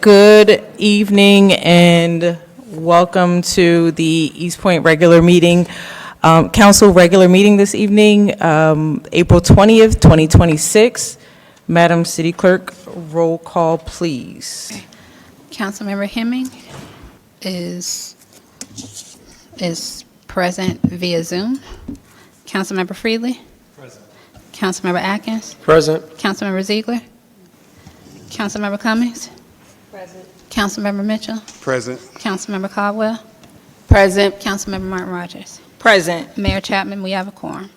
Good evening and welcome to the East Point regular meeting, council regular meeting this evening, April 20th, 2026. Madam City Clerk, roll call, please. Councilmember Hemming is present via Zoom. Councilmember Freely? Present. Councilmember Atkins? Present. Councilmember Ziegler? Councilmember Cummings? Present. Councilmember Mitchell? Present. Councilmember Caldwell? Present. Councilmember Martin Rogers? Present. Mayor Chapman, we have a quorum.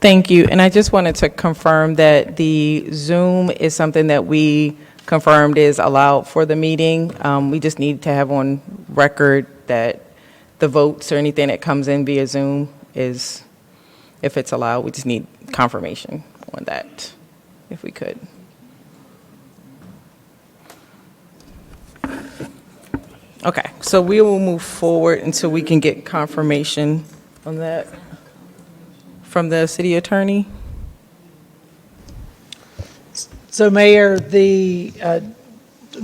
Thank you. And I just wanted to confirm that the Zoom is something that we confirmed is allowed for the meeting. We just need to have on record that the votes or anything that comes in via Zoom is, if it's allowed, we just need confirmation on that, if we could. Okay, so we will move forward until we can get confirmation on that from the city attorney. So, Mayor, the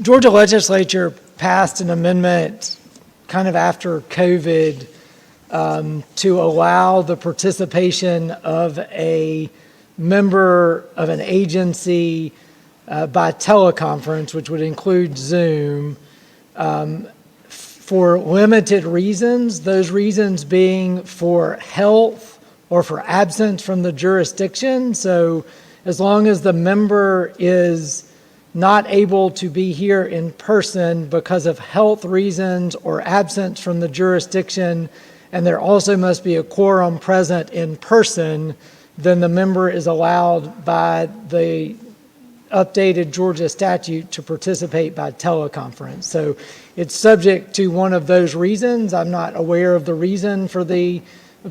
Georgia legislature passed an amendment kind of after COVID to allow the participation of a member of an agency by teleconference, which would include Zoom, for limited reasons, those reasons being for health or for absence from the jurisdiction. So as long as the member is not able to be here in person because of health reasons or absence from the jurisdiction, and there also must be a quorum present in person, then the member is allowed by the updated Georgia statute to participate by teleconference. So it's subject to one of those reasons. I'm not aware of the reason for the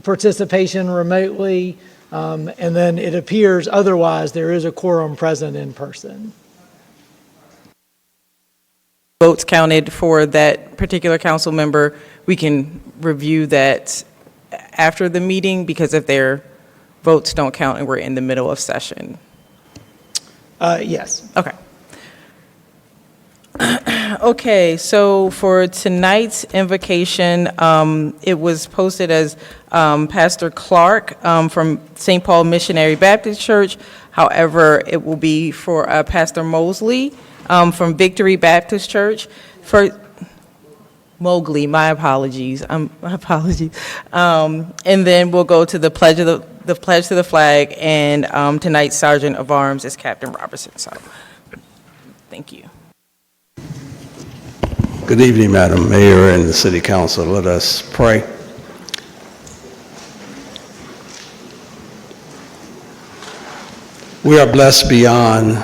participation remotely. And then it appears otherwise there is a quorum present in person. Votes counted for that particular council member, we can review that after the meeting, because if their votes don't count and we're in the middle of session. Yes. Okay. Okay, so for tonight's invocation, it was posted as Pastor Clark from St. Paul Missionary Baptist Church. However, it will be for Pastor Mosley from Victory Baptist Church. For Mowgli, my apologies. My apologies. And then we'll go to the pledge to the flag, and tonight's Sergeant of Arms is Captain Robertson. So, thank you. Good evening, Madam Mayor and the City Council. Let us pray. We are blessed beyond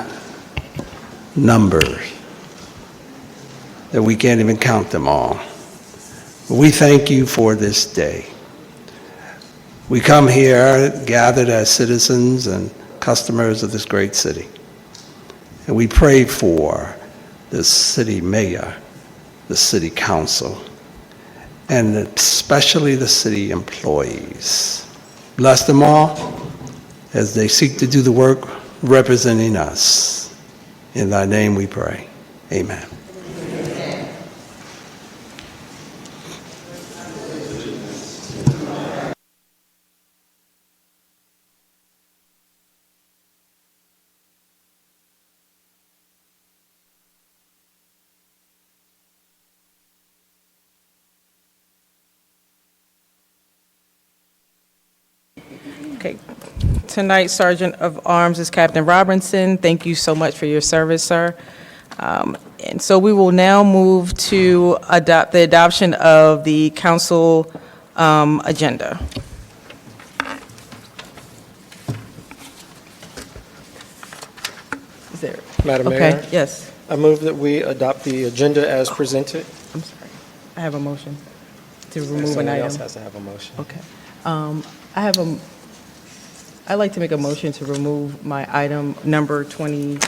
numbers, that we can't even count them all. But we thank you for this day. We come here gathered as citizens and customers of this great city. And we pray for the city mayor, the city council, and especially the city employees. Bless them all as they seek to do the work representing us. In thy name we pray. Amen. Okay. Tonight, Sergeant of Arms is Captain Robinson. Thank you so much for your service, sir. And so we will now move to the adoption of the council agenda. Is there? Madam Okay, Mayor, yes. I move that we adopt the agenda as presented. I'm sorry. I have a motion to remove an Someone item. else has to have a motion. Okay. I'd like to make a motion to remove my item number 20.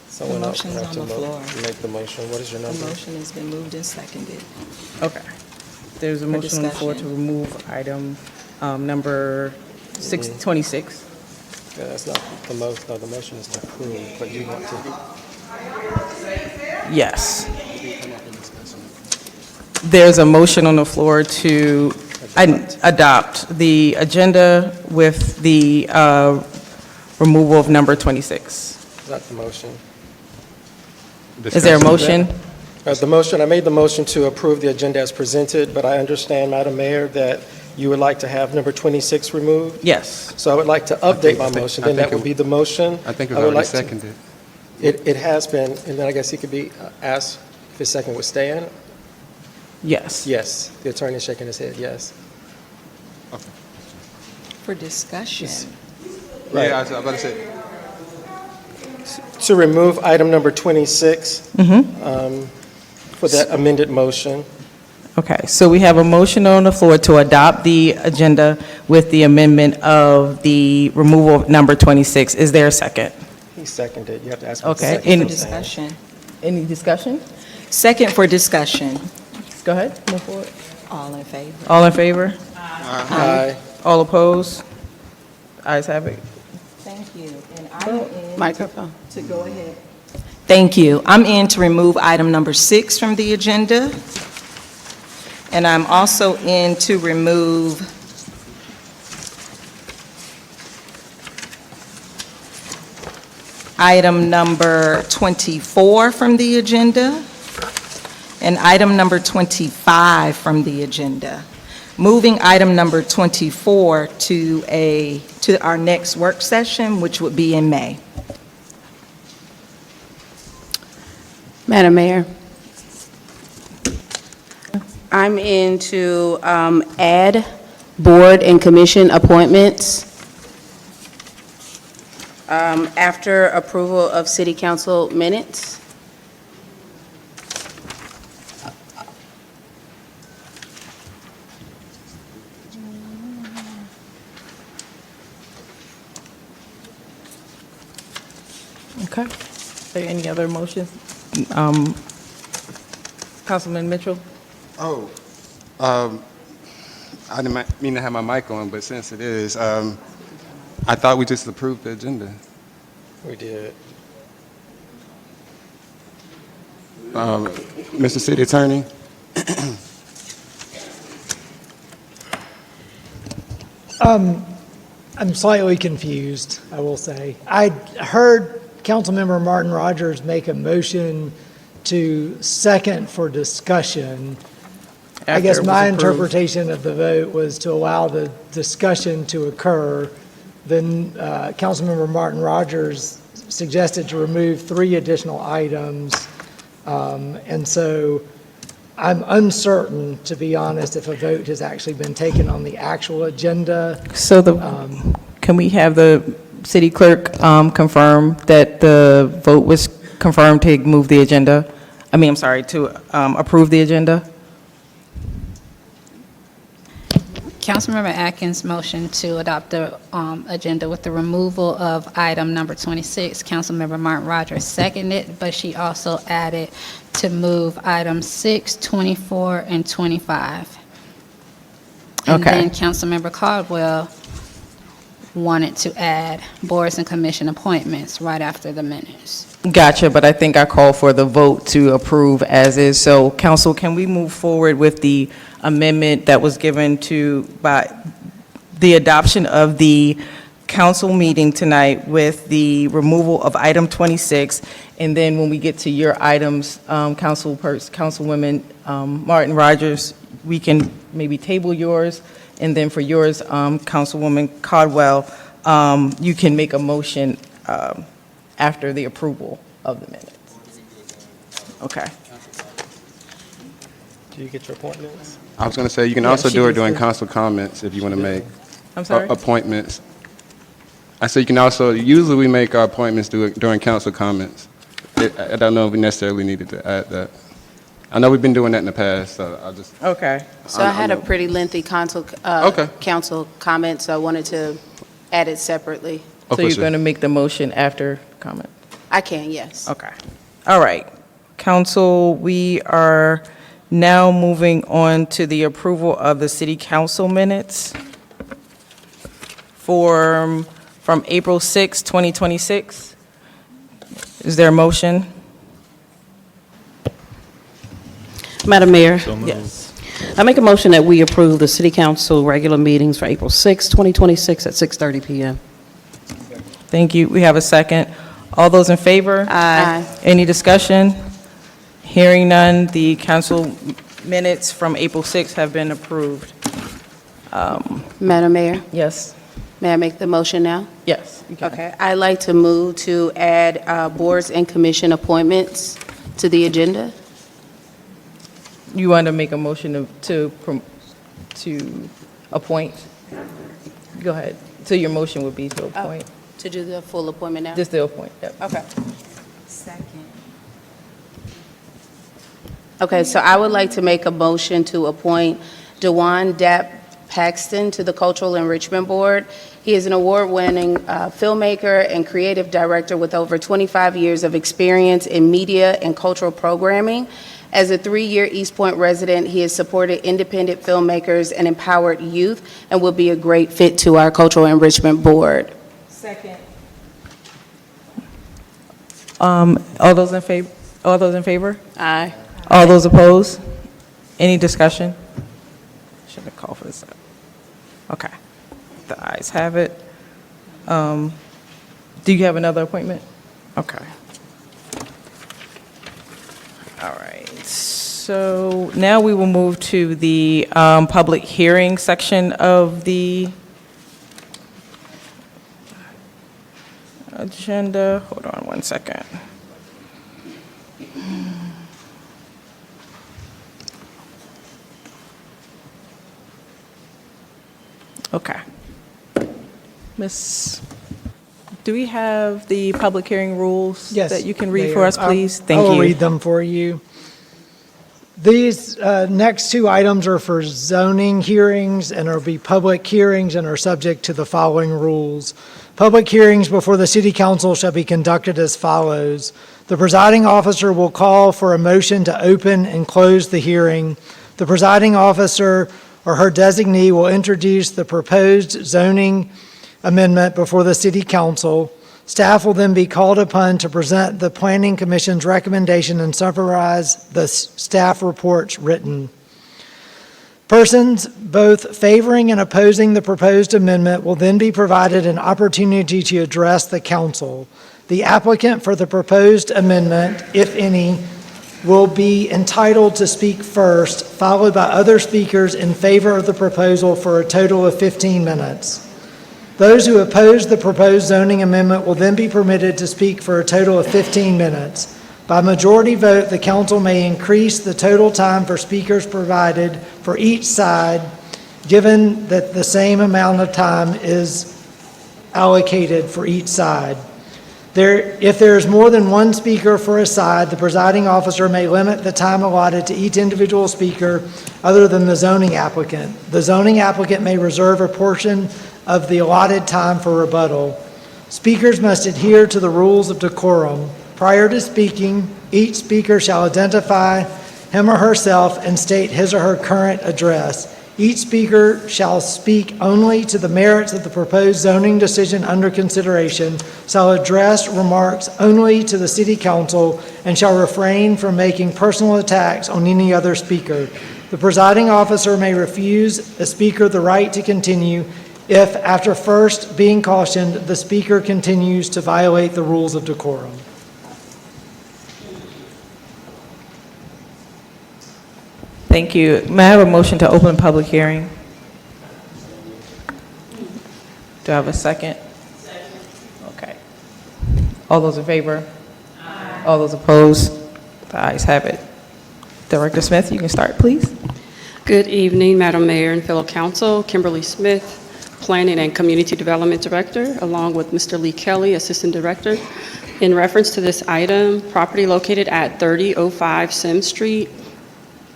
Someone The else will motion's have on to the floor. make the motion. What is your The number? motion has been moved and seconded. Okay. There's a For motion on the floor to discussion. remove item number 26. Yeah, that's not the motion. No, the motion is to approve, but you want to. Yes. There's a motion on the floor to adopt the agenda with the removal of number 26. Is that the motion? Is there a motion? The motion, I made the motion to approve the agenda as presented, but I understand, Madam Mayor, that you would like to have number 26 removed. Yes. So I would like to update my motion, then that would be the motion. I think it I was would already like to- seconded. It has been, and then I guess he could be asked if his second would stand. Yes. Yes, the attorney is shaking his head, yes. For discussion. Right. Yeah, I was about to say, To remove item number 26 for that amended motion. Okay, so we have a motion on the floor to adopt the agenda with the amendment of the removal of number 26. Is there a second? He seconded, you have to ask. him to Okay, second any- the same. Discussion. Any discussion? Second for discussion. Go ahead, move forward. All in favor? All in favor? Aye. All opposed? Ayes have it. Thank you. And I'm in Microphone. to go ahead. Thank you. I'm in to remove item number 6 from the agenda. And I'm also in to remove item number 24 from the agenda and item number 25 from the agenda. Moving item number 24 to our next work session, which would be in May. Madam Mayor, I'm in to add board and commission appointments after approval of city council minutes. Okay. Are there any other motions? Councilman Mitchell? oh, I didn't mean to have my mic on, but since it is, I thought we just approved the agenda. We did. Mr. City Attorney? I'm slightly confused, I will say. I heard Councilmember Martin Rogers make a motion to second for discussion. I After guess it was my approved. interpretation of the vote was to allow the discussion to occur. Then Councilmember Martin Rogers suggested to remove 3 additional items. And so I'm uncertain, to be honest, if a vote has actually been taken on the actual agenda. So can we have the city clerk confirm that the vote was confirmed to move the agenda? I mean, I'm sorry, to approve the agenda? Councilmember Atkins' motion to adopt the agenda with the removal of item number 26. Councilmember Martin Rogers seconded, but she also added to move items 6, 24, and 25. And Okay. then Councilmember Caldwell wanted to add boards and commission appointments right after the minutes. Gotcha, but I think I called for the vote to approve as is. So, council, can we move forward with the amendment that was given to, by the adoption of the council meeting tonight with the removal of item 26, and then when we get to your items, Councilwoman Martin Rogers, we can maybe table yours, and then for yours, Councilwoman Caldwell, you can make a motion after the approval of the minutes. Okay. Do you get your appointments? I was going to say, you can Yeah, also she do it needs during to- council comments if you want to make I'm sorry? appointments. I said you can also, usually we make our appointments during council comments. I don't know if we necessarily needed to add that. I know we've been doing that in the past, so I'll just, Okay. So I had a pretty lengthy council comment, so I wanted to add it separately. oh, So for you're sure. going to make the motion after comment? I can, yes. Okay. All right. Council, we are now moving on to the approval of the city council minutes from April 6, 2026. Is there a motion? Madam Mayor, Yes. I make a motion that we approve the City Council regular meetings for April 6, 2026 at 6:30 PM. Thank you. We have a second. All those in favor? Aye. Any discussion? Hearing none, the council minutes from April 6th have been approved. Madam Mayor, Yes? may I make the motion now? Yes. you can. Okay. I'd like to move to add boards and commission appointments to the agenda. You want to make a motion to appoint? Go ahead. So your motion would be to appoint? To do the full appointment now? Just to appoint, yep. Okay. Okay, so I would like to make a motion to appoint Dewan Dapp Paxton to the Cultural Enrichment Board. He is an award-winning filmmaker and creative director with over 25 years of experience in media and cultural programming. As a 3-year East Point resident, he has supported independent filmmakers and empowered youth and will be a great fit to our Cultural Enrichment Board. Second. All those in favor? All those in favor? Aye. All those opposed? Any discussion? Should have called for this. Okay. The ayes have it. Do you have another appointment? Okay. All right. So now we will move to the public hearing section of the agenda. Hold on one second. Okay. Miss, do we have the public hearing rules Yes, that you can read Mayor. for us, please? I Thank will you. read them for you. These next two items are for zoning hearings and will be public hearings and are subject to the following rules. Public hearings before the City Council shall be conducted as follows. The presiding officer will call for a motion to open and close the hearing. The presiding officer or her designee will introduce the proposed zoning amendment before the City Council. Staff will then be called upon to present the Planning Commission's recommendation and summarize the staff reports written. Persons both favoring and opposing the proposed amendment will then be provided an opportunity to address the council. The applicant for the proposed amendment, if any, will be entitled to speak first, followed by other speakers in favor of the proposal for a total of 15 minutes. Those who oppose the proposed zoning amendment will then be permitted to speak for a total of 15 minutes. By majority vote, the council may increase the total time for speakers provided for each side, given that the same amount of time is allocated for each side. If there is more than one speaker for a side, the presiding officer may limit the time allotted to each individual speaker other than the zoning applicant. The zoning applicant may reserve a portion of the allotted time for rebuttal. Speakers must adhere to the rules of decorum. Prior to speaking, each speaker shall identify him or herself and state his or her current address. Each speaker shall speak only to the merits of the proposed zoning decision under consideration, shall address remarks only to the City Council, and shall refrain from making personal attacks on any other speaker. The presiding officer may refuse a speaker the right to continue if, after first being cautioned, the speaker continues to violate the rules of decorum. Thank you. May I have a motion to open public hearing? Do I have a second? Okay. All those in favor? All those opposed? The ayes have it. Director Smith, you can start, please. Good evening, Madam Mayor and fellow council. Kimberly Smith, Planning and Community Development Director, along with Mr. Lee Kelly, Assistant Director. In reference to this item, property located at 3005 Sims Street,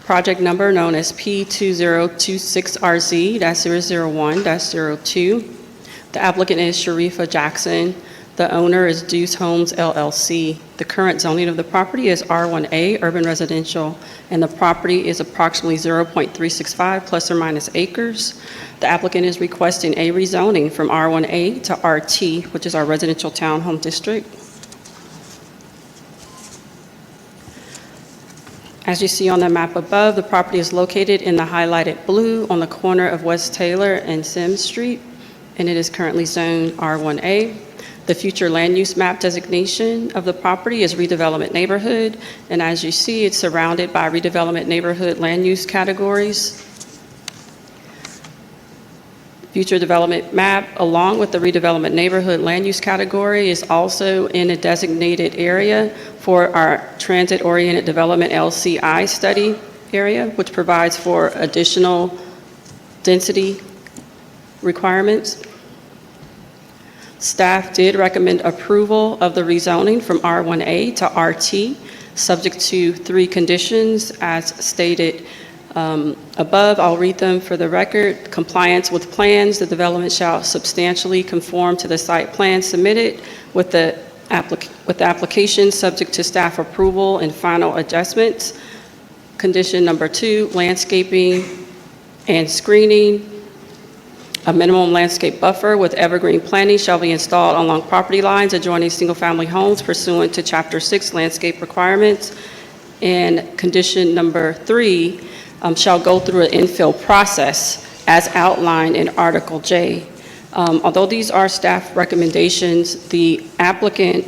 project number known as P2026RZ-001-02. The applicant is Sharifa Jackson. The owner is Deuce Homes LLC. The current zoning of the property is R1A, urban residential, and the property is approximately 0.365 plus or minus acres. The applicant is requesting a rezoning from R1A to RT, which is our residential townhome district. As you see on the map above, the property is located in the highlighted blue on the corner of West Taylor and Sims Street, and it is currently zoned R1A. The future land use map designation of the property is redevelopment neighborhood, and as you see, it's surrounded by redevelopment neighborhood land use categories. Future development map, along with the redevelopment neighborhood land use category, is also in a designated area for our transit-oriented development LCI study area, which provides for additional density requirements. Staff did recommend approval of the rezoning from R1A to RT, subject to 3 conditions as stated above. I'll read them for the record. Compliance with plans. The development shall substantially conform to the site plan submitted with the application subject to staff approval and final adjustments. Condition number 2, landscaping and screening. A minimum landscape buffer with evergreen planting shall be installed along property lines adjoining single-family homes pursuant to Chapter 6 landscape requirements. And condition number 3, shall go through an infill process as outlined in Article J. Although these are staff recommendations, the applicant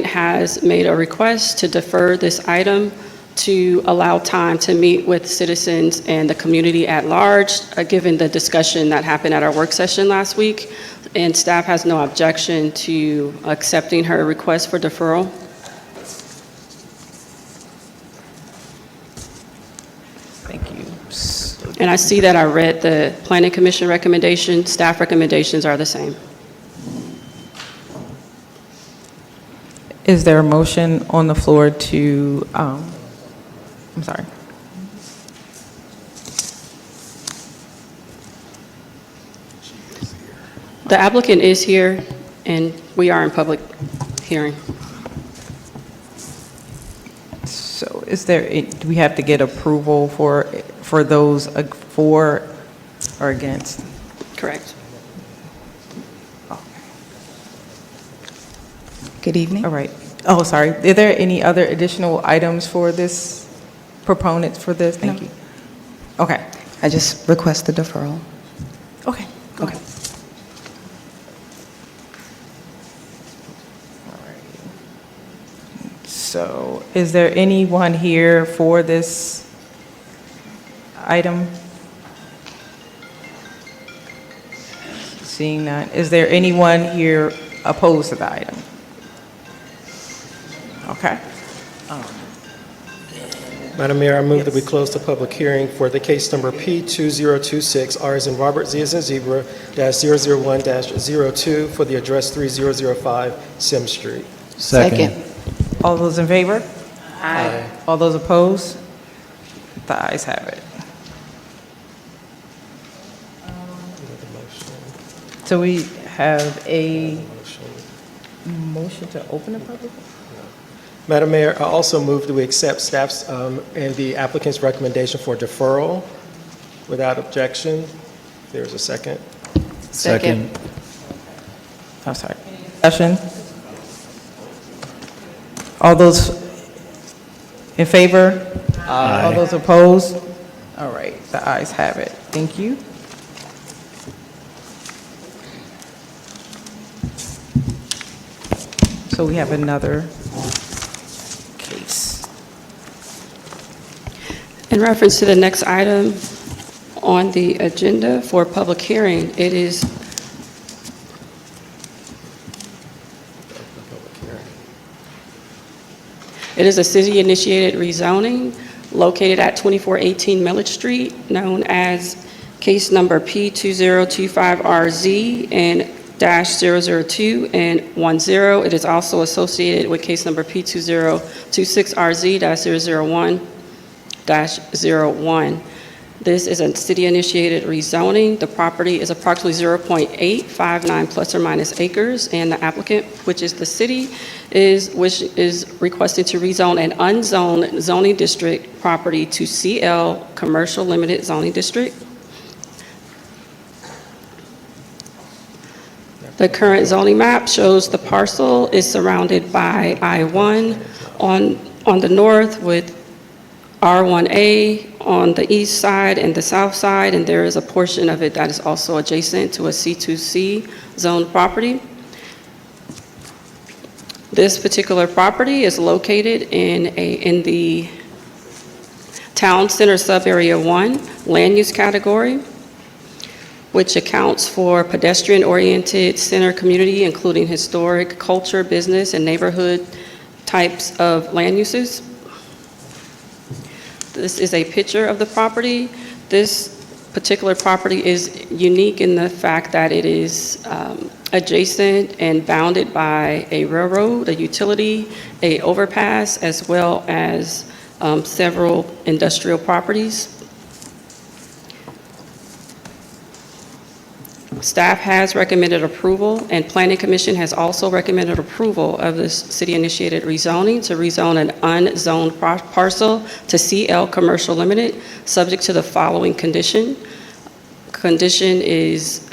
has made a request to defer this item to allow time to meet with citizens and the community at large, given the discussion that happened at our work session last week, and staff has no objection to accepting her request for deferral. Thank you. And I see that I read the Planning Commission recommendation. Staff recommendations are the same. Is there a motion on the floor to, I'm sorry. The applicant is here, and we are in public hearing. So is there, do we have to get approval for those for or against? Correct. Good evening. All right. Oh, sorry. Are there any other additional items for this, proponents for this? Thank you. Okay. I just request the deferral. Okay. Go ahead. So is there anyone here for this item? Seeing none. Is there anyone here opposed to the item? Okay. Madam Mayor, I move that we close the public hearing for the case number P2026, R as in Robert, Z as in Zebra, -001-02 for the address 3005 Sim Street. Second. All those in favor? Aye. All those opposed? The ayes have it. So we have a motion to open the public? Madam Mayor, I also move that we accept staff's and the applicant's recommendation for deferral without objection. There's a second. Second. I'm sorry. Discussion? All those in favor? Aye. All those opposed? All right, the ayes have it. Thank you. So we have another case. In reference to the next item on the agenda for public hearing, it is a city-initiated rezoning located at 2418 Millage Street, known as case number P2025RZ and -002 and 10. It is also associated with case number P2026RZ-001-01. This is a city-initiated rezoning. The property is approximately 0.859 plus or minus acres, and the applicant, which is the city, is requesting to rezone an unzoned zoning district property to CL, Commercial Limited Zoning District. The current zoning map shows the parcel is surrounded by I-1 on on the north with R1A on the east side and the south side, and there is a portion of it that is also adjacent to a C2C zone property. This particular property is located in the Town Center Sub-Area 1 land use category, which accounts for pedestrian-oriented center community, including historic, culture, business, and neighborhood types of land uses. This is a picture of the property. This particular property is unique in the fact that it is adjacent and bounded by a railroad, a utility, a overpass, as well as several industrial properties. Staff has recommended approval, and Planning Commission has also recommended approval of this city-initiated rezoning to rezone an unzoned parcel to CL Commercial Limited, subject to the following condition. Condition is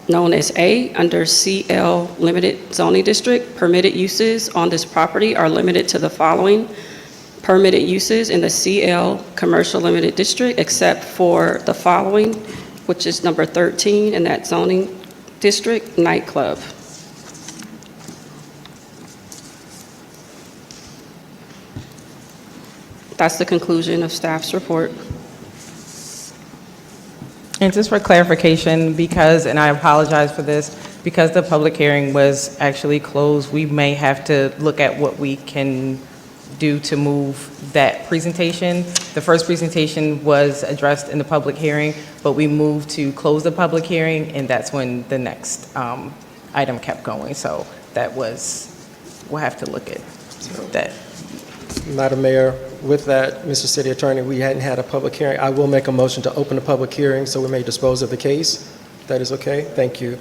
known as A, under CL Limited Zoning District. Permitted uses on this property are limited to the following permitted uses in the CL Commercial Limited District, except for the following, which is number 13 in that zoning district, nightclub. That's the conclusion of staff's report. And just for clarification, because, and I apologize for this, because the public hearing was actually closed, we may have to look at what we can do to move that presentation. The first presentation was addressed in the public hearing, but we moved to close the public hearing, and that's when the next item kept going. So that was, we'll have to look at that. Madam Mayor, with that, Mr. City Attorney, we hadn't had a public hearing. I will make a motion to open the public hearing so we may dispose of the case. That is okay? Thank you.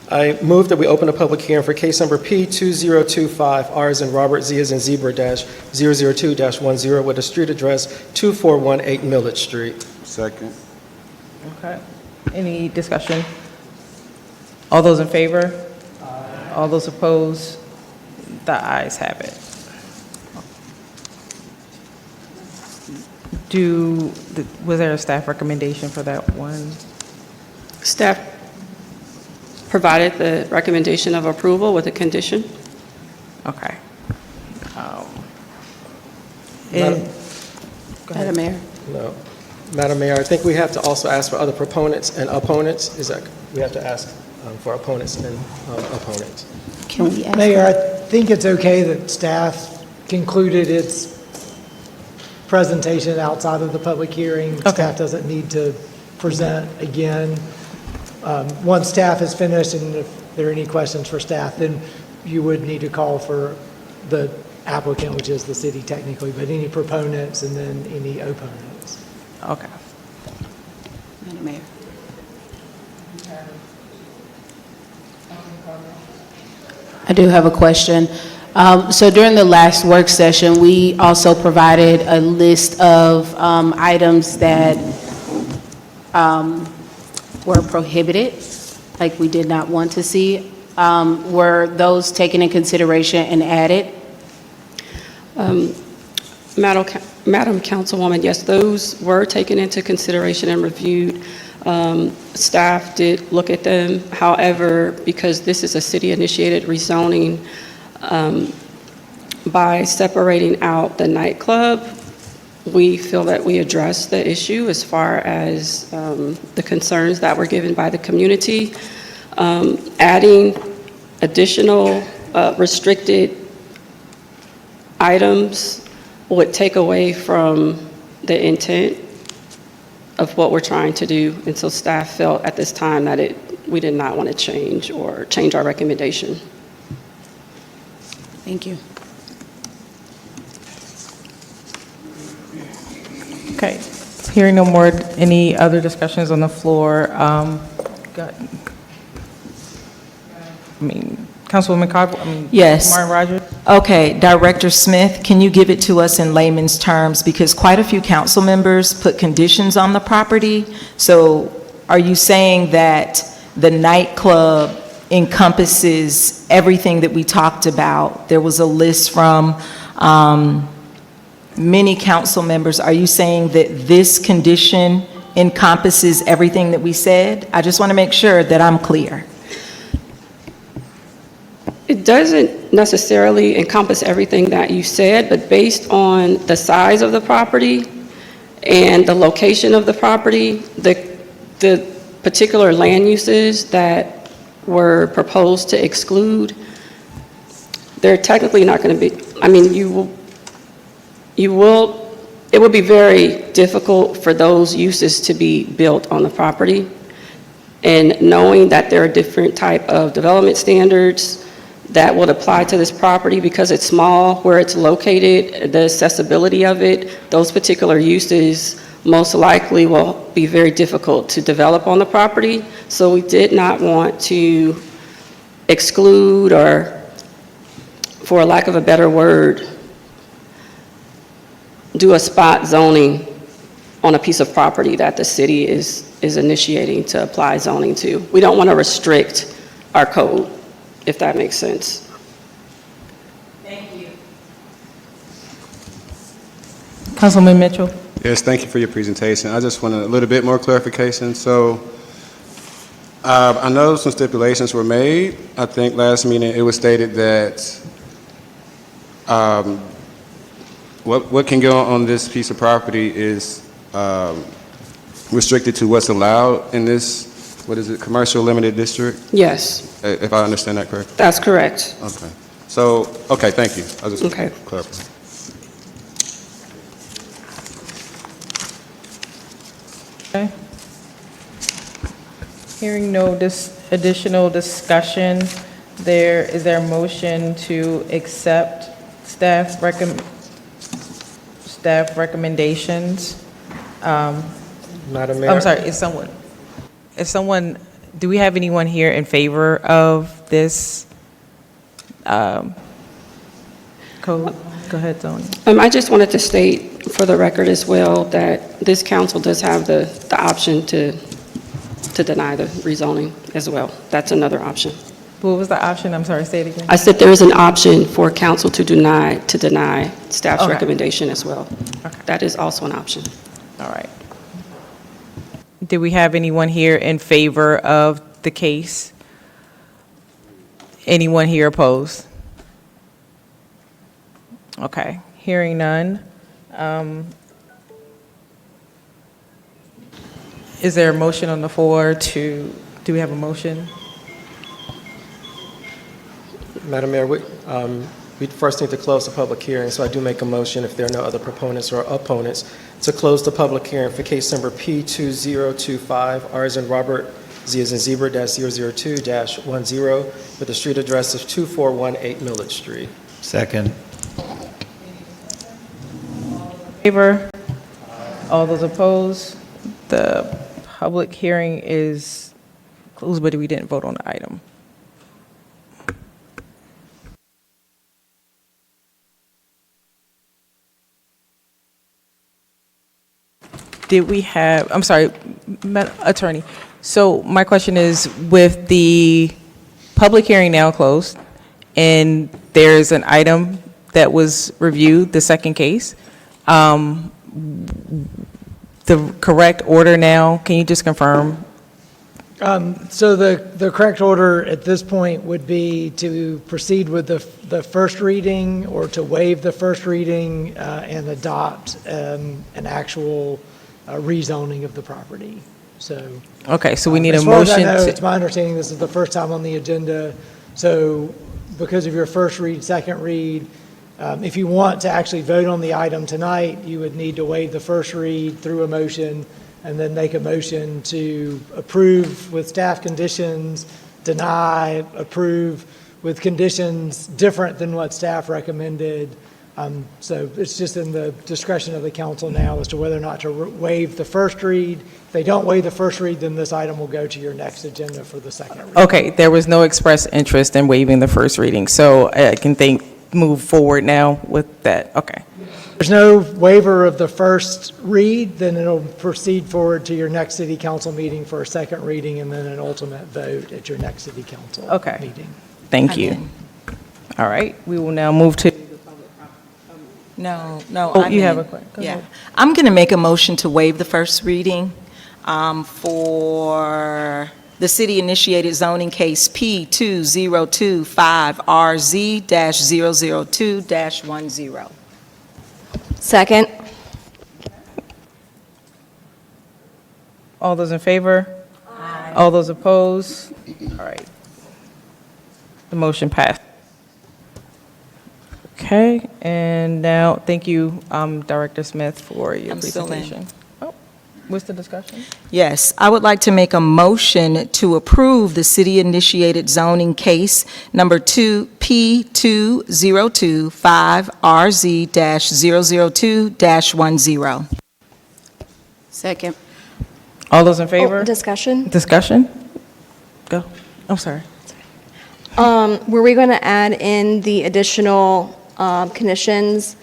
I move that we open a public hearing for case number P2025, R as in Robert, Z as in Zebra -002-10 with a street address 2418 Millett Street. Second. Okay. Any discussion? All those in favor? All those opposed? The ayes have it. Was there a staff recommendation for that one? Staff provided the recommendation of approval with a condition. Okay. Madam- Go ahead. Madam Mayor? No. Madam Mayor, I think we have to also ask for other proponents and opponents. Is that, we have to ask for opponents and opponents. Can we ask? Mayor, I think it's okay that staff concluded its presentation outside of the public hearing. Okay. Staff doesn't need to present again. Once staff is finished, and if there are any questions for staff, then you would need to call for the applicant, which is the city technically, but any proponents and then any opponents. Okay. Madam Mayor. I do have a question. So during the last work session, we also provided a list of items that were prohibited, like we did not want to see. Were those taken in consideration and added? Madam Councilwoman, yes, those were taken into consideration and reviewed. Staff did look at them. However, because this is a city-initiated rezoning, by separating out the nightclub, we feel that we addressed the issue as far as the concerns that were given by the community. Adding additional restricted items would take away from the intent of what we're trying to do. And so staff felt at this time that we did not want to change our recommendation. Thank you. Okay. Hearing no more, any other discussions on the floor? Councilwoman Cobb? Yes. Martin Rogers? Okay, Director Smith, can you give it to us in layman's terms? Because quite a few council members put conditions on the property. So are you saying that the nightclub encompasses everything that we talked about? There was a list from many council members, are you saying that this condition encompasses everything that we said? I just want to make sure that I'm clear. It doesn't necessarily encompass everything that you said, but based on the size of the property and the location of the property, the particular land uses that were proposed to exclude, they're technically not going to be, I mean, it would be very difficult for those uses to be built on the property. And knowing that there are different type of development standards that would apply to this property because it's small, where it's located, the accessibility of it, those particular uses most likely will be very difficult to develop on the property. So we did not want to exclude, or for lack of a better word, do a spot zoning on a piece of property that the city is initiating to apply zoning to. We don't want to restrict our code, if that makes sense. Thank you. Councilman Mitchell? Yes, thank you for your presentation. I just want a little bit more clarification. So I know some stipulations were made. I think last meeting it was stated that what can go on this piece of property is restricted to what's allowed in this, what is it, commercial limited district? Yes, If I understand that correctly? that's correct. Okay. So, okay, thank you. I just Okay. clarify. Okay. Hearing no additional discussion, is there a motion to accept staff recommendations? Madam Mayor? I'm sorry, do we have anyone here in favor of this code? Go ahead, Tony. I just wanted to state for the record as well that this council does have the option to deny the rezoning as well. That's another option. What was the option? I'm sorry, say it again. I said there is an option for council to deny staff's Okay. recommendation as well. Okay. That is also an option. All right. Do we have anyone here in favor of the case? Anyone here opposed? Okay, hearing none. Is there a motion on the floor do we have a motion? Madam Mayor, we first need to close the public hearing, so I do make a motion, if there are no other proponents or opponents, to close the public hearing for case number P2025, R as in Robert, Z as in Zebra, -002-10, with the street address of 2418 Millage Street. Second. Favor? All those opposed? The public hearing is closed, but we didn't vote on the item. Did we have, I'm sorry, Attorney. So my question is, with the public hearing now closed, and there's an item that was reviewed, the second case, the correct order now, can you just confirm? So the correct order at this point would be to proceed with the first reading, or to waive the first reading and adopt an actual rezoning of the property. So Okay, so we need a as far as I motion know, to, it's my understanding this is the first time on the agenda. So because of your first read, second read, if you want to actually vote on the item tonight, you would need to waive the first read through a motion, and then make a motion to approve with staff conditions, deny, approve with conditions different than what staff recommended. So it's just in the discretion of the council now as to whether or not to waive the first read. If they don't waive the first read, then this item will go to your next agenda for the second read. okay, there was no express interest in waiving the first reading, so I can move forward now with that, okay. There's no waiver of the first read, then it'll proceed forward to your next city council meeting for a second reading, and then an ultimate vote at your next city council Okay. meeting. Thank you. All right, we will now move to No. Oh, I'm you have in. a question. Go Yeah. ahead. I'm going to make a motion to waive the first reading for the city-initiated zoning case P2025RZ-002-10. Second. All those in favor? Aye. All those opposed? All right. The motion passed. Okay, and now, thank you, Director Smith, for your I'm still in. presentation. Oh, what's the discussion? Yes, I would like to make a motion to approve the city-initiated zoning case number P2025RZ-002-10. Second. All those in favor? Oh, discussion? Discussion? Go. I'm sorry. Were we going to add in the additional conditions?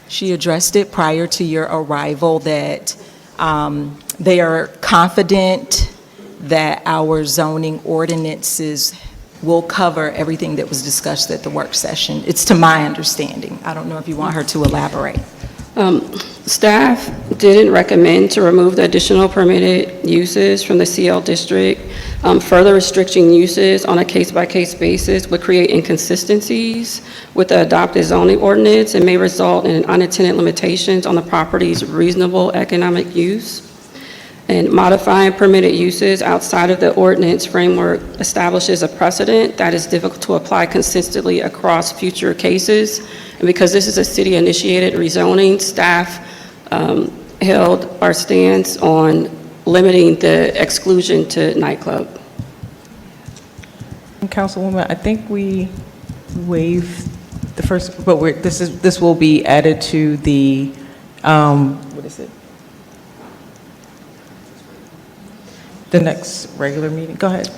She addressed it prior to your arrival that they are confident that our zoning ordinances will cover everything that was discussed at the work session. It's to my understanding. I don't know if you want her to elaborate. Staff didn't recommend to remove the additional permitted uses from the CL district. Further restricting uses on a case-by-case basis would create inconsistencies with the adopted zoning ordinance and may result in unintended limitations on the property's reasonable economic use. And modifying permitted uses outside of the ordinance framework establishes a precedent that is difficult to apply consistently across future cases. And because this is a city-initiated rezoning, staff held our stance on limiting the exclusion to nightclub. Councilwoman, I think we waived the first, but this will be added to the, what is it? The next regular meeting. Go ahead.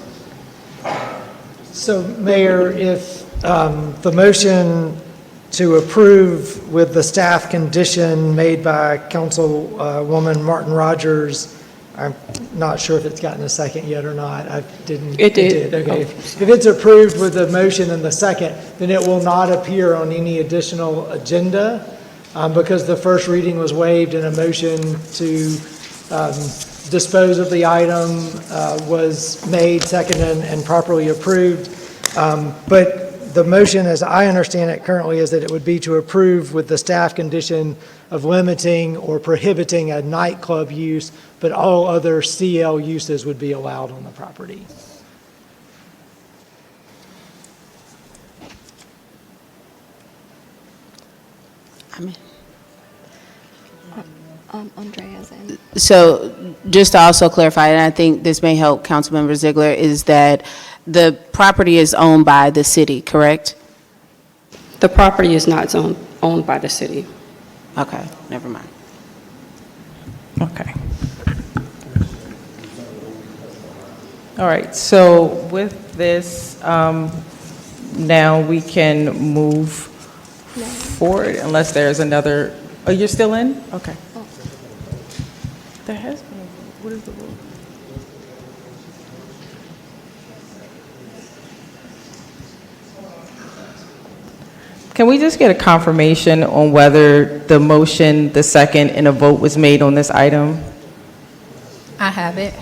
So, Mayor, if the motion to approve with the staff condition made by Councilwoman Martin Rogers, I'm not sure if it's gotten a second yet or not. I didn't. It did. Okay. If it's approved with the motion and the second, then it will not appear on any additional agenda because the first reading was waived and a motion to dispose of the item was made, seconded, and properly approved. But the motion, as I understand it currently, is that it would be to approve with the staff condition of limiting or prohibiting a nightclub use, but all other CL uses would be allowed on the property. Andrea's in. So just to also clarify, and I think this may help Councilmember Ziegler, is that the property is owned by the city, correct? The property is not owned by the city. Okay, never mind. Okay. All right, so with this, now we can move forward unless there's another, oh, you're still in? Okay. There has been, what is the rule? Can we just get a confirmation on whether the motion, the second, and a vote was made on this item? I have it.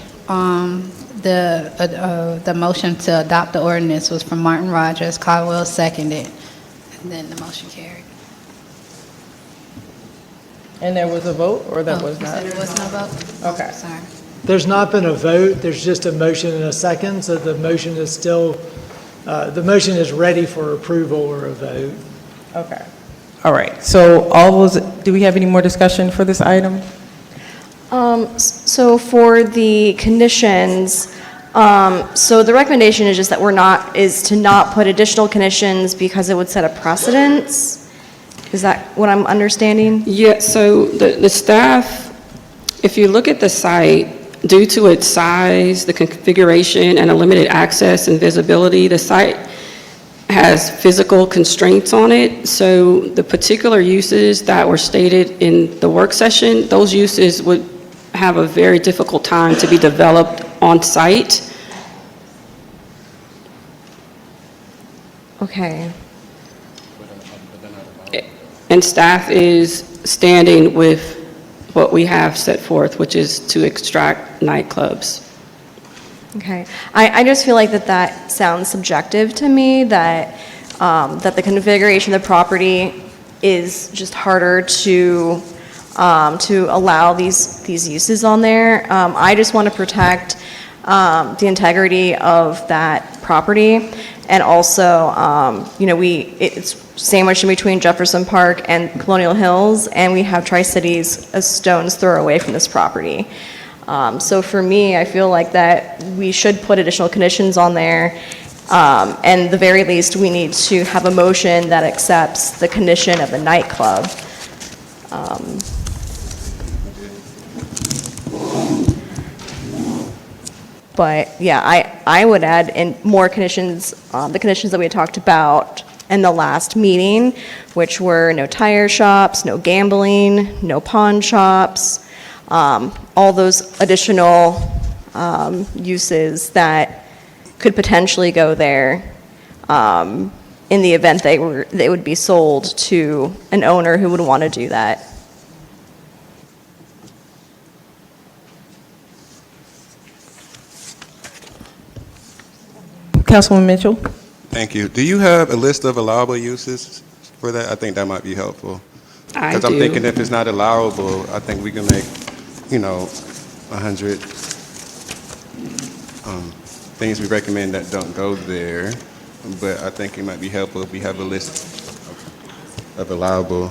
The motion to adopt the ordinance was from Martin Rogers, Caldwell seconded, and then the motion carried. And there was a vote, or that Oh, was you not? said there was no vote? Okay. Sorry. There's not been a vote, there's just a motion and a second, so the motion is still, the motion is ready for approval or a vote. Okay. All right, so all those, do we have any more discussion for this item? So for the conditions, so the recommendation is just that is to not put additional conditions because it would set a precedence? Is that what I'm understanding? Yeah, so the staff, if you look at the site, due to its size, the configuration, and a limited access and visibility, the site has physical constraints on it. So the particular uses that were stated in the work session, those uses would have a very difficult time to be developed on site. Okay. And staff is standing with what we have set forth, which is to extract nightclubs. Okay. I just feel like that sounds subjective to me, that the configuration of the property is just harder to allow these uses on there. I just want to protect the integrity of that property. And also, it's sandwiched in between Jefferson Park and Colonial Hills, and we have Tri-Cities a stone's throw away from this property. So for me, I feel like that we should put additional conditions on there. And at the very least, we need to have a motion that accepts the condition of the nightclub. But yeah, I would add in more conditions, the conditions that we had talked about in the last meeting, which were no tire shops, no gambling, no pawn shops, all those additional uses that could potentially go there in the event they would be sold to an owner who would want to do that. Councilwoman Mitchell? Thank you. Do you have a list of allowable uses for that? I think that might be helpful. I Because I'm do. thinking if it's not allowable, I think we can make, 100 things we recommend that don't go there. But I think it might be helpful if we have a list of allowable.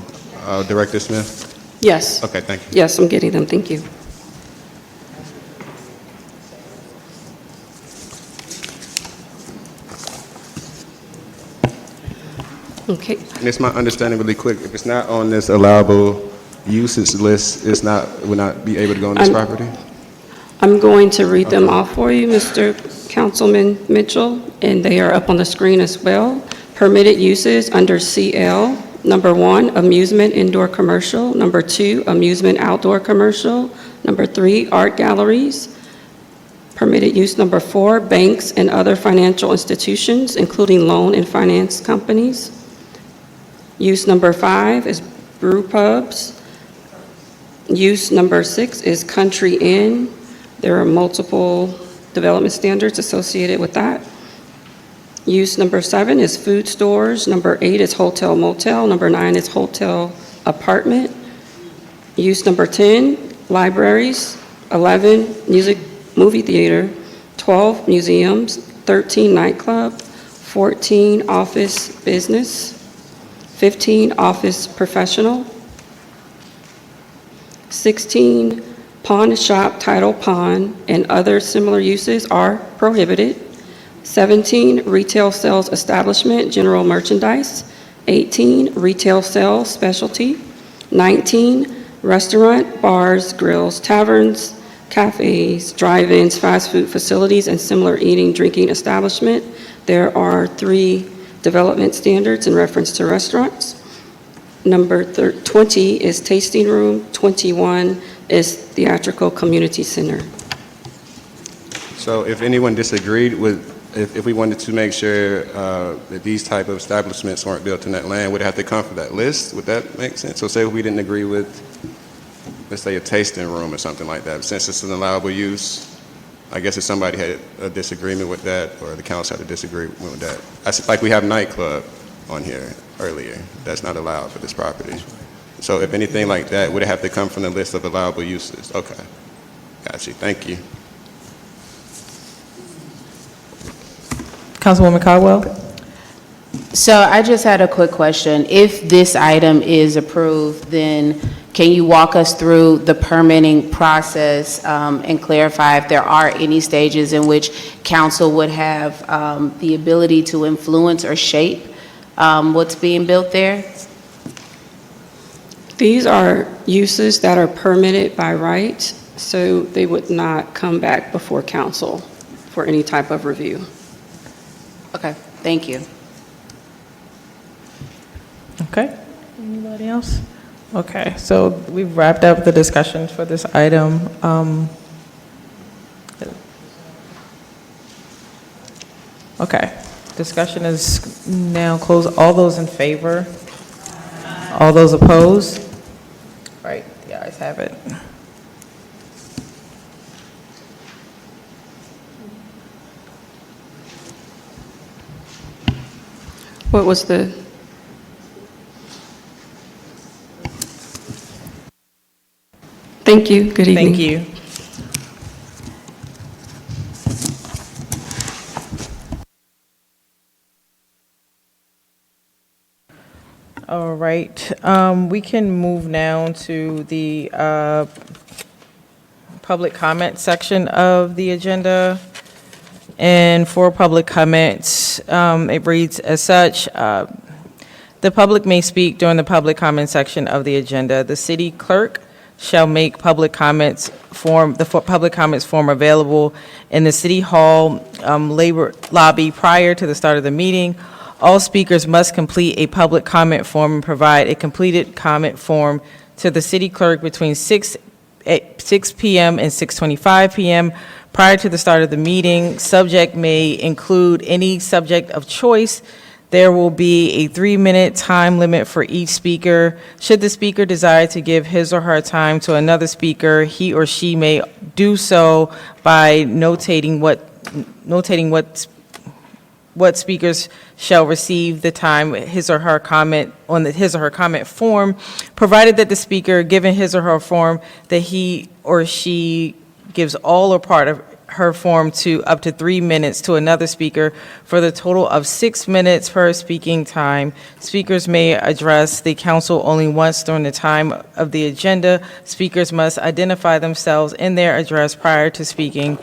Director Smith? Yes. Okay, thank you. Yes, I'm getting them. Thank you. Okay. And it's my understanding really quick, if it's not on this allowable uses list, will not be able to go on this property? I'm going to read them off for you, Mr. Councilman Mitchell, and they are up on the screen as well. Permitted uses under CL, number 1, amusement indoor commercial, number 2, amusement outdoor commercial, number 3, art galleries. Permitted use number 4, banks and other financial institutions, including loan and finance companies. Use number 5 is brew pubs. Use number 6 is country inn. There are multiple development standards associated with that. Use number 7 is food stores. Number 8 is hotel motel. Number 9 is hotel apartment. Use number 10, libraries. 11, music, movie theater. 12, museums. 13, nightclub. 14, office business. 15, office professional. 16, pawn shop, title pawn, and other similar uses are prohibited. 17, retail sales establishment, general merchandise. 18, retail sales specialty. 19, restaurant, bars, grills, taverns, cafes, drive-ins, fast food facilities, and similar eating, drinking establishment. There are 3 development standards in reference to restaurants. Number 20 is tasting room. 21 is theatrical community center. So if anyone disagreed with, if we wanted to make sure that these type of establishments weren't built in that land, would it have to come from that list? Would that make sense? So say if we didn't agree with, let's say, a tasting room or something like that, since it's an allowable use, I guess if somebody had a disagreement with that, or the council had a disagreement with that. That's like we have nightclub on here earlier. That's not allowed for this property. So if anything like that, would it have to come from the list of allowable uses? Okay. Got you. Thank you. Councilwoman Caldwell? So I just had a quick question. If this item is approved, then can you walk us through the permitting process and clarify if there are any stages in which council would have the ability to influence or shape what's being built there? These are uses that are permitted by right, so they would not come back before council for any type of review. Okay, thank you. Okay. Anybody else? Okay, so we've wrapped up the discussion for this item. Okay, discussion is now closed. All those in favor? All those opposed? Right, the ayes have it. What was the, thank you, good evening. Thank you. All right, we can move now to the public comment section of the agenda. And for public comments, it reads as such, the public may speak during the public comment section of the agenda. The city clerk shall make public comments form, public comments form available in the city hall labor lobby prior to the start of the meeting. All speakers must complete a public comment form and provide a completed comment form to the city clerk between 6 p.m. and 6:25 p.m. prior to the start of the meeting. Subject may include any subject of choice. There will be a 3-minute time limit for each speaker. Should the speaker desire to give his or her time to another speaker, he or she may do so by notating what speakers shall receive the time his or her comment on his or her comment form, provided that the speaker, given his or her form, that he or she gives all or part of her form to up to 3 minutes to another speaker for the total of 6 minutes per speaking time. Speakers may address the council only once during the time of the agenda. Speakers must identify themselves in their address prior to speaking.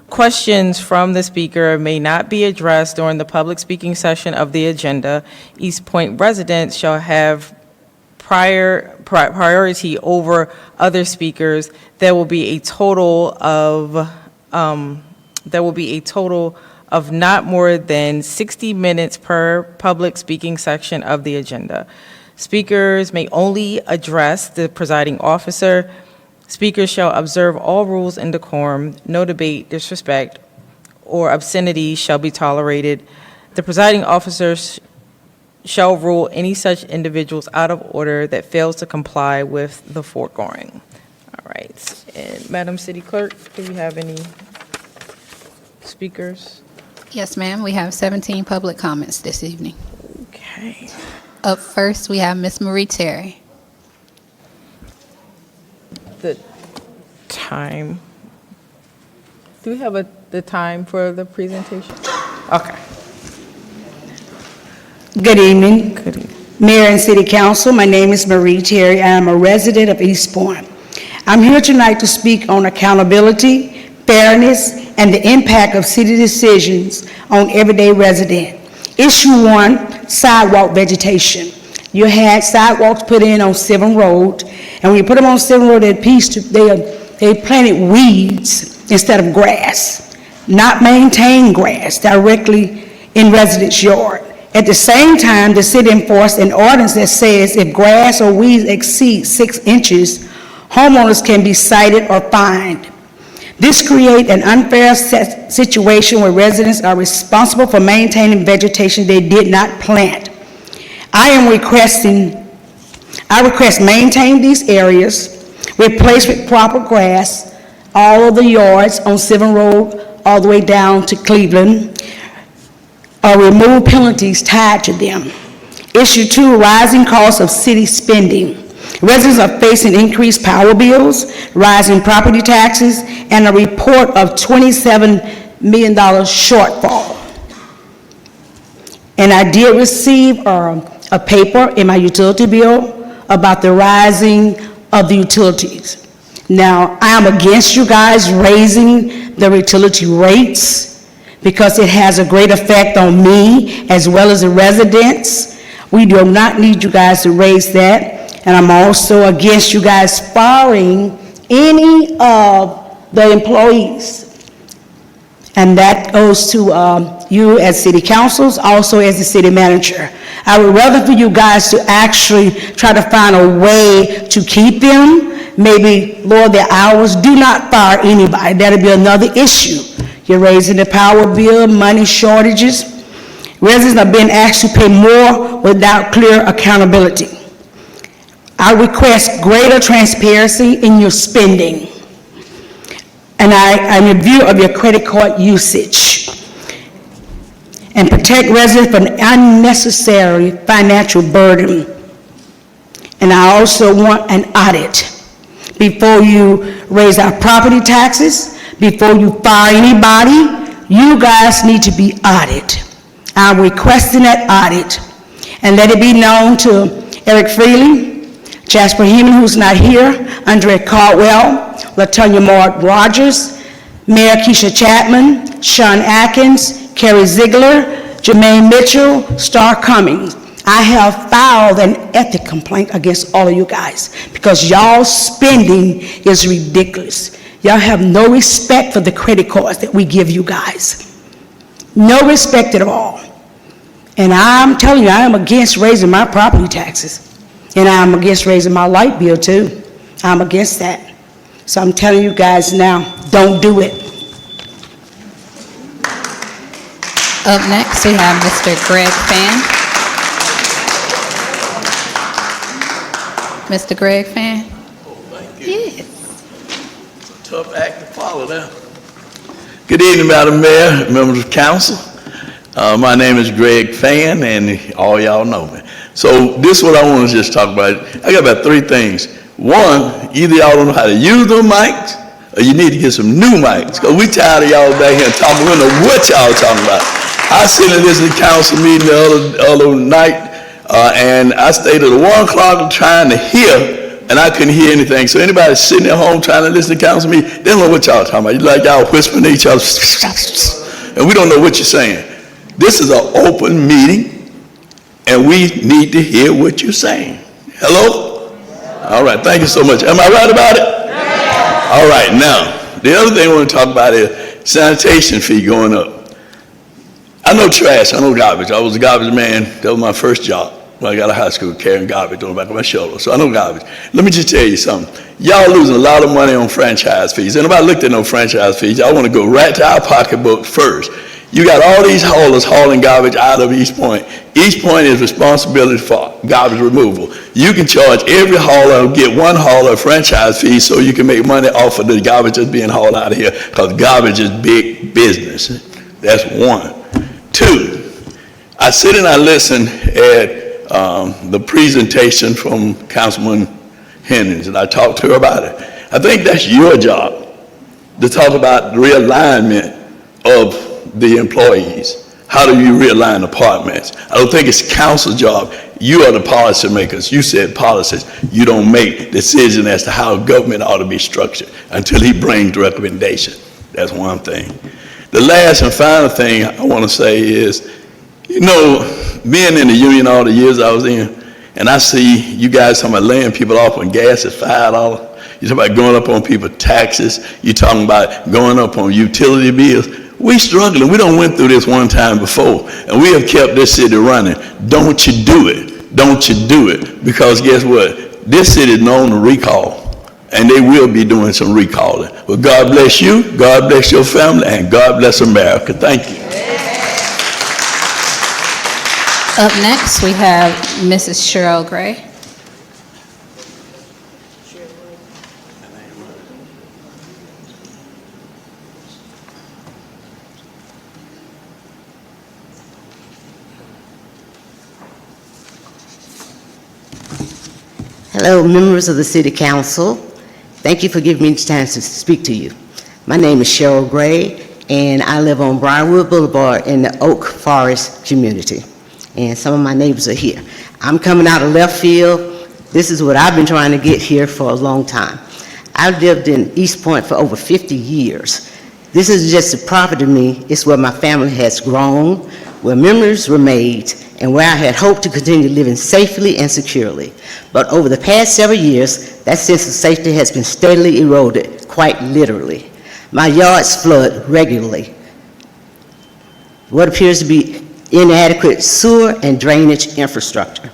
Questions from the speaker may not be addressed during the public speaking session of the agenda. East Point residents shall have priority over other speakers. There will be a total of not more than 60 minutes per public speaking section of the agenda. Speakers may only address the presiding officer. Speakers shall observe all rules and decorum. No debate, disrespect, or obscenity shall be tolerated. The presiding officer shall rule any such individuals out of order that fails to comply with the foregoing. All right. And Madam City Clerk, do we have any speakers? Yes, ma'am, we have 17 public comments this evening. Okay. Up first, we have Ms. Marie Terry. The time. Do we have the time for the presentation? Okay. Good evening. Good evening. Mayor and City Council, my name is Marie Terry. I am a resident of East Point. I'm here tonight to speak on accountability, fairness, and the impact of city decisions on everyday resident. Issue 1, sidewalk vegetation. You had sidewalks put in on Seven Road, and when you put them on Seven Road, they planted weeds instead of grass, not maintained grass directly in residents' yard. At the same time, the city enforced an ordinance that says if grass or weeds exceed 6 inches, homeowners can be cited or fined. This creates an unfair situation where residents are responsible for maintaining vegetation they did not plant. I request maintain these areas, replace with proper grass all of the yards on Seven Road all the way down to Cleveland, or remove penalties tied to them. Issue 2, rising costs of city spending. Residents are facing increased power bills, rising property taxes, and a report of $27 million shortfall. And I did receive a paper in my utility bill about the rising of the utilities. Now, I am against you guys raising the utility rates because it has a great effect on me as well as the residents. We do not need you guys to raise that. And I'm also against you guys firing any of the employees. And that goes to you as city councils, also as the city manager. I would rather for you guys to actually try to find a way to keep them, maybe lower their hours. Do not fire anybody. That'll be another issue. You're raising the power bill, money shortages. Residents are being asked to pay more without clear accountability. I request greater transparency in your spending and a review of your credit card usage, and protect residents from unnecessary financial burden. And I also want an audit before you raise our property taxes, before you fire anybody. You guys need to be audited. I'm requesting that audit, and let it be known to Eric Freely, Jasper Heeman, who's not here, Andrea Caldwell, Latonya Maud Rogers, Mayor Keisha Chapman, Sean Atkins, Kerry Ziegler, Jermaine Mitchell, Star Cummings. I have filed an ethics complaint against all of you guys because y'all spending is ridiculous. Y'all have no respect for the credit cards that we give you guys. No respect at all. And I'm telling you, I am against raising my property taxes. And I'm against raising my light bill too. I'm against that. So I'm telling you guys now, don't do it. Up next, we have Mr. Greg Phan. Mr. Greg Phan? Thank you. Yes. It's a tough act to follow there. Good evening, Madam Mayor, members of council. My name is Greg Phan, and all y'all know me. So this is what I want to just talk about. I got about three things. One, either y'all don't know how to use them mics, or you need to get some new mics, because we tired of y'all back here talking. We don't know what y'all talking about. I sit in this council meeting the other night, and I stayed at 1 o'clock trying to hear, and I couldn't hear anything. So anybody sitting at home trying to listen to council meeting, they don't know what y'all talking about. You like y'all whispering to each other, and we don't know what you're saying. This is an open meeting, and we need to hear what you're saying. Hello? All right, thank you so much. Am I right about it? All right, now, the other thing I want to talk about is sanitation fee going up. I know trash, I know garbage. I was a garbage man. That was my first job when I got out of high school, carrying garbage on the back of my shoulder. So I know garbage. Let me just tell you something. Y'all losing a lot of money on franchise fees. Anybody looked at no franchise fees? Y'all want to go right to our pocketbook first. You got all these haulers hauling garbage out of East Point. East Point is responsibility for garbage removal. You can charge every hauler, get one hauler a franchise fee so you can make money off of the garbage that's being hauled out of here, because garbage is big business. That's one. Two, I sit and I listen at the presentation from Councilman Hennings, and I talked to her about it. I think that's your job, to talk about the realignment of the employees. How do you realign departments? I don't think it's council's job. You are the policy makers. You said policies. You don't make decisions as to how government ought to be structured until he brings the recommendation. That's one thing. The last and final thing I want to say is, you know, being in the union all the years I was in, and I see you guys talking about laying people off when gas is $5. You talking about going up on people's taxes. You talking about going up on utility bills. We struggling. We done went through this one time before, and we have kept this city running. Don't you do it. Don't you do it. Because guess what? This city is known to recall, and they will be doing some recalling. Well, God bless you, God bless your family, and God bless America. Thank you. Up next, we have Mrs. Cheryl Gray. Hello, members of the City Council. Thank you for giving me the chance to speak to you. My name is Cheryl Gray, and I live on Briarwood Boulevard in the Oak Forest community. And some of my neighbors are here. I'm coming out of left field. This is what I've been trying to get here for a long time. I've lived in East Point for over 50 years. This is just a property to me. It's where my family has grown, where memories were made, and where I had hoped to continue living safely and securely. But over the past several years, that sense of safety has been steadily eroded, quite literally. My yards flood regularly. What appears to be inadequate sewer and drainage infrastructure.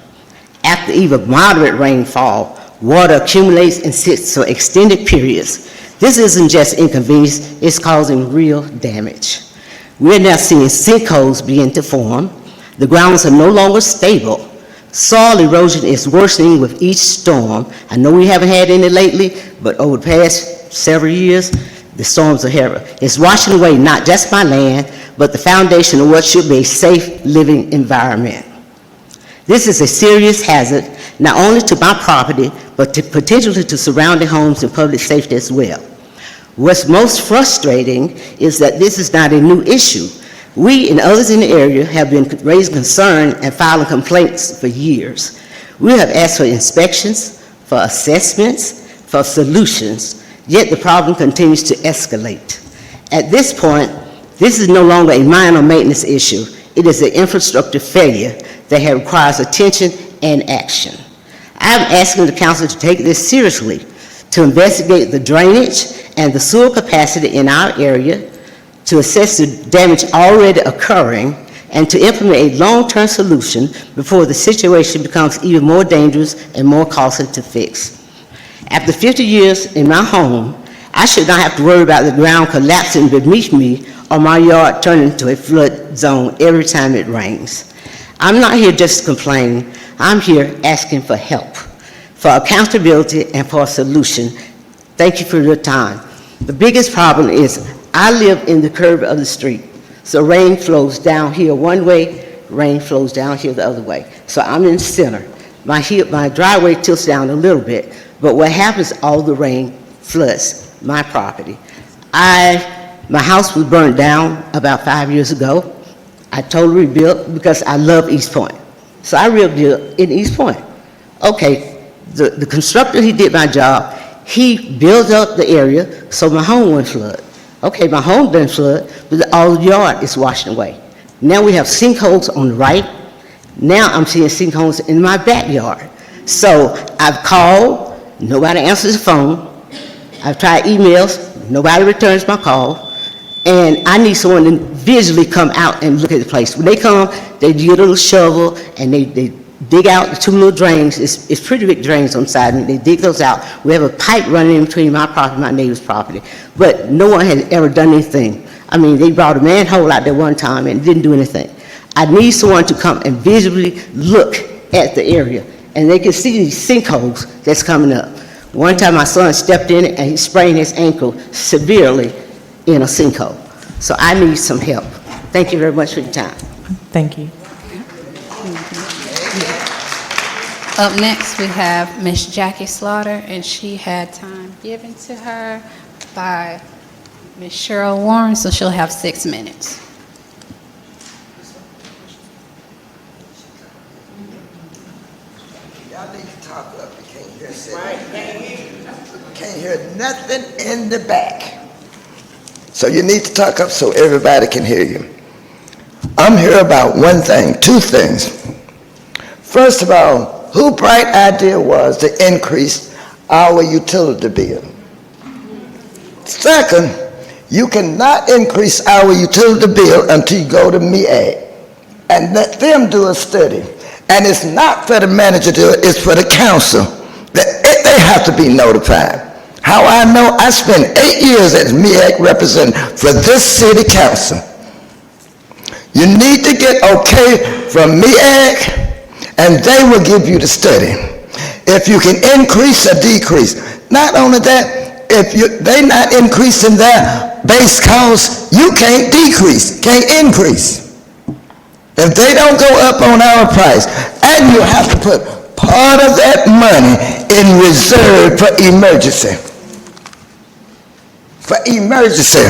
After even moderate rainfall, water accumulates and sits for extended periods. This isn't just inconvenience, it's causing real damage. We're now seeing sinkholes begin to form. The grounds are no longer stable. Soil erosion is worsening with each storm. I know we haven't had any lately, but over the past several years, the storms are heavy. It's washing away not just my land, but the foundation of what should be a safe living environment. This is a serious hazard, not only to my property, but potentially to surrounding homes and public safety as well. What's most frustrating is that this is not a new issue. We and others in the area have been raising concern and filing complaints for years. We have asked for inspections, for assessments, for solutions, yet the problem continues to escalate. At this point, this is no longer a minor maintenance issue. It is an infrastructure failure that requires attention and action. I'm asking the council to take this seriously, to investigate the drainage and the sewer capacity in our area, to assess the damage already occurring, and to implement a long-term solution before the situation becomes even more dangerous and more costly to fix. After 50 years in my home, I should not have to worry about the ground collapsing beneath me or my yard turning into a flood zone every time it rains. I'm not here just to complain. I'm here asking for help, for accountability, and for a solution. Thank you for your time. The biggest problem is I live in the curve of the street, so rain flows down here one way, rain flows down here the other way. So I'm in the center. My driveway tilts down a little bit, but what happens, all the rain floods my property. My house was burned down about 5 years ago. I totally rebuilt because I love East Point. So I rebuilt in East Point. Okay, the constructor, he did my job. He built up the area so my home wouldn't flood. Okay, my home didn't flood, but all the yard is washing away. Now we have sinkholes on the right. Now I'm seeing sinkholes in my backyard. So I've called, nobody answers the phone. I've tried emails, nobody returns my call. And I need someone to visually come out and look at the place. When they come, they get a little shovel and they dig out the two little drains. It's pretty big drains on the side, and they dig those out. We have a pipe running in between my property and my neighbor's property. But no one has ever done anything. I mean, they brought a manhole out there one time and didn't do anything. I need someone to come and visually look at the area, and they can see these sinkholes that's coming up. One time my son stepped in it and he sprained his ankle severely in a sinkhole. So I need some help. Thank you very much for your time. Thank you. Up next, we have Miss Jackie Slaughter, and she had time given to her by Miss Cheryl Warren, so she'll have 6 minutes. Y'all need to talk up. You can't hear Can't hear nothing in the back. So you need to talk up so everybody can hear you. I'm here about one thing, two things. First of all, whose bright idea was to increase our utility bill? Second, you cannot increase our utility bill until you go to MEAG and let them do a study. And it's not for the manager to do it, it's for the council. They have to be notified. How I know, I spent 8 years as MEAG representative for this city council. You need to get okay from MEAG, and they will give you the study. If you can increase or decrease. Not only that, if they're not increasing their base costs, you can't decrease, can't increase. If they don't go up on our price, and you have to put part of that money in reserve for emergency. For emergency.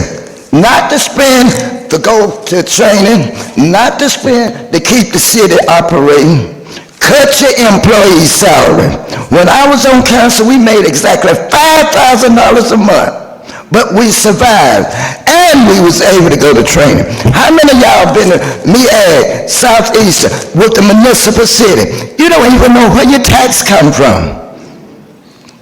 Not to spend to go to training, not to spend to keep the city operating. Cut your employee's salary. When I was on council, we made exactly $5,000 a month, but we survived, and we was able to go to training. How many of y'all been to MEAG, Southeast, with the municipal city? You don't even know where your tax come from.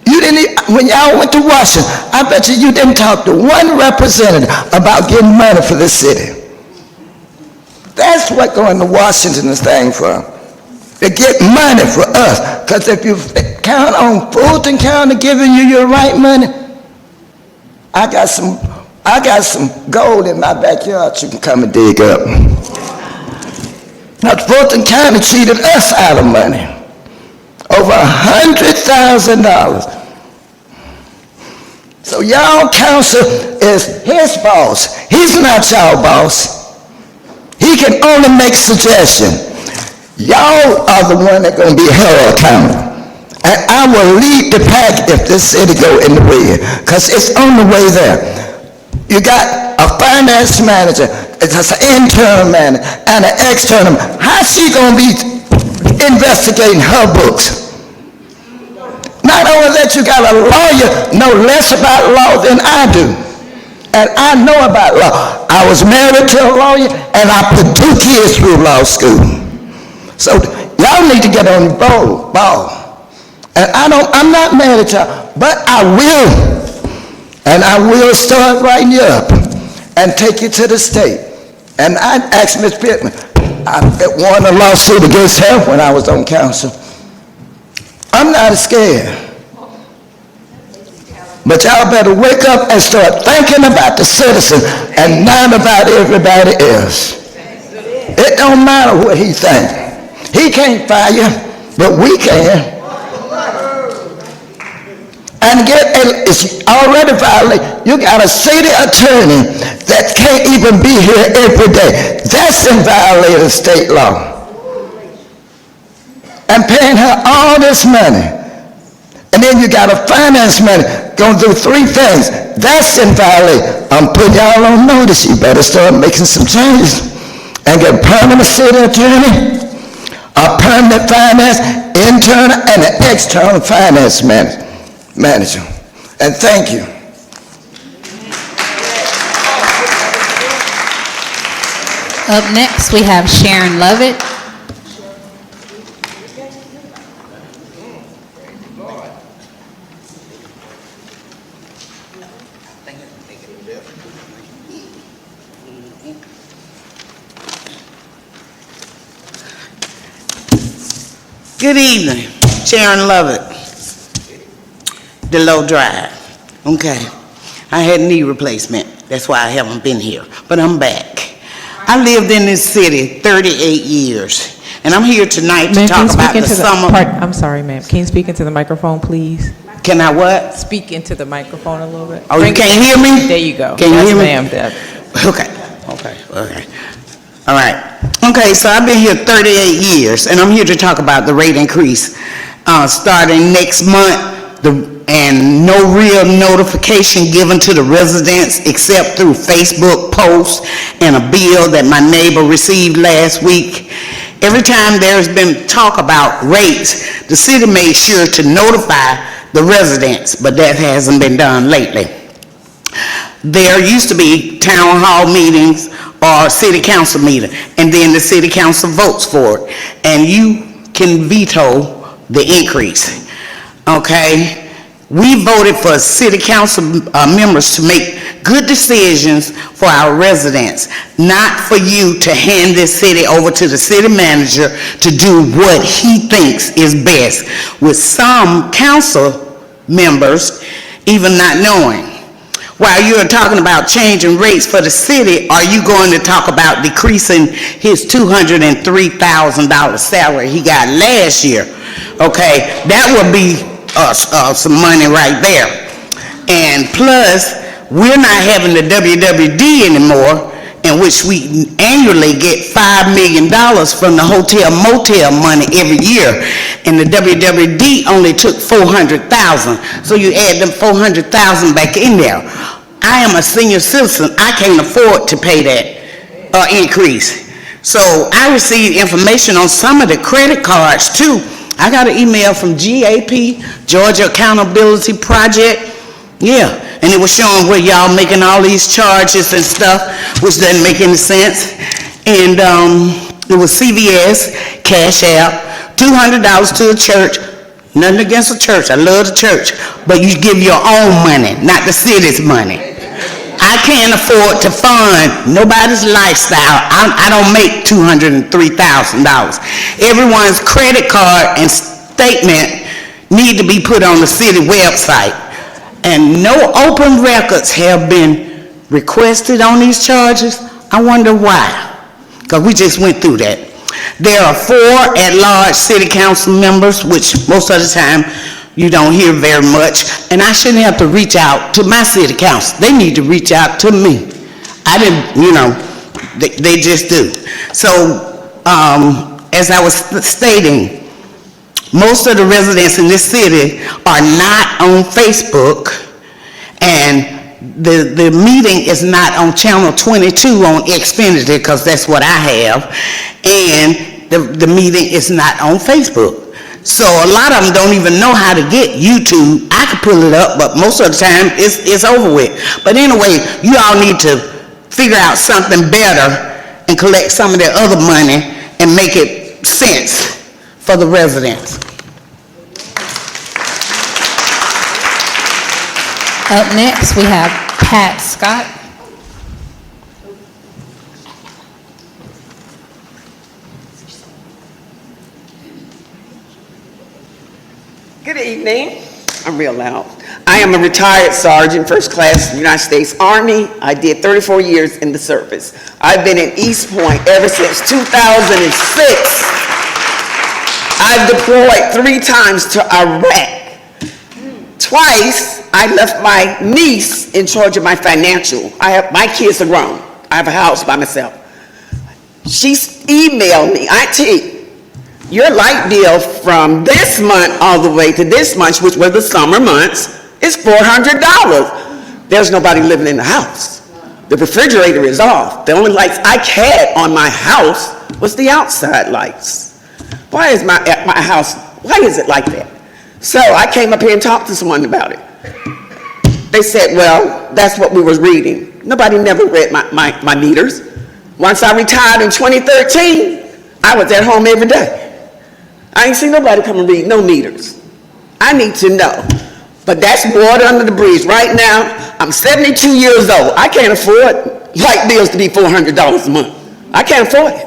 You didn't, when y'all went to Washington, I bet you didn't talk to one representative about getting money for the city. That's what going to Washington is thing for. To get money for us. Because if you count on Fulton County giving you your right money, I got some gold in my backyard you can come and dig up. Now, Fulton County cheated us out of money, over $100,000. So y'all council is his boss. He's not y'all boss. He can only make suggestions. Y'all are the one that's going to be held accountable. And I will lead the pack if this city go in the red, because it's on the way there. You got a finance manager, it's an internal manager, and an external. How's she going to be investigating her books? Not only that, you got a lawyer know less about law than I do. And I know about law. I was married to a lawyer, and I put 2 kids through law school. So y'all need to get on the ball. And I'm not mad at y'all, but I will. And I will start writing you up and take you to the state. And I asked Ms. Pittman, I won a lawsuit against her when I was on council. I'm not scared. But y'all better wake up and start thinking about the citizen and not about everybody else. It don't matter what he thinks. He can't fire you, but we can. And it's already violated. You got a city attorney that can't even be here every day. That's in violation of state law. And paying her all this money. And then you got a finance man going to do 3 things. That's in violation. I'm putting y'all on notice. You better start making some changes and get a permanent city attorney, a permanent finance, internal, and an external finance manager. And thank you. Up next, we have Sharon Lovett. Good evening, Sharon Lovett, Delow Drive. Okay, I had knee replacement. That's why I haven't been here, but I'm back. I lived in this city 38 years, and I'm here tonight to talk about the summer. I'm sorry, ma'am. Can you speak into the microphone, please? Can I what? Speak into the microphone a little bit. Oh, you can't hear me? There you go. Can you hear me? Yes, ma'am, Deb. Okay. All right. Okay, so I've been here 38 years, and I'm here to talk about the rate increase starting next month, and no real notification given to the residents except through Facebook posts and a bill that my neighbor received last week. Every time there's been talk about rates, the city made sure to notify the residents, but that hasn't been done lately. There used to be town hall meetings or city council meeting, and then the city council votes for it, and you can veto the increase, okay? We voted for city council members to make good decisions for our residents, not for you to hand this city over to the city manager to do what he thinks is best, with some council members even not knowing. While you're talking about changing rates for the city, are you going to talk about decreasing his $203,000 salary he got last year? Okay, that would be some money right there. And plus, we're not having the WWD anymore, in which we annually get $5 million from the hotel motel money every year, and the WWD only took $400,000. So you add them $400,000 back in there. I am a senior citizen. I can't afford to pay that increase. So I received information on some of the credit cards too. I got an email from GAP, Georgia Accountability Project. Yeah, and it was showing where y'all making all these charges and stuff, which doesn't make any sense. And it was CVS, Cash App, $200 to a church. Nothing against the church, I love the church, but you give your own money, not the city's money. I can't afford to fund nobody's lifestyle. I don't make $203,000. Everyone's credit card and statement need to be put on the city website. And no open records have been requested on these charges. I wonder why, because we just went through that. There are 4 at-large city council members, which most of the time you don't hear very much, and I shouldn't have to reach out to my city council. They need to reach out to me. I didn't, they just do. So, as I was stating, most of the residents in this city are not on Facebook, and the meeting is not on Channel 22 on Xfinity, because that's what I have, and the meeting is not on Facebook. So a lot of them don't even know how to get YouTube. I could pull it up, but most of the time it's over with. But anyway, you all need to figure out something better and collect some of their other money and make it sense for the residents. Up next, we have Pat Scott. Good evening. I'm real loud. I am a retired sergeant, first class, United States Army. I did 34 years in the service. I've been in East Point ever since 2006. I've deployed 3 times to Iraq. Twice, I left my niece in charge of my financial. My kids are grown. I have a house by myself. She emailed me, Auntie, your light bill from this month all the way to this month, which were the summer months, is $400. There's nobody living in the house. The refrigerator is off. The only lights I had on my house was the outside lights. Why is my house, why is it like that? So I came up here and talked to someone about it. They said, well, that's what we was reading. Nobody never read my meters. Once I retired in 2013, I was at home every day. I ain't seen nobody come and read no meters. I need to know. But that's water under the bridge. Right now, I'm 72 years old. I can't afford light bills to be $400 a month. I can't afford it.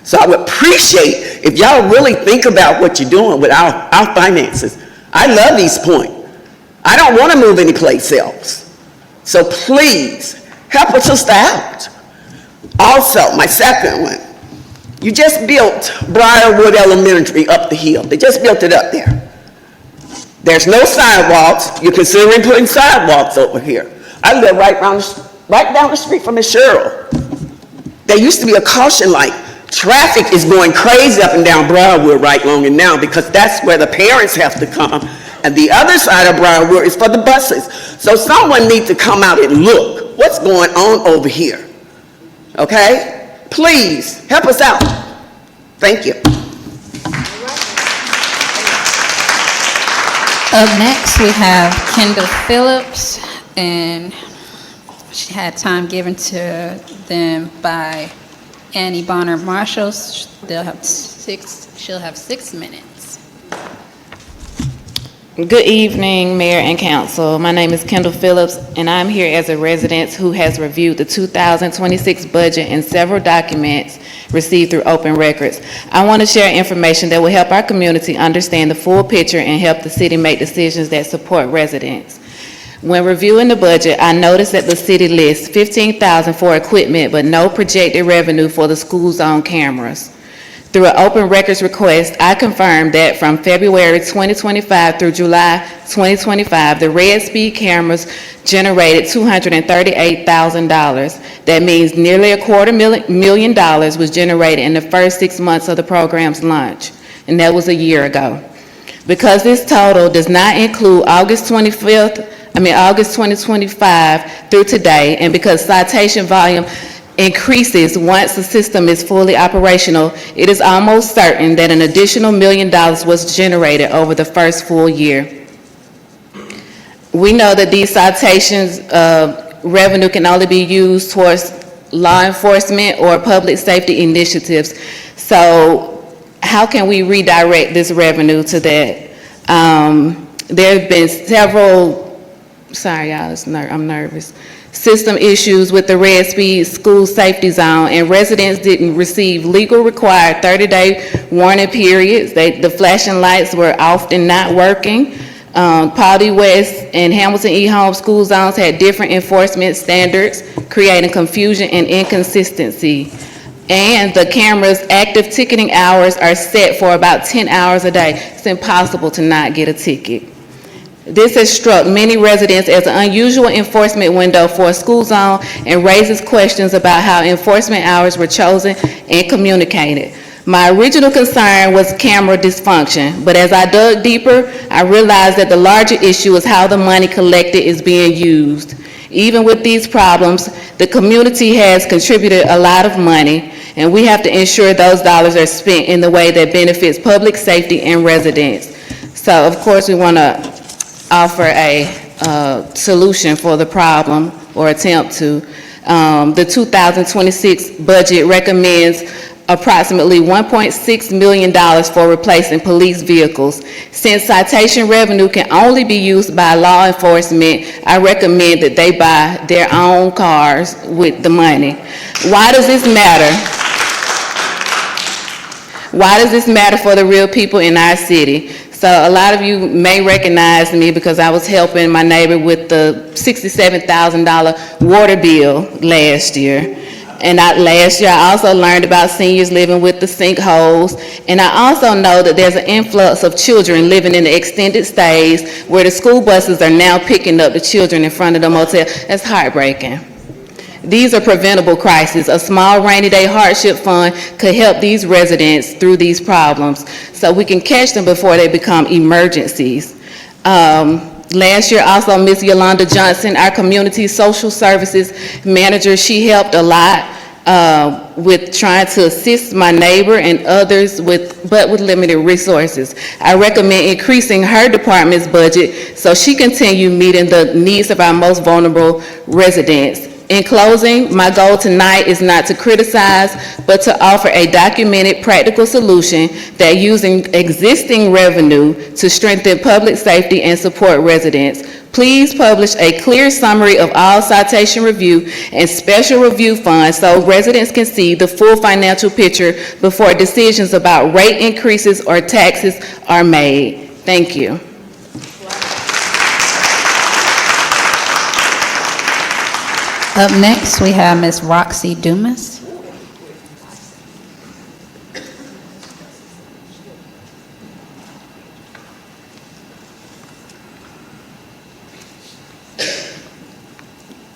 So I would appreciate if y'all really think about what you're doing with our finances. I love East Point. I don't want to move anyplace else. So please, help a sister out. Also, my second one. You just built Briarwood Elementary up the hill. They just built it up there. There's no sidewalks. You're considering putting sidewalks over here. I live right down the street from Miss Cheryl. There used to be a caution light. Traffic is going crazy up and down Briarwood right long and now, because that's where the parents have to come. And the other side of Briarwood is for the buses. So someone needs to come out and look what's going on over here. Okay? Please, help us out. Thank you. Up next, we have Kendall Phillips, and she had time given to them by Annie Bonner Marshall. She'll have 6 minutes. Good evening, Mayor and Council. My name is Kendall Phillips, and I'm here as a resident who has reviewed the 2026 budget and several documents received through open records. I want to share information that will help our community understand the full picture and help the city make decisions that support residents. When reviewing the budget, I noticed that the city lists $15,000 for equipment, but no projected revenue for the school zone cameras. Through an open records request, I confirmed that from February 2025 through July 2025, the Red Speed cameras generated $238,000. That means nearly $250,000 was generated in the first 6 months of the program's launch, and that was a year ago. Because this total does not include August 2025 through today, and because citation volume increases once the system is fully operational, it is almost certain that an additional $1 million was generated over the first full year. We know that these citations revenue can only be used towards law enforcement or public safety initiatives. So how can we redirect this revenue to that? There have been several, sorry y'all, I'm nervous, system issues with the Red Speed school safety zone, and residents didn't receive legal required 30-day warning periods. The flashing lights were often not working. Paul D. West and Hamilton E. Holmes school zones had different enforcement standards, creating confusion and inconsistency. And the camera's active ticketing hours are set for about 10 hours a day. It's impossible to not get a ticket. This has struck many residents as an unusual enforcement window for a school zone and raises questions about how enforcement hours were chosen and communicated. My original concern was camera dysfunction, but as I dug deeper, I realized that the larger issue is how the money collected is being used. Even with these problems, the community has contributed a lot of money, and we have to ensure those dollars are spent in the way that benefits public safety and residents. So, of course, we want to offer a solution for the problem, or attempt to. The 2026 budget recommends approximately $1.6 million for replacing police vehicles. Since citation revenue can only be used by law enforcement, I recommend that they buy their own cars with the money. Why does this matter? Why does this matter for the real people in our city? So a lot of you may recognize me because I was helping my neighbor with the $67,000 water bill last year. And last year, I also learned about seniors living with the sinkholes. And I also know that there's an influx of children living in the extended stays where the school buses are now picking up the children in front of the motel. That's heartbreaking. These are preventable crises. A small rainy day hardship fund could help these residents through these problems so we can catch them before they become emergencies. Last year, also, Ms. Yolanda Johnson, our community social services manager, she helped a lot with trying to assist my neighbor and others with limited resources. I recommend increasing her department's budget so she continue meeting the needs of our most vulnerable residents. In closing, my goal tonight is not to criticize, but to offer a documented, practical solution that using existing revenue to strengthen public safety and support residents. Please publish a clear summary of all citation review and special review funds so residents can see the full financial picture before decisions about rate increases or taxes are made. Thank you. Up next, we have Ms. Roxy Dumas.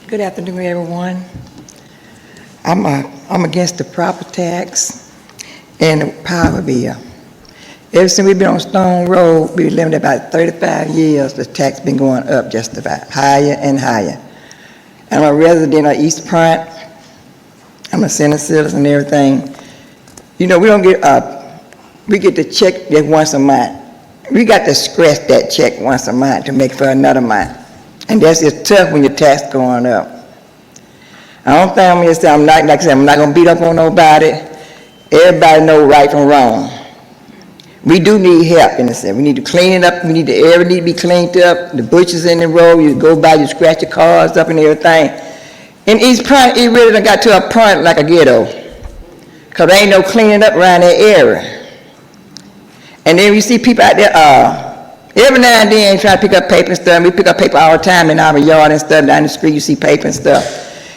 Good afternoon, everyone. I'm against the property tax and the power bill. Ever since we've been on Stone Road, we've lived about 35 years, the tax been going up just about, higher and higher. I'm a resident of East Point. I'm a senior citizen and everything. You know, we don't get, we get the check just once a month. We got to scratch that check once a month to make for another month. And that's just tough when your tax going up. I don't think I'm gonna say, like I said, I'm not gonna beat up on nobody. Everybody know right from wrong. We do need help in the city. We need to clean it up. We need the area need to be cleaned up. The bushes in the road, you go by, you scratch your cars up and everything. In East Point, it really done got to a point like a ghetto. Cause there ain't no cleaning up around that area. And then you see people out there, every now and then try to pick up paper and stuff. We pick up paper all the time in our yard and stuff. Down the street, you see paper and stuff.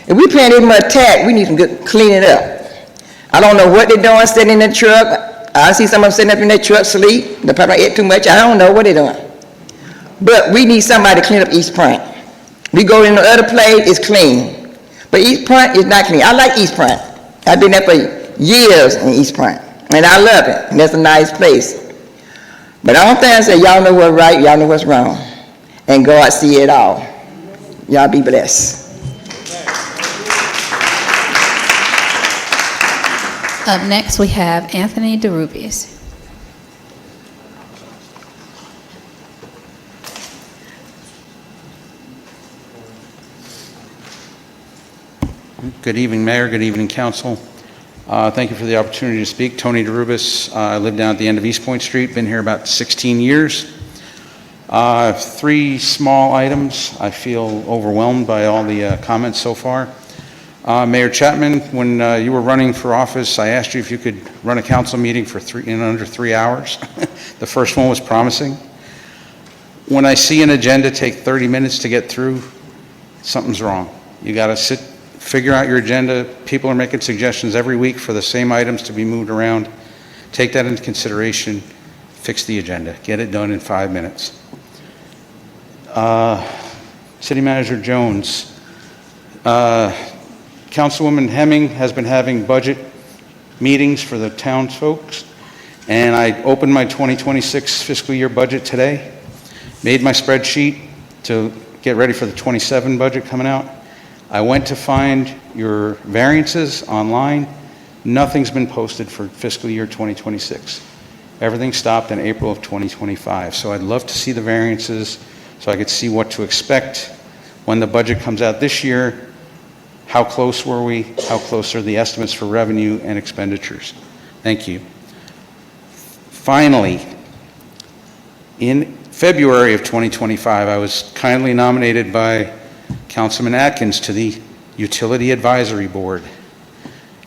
If we paying this much tax, we need to clean it up. I don't know what they're doing, sitting in the truck. I see some of them sitting up in their truck, sleep. They probably ate too much. I don't know what they're doing. But we need somebody to clean up East Point. We go in the other place, it's clean. But East Point is not clean. I like East Point. I've been there for years in East Point. And I love it. And that's a nice place. But I don't think I say y'all know what's right, y'all know what's wrong. And God see it all. Y'all be blessed. Up next, we have Anthony DeRubius. Good evening, Mayor. Good evening, Council. Thank you for the opportunity to speak. Tony DeRubis. I live down at the end of East Point Street. Been here about 16 years. 3 small items. I feel overwhelmed by all the comments so far. Mayor Chapman, when you were running for office, I asked you if you could run a council meeting for in under 3 hours. The first one was promising. When I see an agenda take 30 minutes to get through, something's wrong. You got to sit figure out your agenda. People are making suggestions every week for the same items to be moved around. Take that into consideration, fix the agenda, get it done in 5 minutes. City Manager Jones, Councilwoman Hemming has been having budget meetings for the townsfolk, and I opened my 2026 fiscal year budget today, made my spreadsheet to get ready for the 27 budget coming out. I went to find your variances online. Nothing's been posted for fiscal year 2026. Everything stopped in April of 2025. So I'd love to see the variances so I could see what to expect when the budget comes out this year. How close were we? How close are the estimates for revenue and expenditures? Thank you. Finally, in February of 2025, I was kindly nominated by Councilman Atkins to the Utility Advisory Board.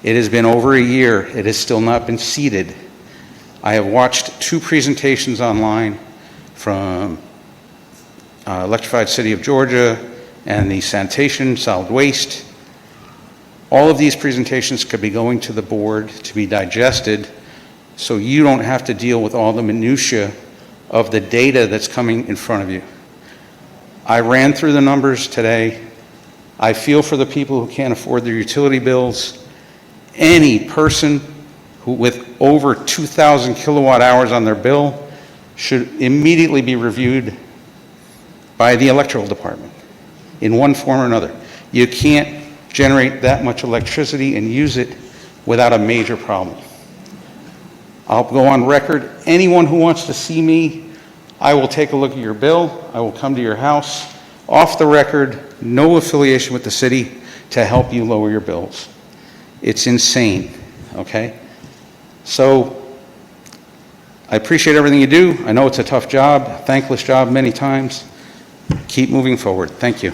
It has been over a year. It has still not been seated. I have watched 2 presentations online from Electrified City of Georgia and the Sanitation Solid Waste. All of these presentations could be going to the board to be digested so you don't have to deal with all the minutia of the data that's coming in front of you. I ran through the numbers today. I feel for the people who can't afford their utility bills. Any person who with over 2,000 kilowatt hours on their bill should immediately be reviewed by the electrical department in one form or another. You can't generate that much electricity and use it without a major problem. I'll go on record. Anyone who wants to see me, I will take a look at your bill. I will come to your house, off the record, no affiliation with the city, to help you lower your bills. It's insane, okay? So I appreciate everything you do. I know it's a tough job, thankless job many times. Keep moving forward. Thank you.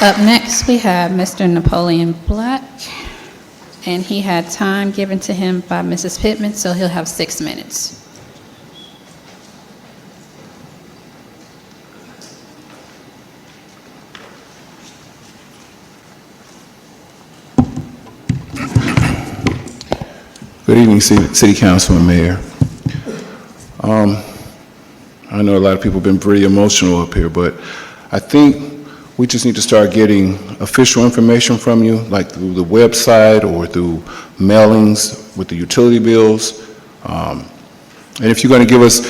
Up next, we have Mr. Napoleon Black, and he had time given to him by Mrs. Pittman, so he'll have 6 minutes. Good evening, City Council and Mayor. I know a lot of people have been pretty emotional up here, but I think we just need to start getting official information from you, like through the website or through mailings with the utility bills. And if you're going to give us,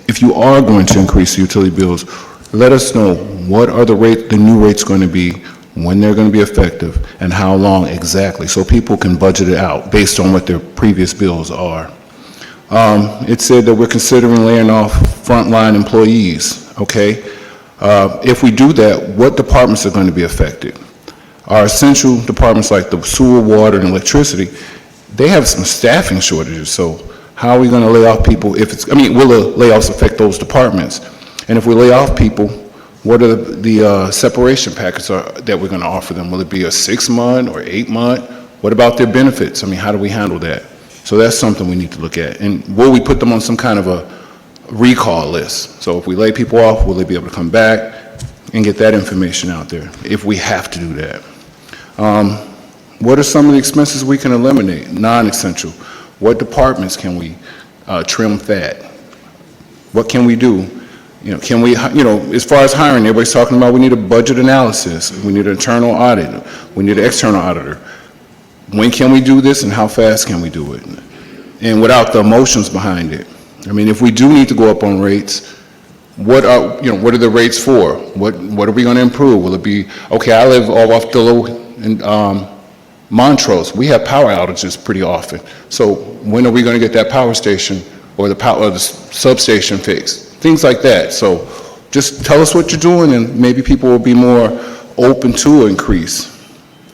if you are going to increase the utility bills, let us know what are the new rates going to be, when they're going to be effective, and how long exactly, so people can budget it out based on what their previous bills are. It said that we're considering laying off frontline employees, okay? If we do that, what departments are going to be affected? Our essential departments like the sewer, water, and electricity, they have some staffing shortages, so how are we going to lay off people if it's, will the layoffs affect those departments? And if we lay off people, what are the separation packets that we're going to offer them? Will it be a 6-month or 8-month? What about their benefits? How do we handle that? So that's something we need to look at. And will we put them on some kind of a recall list? So if we lay people off, will they be able to come back and get that information out there if we have to do that? What are some of the expenses we can eliminate, non-essential? What departments can we trim fat? What can we do? Can we, as far as hiring, everybody's talking about we need a budget analysis, we need an internal audit, we need an external auditor. When can we do this and how fast can we do it? And without the emotions behind it. If we do need to go up on rates, what are the rates for? What are we going to improve? Will it be, okay, I live all off Dillow and Montrose. We have power outages pretty often. So when are we going to get that power station or the substation fixed? Things like that. So just tell us what you're doing and maybe people will be more open to an increase.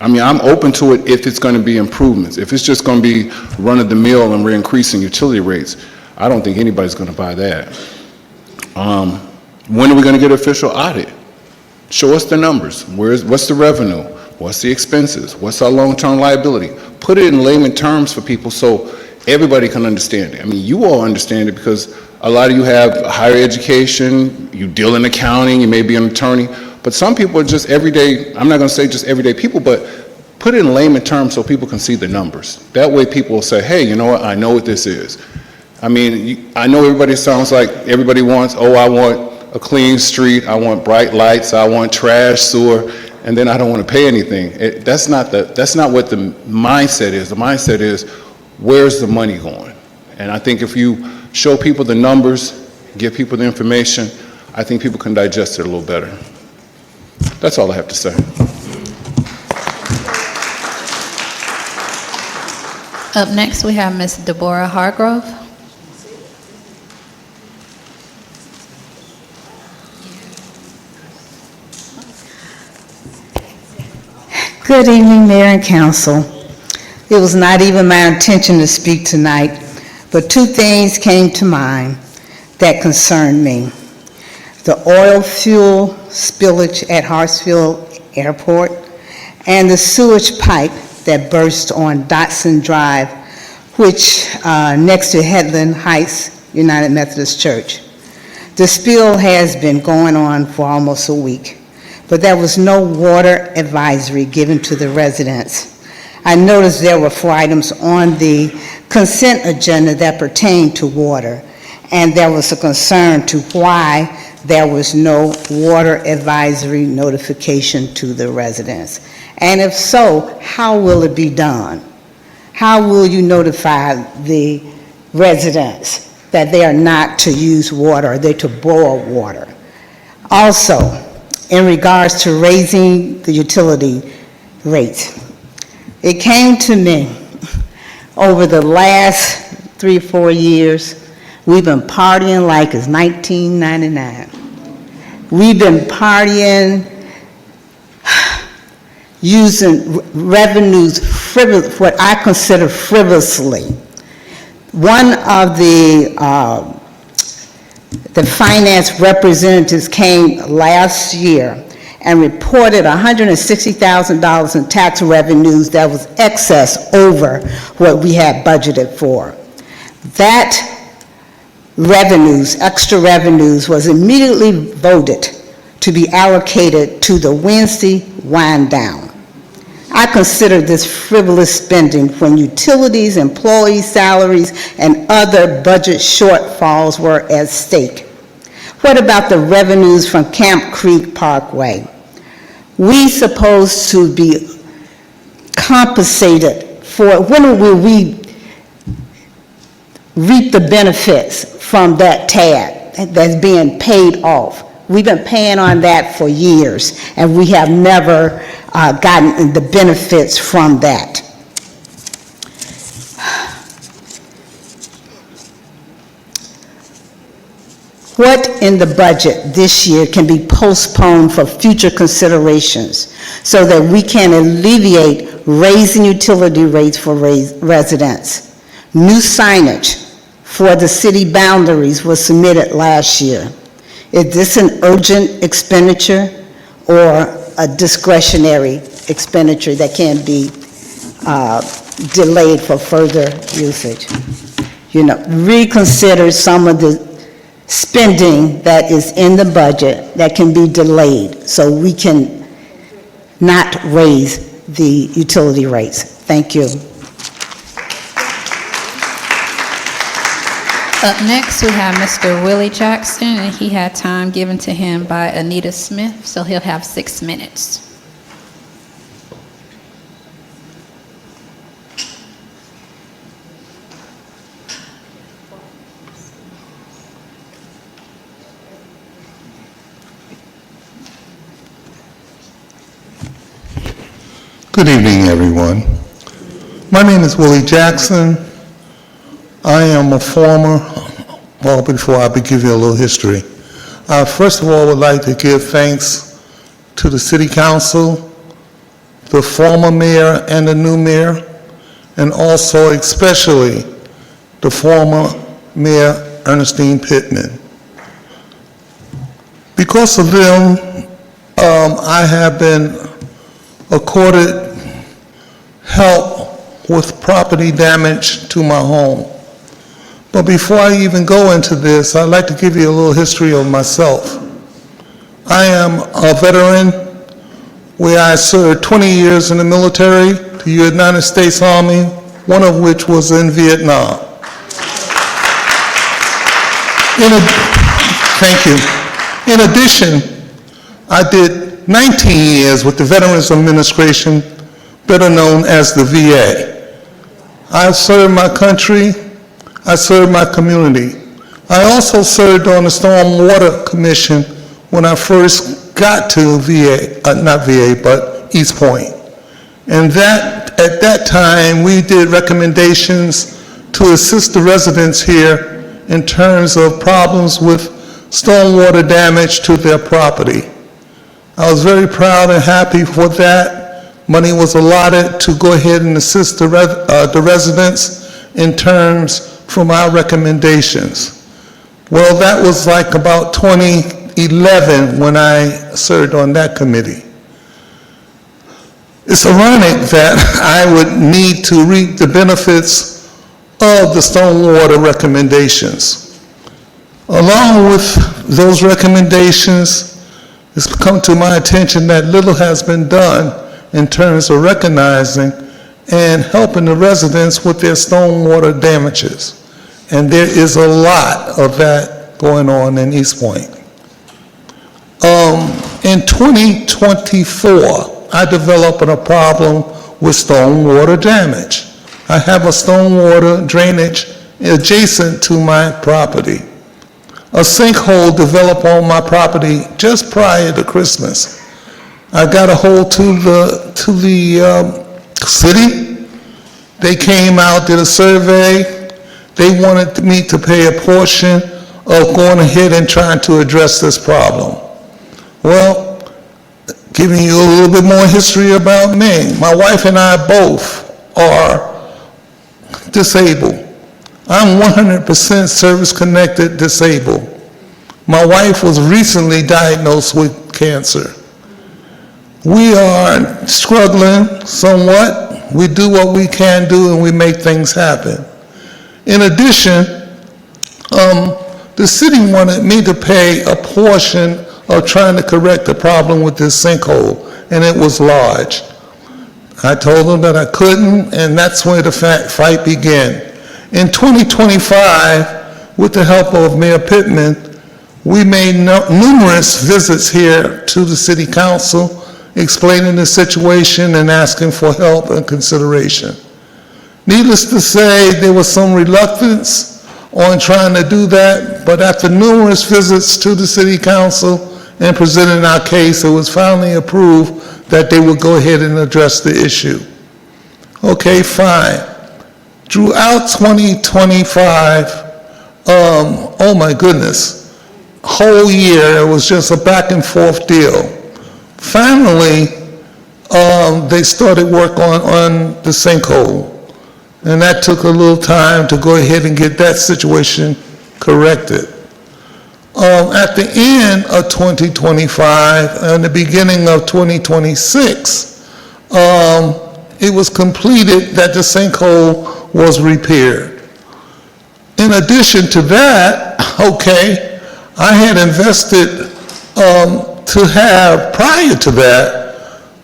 I'm open to it if it's going to be improvements. If it's just going to be run-of-the-mill and we're increasing utility rates, I don't think anybody's going to buy that. When are we going to get an official audit? Show us the numbers. What's the revenue? What's the expenses? What's our long-term liability? Put it in layman terms for people so everybody can understand it. You all understand it because a lot of you have higher education, you deal in accounting, you may be an attorney, but some people are just everyday, I'm not going to say just everyday people, but put it in layman terms so people can see the numbers. That way people will say, hey, you know what, I know what this is. I mean, I know everybody sounds like everybody wants, oh, I want a clean street, I want bright lights, I want trash, sewer, and then I don't want to pay anything. That's not what the mindset is. The mindset is, where's the money going? And I think if you show people the numbers, give people the information, I think people can digest it a little better. That's all I have to say. Up next, we have Ms. Deborah Hargrove. Good evening, Mayor and Council. It was not even my intention to speak tonight, but two things came to mind that concerned me. The oil fuel spillage at Hartsfield Airport and the sewage pipe that burst on Dotson Drive, which next to Headland Heights United Methodist Church. The spill has been going on for almost a week, but there was no water advisory given to the residents. I noticed there were 4 items on the consent agenda that pertained to water, and there was a concern to why there was no water advisory notification to the residents. And if so, how will it be done? How will you notify the residents that they are not to use water, they're to boil water? Also, in regards to raising the utility rates, it came to me over the last 3 or 4 years, we've been partying like it's 1999. We've been partying, using revenues what I consider frivolously. One of the finance representatives came last year and reported $160,000 in tax revenues that was excess over what we had budgeted for. That revenues, extra revenues, was immediately voted to be allocated to the Wednesday wind down. I consider this frivolous spending when utilities, employee salaries, and other budget shortfalls were at stake. What about the revenues from Camp Creek Parkway? We supposed to be compensated for, when will we reap the benefits from that tab that's being paid off? We've been paying on that for years, and we have never gotten the benefits from that. What in the budget this year can be postponed for future considerations so that we can alleviate raising utility rates for residents? New signage for the city boundaries was submitted last year. Is this an urgent expenditure or a discretionary expenditure that can be delayed for further usage? You know, reconsider some of the spending that is in the budget that can be delayed so we can not raise the utility rates. Thank you. Up next, we have Mr. Willie Jackson, and he had time given to him by Anita Smith, so he'll have 6 minutes. Good evening, everyone. My name is Willie Jackson. I am a former, well, before I give you a little history, first of all, I would like to give thanks to the City Council, the former mayor and the new mayor, and also especially the former Mayor Ernestine Pittman. Because of them, I have been accorded help with property damage to my home. But before I even go into this, I'd like to give you a little history of myself. I am a veteran where I served 20 years in the military, the United States Army, one of which was in Vietnam. Thank you. In addition, I did 19 years with the Veterans Administration, better known as the VA. I served my country, I served my community. I also served on the Storm Water Commission when I first got to VA, not VA, but East Point. And at that time, we did recommendations to assist the residents here in terms of problems with stormwater damage to their property. I was very proud and happy for that. Money was allotted to go ahead and assist the residents in terms from our recommendations. Well, that was like about 2011 when I served on that committee. It's ironic that I would need to reap the benefits of the stormwater recommendations. Along with those recommendations, it's come to my attention that little has been done in terms of recognizing and helping the residents with their stormwater damages. And there is a lot of that going on in East Point. In 2024, I developed a problem with stormwater damage. I have a stormwater drainage adjacent to my property. A sinkhole developed on my property just prior to Christmas. I got a hold to the city. They came out, did a survey. They wanted me to pay a portion of going ahead and trying to address this problem. Well, giving you a little bit more history about me. My wife and I both are disabled. I'm 100% service-connected disabled. My wife was recently diagnosed with cancer. We are struggling somewhat. We do what we can do and we make things happen. In addition, the city wanted me to pay a portion of trying to correct the problem with this sinkhole, and it was large. I told them that I couldn't, and that's where the fight began. In 2025, with the help of Mayor Pittman, we made numerous visits here to the city council, explaining the situation and asking for help and consideration. Needless to say, there was some reluctance on trying to do that, but after numerous visits to the city council and presenting our case, it was finally approved that they would go ahead and address the issue. Okay, fine. Throughout 2025, oh my goodness, whole year, it was just a back and forth deal. Finally, they started work on the sinkhole, and that took a little time to go ahead and get that situation corrected. At the end of 2025 and the beginning of 2026, it was completed that the sinkhole was repaired. In addition to that, okay, I had invested to have, prior to that,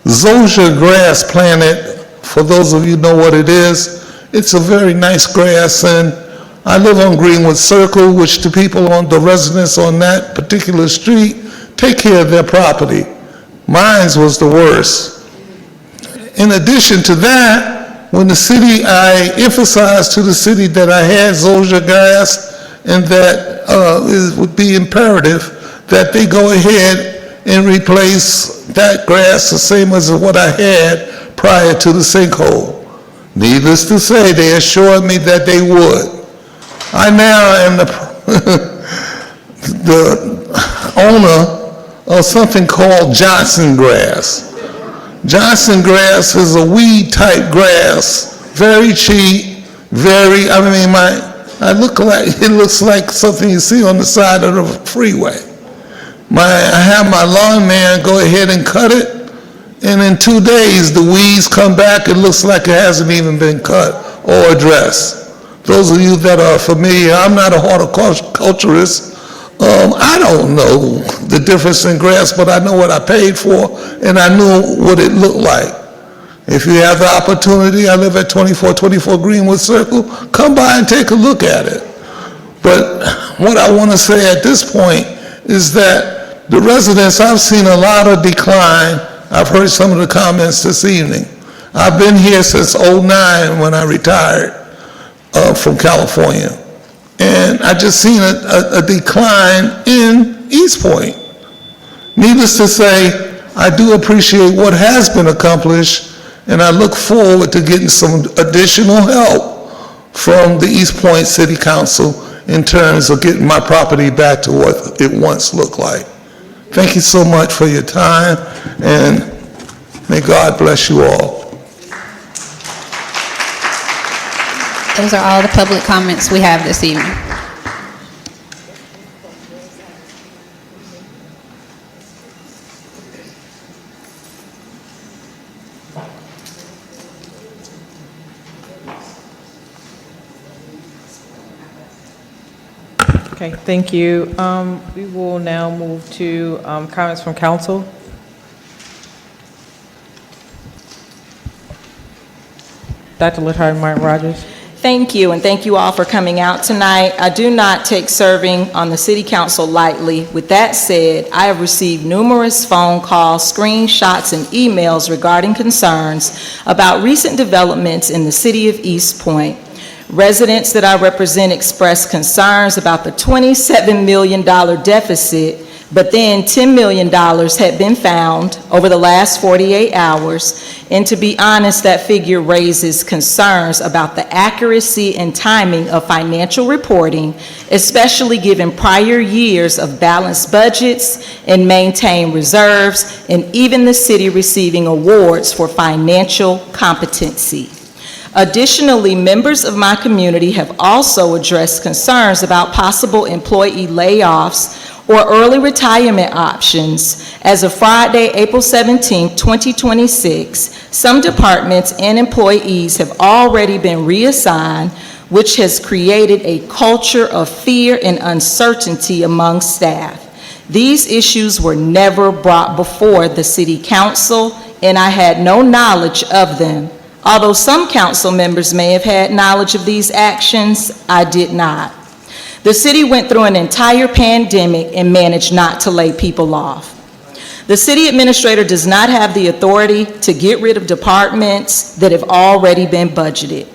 zoysia grass planted. For those of you who know what it is, it's a very nice grass, and I live on Greenwood Circle, which the people on the residents on that particular street take care of their property. Mine was the worst. In addition to that, when the city, I emphasized to the city that I had zoysia grass and that it would be imperative that they go ahead and replace that grass the same as what I had prior to the sinkhole. Needless to say, they assured me that they would. I now am the owner of something called Johnson grass. Johnson grass is a weed-type grass, very cheap, it looks like something you see on the side of the freeway. I have my lawn man go ahead and cut it, and in 2 days, the weeds come back. It looks like it hasn't even been cut or addressed. Those of you that are familiar, I'm not a horticulturist. I don't know the difference in grass, but I know what I paid for, and I knew what it looked like. If you have the opportunity, I live at 2424 Greenwood Circle, come by and take a look at it. But what I want to say at this point is that the residents, I've seen a lot of decline. I've heard some of the comments this evening. I've been here since '09 when I retired from California. And I just seen a decline in East Point. Needless to say, I do appreciate what has been accomplished, and I look forward to getting some additional help from the East Point City Council in terms of getting my property back to what it once looked like. Thank you so much for your time, and may God bless you all. Those are all the public comments we have this evening. Okay, thank you. We will now move to comments from council. Dr. LaTardi Martin Rogers. Thank you, and thank you all for coming out tonight. I do not take serving on the city council lightly. With that said, I have received numerous phone calls, screenshots, and emails regarding concerns about recent developments in the city of East Point. Residents that I represent expressed concerns about the $27 million deficit, but then $10 million had been found over the last 48 hours. And to be honest, that figure raises concerns about the accuracy and timing of financial reporting, especially given prior years of balanced budgets and maintained reserves, and even the city receiving awards for financial competency. Additionally, members of my community have also addressed concerns about possible employee layoffs or early retirement options. As of Friday, April 17, 2026, some departments and employees have already been reassigned, which has created a culture of fear and uncertainty among staff. These issues were never brought before the city council, and I had no knowledge of them. Although some council members may have had knowledge of these actions, I did not. The city went through an entire pandemic and managed not to lay people off. The city administrator does not have the authority to get rid of departments that have already been budgeted.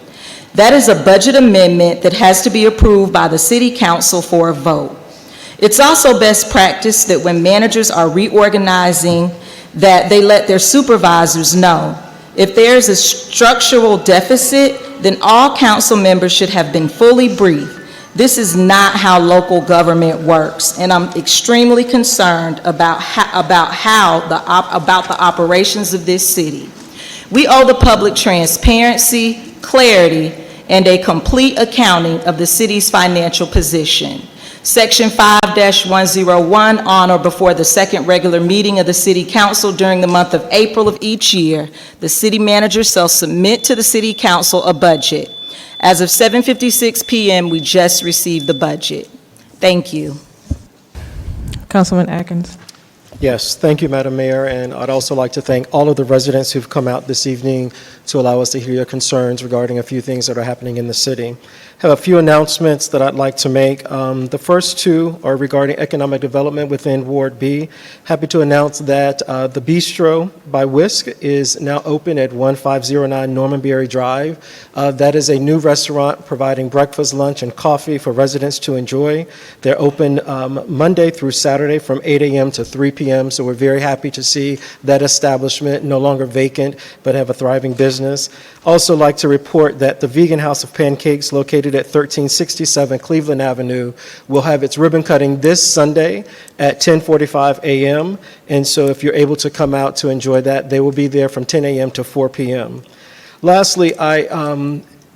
That is a budget amendment that has to be approved by the city council for a vote. It's also best practice that when managers are reorganizing, that they let their supervisors know. If there's a structural deficit, then all council members should have been fully briefed. This is not how local government works, and I'm extremely concerned about the operations of this city. We owe the public transparency, clarity, and a complete accounting of the city's financial position. Section 5-101, on or before the second regular meeting of the City Council during the month of April of each year, the city manager shall submit to the City Council a budget. As of 7:56 p.m., we just received the budget. Thank you. Councilman Atkins. Yes, thank you, Madam Mayor, and I'd also like to thank all of the residents who've come out this evening to allow us to hear your concerns regarding a few things that are happening in the city. I have a few announcements that I'd like to make. The first two are regarding economic development within Ward B. Happy to announce that the Bistro by Whisk is now open at 1509 Norman Berry Drive. That is a new restaurant providing breakfast, lunch, and coffee for residents to enjoy. They're open Monday through Saturday from 8 a.m. to 3 p.m., so we're very happy to see that establishment no longer vacant, but have a thriving business. Also like to report that the Vegan House of Pancakes, located at 1367 Cleveland Avenue, will have its ribbon cutting this Sunday at 10:45 a.m. And so if you're able to come out to enjoy that, they will be there from 10 a.m. to 4 p.m. Lastly, I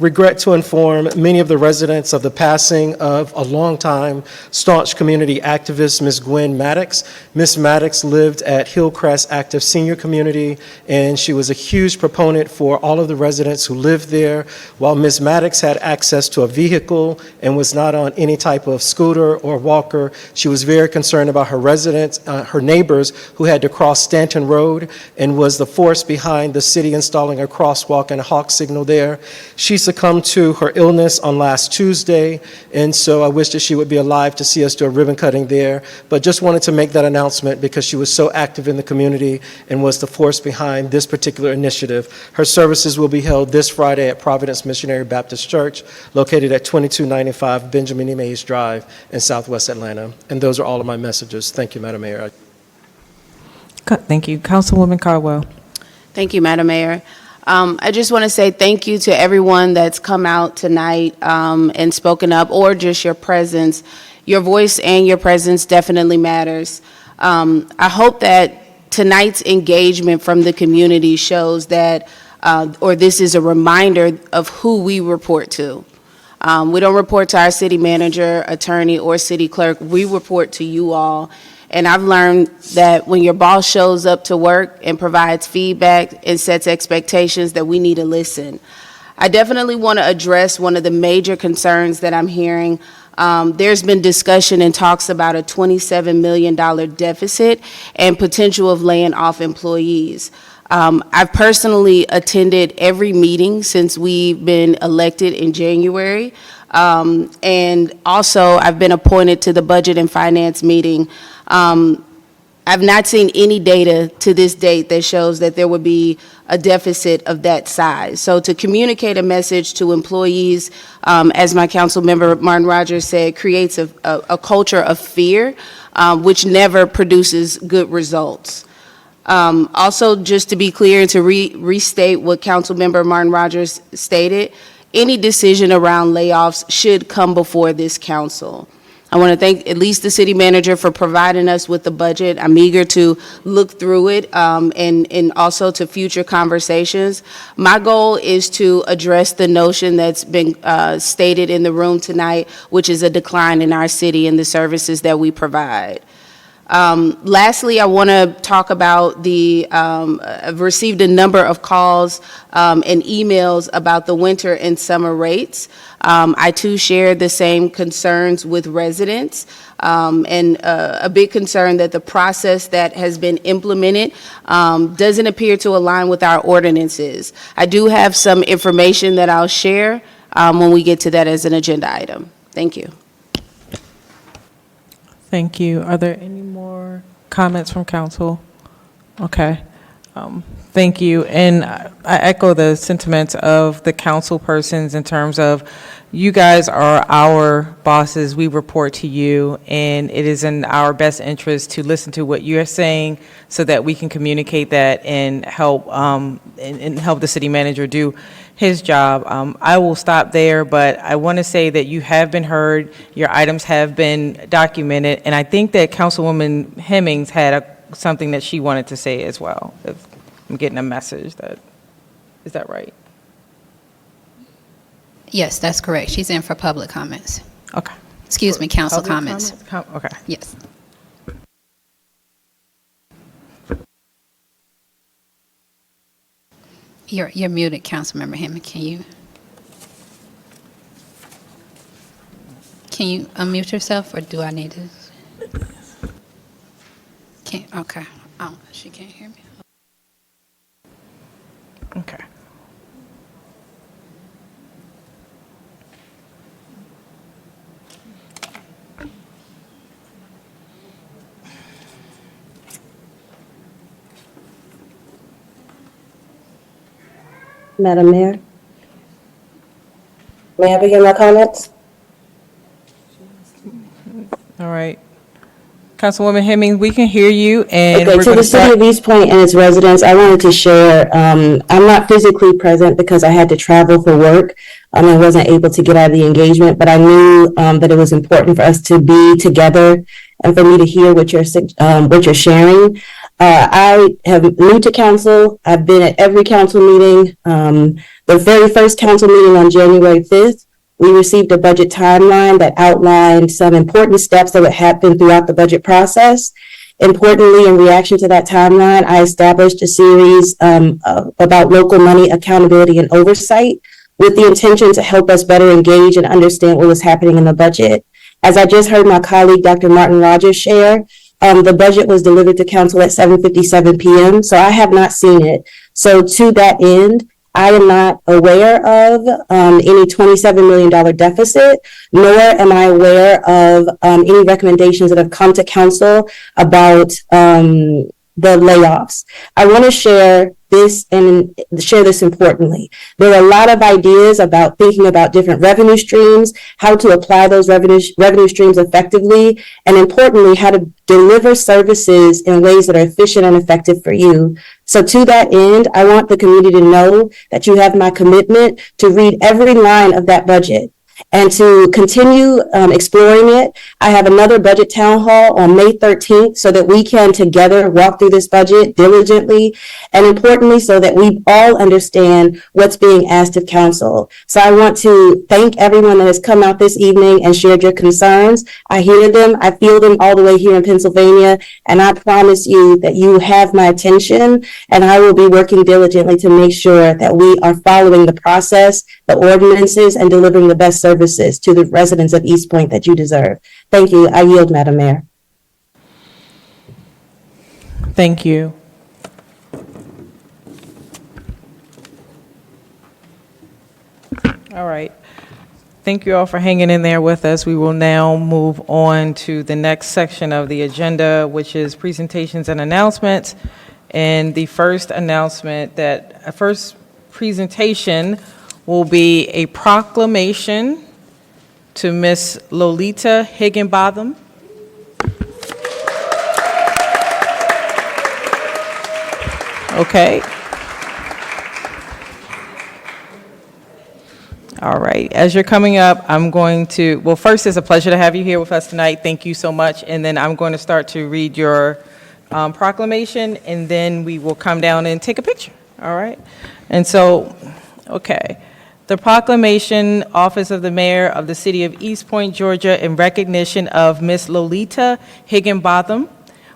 regret to inform many of the residents of the passing of a longtime staunch community activist, Ms. Gwen Maddox. Ms. Maddox lived at Hillcrest Active Senior Community, and she was a huge proponent for all of the residents who lived there. While Ms. Maddox had access to a vehicle and was not on any type of scooter or walker, she was very concerned about her residents, her neighbors who had to cross Stanton Road, and was the force behind the city installing a crosswalk and a hawk signal there. She succumbed to her illness on last Tuesday, and so I wish that she would be alive to see us do a ribbon cutting there. But just wanted to make that announcement because she was so active in the community and was the force behind this particular initiative. Her services will be held this Friday at Providence Missionary Baptist Church, located at 2295 Benjamin E. Mays Drive in Southwest Atlanta. And those are all of my messages. Thank you, Madam Mayor. Thank you. Councilwoman Caldwell. Thank you, Madam Mayor. I just want to say thank you to everyone that's come out tonight and spoken up, or just your presence. Your voice and your presence definitely matters. I hope that tonight's engagement from the community shows that, or this is a reminder of who we report to. We don't report to our city manager, attorney, or city clerk. We report to you all. And I've learned that when your boss shows up to work and provides feedback and sets expectations, that we need to listen. I definitely want to address one of the major concerns that I'm hearing. There's been discussion and talks about a $27 million deficit and potential of laying off employees. I've personally attended every meeting since we've been elected in January. And also, I've been appointed to the Budget and Finance meeting. I've not seen any data to this date that shows that there would be a deficit of that size. So to communicate a message to employees, as my council member Martin Rogers said, creates a culture of fear, which never produces good results. Also, just to be clear and to restate what council member Martin Rogers stated, any decision around layoffs should come before this council. I want to thank at least the city manager for providing us with the budget. I'm eager to look through it and also to future conversations. My goal is to address the notion that's been stated in the room tonight, which is a decline in our city and the services that we provide. Lastly, I want to talk about I've received a number of calls and emails about the winter and summer rates. I too share the same concerns with residents, and a big concern that the process that has been implemented doesn't appear to align with our ordinances. I do have some information that I'll share when we get to that as an agenda item. Thank you. Thank you. Are there any more comments from council? Okay. Thank you. And I echo the sentiments of the council persons in terms of you guys are our bosses. We report to you, and it is in our best interest to listen to what you're saying so that we can communicate that and help help the city manager do his job. I will stop there, but I want to say that you have been heard, your items have been documented, and I think that Councilwoman Hemmings had something that she wanted to say as well. If I'm getting a message is that right? Yes, that's correct. She's in for public comments. Okay. Excuse me, council Public comments. Okay. Yes. You're muted, Councilmember Hammond. Can you unmute yourself, or do I need to? Okay. Oh, she can't hear me. Okay. Madam Mayor, may I begin my comments? All right. Councilwoman Hemmings, we can hear you, and Okay, we're to going the to city start. of East Point and its residents, I wanted to share, I'm not physically present because I had to travel for work. I wasn't able to get out of the engagement, but I knew that it was important for us to be together and for me to hear what you're sharing. I am new to council. I've been at every council meeting. The very first council meeting on January 5th, we received a budget timeline that outlined some important steps that would happen throughout the budget process. Importantly, in reaction to that timeline, I established a series about local money accountability and oversight with the intention to help us better engage and understand what was happening in the budget. As I just heard my colleague, Dr. Martin Rogers, share, the budget was delivered to council at 7:57 p.m., so I have not seen it. So to that end, I am not aware of any $27 million deficit, nor am I aware of any recommendations that have come to council about the layoffs. I want to share this and share this importantly. There are a lot of ideas about thinking about different revenue streams, how to apply those revenue streams effectively, and importantly, how to deliver services in ways that are efficient and effective for you. So to that end, I want the community to know that you have my commitment to read every line of that budget and to continue exploring it. I have another budget town hall on May 13th so that we can together walk through this budget diligently and importantly so that we all understand what's being asked of council. So I want to thank everyone that has come out this evening and shared your concerns. I hear them, I feel them all the way here in Pennsylvania, and I promise you that you have my attention and I will be working diligently to make sure that we are following the process, the ordinances, and delivering the best services to the residents of East Point that you deserve. Thank you. I yield, Madam Mayor. Thank you. All right. Thank you all for hanging in there with us. We will now move on to the next section of the agenda, which is presentations and announcements. And the first presentation will be a proclamation to Miss Lolita Higginbotham. Okay. All right. As you're coming up, I'm going to, well, first, it's a pleasure to have you here with us tonight. Thank you so much. And then I'm going to start to read your proclamation, and then we will come down and take a picture. All right. And so, okay. The proclamation, Office of the Mayor of the City of East Point, Georgia, in recognition of Miss Lolita Higginbotham.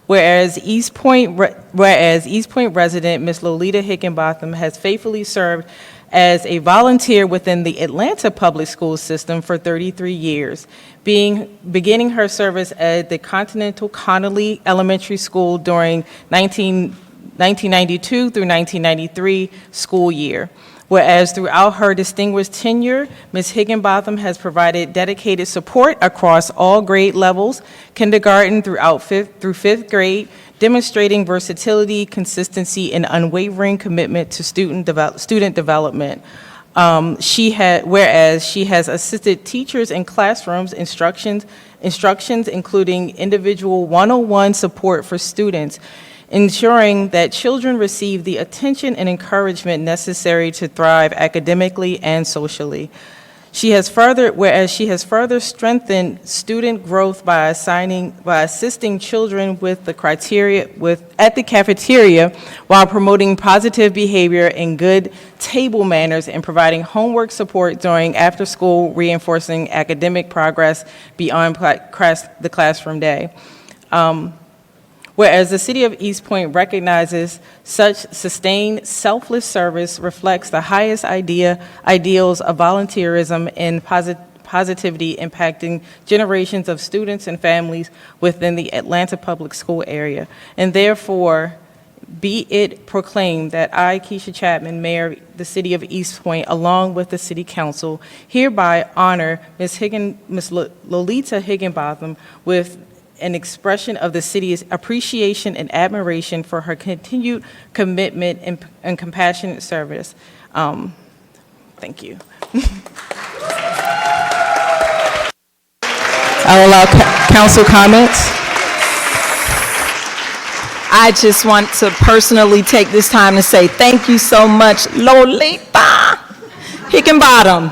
Whereas East Point resident Miss Lolita Higginbotham has faithfully served as a volunteer within the Atlanta public school system for 33 years, beginning her service at the Continental Connolly Elementary School during 1992 through 1993 school year. Whereas throughout her distinguished tenure, Ms. Higginbotham has provided dedicated support across all grade levels, kindergarten through fifth grade, demonstrating versatility, consistency, and unwavering commitment to student development. Whereas she has assisted teachers in classrooms instructions, including individual one-on-one support for students, ensuring that children receive the attention and encouragement necessary to thrive academically and socially. Whereas she has further strengthened student growth by assisting children at the cafeteria while promoting positive behavior and good table manners and providing homework support during after-school, reinforcing academic progress beyond the classroom day. Whereas the City of East Point recognizes such sustained, selfless service reflects the highest ideals of volunteerism and positivity impacting generations of students and families within the Atlanta public school area. And therefore, be it proclaimed that I, Keisha Chapman, Mayor of the City of East Point, along with the City Council, hereby honor Ms. Lolita Higginbotham with an expression of the city's appreciation and admiration for her continued commitment and compassionate service. Thank you. I'll allow council comments. I just want to personally take this time to say thank you so much, Lolita Higginbotham.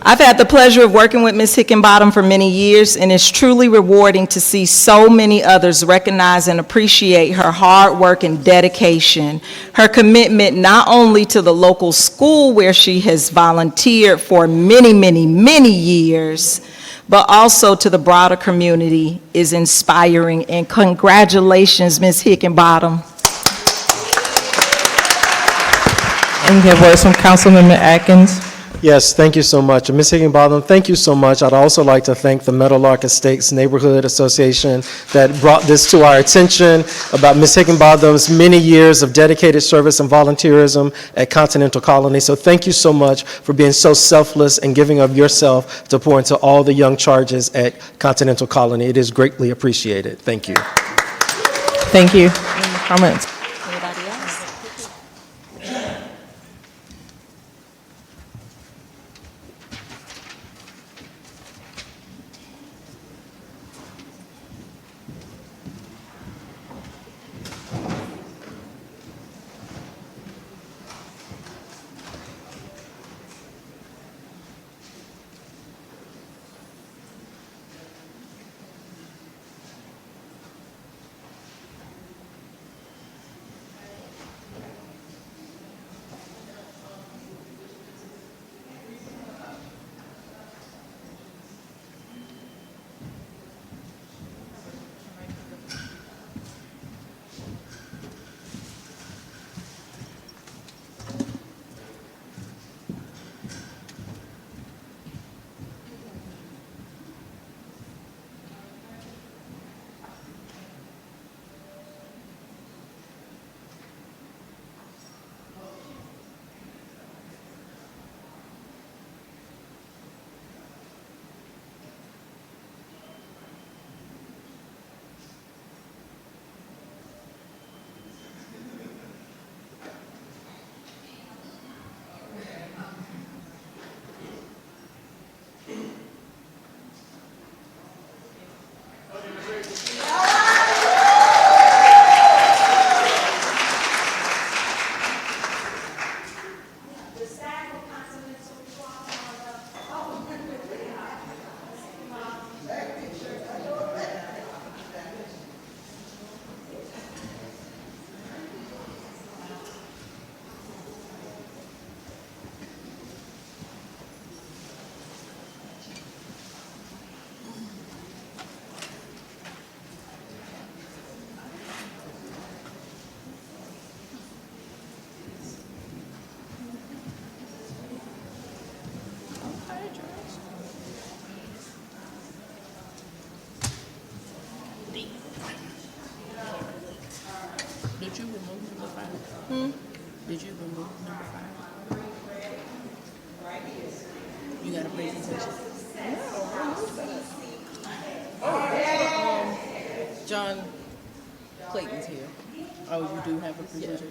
I've had the pleasure of working with Ms. Hickenbottom for many years, and it's truly rewarding to see so many others recognize and appreciate her hard work and dedication, her commitment not only to the local school where she has volunteered for many, many, many years, but also to the broader community is inspiring. And congratulations, Ms. Hickenbottom. And we have words from Councilmember Atkins. Yes, thank you so much. And Ms. Higginbotham, thank you so much. I'd also like to thank the Meadowlark Estates Neighborhood Association that brought this to our attention about Ms. Higginbotham's many years of dedicated service and volunteerism at Continental Colony. So thank you so much for being so selfless and giving of yourself to pour into all the young charges at Continental Colony. It is greatly appreciated. Thank you. Thank you. Any comments? Did you remove number 5? Did you remove number 5? You got a presentation? Oh, John Clayton's here. Oh, you do have a presenter?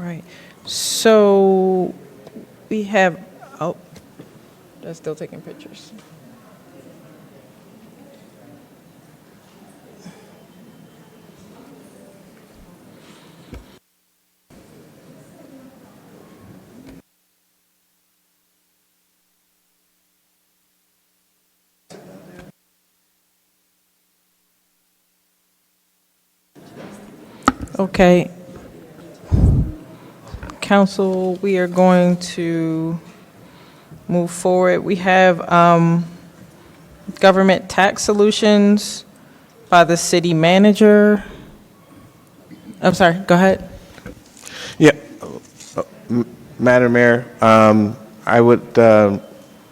right. So we have, oh, they're still taking pictures. Okay. Council, we are going to move forward. We have government tax solutions by the city manager. I'm sorry, go ahead. Yeah, Madam Mayor, I would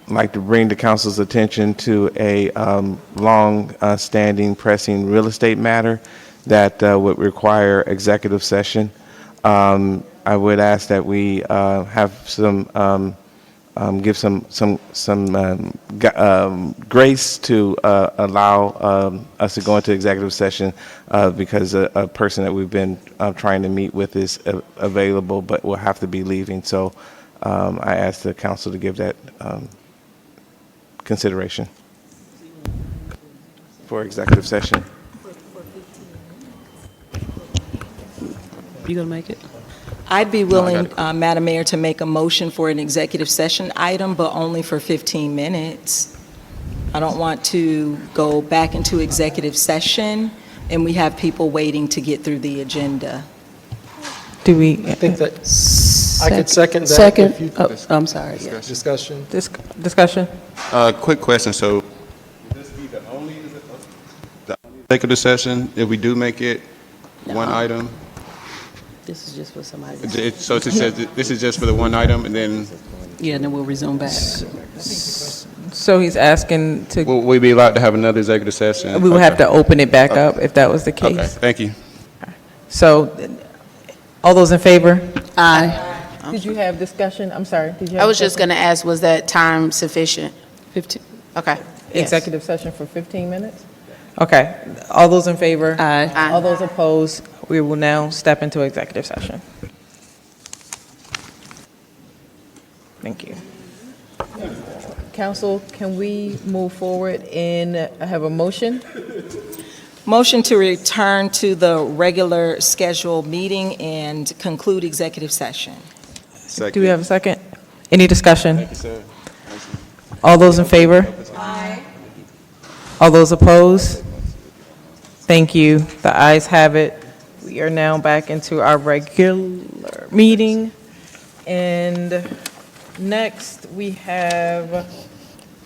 like to bring the council's attention to a long-standing pressing real estate matter that would require executive session. I would ask that we have some, give some grace to allow us to go into executive session because a person that we've been trying to meet with is available but will have to be leaving. So I ask the council to give that consideration for executive session. You gonna make it? I'd be willing, Madam Mayor, to make a motion for an executive session item, but only for 15 minutes. I don't want to go back into executive session, and we have people waiting to get through the agenda. Do we? I think that, I could second that. Second. if you- I'm sorry. Discussion. Discussion? Quick question, so would this be the only executive session if we do make it one item? This is just for somebody. So it says that this is just for the one item, and then Yeah, and then we'll resume back. So he's asking to, will we be allowed to have another executive session? we would have to open it back up if that was the Okay, case. thank you. So, all those in favor? Aye. Did you have discussion? I'm sorry, did you have? I was just going to ask, was that time sufficient? 15. Okay. Yes. Executive session for 15 minutes? Okay, all those in favor? Aye. All those opposed? We will now step into executive session. Thank you. Council, can we move forward and have a motion? Motion to return to the regular scheduled meeting and conclude executive session. Do we have a second? Any discussion? Thank you, sir. All those in favor? Aye. All those opposed? Thank you. The ayes have it. We are now back into our regular meeting. And next, we have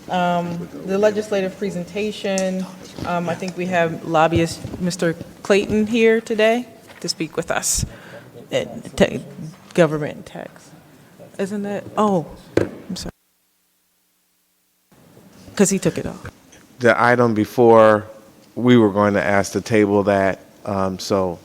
the legislative presentation. I think we have lobbyist Mr. Clayton here today to speak with us. Government tax. Isn't that? Oh, I'm sorry. Because he took it off. The item before, we were going to ask to table that, so,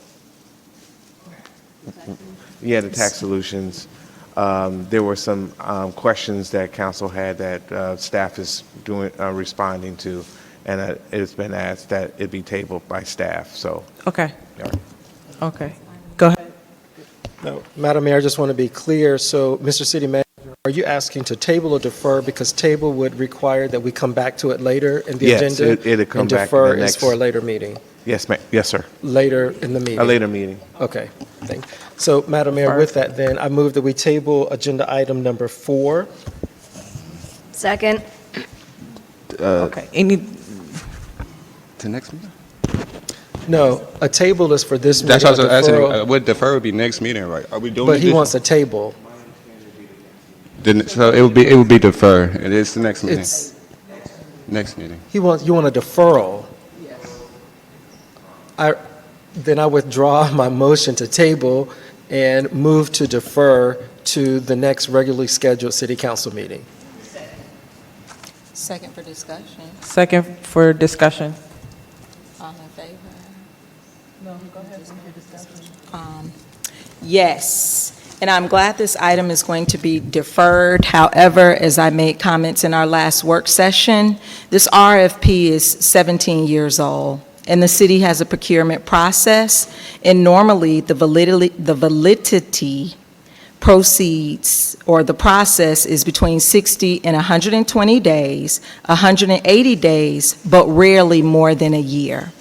yeah, the tax solutions. There were some questions that council had that staff is responding to, and it's been asked that it be tabled by staff, so. Okay. yeah. Okay. Go ahead. No, Madam Mayor, I just want to be clear. So, Mr. City Manager, are you asking to table or defer? Because table would require that we come back to it later in the Yes, agenda. it'll come and back in defer the is next- for a later meeting. Yes, yes, sir. Later in the meeting. A later meeting. Okay, thank you. So, Madam Mayor, with that then, I move that we table agenda item number 4. Second. Okay. Any, To next meeting? No, a table is for this meeting. That's what I was a asking. deferral- Would defer would be next meeting, right? Are we doing? But he this? wants a table. Then, so it would be defer. It is the next meeting. It's, Next meeting. you want a deferral? Then I withdraw my motion to table and move to defer to the next regularly scheduled city council meeting. Second for discussion. second for discussion. All in favor? No, go ahead. Yes, and I'm glad this item is going to be deferred. However, as I made comments in our last work session, this RFP is 17 years old, and the city has a procurement process, and normally the validity proceeds, or the process is between 60 and 120 days, 180 days, but rarely more than a year.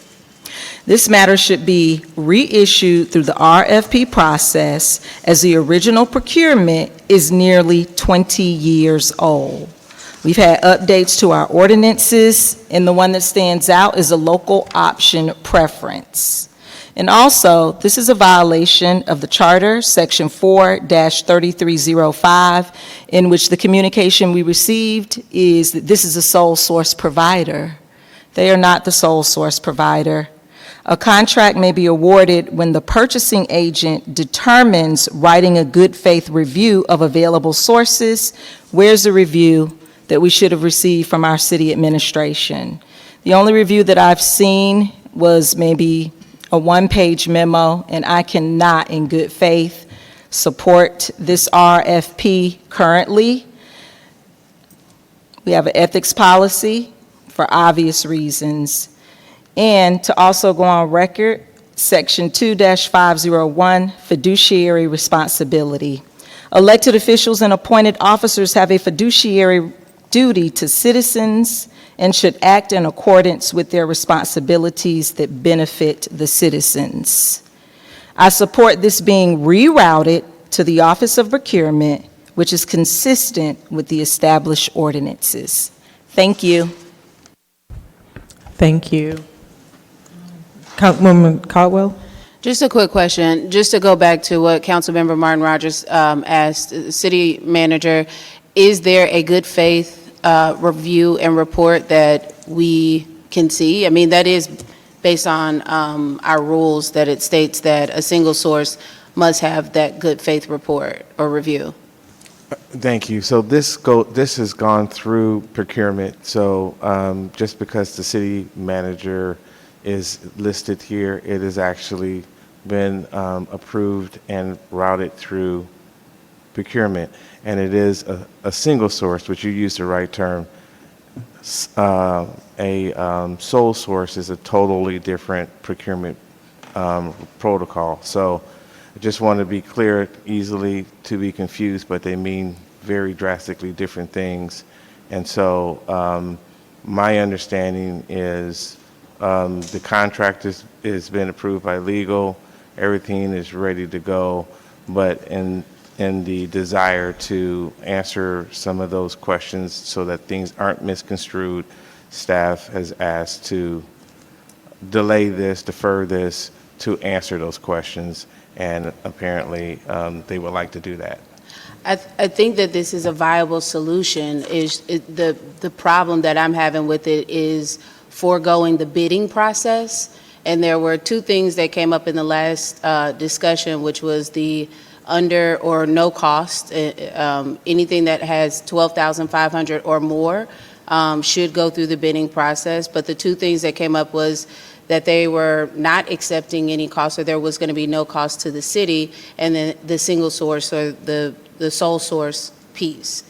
This matter should be reissued through the RFP process, as the original procurement is nearly 20 years old. We've had updates to our ordinances, and the one that stands out is a local option preference. And also, this is a violation of the Charter, Section 4-3305, in which the communication we received is that this is a sole source provider. They are not the sole source provider. A contract may be awarded when the purchasing agent determines writing a good faith review of available sources. Where's the review that we should have received from our city administration? The only review that I've seen was maybe a one-page memo, and I cannot, in good faith, support this RFP currently. We have an ethics policy for obvious reasons. And to also go on record, Section 2-501, fiduciary responsibility. Elected officials and appointed officers have a fiduciary duty to citizens and should act in accordance with their responsibilities that benefit the citizens. I support this being rerouted to the Office of Procurement, which is consistent with the established ordinances. Thank you. Thank you. Councilwoman Caldwell? Just a quick question, just to go back to what Councilmember Martin Rogers asked, City Manager, is there a good faith review and report that we can see? I mean, that is based on our rules, that it states that a single source must have that good faith report or review. Thank you. So this has gone through procurement. So just because the city manager is listed here, it has actually been approved and routed through procurement. And it is a single source, which you used the right term. A sole source is a totally different procurement protocol. So I just want to be clear, easily to be confused, but they mean very drastically different things. And so my understanding is the contract has been approved by legal, everything is ready to go, but in the desire to answer some of those questions so that things aren't misconstrued, staff has asked to delay this, defer this, to answer those questions, and apparently they would like to do that. I think that this is a viable solution. The problem that I'm having with it is foregoing the bidding process. And there were two things that came up in the last discussion, which was the under or no cost. Anything that has $12,500 or more should go through the bidding process. But the two things that came up was that they were not accepting any cost, or there was going to be no cost to the city, and then the single source or the sole source piece.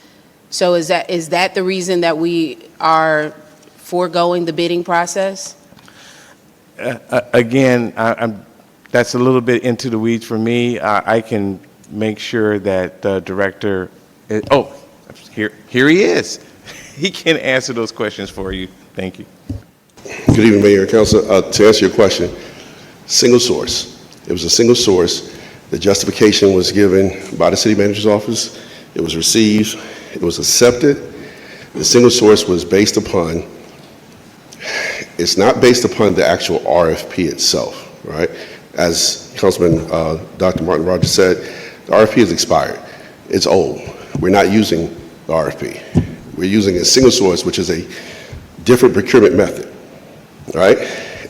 So is that the reason that we are foregoing the bidding process? Again, that's a little bit into the weeds for me. I can make sure that the director, here he is. He can answer those questions for you. Thank you. Good evening, Mayor and Council. To answer your question, single source. It was a single source. The justification was given by the city manager's office. It was received. It was accepted. The single source was based upon, it's not based upon the actual RFP itself, right? As Councilman Dr. Martin Rogers said, the RFP is expired. It's old. We're not using the RFP. We're using a single source, which is a different procurement method, right?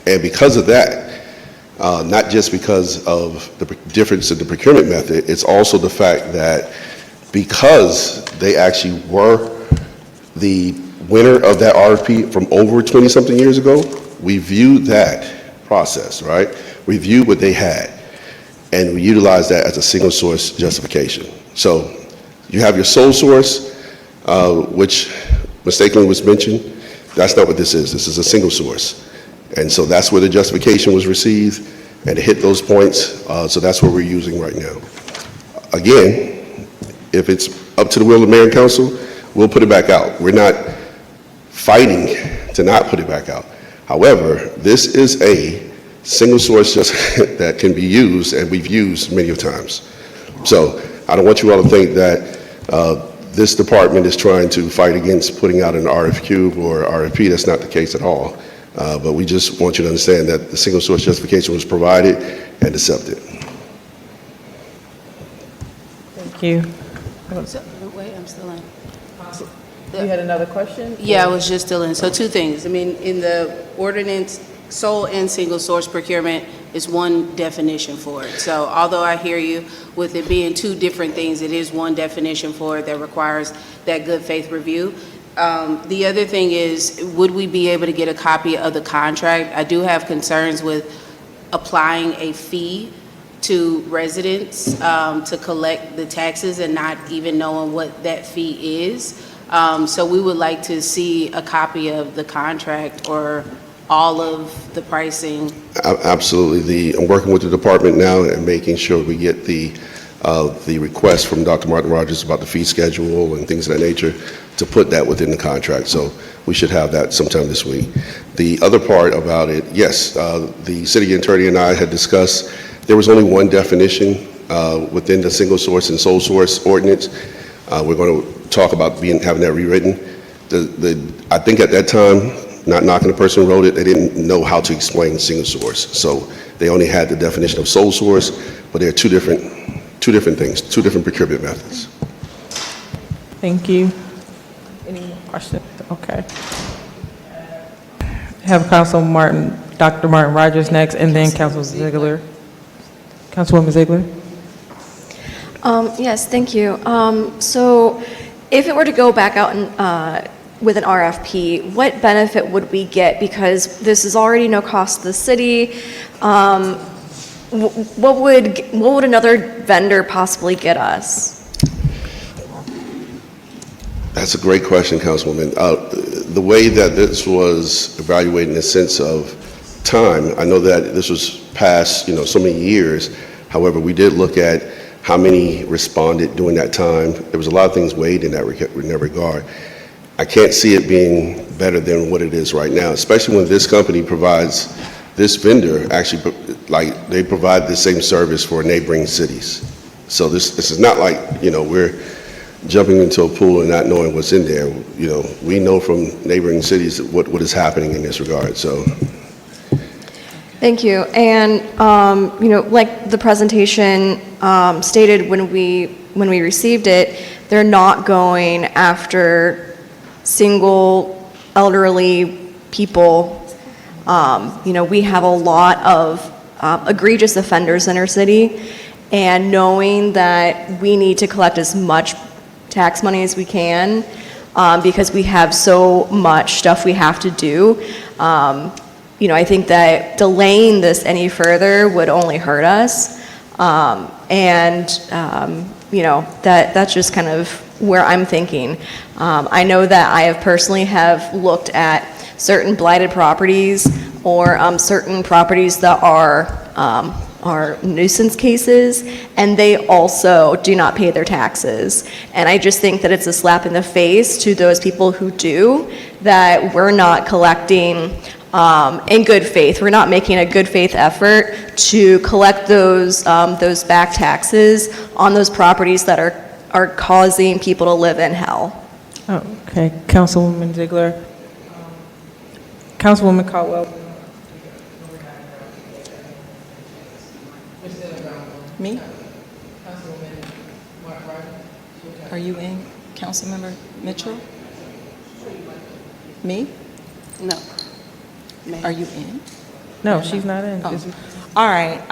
And because of that, not just because of the difference in the procurement method, it's also the fact that because they actually were the winner of that RFP from over 20-something years ago, we viewed that process, right? We viewed what they had, and we utilized that as a single source justification. So you have your sole source, which mistakenly was mentioned. That's not what this is. This is a single source. And so that's where the justification was received, and it hit those points. So that's what we're using right now. Again, If it's up to the will of the mayor and council, we'll put it back out. We're not fighting to not put it back out. However, this is a single source that can be used, and we've used many of times. So I don't want you all to think that this department is trying to fight against putting out an RFQ or RFP. That's not the case at all. But we just want you to understand that the single source justification was provided and accepted. Thank you. Wait, I'm still in. You had another question? Yeah, I was just still in. So two things. I mean, in the ordinance, sole and single source procurement is one definition for it. So although I hear you with it being two different things, it is one definition for it that requires that good faith review. The other thing is, would we be able to get a copy of the contract? I do have concerns with applying a fee to residents to collect the taxes and not even knowing what that fee is. So we would like to see a copy of the contract or all of the pricing. Absolutely. I'm working with the department now and making sure we get the request from Dr. Martin Rogers about the fee schedule and things of that nature to put that within the contract. So we should have that sometime this week. The other part about it, yes, the city attorney and I had discussed, there was only one definition within the single source and sole source ordinance. We're going to talk about having that rewritten. I think at that time, not knocking the person who wrote it, they didn't know how to explain single source. So they only had the definition of sole source, but they're two different things, two different procurement methods. Thank you. Any more questions? Okay. Have Dr. Martin Rogers next, and then Councilwoman Ziegler. Councilwoman Ziegler? Yes, thank you. So if it were to go back out and, with an RFP, what benefit would we get? Because this is already no cost to the city. What would another vendor possibly get us? That's a great question, Councilwoman. The way that this was evaluated in the sense of time, I know that this was past, so many years. However, we did look at how many responded during that time. There was a lot of things weighed in that regard. I can't see it being better than what it is right now, especially when this company provides, this vendor actually, they provide the same service for neighboring cities. So this is not like, we're jumping into a pool and not knowing what's in there. We know from neighboring cities what is happening in this regard, so. Thank you. And, like the presentation stated when we received it, they're not going after single elderly people. We have a lot of egregious offenders in our city, and knowing that we need to collect as much tax money as we can because we have so much stuff we have to do. I think that delaying this any further would only hurt us. That's just kind of where I'm thinking. I know that I have personally looked at certain blighted properties or certain properties that are nuisance cases, and they also do not pay their taxes. And I just think that it's a slap in the face to those people who do, that we're not collecting in good faith. We're not making a good faith effort to collect those back taxes on those properties that are causing people to live in hell. Oh, okay. Councilwoman Ziegler. Councilwoman Caldwell. Me? Are you in, Councilmember Mitchell? Me? No. Are you in? No, she's not in. Oh. All right.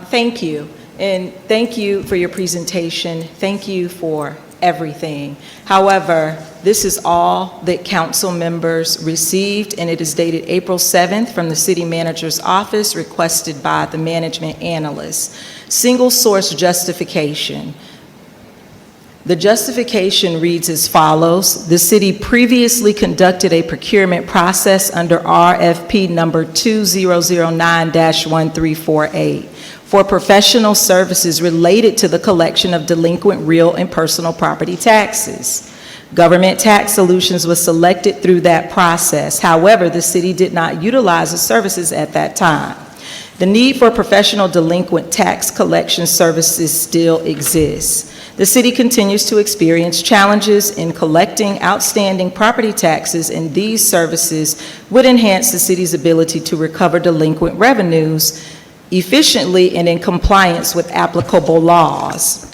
Thank you. And thank you for your presentation. Thank you for everything. However, this is all that council members received, and it is dated April 7th from the city manager's office, requested by the management analyst. Single source justification. The justification reads as follows. The city previously conducted a procurement process under RFP number 2009-1348 for professional services related to the collection of delinquent real and personal property taxes. Government Tax Solutions was selected through that process. However, the city did not utilize the services at that time. The need for professional delinquent tax collection services still exists. The city continues to experience challenges in collecting outstanding property taxes, and these services would enhance the city's ability to recover delinquent revenues efficiently and in compliance with applicable laws.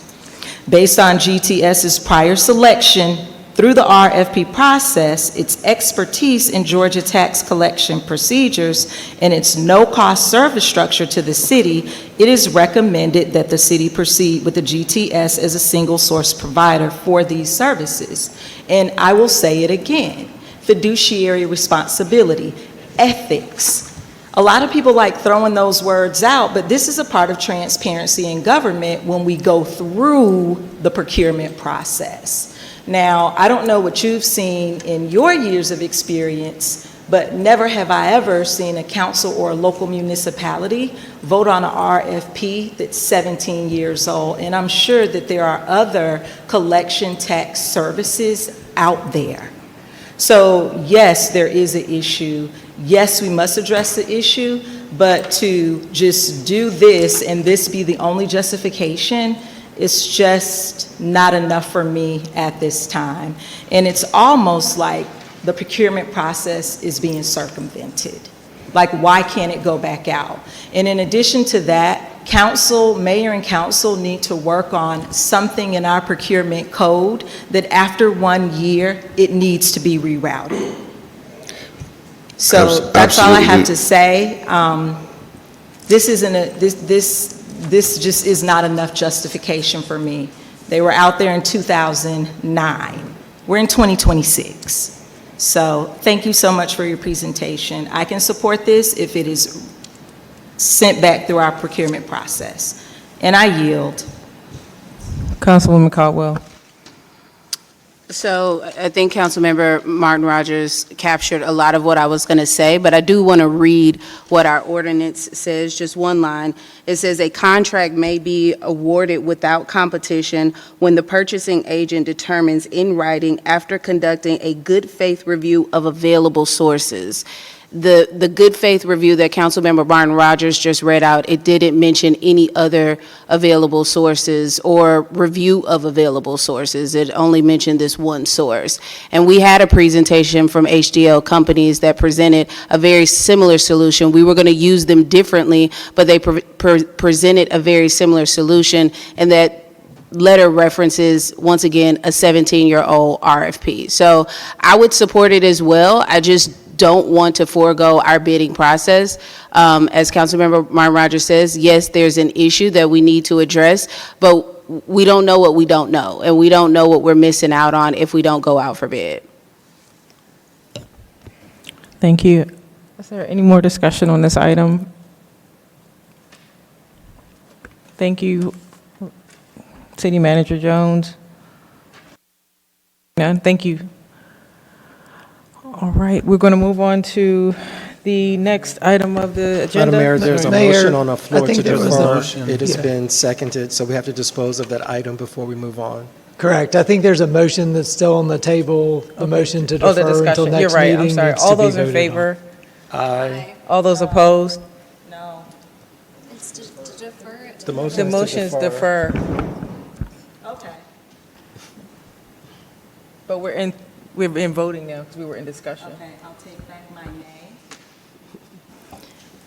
Based on GTS's prior selection through the RFP process, its expertise in Georgia tax collection procedures, and its no-cost service structure to the city, it is recommended that the city proceed with the GTS as a single source provider for these services. And I will say it again, fiduciary responsibility, ethics. A lot of people like throwing those words out, but this is a part of transparency in government when we go through the procurement process. Now, I don't know what you've seen in your years of experience, but never have I ever seen a council or a local municipality vote on an RFP that's 17 years old. And I'm sure that there are other collection tax services out there. So yes, there is an issue. Yes, we must address the issue, but to just do this and this be the only justification, it's just not enough for me at this time. And it's almost like the procurement process is being circumvented. Like, why can't it go back out? And in addition to that, council, mayor and council need to work on something in our procurement code that after 1 year, it needs to be rerouted. So that's all I have to say. This just is not enough justification for me. They were out there in 2009. We're in 2026. So thank you so much for your presentation. I can support this if it is sent back through our procurement process. And I yield. Councilwoman Caldwell. So I think Councilmember Martin Rogers captured a lot of what I was going to say, but I do want to read what our ordinance says, just one line. It says a contract may be awarded without competition when the purchasing agent determines in writing after conducting a good faith review of available sources. The good faith review that Councilmember Martin Rogers just read out, it didn't mention any other available sources or review of available sources. It only mentioned this one source. And we had a presentation from HDL companies that presented a very similar solution. We were going to use them differently, but they presented a very similar solution, and that letter references, once again, a 17-year-old RFP. So I would support it as well. I just don't want to forego our bidding process. As Councilmember Martin Rogers says, yes, there's an issue that we need to address, but we don't know what we don't know, and we don't know what we're missing out on if we don't go out for bid. Thank you. Is there any more discussion on this item? Thank you, City Manager Jones. None. Thank you. All right, we're going to move on to the next item of the agenda. Madam Mayor, there's a motion on the floor to defer. Motion. It has been seconded, so we have to dispose of that item before we move on. Correct. I think there's a motion that's still on the table, the motion to Oh, the defer until discussion. next You're right, meeting. I'm sorry. needs All to be those in voted favor? on. Aye. All those opposed? No. It's to defer it. The motion The is to motion is defer. Okay. But we're in voting now because we were in discussion. Okay, I'll take back my nay.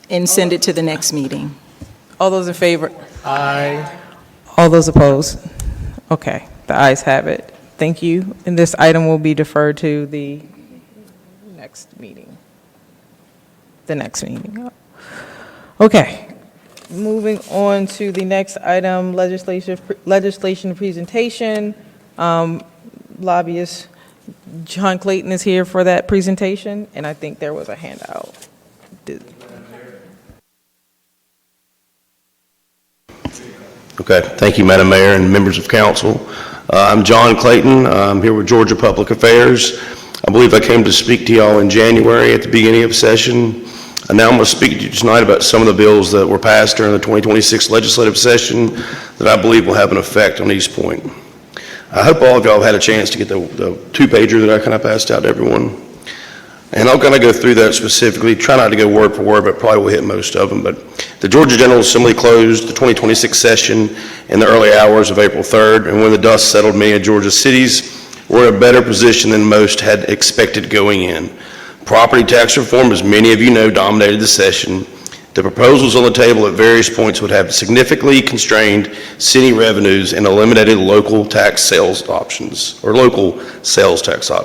And send it to the next meeting. All those in favor? Aye. All those opposed? Okay, the ayes have it. Thank you. And this item will be deferred to the next meeting. The next meeting. Okay. Moving on to the next item, legislation presentation. Lobbyist John Clayton is here for that presentation, and I think there was a handout. Okay, thank you, Madam Mayor and members of council. I'm John Clayton. I'm here with Georgia Public Affairs. I believe I came to speak to y'all in January at the beginning of session. Now I'm going to speak to you tonight about some of the bills that were passed during the 2026 legislative session that I believe will have an effect on East Point. I hope all of y'all have had a chance to get the two-pager that I kind of passed out to everyone. And I'm going to go through that specifically, try not to go word for word, but probably will hit most of them. But the Georgia General Assembly closed the 2026 session in the early hours of April 3rd, and when the dust settled, many of Georgia's cities were in a better position than most had expected going in. Property tax reform, as many of you know, dominated the session. The proposals on the table at various points would have significantly constrained city revenues and eliminated local sales tax options,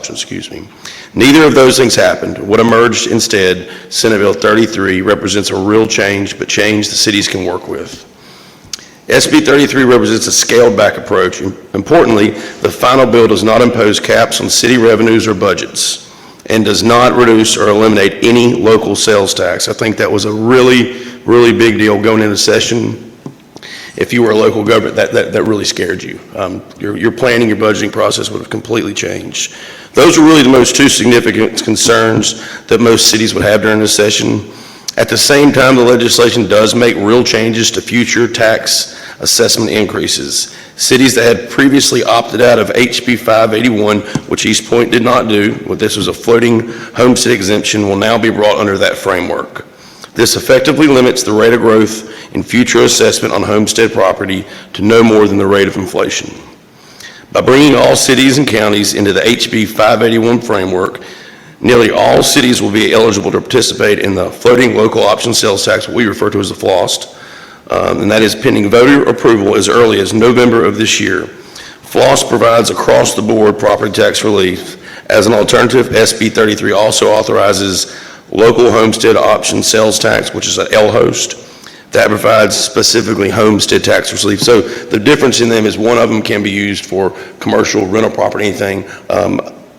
excuse me. Neither of those things happened. What emerged instead, Senate Bill 33, represents a real change, but change the cities can work with. SB 33 represents a scaled-back approach. Importantly, the final bill does not impose caps on city revenues or budgets and does not reduce or eliminate any local sales tax. I think that was a really, really big deal going into session. If you were a local government, that really scared you. Your planning, your budgeting process would have completely changed. Those were really the most two significant concerns that most cities would have during this session. At the same time, the legislation does make real changes to future tax assessment increases. Cities that had previously opted out of HB 581, which East Point did not do, this was a floating homestead exemption, will now be brought under that framework. This effectively limits the rate of growth in future assessment on homestead property to no more than the rate of inflation. By bringing all cities and counties into the HB 581 framework, nearly all cities will be eligible to participate in the floating local option sales tax, what we refer to as the FLOST, and that is pending voter approval as early as November of this year. FLOST provides across-the-board property tax relief. As an alternative, SB 33 also authorizes local homestead option sales tax, which is an LHOST, that provides specifically homestead tax relief. So the difference in them is one of them can be used for commercial, rental property, anything.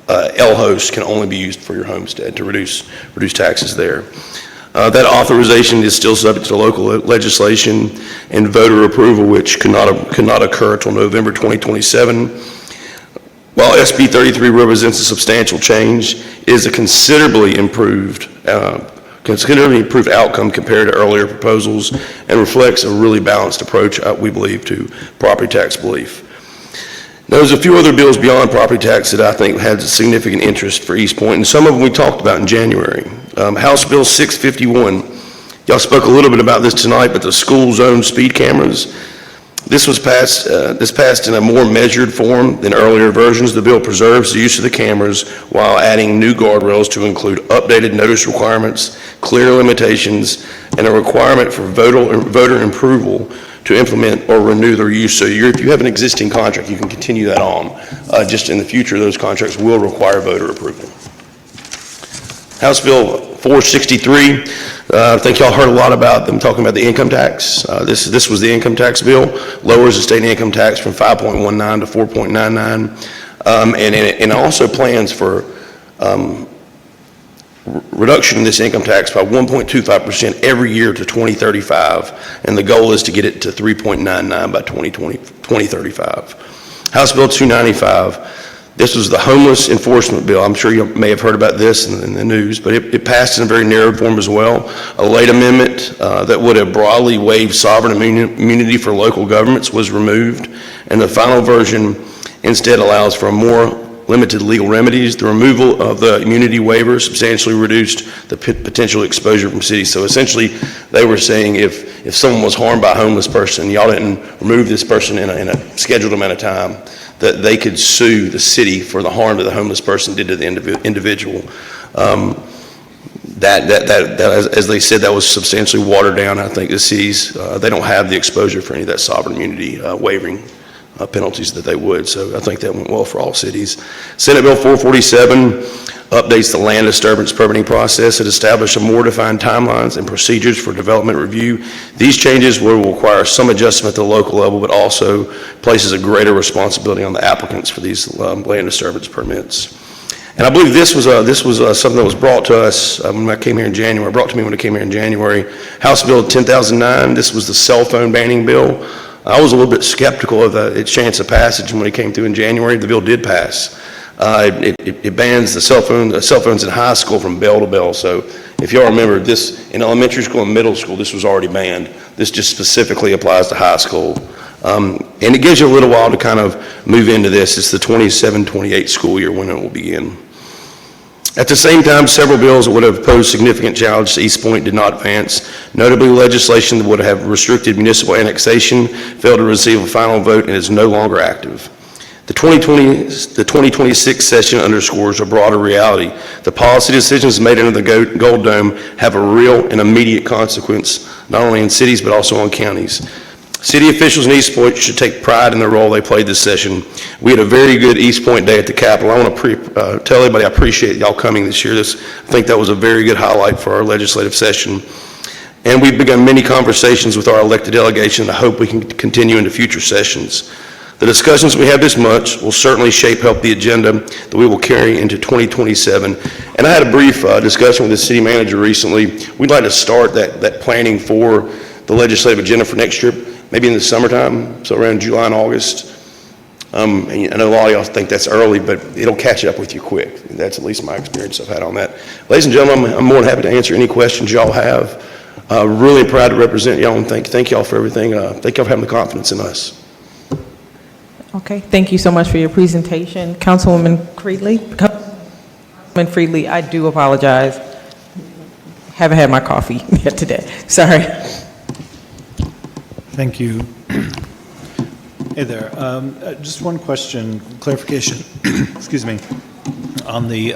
LHOST can only be used for your homestead to reduce taxes there. That authorization is still subject to local legislation and voter approval, which could not occur until November 2027. While SB 33 represents a substantial change, it is a considerably improved outcome compared to earlier proposals and reflects a really balanced approach, we believe, to property tax relief. Now, there's a few other bills beyond property tax that I think had significant interest for East Point, and some of them we talked about in January. House Bill 651, y'all spoke a little bit about this tonight, but the school zone speed cameras, this passed in a more measured form than earlier versions. The bill preserves the use of the cameras while adding new guardrails to include updated notice requirements, clear limitations, and a requirement for voter approval to implement or renew their use. So if you have an existing contract, you can continue that on. Just in the future, those contracts will require voter approval. House Bill 463, I think y'all heard a lot about them talking about the income tax. This was the income tax bill, lowers the state income tax from 5.19 to 4.99, and it also plans for reduction in this income tax by 1.25% every year to 2035, and the goal is to get it to 3.99 by 2035. House Bill 295, this was the homeless enforcement bill. I'm sure you may have heard about this in the news, but it passed in a very narrow form as well. A late amendment that would have broadly waived sovereign immunity for local governments was removed, and the final version instead allows for a more limited legal remedies. The removal of the immunity waiver substantially reduced the potential exposure from cities. So essentially, they were saying if someone was harmed by a homeless person, y'all didn't remove this person in a scheduled amount of time, that they could sue the city for the harm that the homeless person did to the individual. As they said, that was substantially watered down. I think the cities, they don't have the exposure for any of that sovereign immunity waiving penalties that they would. So I think that went well for all cities. Senate Bill 447 updates the land disturbance permitting process. It established more defined timelines and procedures for development review. These changes will require some adjustment at the local level, but also places a greater responsibility on the applicants for these land disturbance permits. And I believe this was something that was brought to us when I came here in January, brought to me when I came here in January. House Bill 10,009, this was the cell phone banning bill. I was a little bit skeptical of its chance of passage when it came through in January. The bill did pass. It bans the cell phones in high school from bell to bell. So If y'all remember, this, in elementary school and middle school, this was already banned. This just specifically applies to high school. And it gives you a little while to kind of move into this. It's the 27-28 school year when it will begin. At the same time, several bills that would have posed significant challenge to East Point did not advance. Notably, legislation that would have restricted municipal annexation failed to receive a final vote and is no longer active. The 2026 session underscores a broader reality. The policy decisions made under the Gold Dome have a real and immediate consequence, not only in cities but also on counties. City officials in East Point should take pride in the role they played this session. We had a very good East Point day at the Capitol. I want to tell everybody I appreciate y'all coming this year. I think that was a very good highlight for our legislative session. And we've begun many conversations with our elected delegation, and I hope we can continue into future sessions. The discussions we have this month will certainly help the agenda that we will carry into 2027. And I had a brief discussion with the city manager recently. We'd like to start that planning for the legislative agenda for next year, maybe in the summertime, so around July and August. And I know a lot of y'all think that's early, but it'll catch up with you quick. That's at least my experience I've had on that. Ladies and gentlemen, I'm more than happy to answer any questions y'all have. Really proud to represent y'all, and thank y'all for everything. Thank y'all for having the confidence in us. Okay, thank you so much for your presentation. Councilwoman Freely? Councilwoman Freely, I do apologize. Haven't had my coffee yet today. Sorry. Thank you. Hey there. Just one question, clarification, excuse me, on the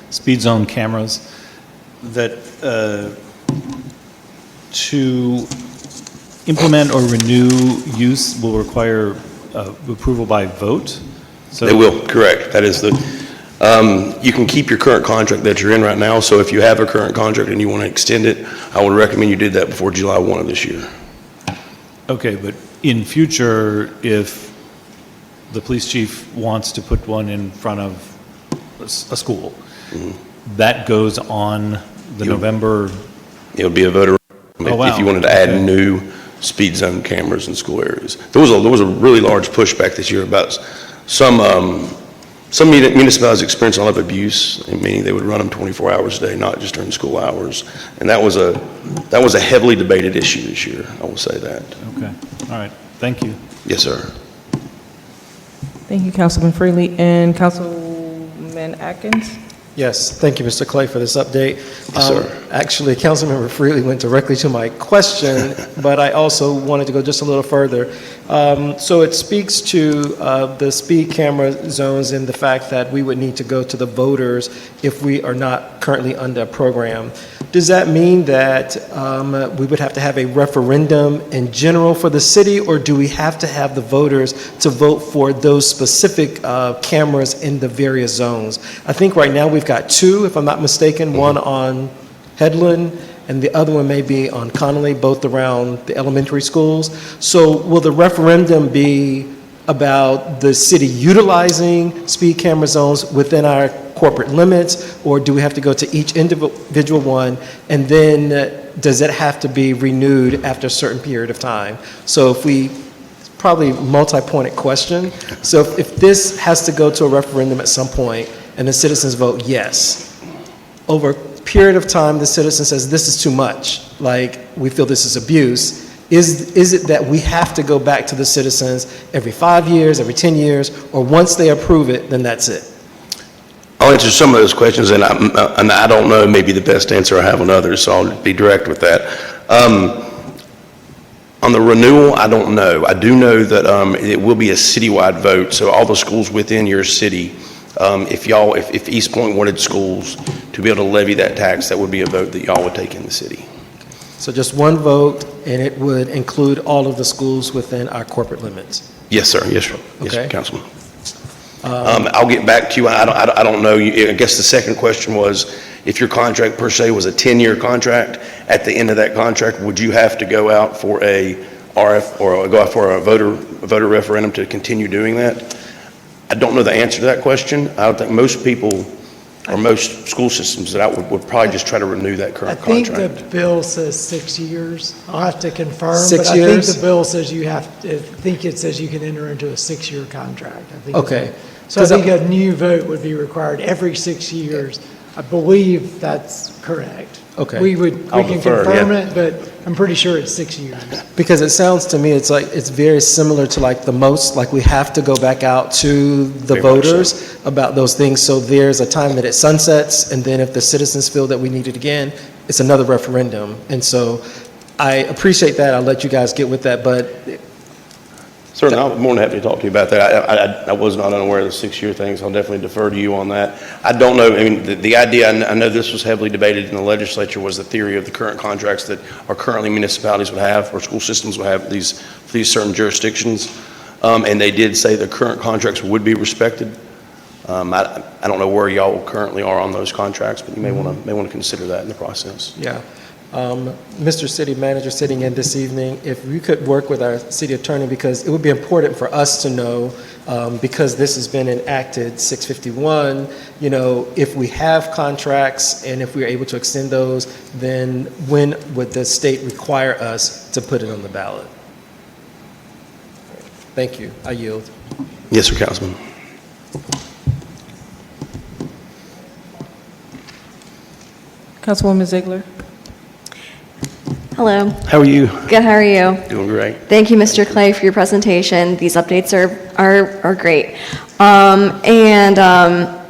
speed zone cameras, that to implement or renew use will require approval by vote? So They will, correct. That is you can keep your current contract that you're in right now, so if you have a current contract and you want to extend it, I would recommend you did that before July 1 of this year. Okay, but in future, if the police chief wants to put one in front of a school, that goes on the November? It would be a voter, Oh, wow. if you wanted to add new speed zone cameras in school areas. There was a really large pushback this year about some municipalities experience a lot of abuse, meaning they would run them 24 hours a day, not just during school hours. And that was a heavily debated issue this year, I will say that. Okay, all right, thank you. Yes, sir. Thank you, Councilman Freely. And Councilman Atkins? Yes, thank you, Mr. Clay, for this update. Yes, sir. Actually, Councilmember Freely went directly to my question, but I also wanted to go just a little further. So it speaks to the speed camera zones and the fact that we would need to go to the voters if we are not currently under a program. Does that mean that we would have to have a referendum in general for the city, or do we have to have the voters to vote for those specific cameras in the various zones? I think right now we've got two, if I'm not mistaken, one on Headland and the other one may be on Connolly, both around the elementary schools. So will the referendum be about the city utilizing speed camera zones within our corporate limits, or do we have to go to each individual one, and then does it have to be renewed after a certain period of time? So if we, probably multi-pointed question, so if this has to go to a referendum at some point and the citizens vote yes, over a period of time the citizen says this is too much, like we feel this is abuse, is it that we have to go back to the citizens every 5 years, every 10 years, or once they approve it, then that's it? I'll answer some of those questions, and I don't know maybe the best answer I have on others, so I'll be direct with that. On the renewal, I don't know. I do know that it will be a citywide vote, so all the schools within your city, if East Point wanted schools to be able to levy that tax, that would be a vote that y'all would take in the city. So just one vote, and it would include all of the schools within our corporate limits? Yes, sir. Yes, sir. Yes, Okay. Councilman. I'll get back to you. I don't know. I guess the second question was, if your contract per se was a 10-year contract, at the end of that contract, would you have to go out for a RF or go out for a voter referendum to continue doing that? I don't know the answer to that question. I don't think most people or most school systems that would probably just try to renew that current I think contract. the bill says 6 years. I'll have to confirm. 6 But I years? think the bill says I think it says you can enter into a 6-year contract. I think Okay. So I think a new vote would be required every 6 years I believe that's correct. Okay. We I'll can defer, confirm yeah. it, but I'm pretty sure it's 6 years. Because it sounds to me, it's like, it's very similar to like the most, like we have to go back out to the Very much so. voters about those things. So there's a time that it sunsets, and then if the citizens feel that we need it again, it's another referendum. And so I appreciate that. I'll let you guys get with that, but Certainly, I'm more than happy to talk to you about that. I was not unaware of the 6-year things. I'll definitely defer to you on that. I don't know, I mean, the idea, I know this was heavily debated in the legislature, was the theory of the current contracts that our currently municipalities would have, or school systems would have these certain jurisdictions. And they did say the current contracts would be respected. I don't know where y'all currently are on those contracts, but you may want to consider that in the process. yeah. Mr. City Manager sitting in this evening, if we could work with our city attorney, because it would be important for us to know, because this has been enacted 651, you know, if we have contracts and if we're able to extend those, then when would the state require us to put it on the ballot? Thank you. I yield. Yes, sir, Councilman. Councilwoman Ziegler? Hello. How are you? Good, how are you? Doing great. Thank you, Mr. Clay, for your presentation. These updates are great.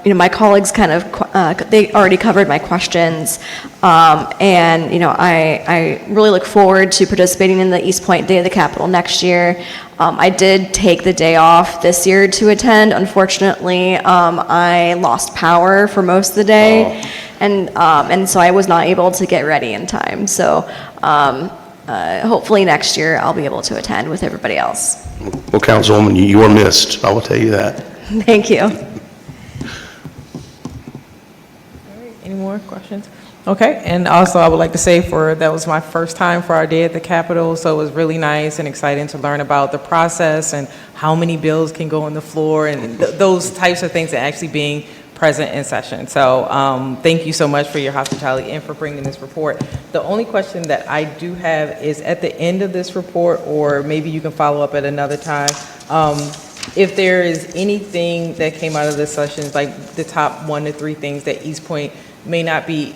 You know, my colleagues kind of, they already covered my questions. You know, I really look forward to participating in the East Point Day of the Capitol next year. I did take the day off this year to attend. Unfortunately, I lost power for most of the day. And so I was not able to get ready in time. So hopefully next year I'll be able to attend with everybody else. Well, Councilwoman, you are missed. I will tell you that. Thank you. Any more questions? Okay, and also I would like to say that was my first time for our day at the Capitol, so it was really nice and exciting to learn about the process and how many bills can go on the floor and those types of things, and actually being present in session. So thank you so much for your hospitality and for bringing this report. The only question that I do have is at the end of this report, or maybe you can follow up at another time, if there is anything that came out of this session, like the top 1 to 3 things that East Point may not be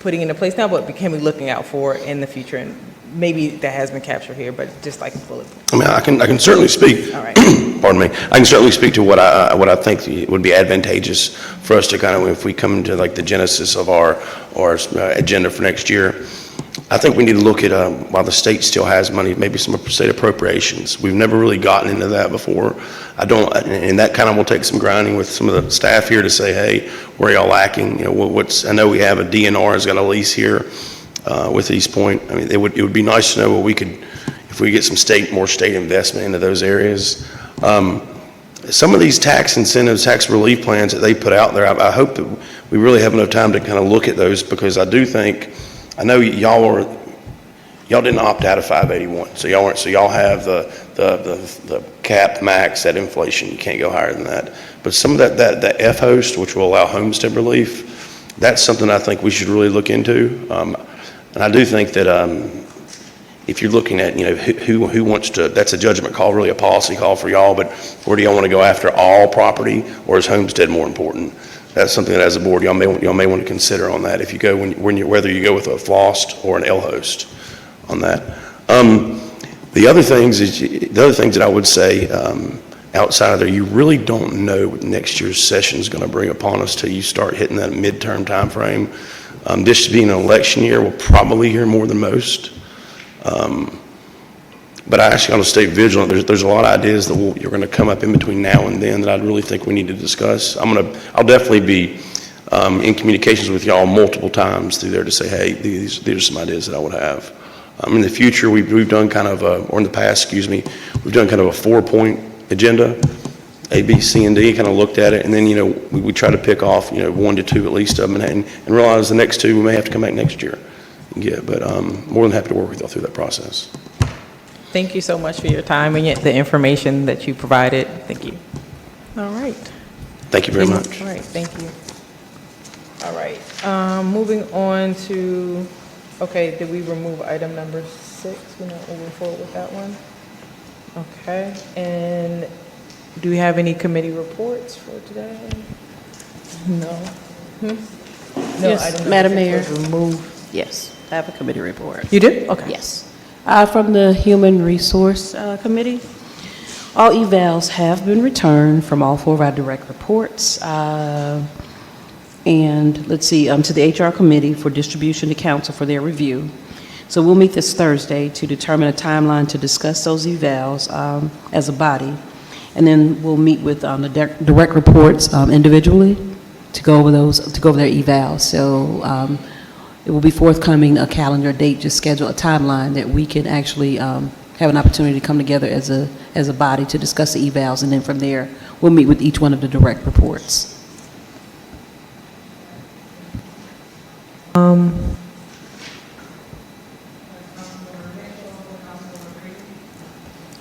putting into place now, but can be looking out for in the future, and maybe that has been captured here, but just like a bullet. I mean, I can certainly speak. All right. Pardon me. I can certainly speak to what I think would be advantageous for us to kind of, if we come into like the genesis of our agenda for next year. I think we need to look at, while the state still has money, maybe some state appropriations. We've never really gotten into that before. And that kind of will take some grinding with some of the staff here to say, hey, where are y'all lacking? You know, I know we have a DNR has got a lease here with East Point. I mean, it would be nice to know what we could, if we get some more state investment into those areas. Some of these tax incentives, tax relief plans that they put out there, I hope that we really have enough time to kind of look at those, because I do think, I know y'all didn't opt out of 581, so y'all have the cap max at inflation. You can't go higher than that. But some of that F-host, which will allow homestead relief, that's something I think we should really look into. And I do think that if you're looking at, you know, who wants to, that's a judgment call, really a policy call for y'all, but where do y'all want to go after all property, or is homestead more important? That's something that as a board, y'all may want to consider on that, if you go, whether you go with a FLOST or an L-host on that. The other things that I would say outside of there, you really don't know what next year's session is going to bring upon us till you start hitting that midterm time frame. This being an election year, we'll probably hear more than most. But I actually want to stay vigilant. There's a lot of ideas that you're going to come up in between now and then that I really think we need to discuss. I'll definitely be in communications with y'all multiple times through there to say, hey, these are some ideas that I would have. In the future, we've done kind of or in the past, excuse me, we've done kind of a 4-point agenda, A, B, C, and D, kind of looked at it, and then, you know, we try to pick off, you know, 1 to 2 at least of them, and realize the next 2 we may have to come back next year and get. But more than happy to work with y'all through that process. Thank you so much for your time and the information that you provided. Thank you. All right. Thank you very much. All right, thank you. All right, moving on to, okay, did we remove item number 6? We're not moving forward with that one? Okay, and do we have any committee reports for today? No. No, Yes, item number Madam 6 Mayor. was removed. Yes, I have a committee report. You do? Okay. Yes. From the Human Resource Committee, all evals have been returned from all 4 of our direct reports. And let's see, to the HR Committee for distribution to council for their review. So we'll meet this Thursday to determine a timeline to discuss those evals as a body. And then we'll meet with the direct reports individually to go over those, to go over their evals. So it will be forthcoming, a calendar date, just schedule a timeline that we can actually have an opportunity to come together as a body to discuss the evals, and then from there, we'll meet with each one of the direct reports.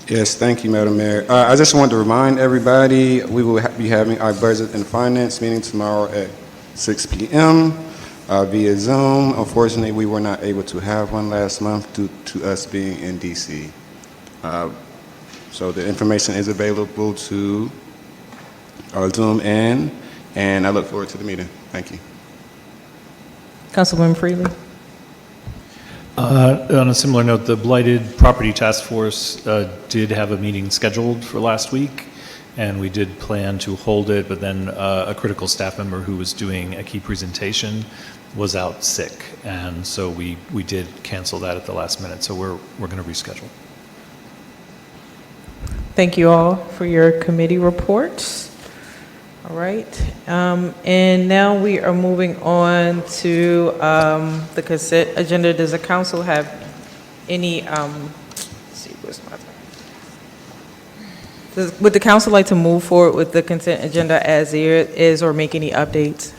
Yes, thank you, Madam Mayor. I just want to remind everybody, we will be having our Budget and Finance meeting tomorrow at 6 p.m. Via Zoom. Unfortunately, we were not able to have one last month due to us being in D.C. So the information is available to Zoom in, and I look forward to the meeting. Thank you. Councilwoman Freely? On a similar note, the Blighted Property Task Force did have a meeting scheduled for last week, and we did plan to hold it, but then a critical staff member who was doing a key presentation was out sick, and so we did cancel that at the last minute, so we're going to reschedule. Thank you all for your committee reports. All right, and now we are moving on to the consent agenda. Does the council have any, let's see, where's my time? Would the council like to move forward with the consent agenda as it is, or make any updates?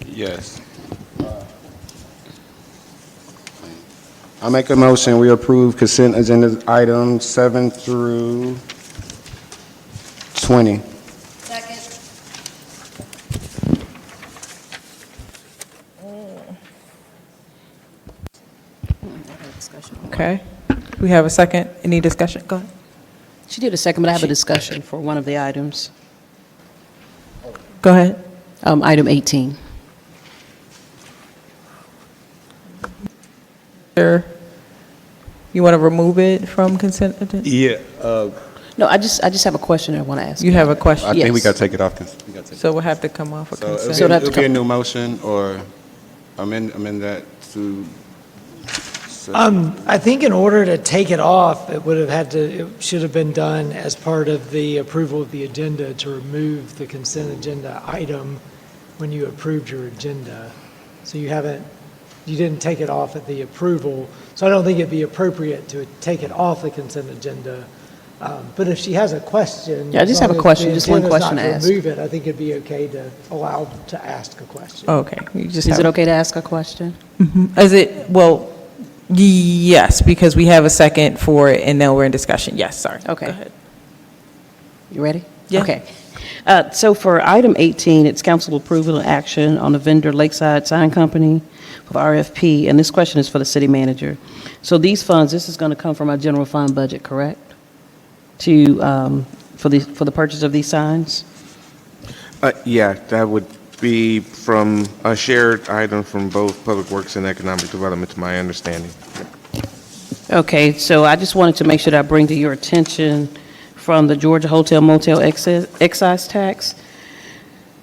Yes. I make a motion, we approve consent agenda items 7 through 20. Okay, we have a second. Any discussion? Go ahead. She did a second, but I have a discussion for one of the items. Go ahead. Item 18. Sure. You want to remove it from consent agenda? Yeah. No, I just have a question I want to ask. You have a question? I think we Yes. got to take it off. So we'll have to come off of consent. So that's It'll be a new motion, or amend that to... I think in order to take it off, it should have been done as part of the approval of the agenda to remove the consent agenda item when you approved your agenda. So you didn't take it off at the approval. So I don't think it'd be appropriate to take it off the consent agenda. But if she has a question. Yeah, I just as have a long as question, the just one agenda's question not to ask. Remove it, I think it'd be okay to allow to ask a question. Okay. You just Is have- it okay to ask a question? Is it, well, yes, because we have a second for it, and now we're in discussion. Yes, sorry. Okay. Go ahead. You ready? Yeah. Okay. So for item 18, it's council approval and action on the vendor Lakeside Sign Company for RFP, and this question is for the city manager. So these funds, this is going to come from our general fund budget, correct? For the purchase of these signs? Yeah, that would be from a shared item from both Public Works and Economic Development, to my understanding. Okay, so I just wanted to make sure that I bring to your attention from the Georgia Hotel Motel excise tax.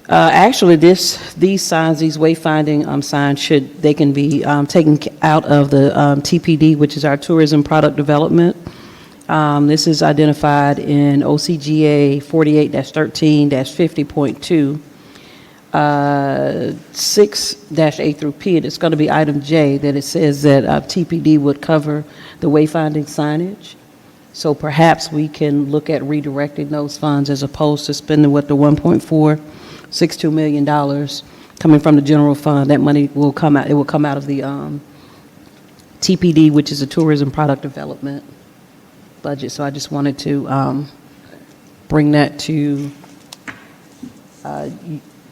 Actually, these signs, these wayfinding signs, they can be taken out of the TPD, which is our Tourism Product Development. This is identified in OCGA 48-13-50.2. 6-A through P, and it's going to be item J, that it says that TPD would cover the wayfinding signage. So perhaps we can look at redirecting those funds as opposed to spending what the $1.462 million coming from the general fund. That money will come out, it will come out of the TPD, which is a Tourism Product Development budget. So I just wanted to bring that to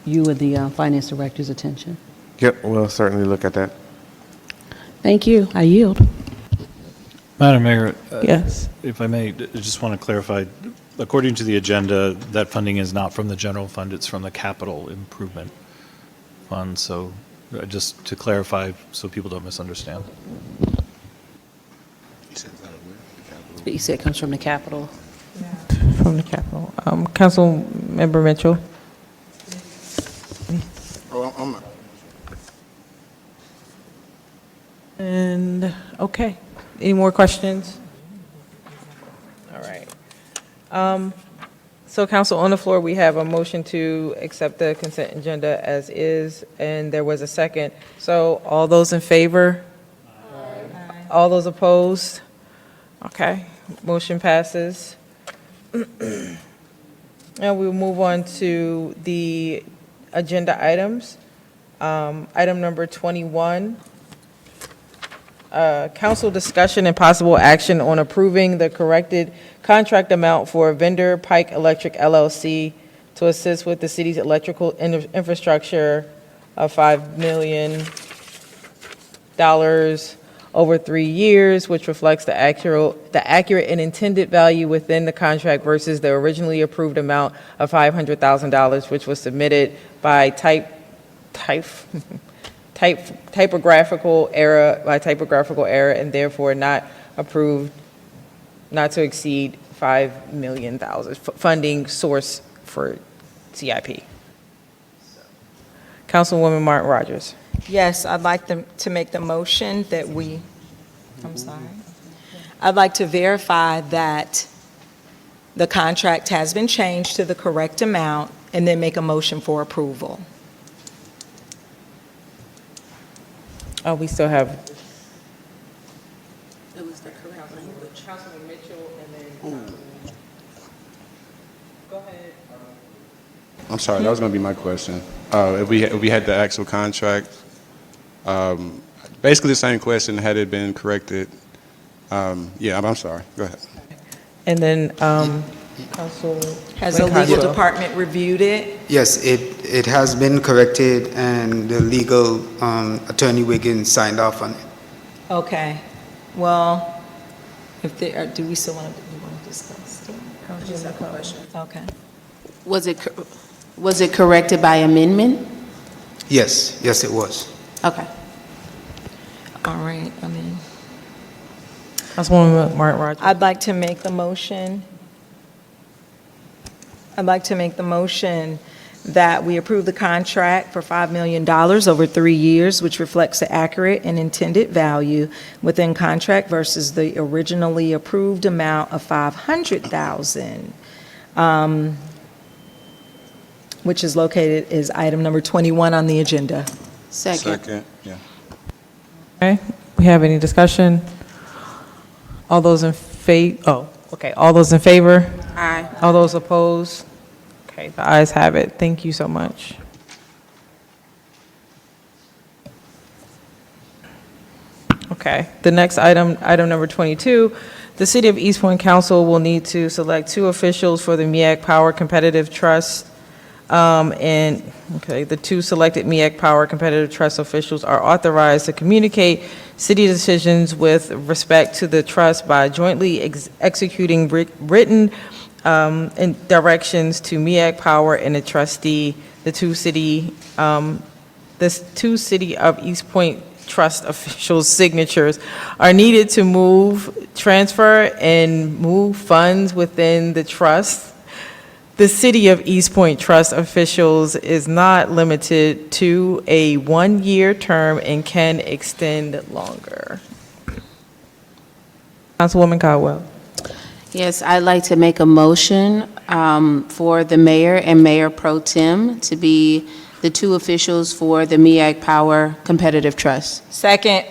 you and the finance director's attention. Yep, we'll certainly look at that. Thank you. I yield. Madam Mayor? Yes. If I may, I just want to clarify, according to the agenda, that funding is not from the general fund, it's from the capital improvement fund, so just to clarify so people don't misunderstand. You said it comes from the Capitol. From the Capitol. Councilmember Mitchell? And, okay. Any more questions? All right. So council, on the floor, we have a motion to accept the consent agenda as is, and there was a second. So all those in favor? Aye. All those opposed? Okay, motion passes. Now we'll move on to the agenda items. Item number 21. Council discussion and possible action on approving the corrected contract amount for vendor Pike Electric LLC to assist with the city's electrical infrastructure of $5 million over 3 years, which reflects the accurate and intended value within the contract versus the originally approved amount of $500,000, which was submitted by typographical error and therefore not approved, not to exceed $5 million funding source for CIP. Councilwoman Martin Rogers. Yes, I'd like to make the motion that I'd like to verify that the contract has been changed to the correct amount and then make a motion for approval. Oh, we still have. It was the correct language. Councilman Mitchell and then. Go ahead. I'm sorry, that was going to be my question. If we had the actual contract, basically the same question, had it been corrected? Yeah, I'm sorry. Go ahead. And then, Council. Has the legal department reviewed it? Yes, it has been corrected, and the legal attorney Wiggins signed off on it. Okay. Well, if there are, do we still want to discuss? I just have a question. Okay. Was it corrected by amendment? Yes, it was. Okay. All right, Councilwoman Martin Rogers. I'd like to make the motion. I'd like to make the motion that we approve the contract for $5 million over 3 years, which reflects the accurate and intended value within contract versus the originally approved amount of $500,000, which is located as item number 21 on the agenda. Second, yeah. Okay, we have any discussion? All those in favor, all those in favor? Aye. All those opposed? Okay, the ayes have it. Thank you so much. Okay, the next item, item number 22, the City of East Point Council will need to select 2 officials for the MEAC Power Competitive Trust. The 2 selected MEAC Power Competitive Trust officials are authorized to communicate city decisions with respect to the trust by jointly executing written directions to MEAC Power and the trustee. The 2 City of East Point Trust officials' signatures are needed to transfer and move funds within the trust. The City of East Point Trust officials is not limited to a 1-year term and can extend longer. Councilwoman Caldwell. Yes, I'd like to make a motion for the mayor and mayor pro tem to be the 2 officials for the MEAC Power Competitive Trust. Second.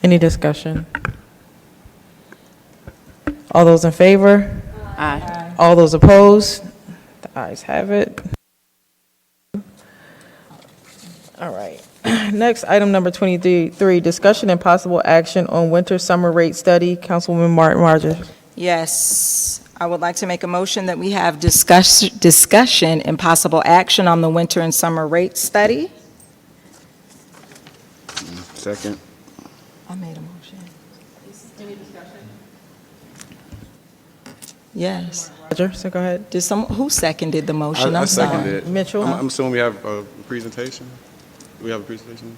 Any discussion? All those in favor? Aye. All those opposed? The ayes have it. All right. Next, item number 23, discussion and possible action on winter-summer rate study. Councilwoman Martin Rogers. Yes, I would like to make a motion that we have discussion and possible action on the winter and summer rate study. Second. I made a motion. Any discussion? Yes. Roger, so go ahead. Who seconded the motion? I I'm sorry. seconded it. Mitchell? I'm assuming we have a presentation? we have a presentation?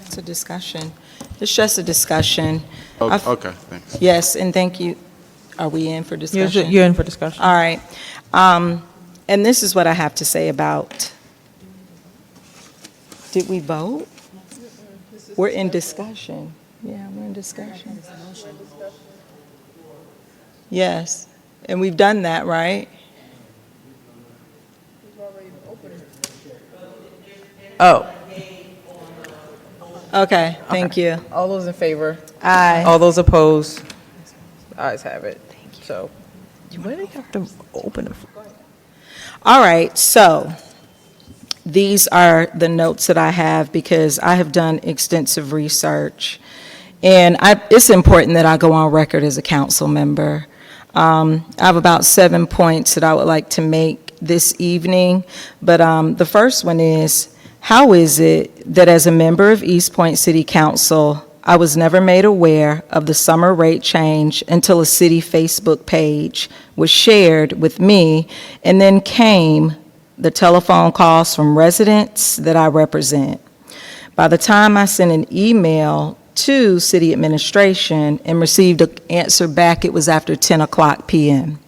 It's a discussion. It's just a discussion. I've- Okay, thanks. Yes, and thank you. Are we in for discussion? You're in for discussion. All right. And this is what I have to say about, did we vote? We're in discussion. Yeah, we're in discussion. Yes, and we've done that, right? Oh. Okay, thank you. All those in favor? Aye. All those opposed? Ayes have it. Thank you. So, why do you have to open it? All right, so these are the notes that I have because I have done extensive research. And it's important that I go on record as a council member. I have about 7 points that I would like to make this evening. But the first one is, how is it that as a member of East Point City Council, I was never made aware of the summer rate change until a city Facebook page was shared with me, and then came the telephone calls from residents that I represent. By the time I sent an email to city administration and received an answer back, it was after 10 o'clock p.m.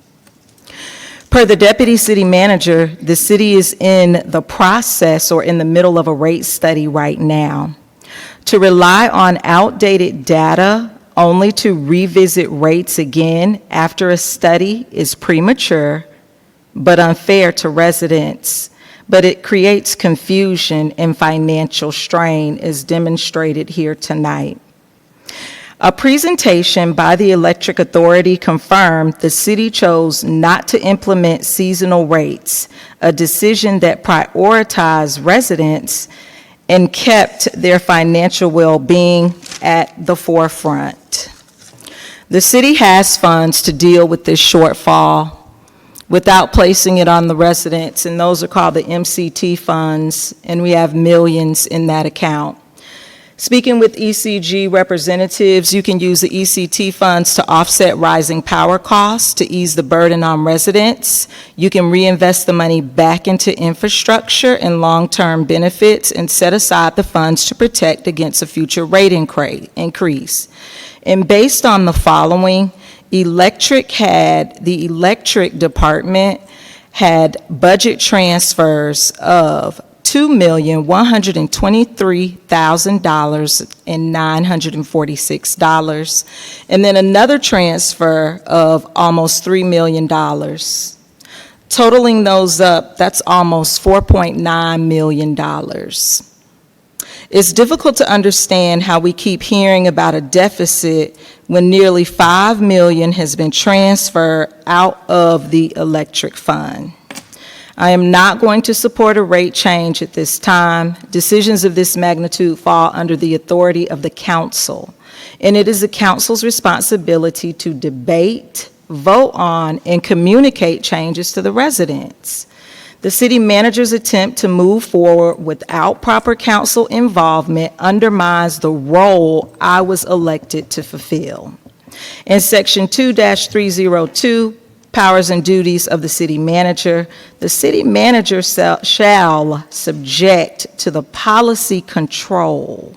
Per the deputy city manager, the city is in the process or in the middle of a rate study right now. To rely on outdated data only to revisit rates again after a study is premature but unfair to residents, but it creates confusion and financial strain as demonstrated here tonight. A presentation by the Electric Authority confirmed the city chose not to implement seasonal rates, a decision that prioritized residents and kept their financial well-being at the forefront. The city has funds to deal with this shortfall without placing it on the residents, and those are called the MCT funds, and we have millions in that account. Speaking with ECG representatives, you can use the ECT funds to offset rising power costs to ease the burden on residents. You can reinvest the money back into infrastructure and long-term benefits and set aside the funds to protect against a future rate increase. And based on the following, the electric department had budget transfers of $2,123,946, and then another transfer of almost $3 million. Totaling those up, that's almost $4.9 million. It's difficult to understand how we keep hearing about a deficit when nearly $5 million has been transferred out of the electric fund. I am not going to support a rate change at this time. Decisions of this magnitude fall under the authority of the council, and it is the council's responsibility to debate, vote on, and communicate changes to the residents. The city manager's attempt to move forward without proper council involvement undermines the role I was elected to fulfill. In Section 2-302, Powers and Duties of the City Manager, the City Manager shall subject to the policy control,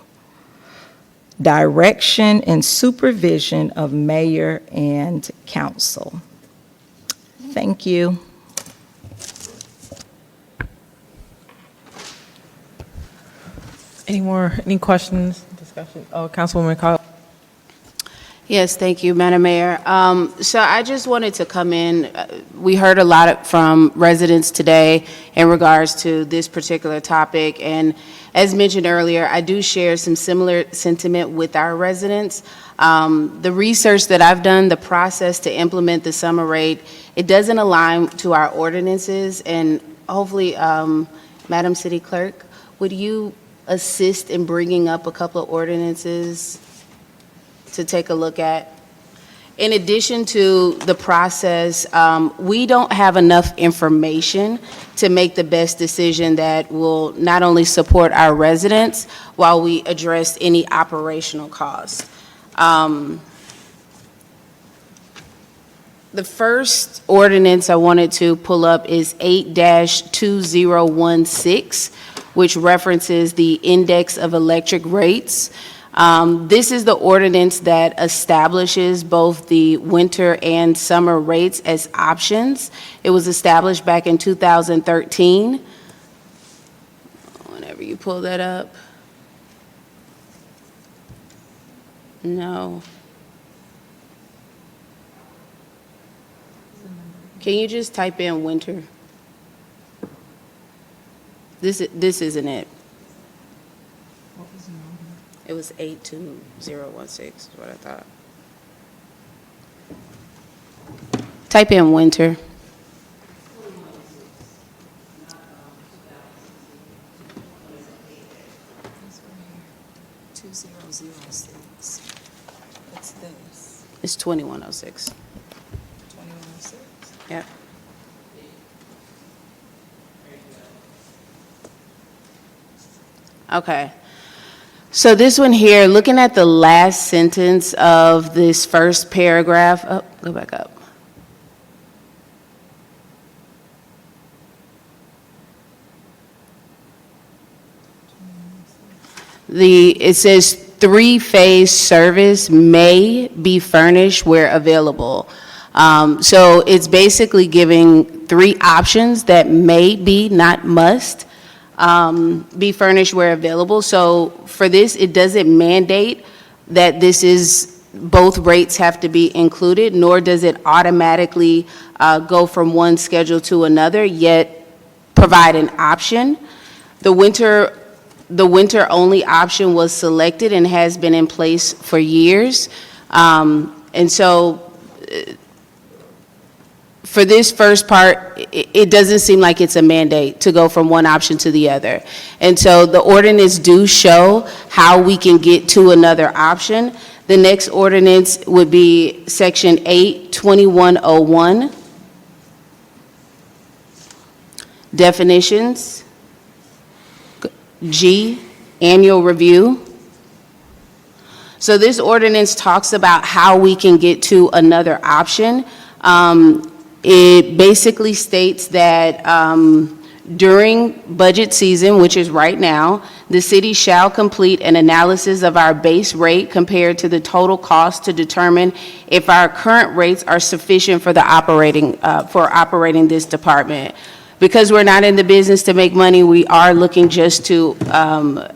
direction, and supervision of Mayor and Council. Thank you. Any questions, discussion? Oh, Councilwoman Carl. Yes, thank you, Madam Mayor. So I just wanted to come in. We heard a lot from residents today in regards to this particular topic, and as mentioned earlier, I do share some similar sentiment with our residents. The research that I've done, the process to implement the summer rate, it doesn't align to our ordinances, and hopefully, Madam City Clerk, would you assist in bringing up a couple of ordinances to take a look at? In addition to the process, we don't have enough information to make the best decision that will not only support our residents while we address any operational costs. The The first ordinance I wanted to pull up is 8-2016, which references the index of electric rates. This is the ordinance that establishes both the winter and summer rates as options. It was established back in 2013. Whenever you pull that up. No. Can you just type in winter? This isn't it. It was 82016 is what I thought. Type in winter. What's this? It's 2106. 2106? Yep. Okay. So this one here, looking at the last sentence of this first paragraph, oh, go back up. It says three-phase service may be furnished where available. So it's basically giving three options that may be, not must, be furnished where available. So for this, it doesn't mandate that this is, both rates have to be included, nor does it automatically go from one schedule to another, yet provide an option. The winter-only option was selected and has been in place for years. And so for this first part, it doesn't seem like it's a mandate to go from one option to the other. And so the ordinance do show how we can get to another option. The next ordinance would be Section 8-2101. Definitions. G, annual review. So this ordinance talks about how we can get to another option. It basically states that during budget season, which is right now, the city shall complete an analysis of our base rate compared to the total cost to determine if our current rates are sufficient for operating this department. Because we're not in the business to make money, we are looking just to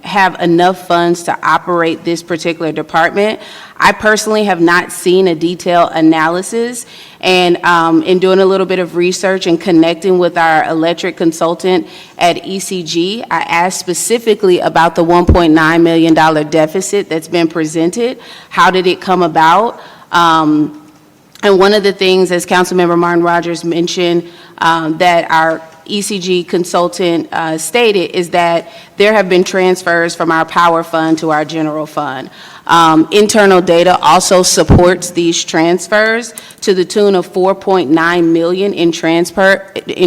have enough funds to operate this particular department. I personally have not seen a detailed analysis, and in doing a little bit of research and connecting with our electric consultant at ECG, I asked specifically about the $1.9 million deficit that's been presented. How did it come about? And one of the things, as Councilmember Martin Rogers mentioned, that our ECG consultant stated is that there have been transfers from our power fund to our general fund. Internal data also supports these transfers to the tune of $4.9 million in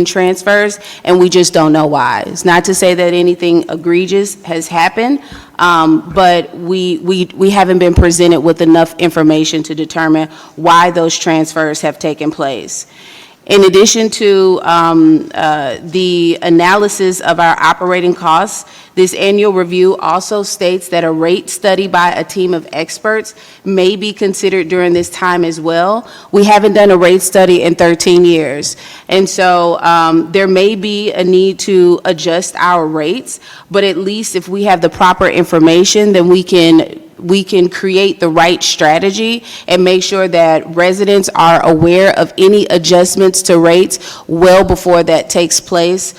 transfers, and we just don't know why. It's not to say that anything egregious has happened, but we haven't been presented with enough information to determine why those transfers have taken place. In addition to the analysis of our operating costs, this annual review also states that a rate study by a team of experts may be considered during this time as well. We haven't done a rate study in 13 years. And so there may be a need to adjust our rates, but at least if we have the proper information, then we can create the right strategy and make sure that residents are aware of any adjustments to rates well before that takes place,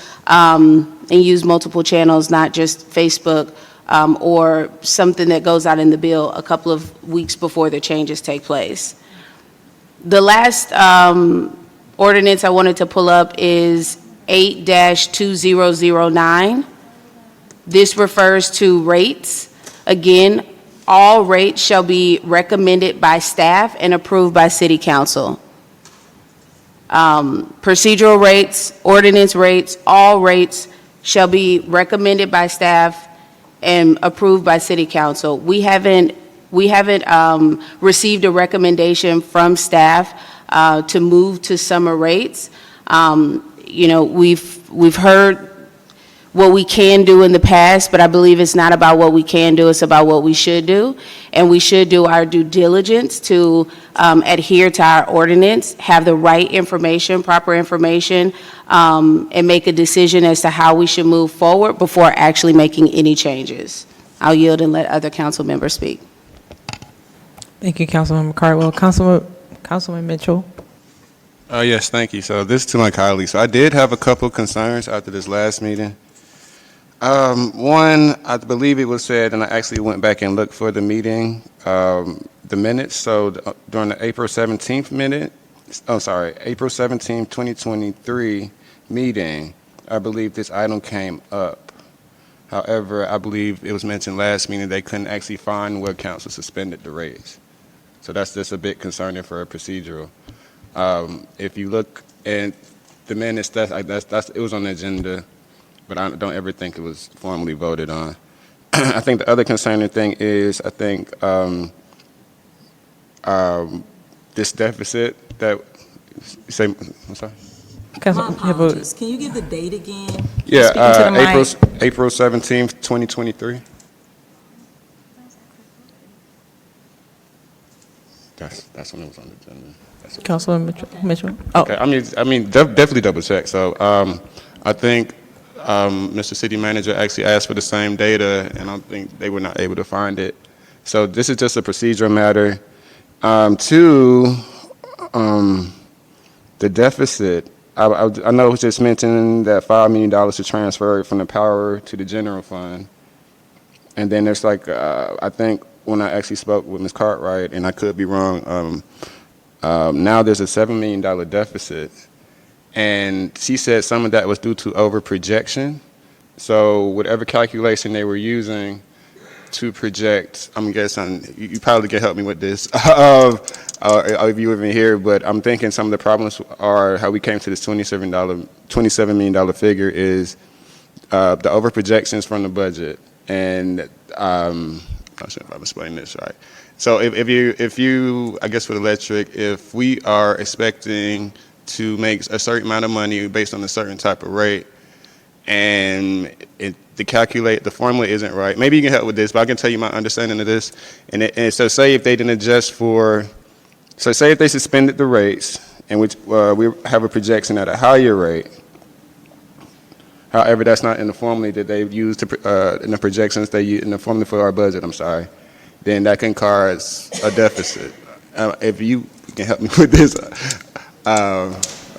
and use multiple channels, not just Facebook or something that goes out in the bill a couple of weeks before the changes take place. The last ordinance I wanted to pull up is 8-2009. This refers to rates. Again, all rates shall be recommended by staff and approved by City Council. Procedural rates, ordinance rates, all rates shall be recommended by staff and approved by City Council. We haven't received a recommendation from staff to move to summer rates. We've heard what we can do in the past, but I believe it's not about what we can do, it's about what we should do. And we should do our due diligence to adhere to our ordinance, have the right information, proper information, and make a decision as to how we should move forward before actually making any changes. I'll yield and let other council members speak. Thank you, Councilmember Cardwell. Councilman Mitchell. Yes, thank you. So this is to my colleagues. So I did have a couple concerns after this last meeting. One, I believe it was said, and I actually went back and looked for the meeting, the minutes. So during the April 17th April 17th, 2023 meeting, I believe this item came up. However, I believe it was mentioned last meeting they couldn't actually find where council suspended the rates. So that's just a bit concerning for a procedural. If you look at the minutes, it was on the agenda, but I don't ever think it was formally voted on. I think the other concerning thing is, I think this deficit that, I'm sorry? Can you give the date again? Yeah, April 17th, 2023. That's when it was on the agenda. Councilman Mitchell. Okay, I mean, definitely double check. So I think Mr. City Manager actually asked for the same data, and I think they were not able to find it. So this is just a procedural matter. Two, the deficit. I know it was just mentioned that $5 million to transfer from the power to the general fund. And then there's I think when I actually spoke with Ms. Cartwright, and I could be wrong, now there's a $7 million deficit. And she said some of that was due to over-projection. So whatever calculation they were using to project, I'm guessing, you probably can help me with this, if you even here, but I'm thinking some of the problems are how we came to this $27 million figure is the over-projections from the budget. And I'm not sure if I'm explaining this right. So if you, I guess with electric, if we are expecting to make a certain amount of money based on a certain type of rate, and the formula isn't right. Maybe you can help with this, but I can tell you my understanding of this. And so say if they didn't adjust so say if they suspended the rates, and which we have a projection at a higher rate, however, that's not in the formula that they've used in the projections they use in the formula for our budget, then that can cause a deficit. If you can help me with this,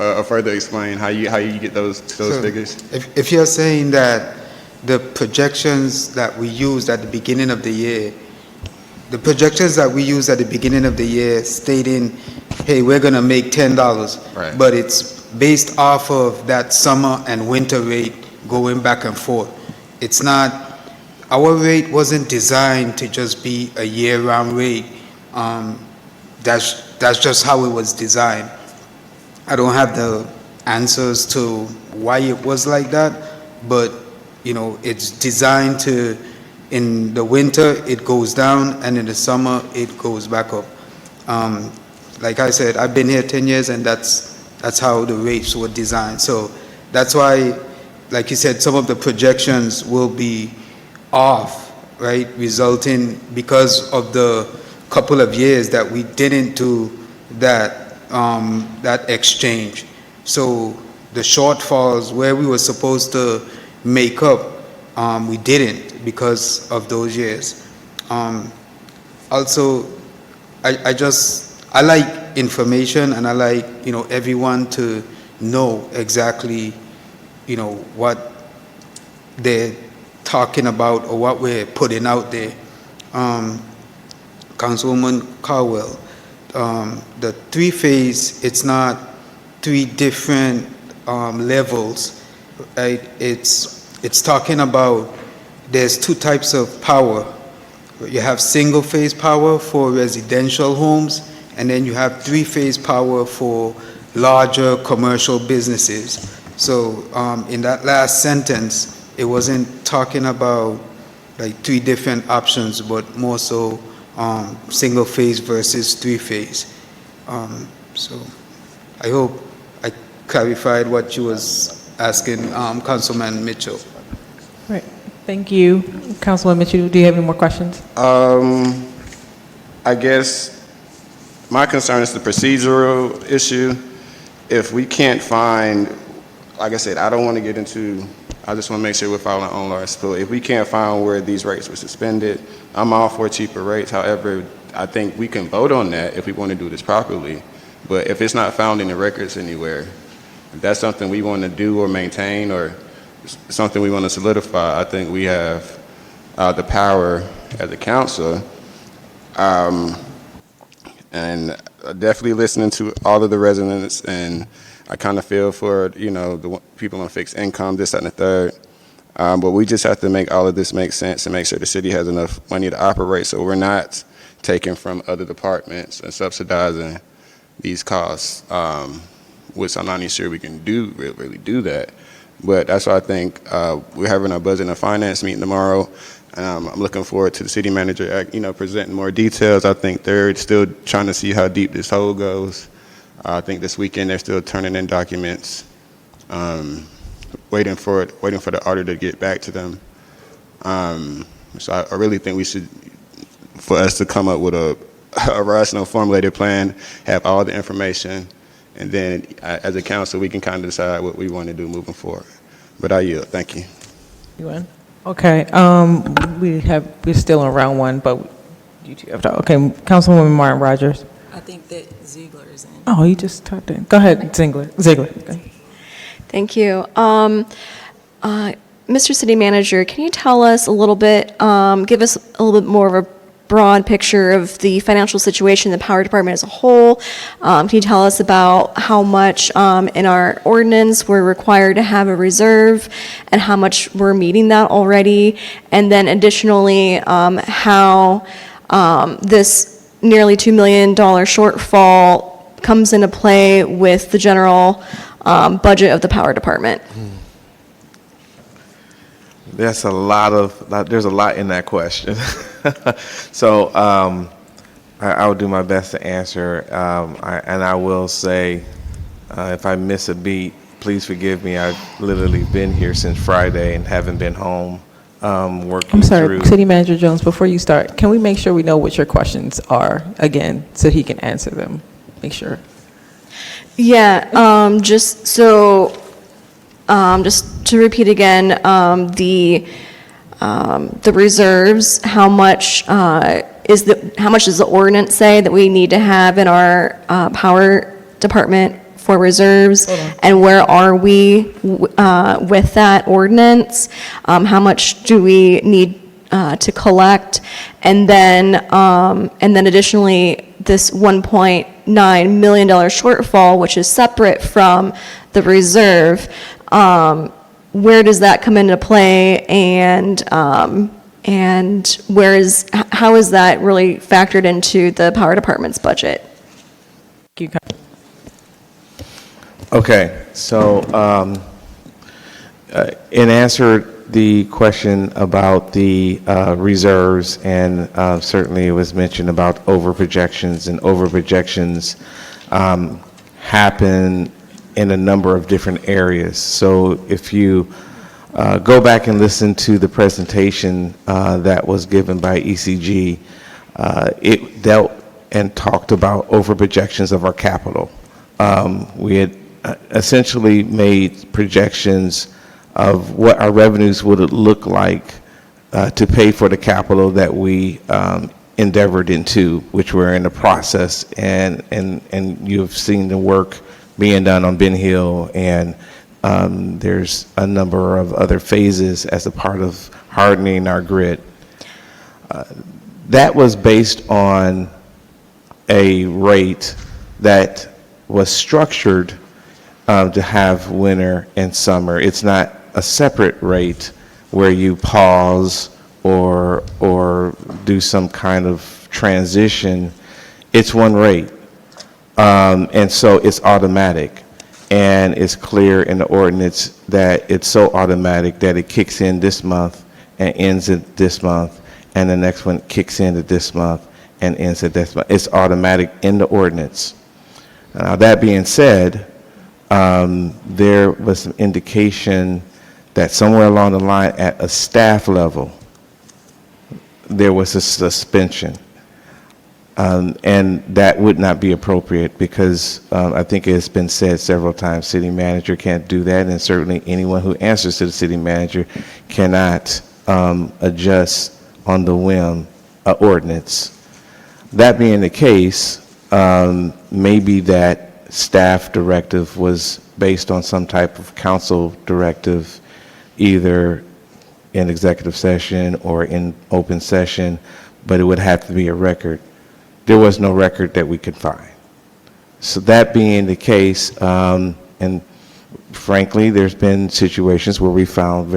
or further explain how you get those figures. If you're saying that the projections that we used at the beginning of the year, stating, hey, we're going to make $10, right, but it's based off of that summer and winter rate going back and forth. It's not, our rate wasn't designed to just be a year-round rate. That's just how it was designed. I don't have the answers to why it was like that, but it's designed to, in the winter it goes down, and in the summer it goes back up. Like I said, I've been here 10 years, and that's how the rates were designed. So that's why, like you said, some of the projections will be off, right? Resulting because of the couple of years that we didn't do that exchange. So the shortfalls where we were supposed to make up, we didn't because of those years. Also, I like information, and I like everyone to know exactly what they're talking about or what we're putting out there. Councilwoman Caldwell, the three-phase, it's not three different levels, right? It's talking about there's two types of power. You have single-phase power for residential homes, and then you have three-phase power for larger commercial businesses. So in that last sentence, it wasn't talking about like three different options, but more so single-phase versus three-phase. So I hope I clarified what you was asking Councilman Mitchell. Right. Thank you. Councilman Mitchell, do you have any more questions? I guess my concern is the procedural issue. If we can't find, like I said, I don't want to get into, I just want to make sure we're following our own laws. So if we can't find where these rates were suspended, I'm all for cheaper rates. However, I think we can vote on that if we want to do this properly. But if it's not found in the records anywhere, if that's something we want to do or maintain or something we want to solidify, I think we have the power as a council. And definitely listening to all of the residents, and I kind of feel for, you know, the people on fixed income, this, that, and the third. But we just have to make all of this make sense and make sure the city has enough money to operate so we're not taking from other departments and subsidizing these costs, which I'm not even sure we can do, really do that. But that's why I think we're having our budget and finance meeting tomorrow. I'm looking forward to the city manager, you know, presenting more details. I think they're still trying to see how deep this hole goes. I think this weekend they're still turning in documents, waiting for the auditor to get back to them. So I really think we should, for us to come up with a rational formulated plan, have all the information, and then as a council we can kind of decide what we want to do moving forward. But I yield. Thank you. You want? Okay. We're still in round one, but you two have to. Okay, Councilwoman Martin Rogers. I think that Ziegler is in. Oh, you just talked in. Go ahead, Ziegler. Okay. Thank you. Mr. City Manager, can you tell us a little bit, give us a little bit more of a broad picture of the financial situation in the Power Department as a whole? Can you tell us about how much in our ordinance we're required to have a reserve and how much we're meeting that already? And then additionally, how this nearly $2 million shortfall comes into play with the general budget of the Power Department? There's a lot in that question. So I'll do my best to answer. And I will say, if I miss a beat, please forgive me. I've literally been here since Friday and haven't been home working I'm sorry, through. City Manager Jones, before you start, can we make sure we know what your questions are again so he can answer them? Make sure. Yeah, just to repeat again, the reserves, how much does the ordinance say that we need to have in our Power Department for reserves? And where are we with that ordinance? How much do we need to collect? And then additionally, this $1.9 million shortfall, which is separate from the reserve, where does that come into play, and how is that really factored into the Power Department's budget? Okay, so in answer the question about the reserves, and certainly it was mentioned about over projections, and over projections happen in a number of different areas. So if you go back and listen to the presentation that was given by ECG, it dealt and talked about over projections of our capital. We had essentially made projections of what our revenues would look like to pay for the capital that we endeavored into, which we're in the process, and you've seen the work being done on Ben Hill, and there's a number of other phases as a part of hardening our grid. That was based on a rate that was structured to have winter and summer. It's not a separate rate where you pause or do some kind of transition. It's one rate. And so it's automatic, and it's clear in the ordinance that it's so automatic that it kicks in this month and ends at this month, and the next one kicks in at this month and ends at this month. It's automatic in the ordinance. Now, that being said, there was some indication that somewhere along the line at a staff level, there was a suspension. And that would not be appropriate because I think it's been said several times, city manager can't do that, and certainly anyone who answers to the city manager cannot adjust on the whim an ordinance. That being the case, maybe that staff directive was based on some type of council directive, either in executive session or in open session, but it would have to be a record. There was no record that we could find. So that being the case, and frankly, there's been situations where we found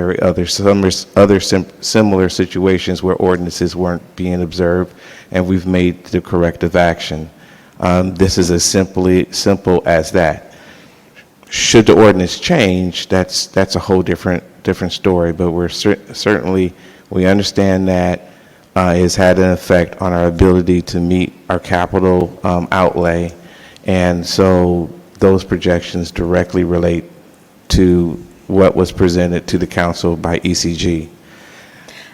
similar situations where ordinances weren't being observed, and we've made the corrective action. This is as simple as that. Should the ordinance change, that's a whole different story, but we're certainly, we understand that has had an effect on our ability to meet our capital outlay, and so those projections directly relate to what was presented to the council by ECG.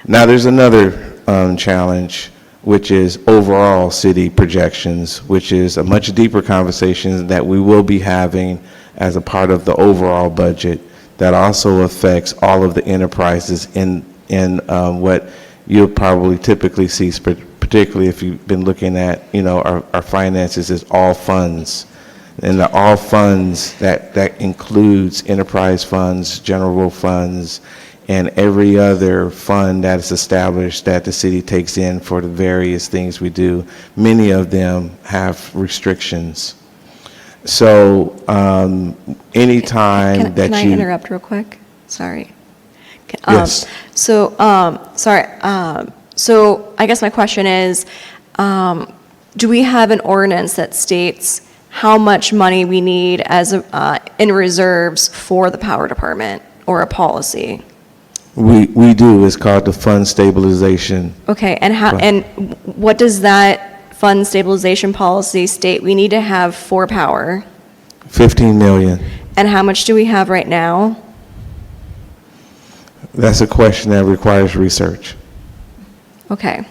Now, there's another challenge, which is overall city projections, which is a much deeper conversation that we will be having as a part of the overall budget that also affects all of the enterprises in what you'll probably typically see, particularly if you've been looking at, our finances as all funds. And the all funds, that includes enterprise funds, general funds, and every other fund that is established that the city takes in for the various things we do. Many of them have restrictions. So anytime that Can I you... interrupt real quick? Sorry. Yes. So I guess my question is, do we have an ordinance that states how much money we need as in reserves for the power department, or a policy? We do. It's called the Fund Stabilization. Okay, and what does that fund stabilization policy state we need to have for power? 15 million. And how much do we have right now? That's a question that requires research. Okay.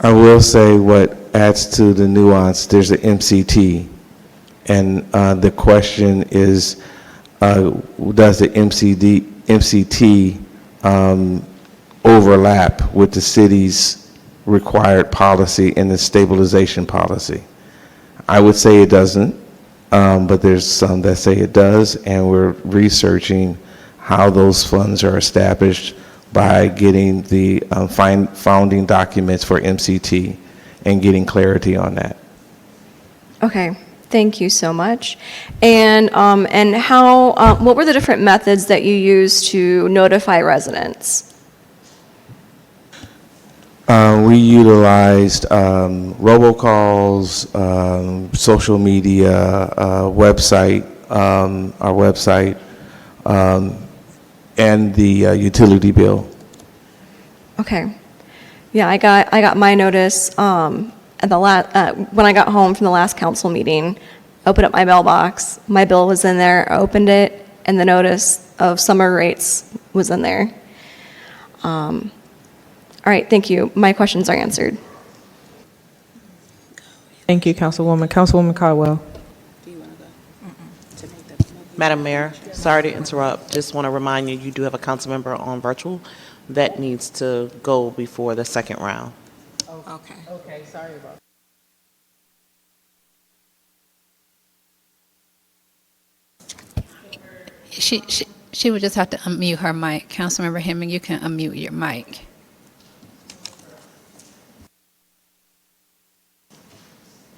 I will say what adds to the nuance, there's an MCT, and the question is, does the MCT overlap with the city's required policy and the stabilization policy? I would say it doesn't, but there's some that say it does, and we're researching how those funds are established by getting the founding documents for MCT and getting clarity on that. Okay, thank you so much. And how, what were the different methods that you used to notify residents? We utilized robocalls, social media, website, our website, and the utility bill. Okay. Yeah, I got my notice at the when I got home from the last council meeting. Opened up my mailbox. My bill was in there. I opened it, and the notice of summer rates was in there. All right, thank you. My questions are answered. Thank you, Councilwoman. Councilwoman Caldwell. Madam Mayor, sorry to interrupt. Just want to remind you, you do have a council member on virtual that needs to go before the second round. Okay. Okay, sorry about that. She would just have to unmute her mic. Councilmember Hemming, you can unmute your mic.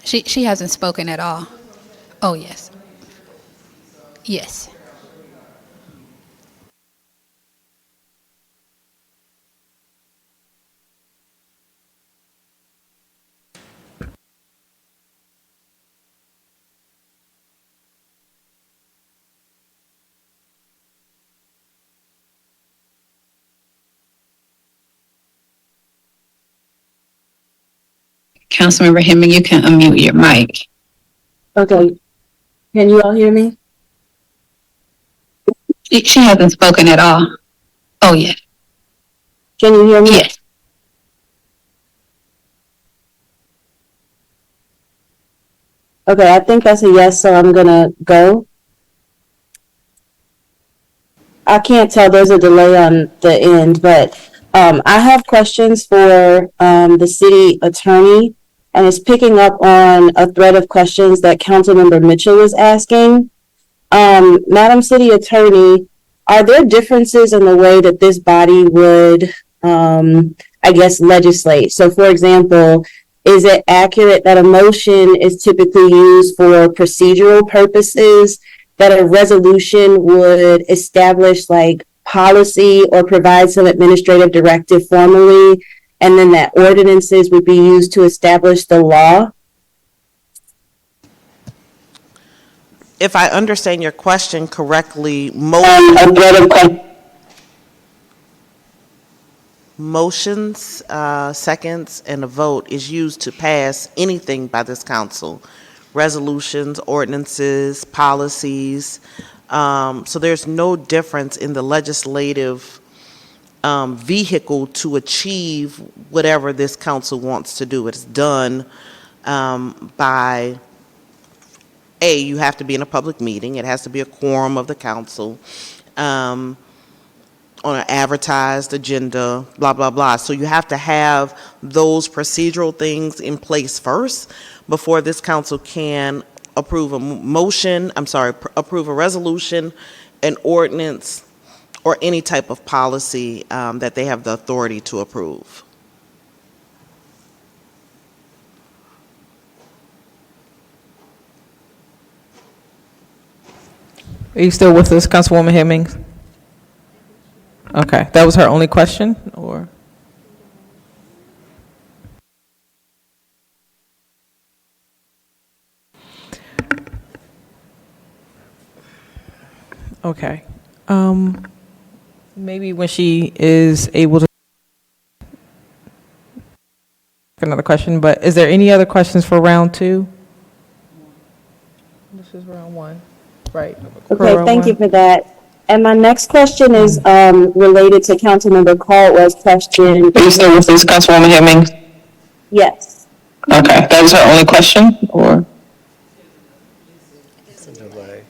She hasn't spoken at all. Oh, yes. Yes. Councilmember Hemming, you can unmute your mic. Okay. Can you all hear me? She hasn't spoken at all. Oh, yeah. Can you hear me? Yes. Okay, I think that's a yes, so I'm gonna go. I can't tell, there's a delay on the end, but I have questions for the city attorney, and it's picking up on a thread of questions that Councilmember Mitchell was asking. Madam City Attorney, are there differences in the way that this body would, I guess, legislate? So for example, is it accurate that a motion is typically used for procedural purposes, that a resolution would establish like policy or provide some administrative directive formally, and then that ordinances would be used to establish the law? If I understand your question correctly, motions, seconds, and a vote is used to pass anything by this council. Resolutions, ordinances, policies. So there's no difference in the legislative vehicle to achieve whatever this council wants to do. It's done by, you have to be in a public meeting. It has to be a quorum of the council. On an advertised agenda, blah, blah, blah. So you have to have those procedural things in place first before this council can approve approve a resolution, an ordinance, or any type of policy that they have the authority to approve. Are you still with us, Councilwoman Hemming? Okay, that was her only question, or? Okay. Maybe when she is able to. Another question, but is there any other questions for round two? This is round one, right? Okay, thank you for that. And my next question is related to Councilmember Caldwell's question. Are you still with us, Councilwoman Hemming? Yes. Okay, that was her only question, or? It's a delay.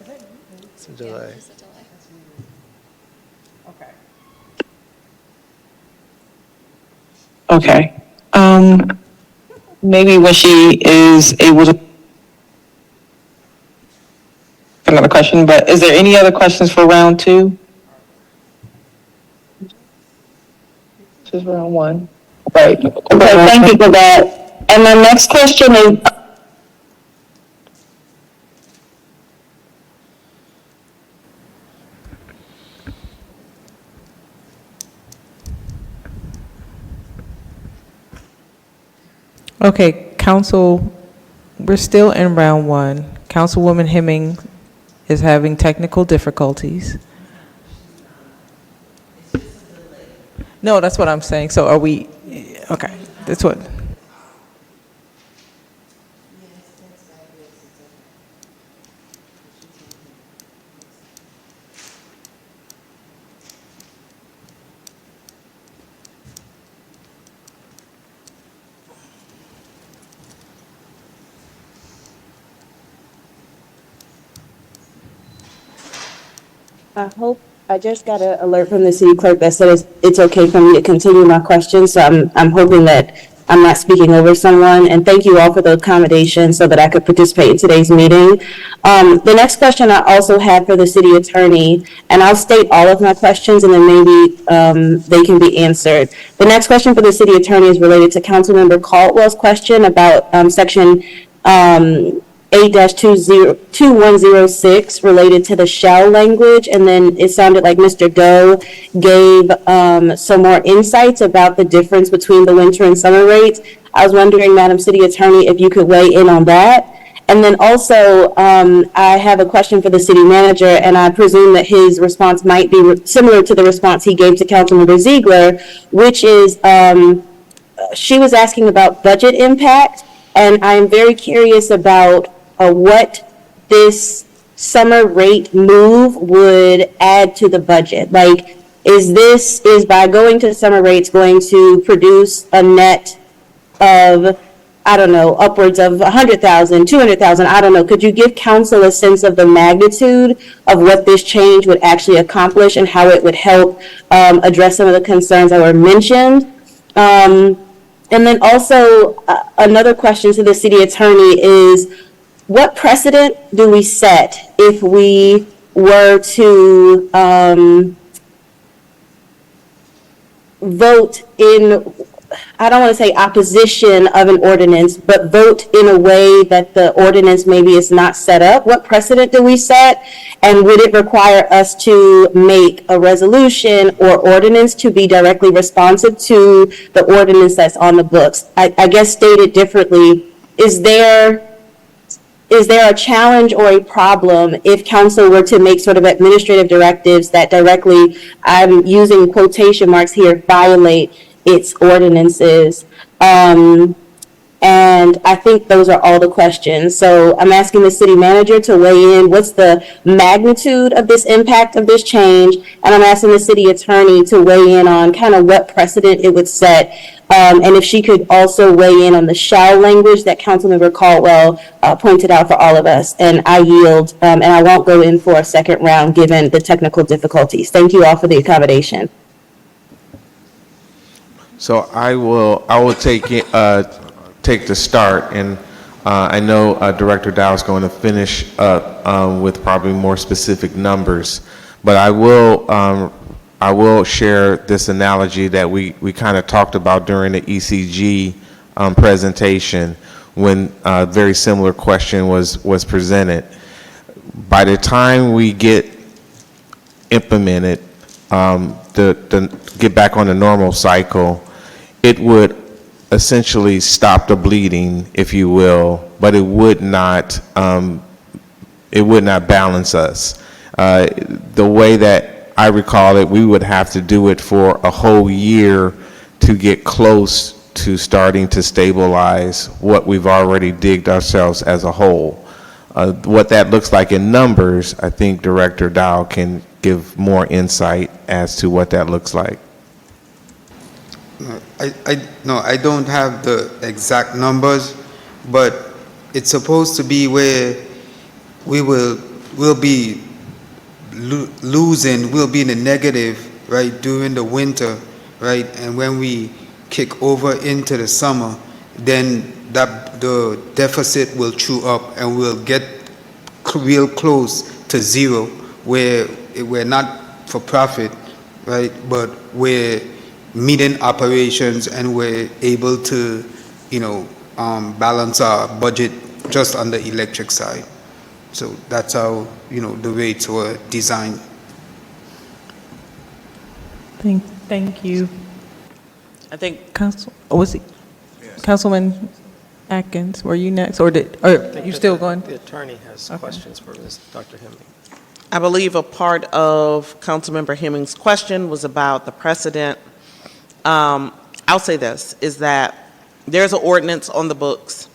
It's a delay. Okay. Maybe when she is able to. Another question, but is there any other questions for round two? This is round one. Right. Okay, thank you for that. And my next question is. Okay, council, we're still in round one. Councilwoman Hemming is having technical difficulties. No, that's what I'm saying. So are we, okay, that's what. I just got an alert from the city clerk that said it's okay for me to continue my question, so I'm hoping that I'm not speaking over someone, and thank you all for the accommodation so that I could participate in today's meeting. The next question I also had for the city attorney, and I'll state all of my questions and then maybe they can be answered. The next question for the city attorney is related to Councilmember Caldwell's question about section 8-2106 related to the shall language, and then it sounded like Mr. Doe gave some more insights about the difference between the winter and summer rates. I was wondering, Madam City Attorney, if you could weigh in on that. And then also, I have a question for the city manager, and I presume that his response might be similar to the response he gave to Councilmember Ziegler, which is she was asking about budget impact. And I'm very curious about what this summer rate move would add to the budget. Like, is by going to summer rates going to produce a net of, I don't know, upwards of 100,000, 200,000, I don't know. Could you give council a sense of the magnitude of what this change would actually accomplish and how it would help address some of the concerns that were mentioned? And then also, another question to the city attorney is, what precedent do we set if we were to vote in, I don't want to say opposition of an ordinance, but vote in a way that the ordinance maybe is not set up? What precedent do we set? And would it require us to make a resolution or ordinance to be directly responsive to the ordinance that's on the books? I guess stated differently, is there a challenge or a problem if council were to make sort of administrative directives that directly, I'm using quotation marks here, violate its ordinances? And I think those are all the questions. So I'm asking the city manager to weigh in. What's the magnitude of this impact of this change? And I'm asking the city attorney to weigh in on kind of what precedent it would set. And if she could also weigh in on the shall language that Councilmember Caldwell pointed out for all of us. And I yield, and I won't go in for a second round given the technical difficulties. Thank you all for the accommodation. So I will take it, take the start, and I know Director Dow is going to finish up with probably more specific numbers, but I will share this analogy that we kind of talked about during the ECG presentation when a very similar question was presented. By the time we get implemented, get back on the normal cycle, it would essentially stop the bleeding, if you will, but it would not balance us. The way that I recall it, we would have to do it for a whole year to get close to starting to stabilize what we've already digged ourselves as a whole. What that looks like in numbers, I think Director Dow can give more insight as to what that looks like. I don't have the exact numbers, but it's supposed to be where we'll be losing, we'll be in the negative, right, during the winter, right, and when we kick over into the summer, then the deficit will chew up and we'll get real close to zero, where we're not for profit, right, but we're meeting operations and we're able to, balance our budget just on the electric side. So that's how, the rates were designed. Thank you. I think Councilman Atkins, were you next, or you still going? The attorney has questions for Dr. Hemming. I believe a part of Councilmember Hemming's question was about the precedent. I'll say this, is that there's an ordinance on the books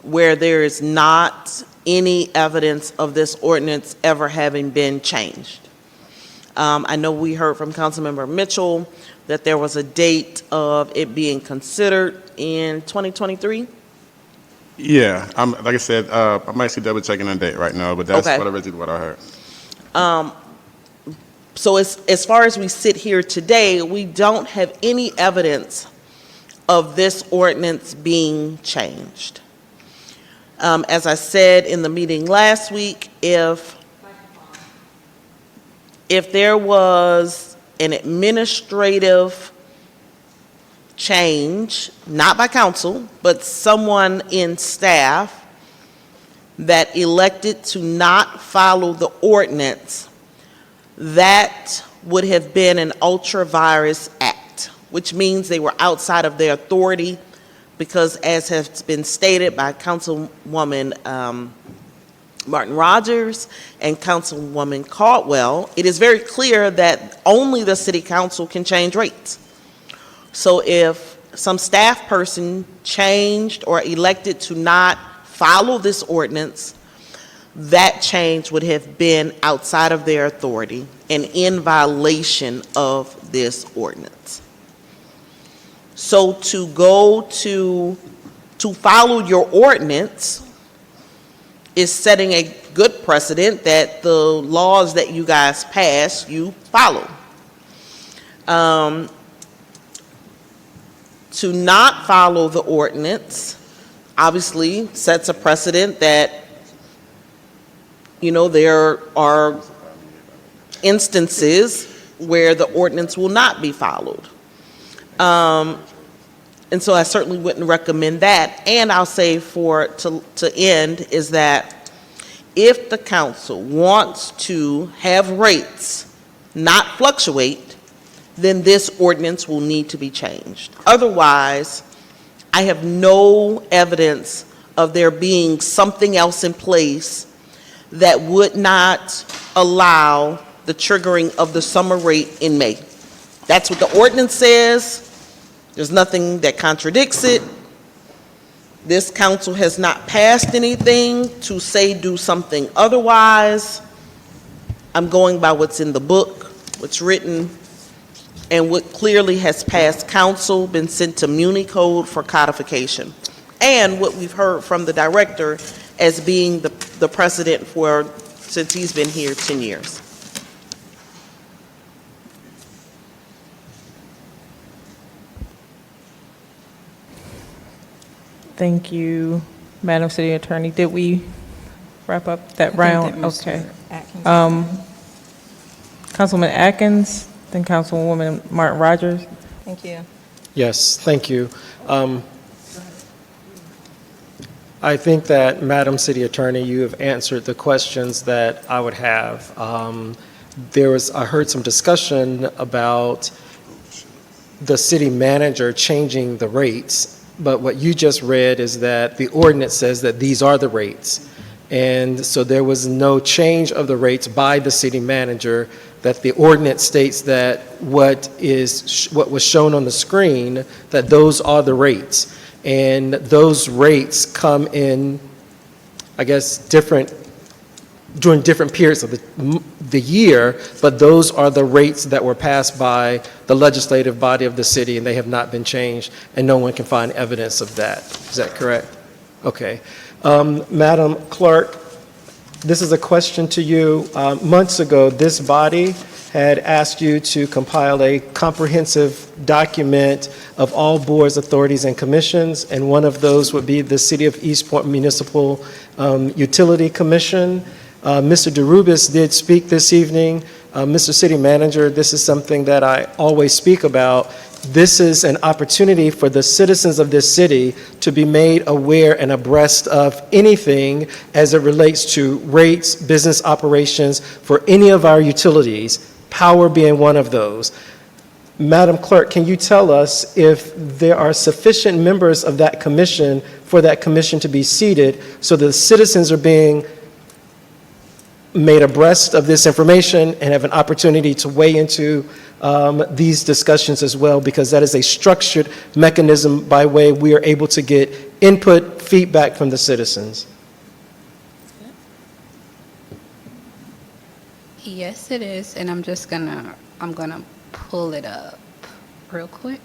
where there is not any evidence of this ordinance ever having been changed. I know we heard from Councilmember Mitchell that there was a date of it being considered in 2023. Yeah, like I said, I'm actually double checking on date right now, but that's Okay. what I heard. So as far as we sit here today, we don't have any evidence of this ordinance being changed. As I said in the meeting last week, if there was an administrative change, not by council, but someone in staff that elected to not follow the ordinance, that would have been an ultra vires act, which means they were outside of their authority because, as has been stated by Councilwoman Martin Rogers and Councilwoman Caldwell, it is very clear that only the City Council can change rates. So if some staff person changed or elected to not follow this ordinance, that change would have been outside of their authority and in violation of this ordinance. So to follow your ordinance is setting a good precedent that the laws that you guys pass, you follow. To not follow the ordinance obviously sets a precedent that, you know, there are instances where the ordinance will not be followed. And so I certainly wouldn't recommend that. And I'll say to end is that if the council wants to have rates not fluctuate, then this ordinance will need to be changed. Otherwise, I have no evidence of there being something else in place that would not allow the triggering of the summer rate in May. That's what the ordinance says. There's nothing that contradicts it. This council has not passed anything to say do something otherwise. I'm going by what's in the book, what's written, and what clearly has passed council, been sent to Muni Code for codification, and what we've heard from the director as being the precedent since he's been here 10 years. Thank you, Madam City Attorney. Did we wrap up that round? Okay. Councilman Atkins, then Councilwoman Martin Rogers. Thank you. Yes, thank you. I think that, Madam City Attorney, you have answered the questions that I would have. I heard some discussion about the city manager changing the rates, but what you just read is that the ordinance says that these are the rates. And so there was no change of the rates by the city manager, that the ordinance states that what was shown on the screen, that those are the rates. And those rates come in, I guess, during different periods of the year, but those are the rates that were passed by the legislative body of the city, and they have not been changed, and no one can find evidence of that. Is that correct? Okay. Madam Clerk, this is a question to you. Months ago, this body had asked you to compile a comprehensive document of all boards, authorities, and commissions, and one of those would be the City of East Point Municipal Utility Commission. Mr. DeRubis did speak this evening. Mr. City Manager, this is something that I always speak about. This is an opportunity for the citizens of this city to be made aware and abreast of anything as it relates to rates, business operations for any of our utilities, power being one of those. Madam Clerk, can you tell us if there are sufficient members of that commission for that commission to be seated so the citizens are being made abreast of this information and have an opportunity to weigh into these discussions as well, because that is a structured mechanism by way we are able to get input, feedback from the citizens. Yes, it is, and I'm gonna pull it up real quick.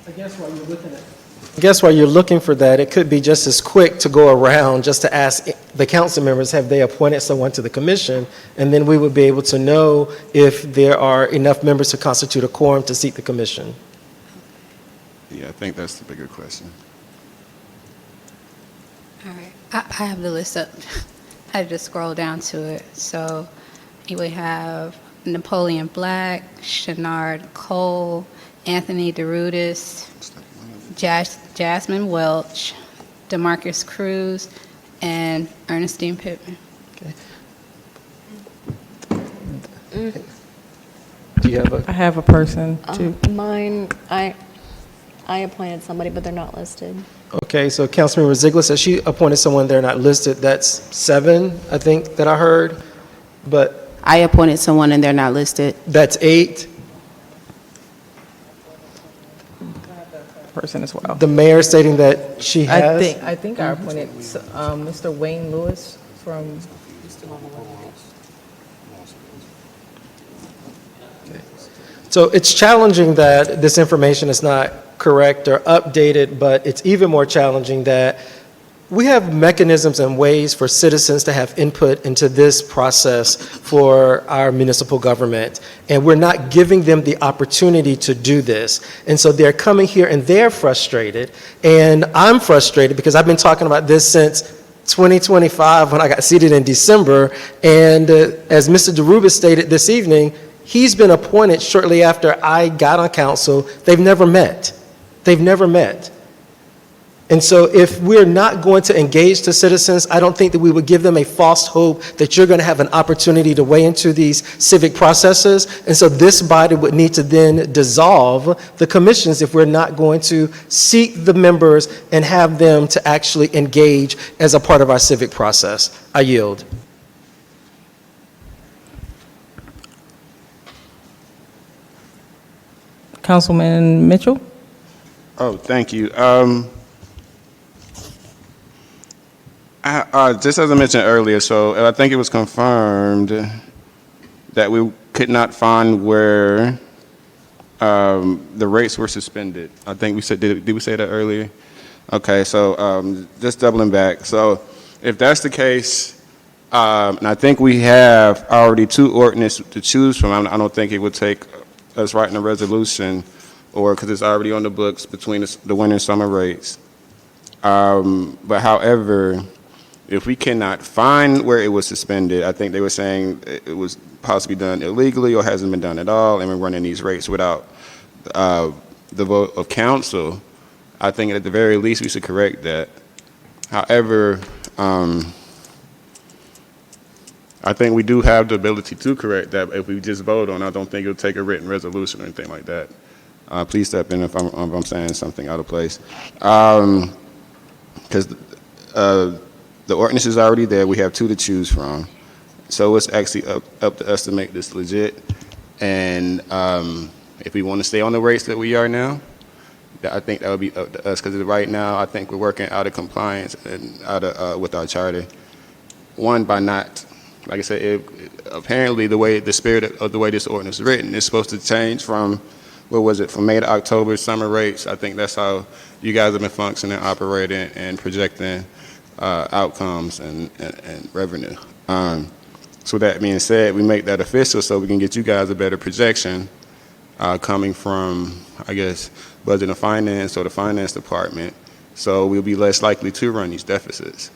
I guess while you're looking for that, it could be just as quick to go around just to ask the council members, have they appointed someone to the commission? And then we would be able to know if there are enough members to constitute a quorum to seat the commission. Yeah, I think that's the bigger question. All right, I have the list up. I just scroll down to it. So you would have Napoleon Black, Shenard Cole, Anthony DeRudis, Jasmine Welch, DeMarcus Cruz, and Ernestine Pittman. Okay. Do you have a? I have a person too. Mine, I appointed somebody, but they're not listed. Okay, so Councilmember Ziegler says she appointed someone, they're not listed. That's 7, I think, that I heard. But I appointed someone and they're not listed. that's 8. Person as well. The mayor stating that she has. I think I appointed Mr. Wayne Lewis from. So it's challenging that this information is not correct or updated, but it's even more challenging that we have mechanisms and ways for citizens to have input into this process for our municipal government, and we're not giving them the opportunity to do this. And so they're coming here and they're frustrated, and I'm frustrated because I've been talking about this since 2025 when I got seated in December, and as Mr. DeRubis stated this evening, he's been appointed shortly after I got on council. They've never met. They've never met. And so if we're not going to engage the citizens, I don't think that we would give them a false hope that you're going to have an opportunity to weigh into these civic processes. And so this body would need to then dissolve the commissions if we're not going to seek the members and have them to actually engage as a part of our civic process. I yield. Councilman Mitchell? Oh, thank you. Just as I mentioned earlier, so I think it was confirmed that we could not find where the rates were suspended. I think we said, did we say that earlier? Okay, so just doubling back. So if that's the case, and I think we have already 2 ordinances to choose from, I don't think it would take us writing a resolution, or because it's already on the books between the winter and summer rates. But however, if we cannot find where it was suspended, I think they were saying it was possibly done illegally or hasn't been done at all, and we're running these rates without the vote of council. I think at the very least we should correct that. However, I think we do have the ability to correct that if we just vote on it. I don't think it'll take a written resolution or anything like that. Please step in if I'm saying something out of place. Because the ordinance is already there. We have 2 to choose from. So it's actually up to us to make this legit. And if we want to stay on the rates that we are now, I think that would be up to us. Because right now, I think we're working out of compliance and out of with our charter. One, by not, like I said, apparently the spirit of the way this ordinance is written is supposed to change from, what was it, from May to October summer rates. I think that's how you guys have been functioning, operating, and projecting outcomes and revenue. So that being said, we make that official so we can get you guys a better projection coming from, I guess, budget and finance or the finance department. So we'll be less likely to run these deficits.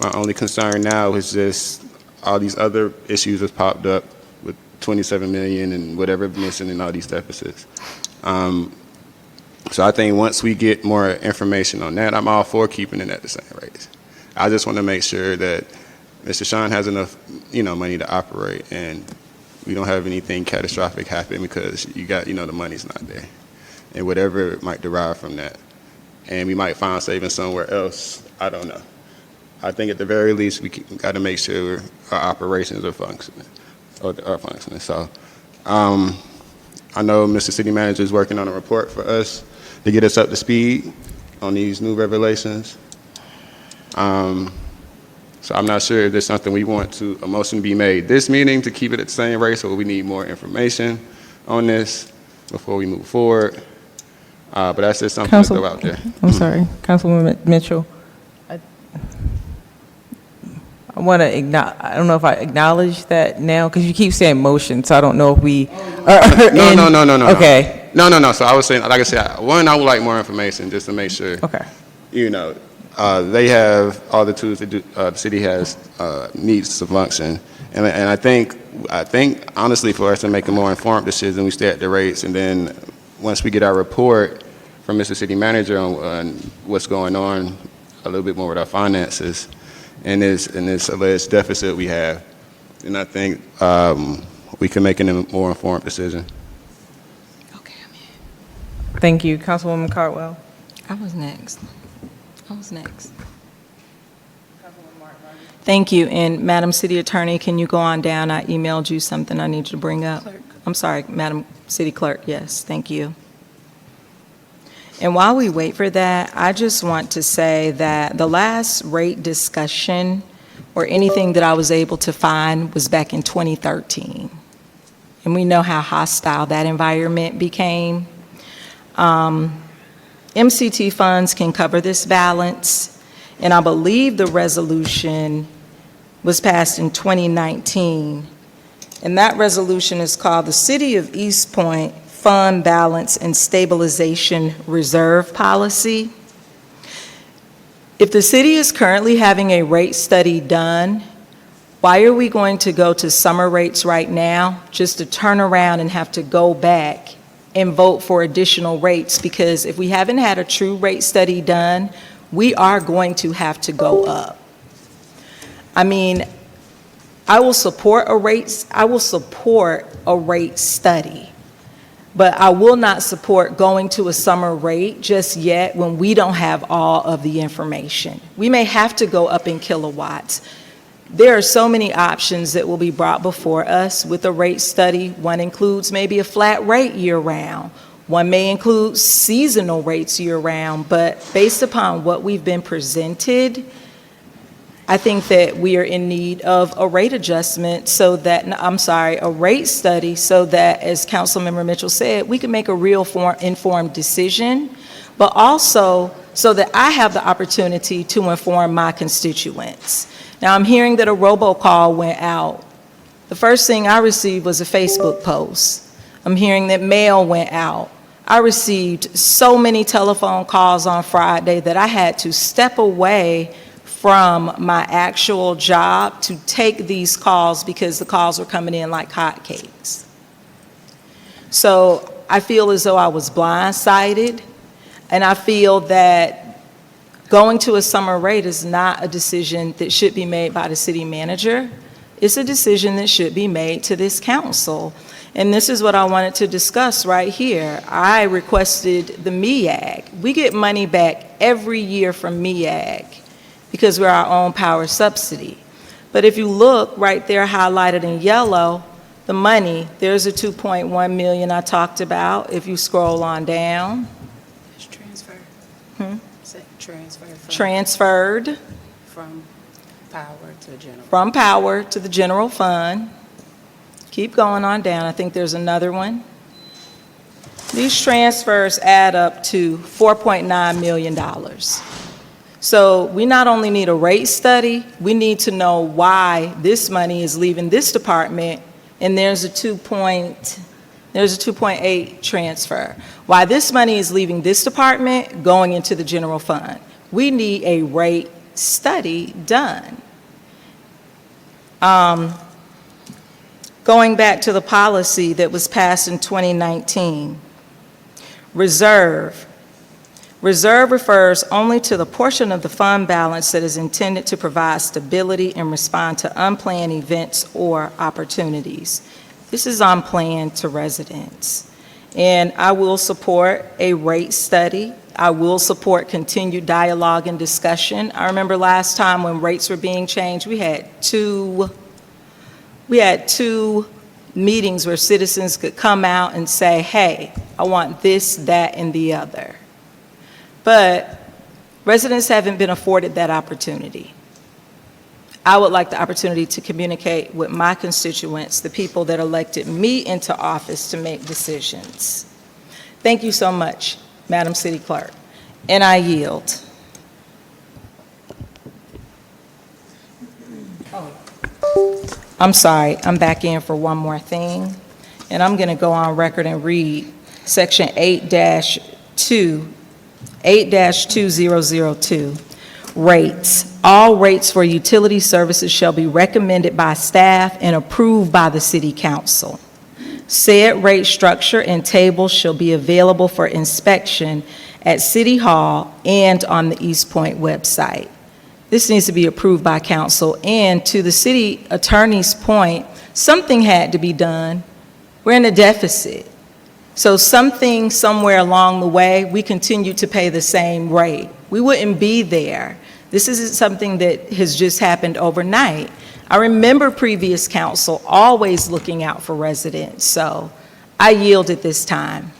My only concern now is just all these other issues that's popped up with 27 million and whatever missing and all these deficits. So I think once we get more information on that, I'm all for keeping it at the same rates. I just want to make sure that Mr. Sean has enough, money to operate, and we don't have anything catastrophic happen because you got, the money's not there, and whatever might derive from that, and we might find savings somewhere else. I don't know. I think at the very least we got to make sure our operations are functioning, So I know Mr. City Manager is working on a report for us to get us up to speed on these new revelations. So I'm not sure if there's something we want a motion be made this meeting to keep it at the same rate, or we need more information on this before we move forward. But that's just something to throw out there. I'm sorry, Councilwoman Mitchell. I want to acknowledge, I don't know if I acknowledge that now, because you keep saying motion, so I don't know if we are No. Okay. No. So I was saying, like I said, one, I would like more information just to make sure. Okay. They have all the tools that the city has needs to function, and I think honestly for us to make a more informed decision, we stay at the rates, and then once we get our report from Mr. City Manager on what's going on, a little bit more with our finances, and this alleged deficit we have, and I think we can make a more informed decision. Thank you. Councilwoman Cardwell. I was next. Thank you. And Madam City Attorney, can you go on down? I emailed you something I need you to bring up. I'm sorry, Madam City Clerk. Yes, thank you. And while we wait for that, I just want to say that the last rate discussion or anything that I was able to find was back in 2013. And we know how hostile that environment became. MCT funds can cover this balance, and I believe the resolution was passed in 2019. And that resolution is called the City of East Point Fund Balance and Stabilization Reserve Policy. If the city is currently having a rate study done, why are we going to go to summer rates right now just to turn around and have to go back and vote for additional rates? Because if we haven't had a true rate study done, we are going to have to go up. I mean, I will support a rate study, but I will not support going to a summer rate just yet when we don't have all of the information. We may have to go up in kilowatts. There are so many options that will be brought before us with a rate study. One includes maybe a flat rate year-round. One may include seasonal rates year-round, but based upon what we've been presented, I think that we are in need of a rate adjustment so that, a rate study so that, as Councilmember Mitchell said, we can make a real informed decision, but also so that I have the opportunity to inform my constituents. Now, I'm hearing that a robocall went out. The first thing I received was a Facebook post. I'm hearing that mail went out. I received so many telephone calls on Friday that I had to step away from my actual job to take these calls because the calls were coming in like hotcakes. So I feel as though I was blindsided, and I feel that going to a summer rate is not a decision that should be made by the city manager. It's a decision that should be made to this council. And this is what I wanted to discuss right here. I requested the MEAG. We get money back every year from MEAG because we're our own power subsidy. But if you look right there highlighted in yellow, the money, there's a 2.1 million I talked about. If you scroll on down. It's transferred. Transferred From power to general. from power to the general fund. Keep going on down. I think there's another one. These transfers add up to $4.9 million. So we not only need a rate study, we need to know why this money is leaving this department, and there's a 2.8 transfer. Why this money is leaving this department, going into the general fund. We need a rate study done. Going back to the policy that was passed in 2019, reserve. Reserve refers only to the portion of the fund balance that is intended to provide stability and respond to unplanned events or opportunities. This is unplanned to residents. And I will support a rate study. I will support continued dialogue and discussion. I remember last time when rates were being changed, we had two meetings where citizens could come out and say, hey, I want this, that, and the other. But residents haven't been afforded that opportunity. I would like the opportunity to communicate with my constituents, the people that elected me into office to make decisions. Thank you so much, Madam City Clerk, and I yield. I'm sorry, I'm back in for one more thing, and I'm going to go on record and read Section 8-2002. Rates. All rates for utility services shall be recommended by staff and approved by the City Council. Said rate structure and tables shall be available for inspection at City Hall and on the East Point website. This needs to be approved by council. And to the city attorney's point, something had to be done. We're in a deficit. So something somewhere along the way, we continue to pay the same rate. We wouldn't be there. This isn't something that has just happened overnight. I remember previous council always looking out for residents, so I yield at this time.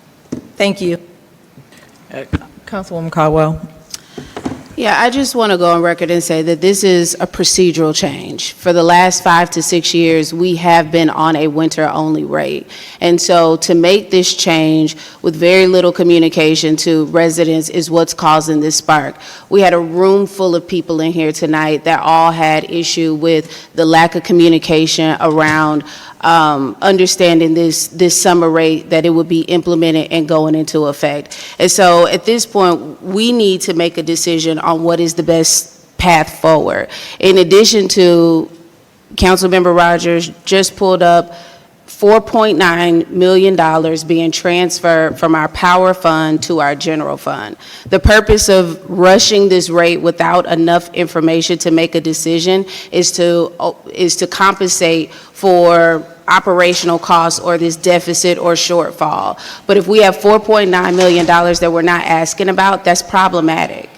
Thank you. Councilwoman Caldwell. Yeah, I just want to go on record and say that this is a procedural change. For the last 5 to 6 years, we have been on a winter-only rate. And so to make this change with very little communication to residents is what's causing this spark. We had a room full of people in here tonight that all had issue with the lack of communication around understanding this summer rate, that it would be implemented and going into effect. And so at this point, we need to make a decision on what is the best path forward. In addition to, Councilmember Rogers just pulled up $4.9 million being transferred from our power fund to our general fund. The purpose of rushing this rate without enough information to make a decision is to compensate for operational costs or this deficit or shortfall. But if we have $4.9 million that we're not asking about, that's problematic.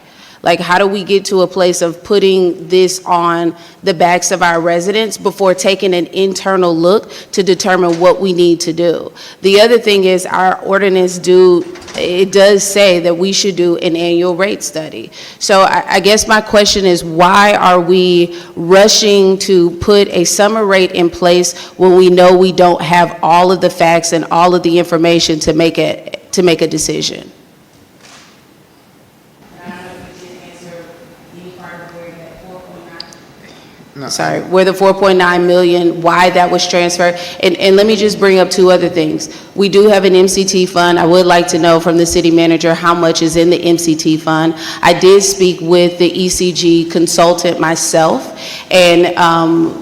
Like, how do we get to a place of putting this on the backs of our residents before taking an internal look to determine what we need to do? The other thing is our ordinance does say that we should do an annual rate study. So I guess my question is, why are we rushing to put a summer rate in place when we know we don't have all of the facts and all of the information to make a decision? Sorry, where the 4.9 million, why that was transferred. And let me just bring up two other things. We do have an MCT fund. I would like to know from the city manager how much is in the MCT fund. I did speak with the ECG consultant myself, and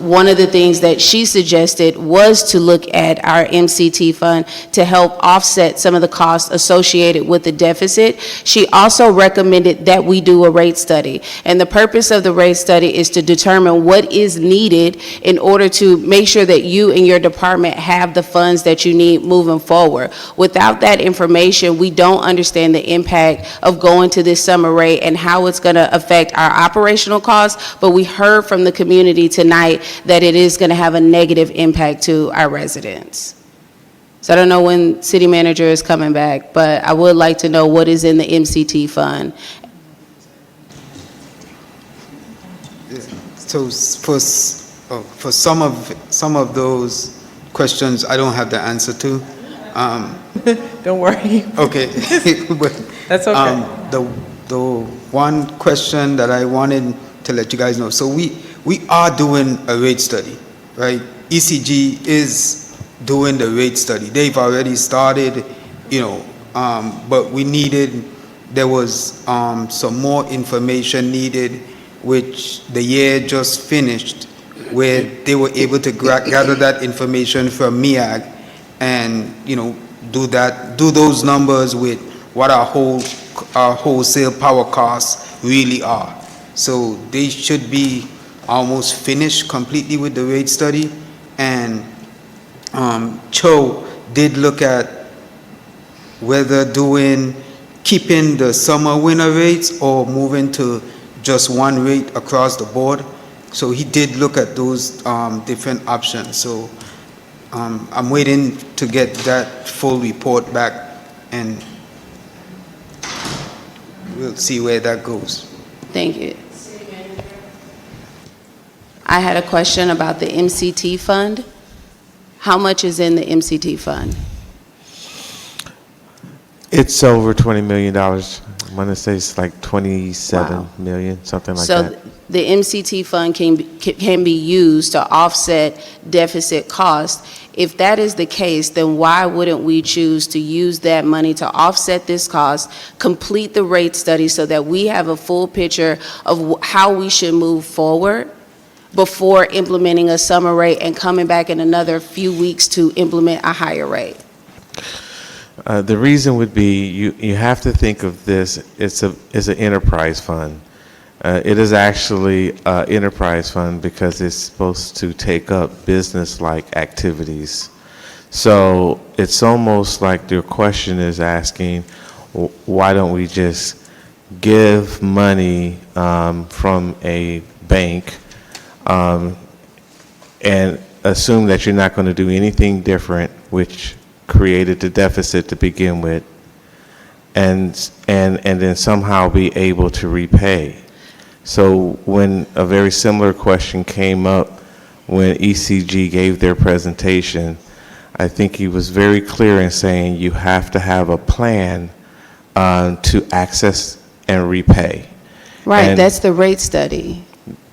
one of the things that she suggested was to look at our MCT fund to help offset some of the costs associated with the deficit. She also recommended that we do a rate study. And the purpose of the rate study is to determine what is needed in order to make sure that you and your department have the funds that you need moving forward. Without that information, we don't understand the impact of going to this summer rate and how it's going to affect our operational costs, but we heard from the community tonight that it is going to have a negative impact to our residents. So I don't know when city manager is coming back, but I would like to know what is in the MCT fund. So for some of those questions, I don't have the answer to. Don't worry. Okay. But, that's okay. The one question that I wanted to let you guys know, so we are doing a rate study, right? ECG is doing the rate study. They've already started, but there was some more information needed, which the year just finished, where they were able to gather that information from MEAG and, do those numbers with what our wholesale power costs really are. So they should be almost finished completely with the rate study. And Cho did look at whether keeping the summer winter rates or moving to just one rate across the board. So he did look at those different options. So I'm waiting to get that full report back, and we'll see where that goes. Thank you. I had a question about the MCT fund. How much is in the MCT fund? It's over $20 million. I want to say it's like 27 million, something like that. So the MCT fund can be used to offset deficit costs. If that is the case, then why wouldn't we choose to use that money to offset this cost, complete the rate study so that we have a full picture of how we should move forward before implementing a summer rate and coming back in another few weeks to implement a higher rate? The reason would be you have to think of this, it's an enterprise fund. It is actually an enterprise fund because it's supposed to take up business-like activities. So it's almost like your question is asking, why don't we just give money from a bank and assume that you're not going to do anything different, which created the deficit to begin with, and then somehow be able to repay. So when a very similar question came up when ECG gave their presentation, I think he was very clear in saying you have to have a plan to access and repay. Right, And that's the rate study.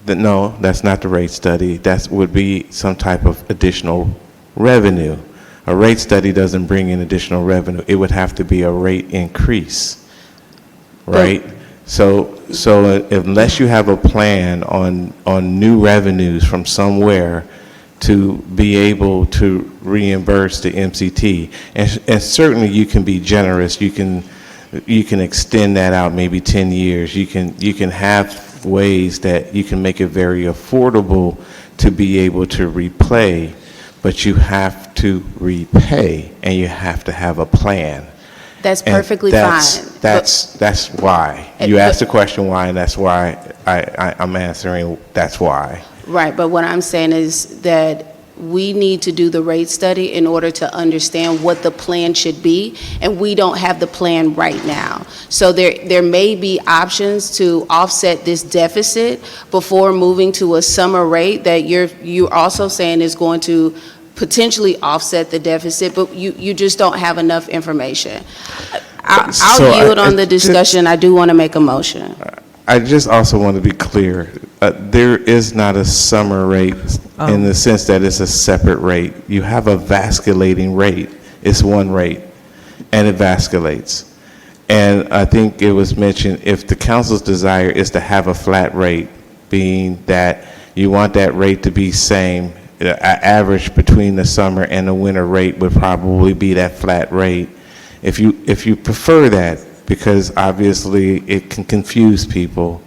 no, that's not the rate study. That would be some type of additional revenue. A rate study doesn't bring in additional revenue. It would have to be a rate increase, right? So unless you have a plan on new revenues from somewhere to be able to reimburse the MCT, and certainly you can be generous. You can extend that out maybe 10 years. You can have ways that you can make it very affordable to be able to repay, but you have to repay and you have to have a plan. That's And perfectly fine. That's why. You asked the question why, and that's why I'm answering that's why. Right, but what I'm saying is that we need to do the rate study in order to understand what the plan should be, and we don't have the plan right now. So there may be options to offset this deficit before moving to a summer rate that you're also saying is going to potentially offset the deficit, but you just don't have enough information. I'll yield on the discussion. I do want to make a motion. I just also want to be clear. There is not a summer rate in the sense that it's a separate rate. You have a vasculating rate. It's one rate, and it vasculates. And I think it was mentioned, if the council's desire is to have a flat rate, being that you want that rate to be same, average between the summer and the winter rate would probably be that flat rate. If you prefer that, because obviously it can confuse people,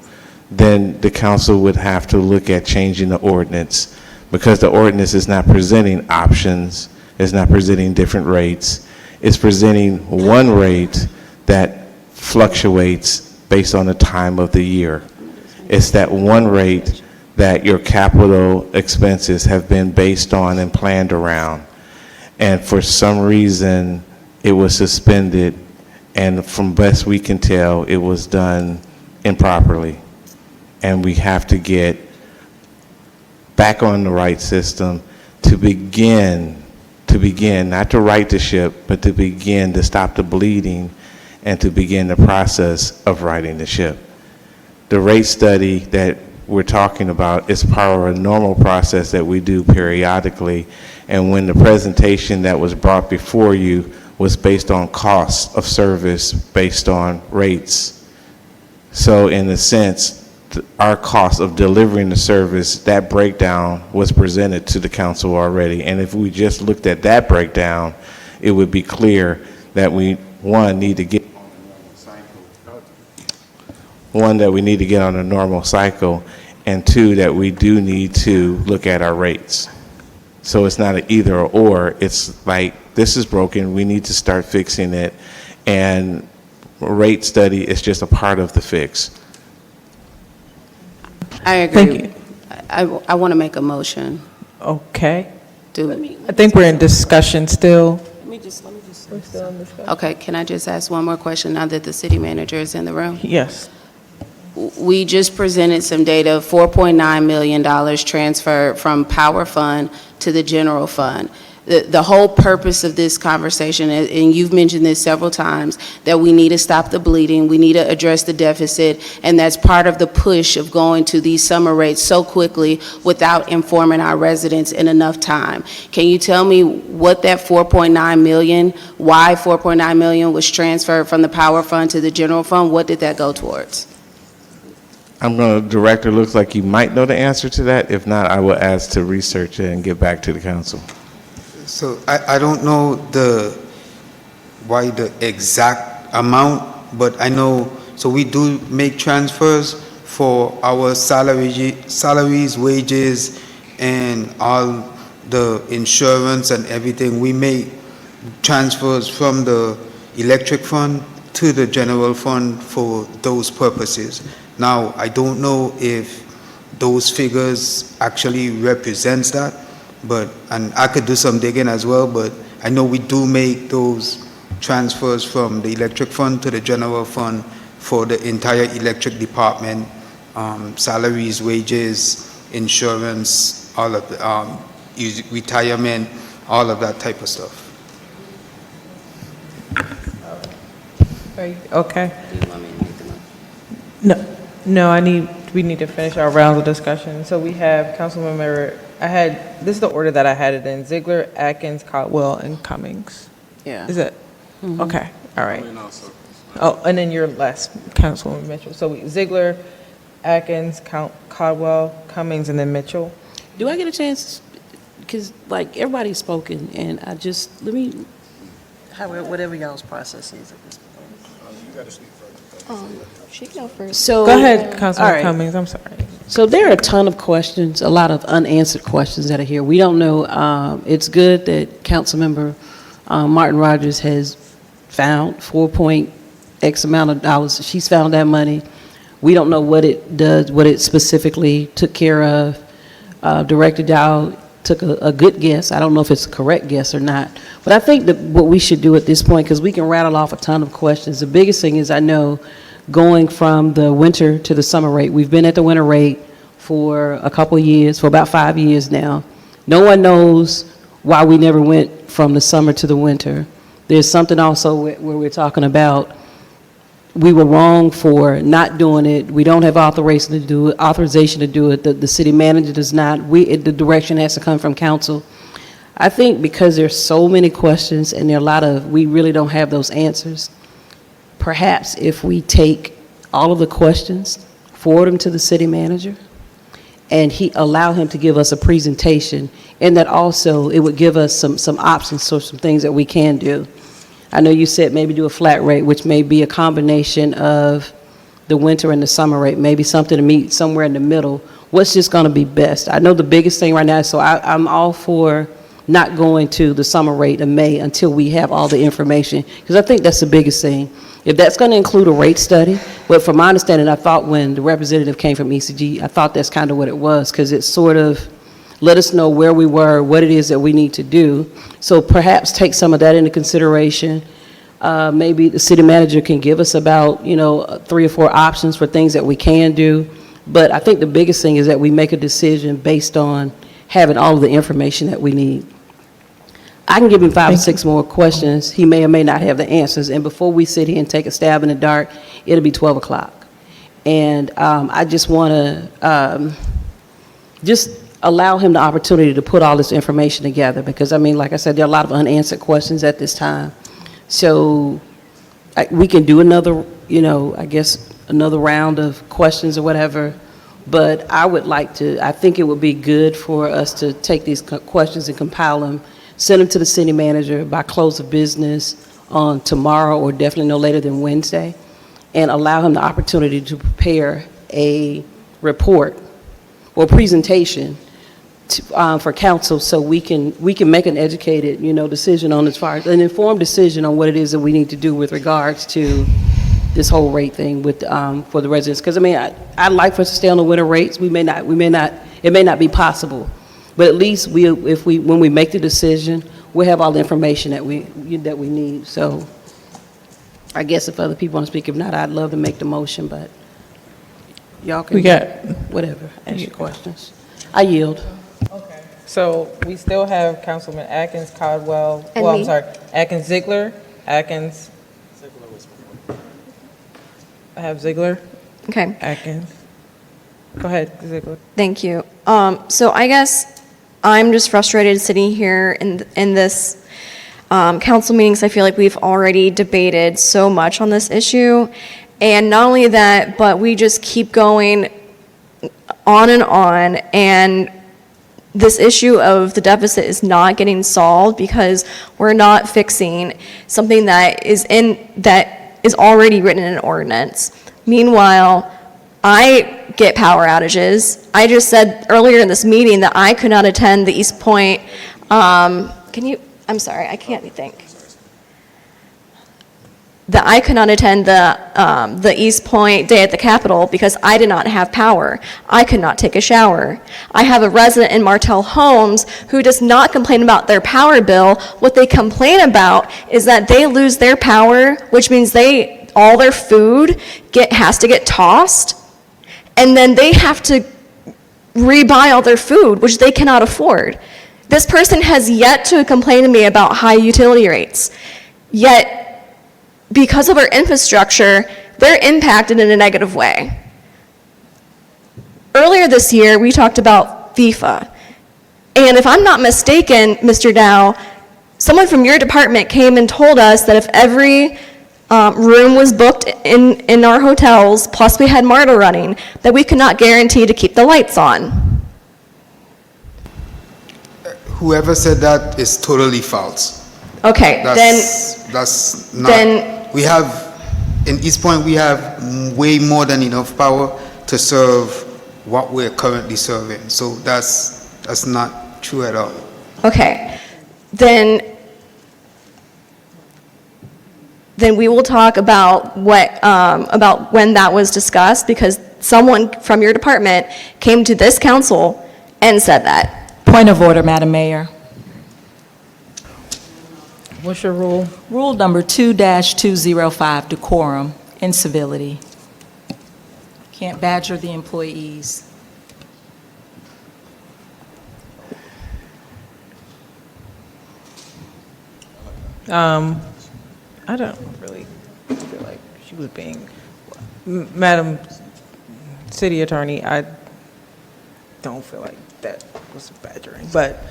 then the council would have to look at changing the ordinance, because the ordinance is not presenting options, it's not presenting different rates, it's presenting one rate that fluctuates based on the time of the year. It's that one rate that your capital expenses have been based on and planned around. And for some reason, it was suspended, and from best we can tell, it was done improperly. And we have to get back on the right system to begin, not to right the ship, but to begin to stop the bleeding and to begin the process of righting the ship. The rate study that we're talking about is part of a normal process that we do periodically, and when the presentation that was brought before you was based on costs of service based on rates. So in a sense, our cost of delivering the service, that breakdown was presented to the council already, and if we just looked at that breakdown, it would be clear that we, one, need to get on a normal cycle, and two, that we do need to look at our rates. So it's not an either or, it's like, this is broken, we need to start fixing it, and rate study is just a part of the fix. I agree. I want to make a motion. Okay. Do I think we're in discussion still. Okay, can I just ask one more question now that the city manager is in the room? Yes. We just presented some data, $4.9 million transferred from Power Fund to the general fund. The whole purpose of this conversation, and you've mentioned this several times, that we need to stop the bleeding, we need to address the deficit, and that's part of the push of going to these summer rates so quickly without informing our residents in enough time. Can you tell me what that $4.9 million, why $4.9 million was transferred from the Power Fund to the general fund? What did that go towards? Director, looks like you might know the answer to that. If not, I will ask to research it and get back to the council. So I don't know why the exact amount, but I know, so we do make transfers for our salaries, wages, and all the insurance and everything. We make transfers from the electric fund to the general fund for those purposes. Now, I don't know if those figures actually represents that, and I could do some digging as well, but I know we do make those transfers from the electric fund to the general fund for the entire electric department, salaries, wages, insurance, all of the, retirement, all of that type of stuff. Okay. No, we need to finish our rounds of discussion. So we have Councilmember, this is the order that I had it in: Ziegler, Atkins, Caldwell, and Cummings. Yeah. Is it? Okay, all right. Oh, and then your last, Councilwoman Mitchell. So Ziegler, Atkins, Caldwell, Cummings, and then Mitchell. Do I get a chance? Because, like, everybody's spoken, and whatever y'all's process is at this point. She can go first. So, Go ahead, Councilman all right. Cummings, I'm sorry. So there are a ton of questions, a lot of unanswered questions that are here. We don't know, it's good that Councilmember Martin Rogers has found X amount of dollars. She's found that money. We don't know what it does, what it specifically took care of. Director Dow took a good guess. I don't know if it's a correct guess or not. But I think that what we should do at this point, because we can rattle off a ton of questions, the biggest thing is, I know, going from the winter to the summer rate. We've been at the winter rate for a couple of years, for about 5 years now. No one knows why we never went from the summer to the winter. There's something also where we're talking about we were wrong for not doing it. We don't have authorization to do it. The city manager does not. The direction has to come from council. I think because there's so many questions and there are a lot of, we really don't have those answers. Perhaps if we take all of the questions, forward them to the city manager, and allow him to give us a presentation, and that also it would give us some options, so some things that we can do. I know you said maybe do a flat rate, which may be a combination of the winter and the summer rate, maybe something to meet somewhere in the middle. What's just going to be best? I know the biggest thing right now, so I'm all for not going to the summer rate in May until we have all the information, because I think that's the biggest thing. If that's going to include a rate study, but from my understanding, I thought when the representative came from ECG, I thought that's kind of what it was, because it sort of let us know where we were, what it is that we need to do. So perhaps take some of that into consideration. Maybe the city manager can give us about, 3 or 4 options for things that we can do. But I think the biggest thing is that we make a decision based on having all of the information that we need. I can give him 5 or 6 more questions. He may or may not have the answers. And before we sit here and take a stab in the dark, it'll be 12 o'clock. And I just want to just allow him the opportunity to put all this information together, because, like I said, there are a lot of unanswered questions at this time. So we can do another, another round of questions or whatever. But I think it would be good for us to take these questions and compile them, send them to the city manager by close of business on tomorrow, or definitely no later than Wednesday, and allow him the opportunity to prepare a report or presentation for council, so we can make an educated, decision on, as far as an informed decision on what it is that we need to do with regards to this whole rate thing with for the residents. Because I'd like for us to stay on the winter rates. It may not be possible, but at least when we make the decision, we'll have all the information that we need. So I guess if other people want to speak, if not, I'd love to make the motion, but y'all can whatever, ask your questions. I yield. Okay. So we still have Councilman Atkins, Caldwell, And well, I'm me. sorry, Atkins, Ziegler, Atkins. I have Ziegler, Okay, Atkins. Go ahead, Ziegler. thank you. So I guess I'm just frustrated sitting here in this council meetings. I feel like we've already debated so much on this issue. And not only that, but we just keep going on, and this issue of the deficit is not getting solved because we're not fixing something that is already written in an ordinance. Meanwhile, I get power outages. I just said earlier in this meeting that I could not attend the East Point, I'm sorry, I can't think. That I could not attend the East Point Day at the Capitol because I did not have power. I could not take a shower. I have a resident in Martell Homes who does not complain about their power bill. What they complain about is that they lose their power, which means all their food has to get tossed, and then they have to rebuy all their food, which they cannot afford. This person has yet to complain to me about high utility rates, yet because of our infrastructure, they're impacted in a negative way. Earlier this year, we talked about FIFA, and if I'm not mistaken, Mr. Dow, someone from your department came and told us that if every room was booked in our hotels, plus we had MARTA running, that we could not guarantee to keep the lights on. Whoever said that is totally false. Okay, That's not, we have, in East Point, we have way more than enough power to serve what we're currently serving. So that's not true at all. Okay, then we will talk about about when that was discussed, because someone from your department came to this council and said that. Point of order, Madam Mayor. What's your rule? Rule number 2-205, decorum, incivility. Can't badger the employees. I don't really feel like she was being, Madam City Attorney, I don't feel like that was badgering. But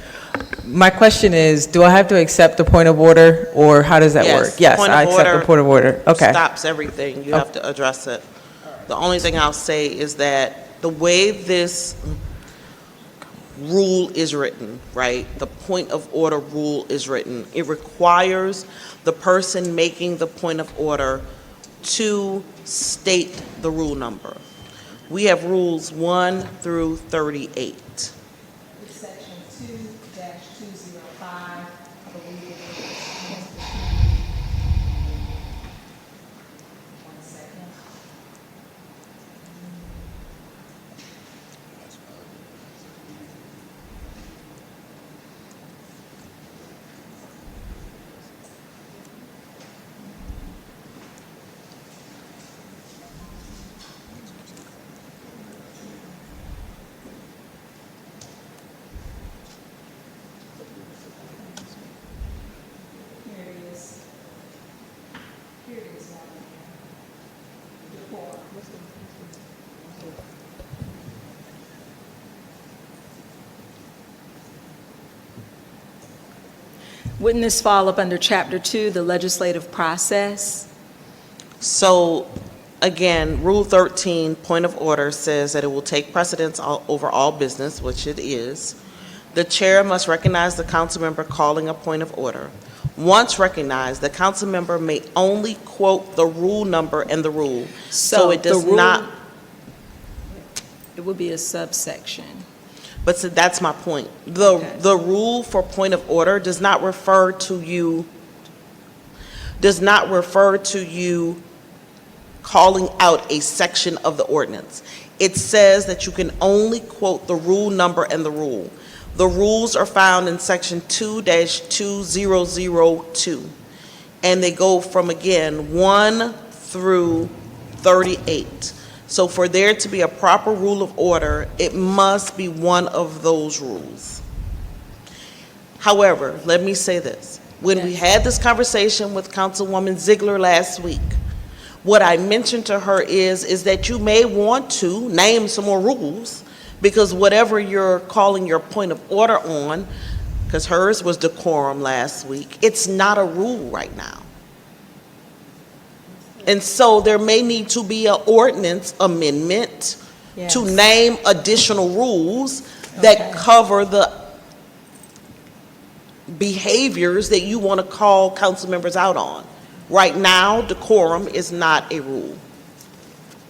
my question is, do I have to accept the point of order, or how does that work? Yes, I accept the point of order. Okay. Stops everything. You have to address it. The only thing I'll say is that the way this rule is written, right, the point of order rule is written, it requires the person making the point of order to state the rule number. We have rules 1 through 38. Section 2-205, I believe it is. 1 second. Wouldn't this fall up under Chapter 2, the legislative process? So, again, Rule 13, point of order, says that it will take precedence over all business, which it is. The chair must recognize the council member calling a point of order. Once recognized, the council member may only quote the rule number and the rule. So it does not. It would be a subsection. But so that's my point. The rule for point of order does not refer to you calling out a section of the ordinance. It says that you can only quote the rule number and the rule. The rules are found in section 2-2002, and they go from, again, 1 through 38. So for there to be a proper rule of order, it must be one of those rules. However, let me say this. When we had this conversation with Councilwoman Ziegler last week, what I mentioned to her is that you may want to name some more rules, because whatever you're calling your point of order on, because hers was decorum last week, it's not a rule right now. And so there may need to be an ordinance amendment to name additional rules that cover the behaviors that you want to call council members out on. Right now, decorum is not a rule.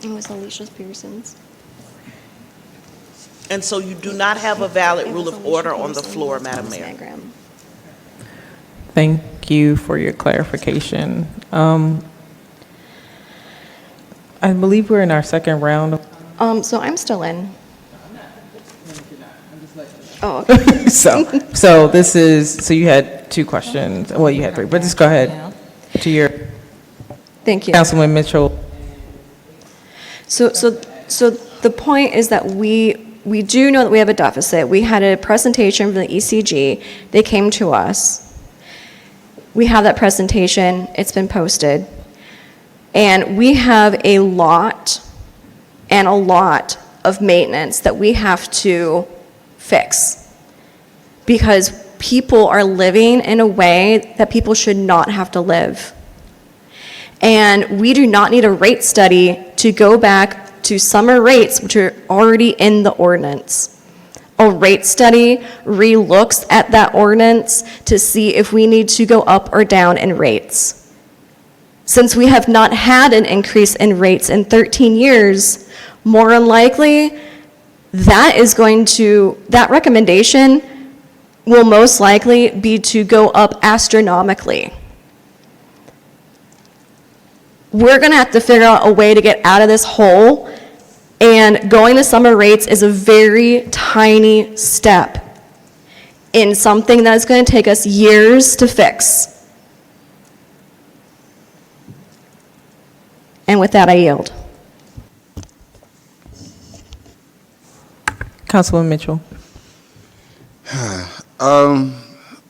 It was Alicia Pearson's. And so you do not have a valid rule of order on the floor, Madam Mayor. Thank you for your clarification. I believe we're in our second round. So I'm still in. Oh, okay. So this is, so you had two questions, well, you had three, but just go ahead to your, Thank you. Councilman Mitchell. So the point is that we do know that we have a deficit. We had a presentation from the ECG. They came to us. We have that presentation. It's been posted. And we have a lot of maintenance that we have to fix because people are living in a way that people should not have to live. And we do not need a rate study to go back to summer rates, which are already in the ordinance. A rate study re-looks at that ordinance to see if we need to go up or down in rates. Since we have not had an increase in rates in 13 years, more than likely, that recommendation will most likely be to go up astronomically. We're going to have to figure out a way to get out of this hole, and going to summer rates is a very tiny step in something that is going to take us years to fix. And with that, I yield. Councilman Mitchell. When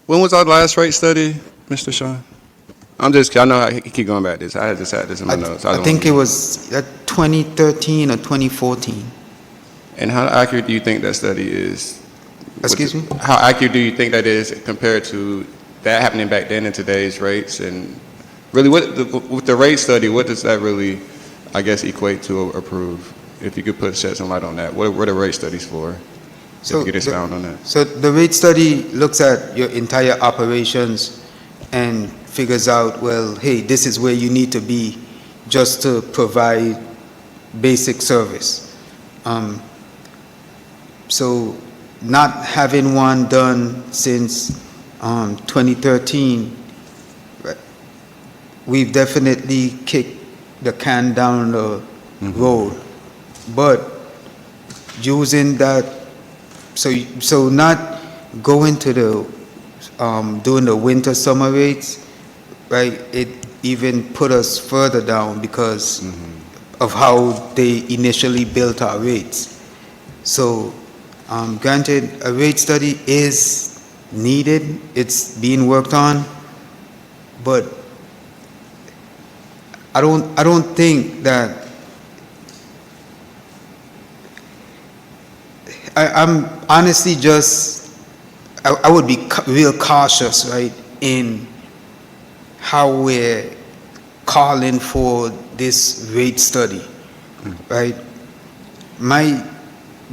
was our last rate study, Mr. Sean? I know I keep going back to this. I just had this in my notes. I think it was 2013 or 2014. And how accurate do you think that study is? Excuse me? How accurate do you think that is compared to that happening back then and today's rates? And really, with the rate study, what does that really, I guess, equate to or prove? If you could shed some light on that. What are the rate studies for? If you could expound on that. So the rate study looks at your entire operations and figures out, well, hey, this is where you need to be just to provide basic service. So not having one done since 2013, we've definitely kicked the can down the road. But using that, so not going to the doing the winter summer rates, right? It even put us further down because of how they initially built our rates. So, granted, a rate study is needed. It's being worked on, but I don't think that. I'm honestly I would be real cautious, right, in how we're calling for this rate study, right? My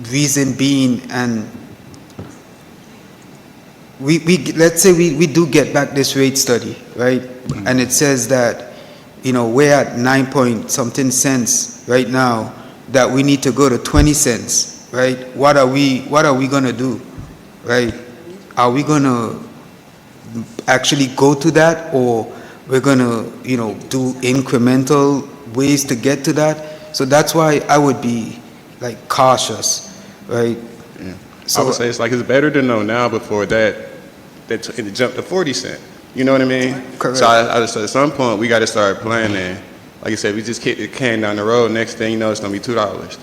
reason being, and let's say we do get back this rate study, right? And it says that, we're at 9-point-something cents right now, that we need to go to 20 cents. Right? What are we going to do? Right? Are we going to actually go to that, or we're going to, do incremental ways to get to that? So that's why I would be cautious, right? Yeah. So I would say it's better to know now before that it jumped to 40 cents. You know what I mean? Correct. So I just, at some point we got to start planning. Like you said, we just kick the can down the road. Next thing you know, it's going to be $2.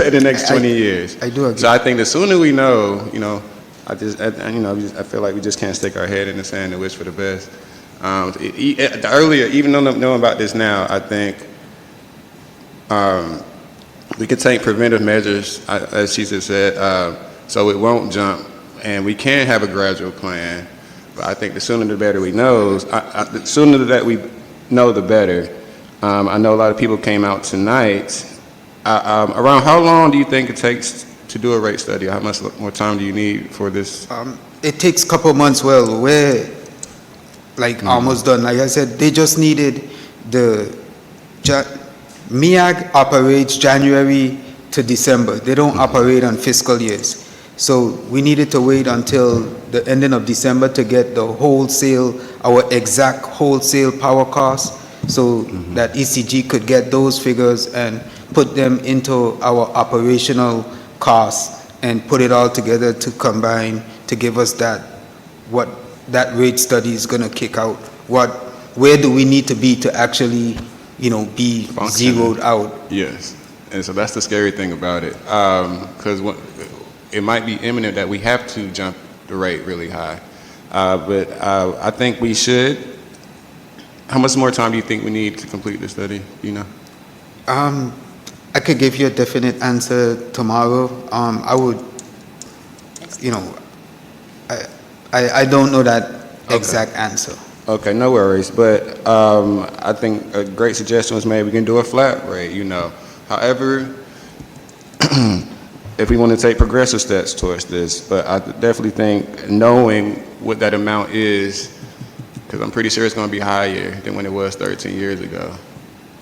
In the next 20 years. I do agree. So I think the sooner we know, I feel like we just can't stick our head in the sand and wish for the best. The earlier, even though knowing about this now, I think we can take preventive measures, as she just said, so it won't jump, and we can have a gradual plan. But I think the sooner the better we know. The sooner that we know, the better. I know a lot of people came out tonight. Around how long do you think it takes to do a rate study? How much more time do you need for this? It takes a couple months. Well, we're almost done. Like I said, they just needed MEAG operates January to December. They don't operate on fiscal years. So we needed to wait until the ending of December to get the wholesale, our exact wholesale power costs, so that ECG could get those figures and put them into our operational costs and put it all together to combine to give us that, what that rate study is going to kick out. Where do we need to be to actually, be zeroed out? Yes, and so that's the scary thing about it, because it might be imminent that we have to jump the rate really high, but I think we should. How much more time do you think we need to complete the study? I could give you a definite answer tomorrow. I would, I don't know that exact answer. Okay, no worries, but I think a great suggestion was made. We can do a flat rate, However, if we want to take progressive steps towards this, but I definitely think knowing what that amount is, because I'm pretty sure it's going to be higher than when it was 13 years ago.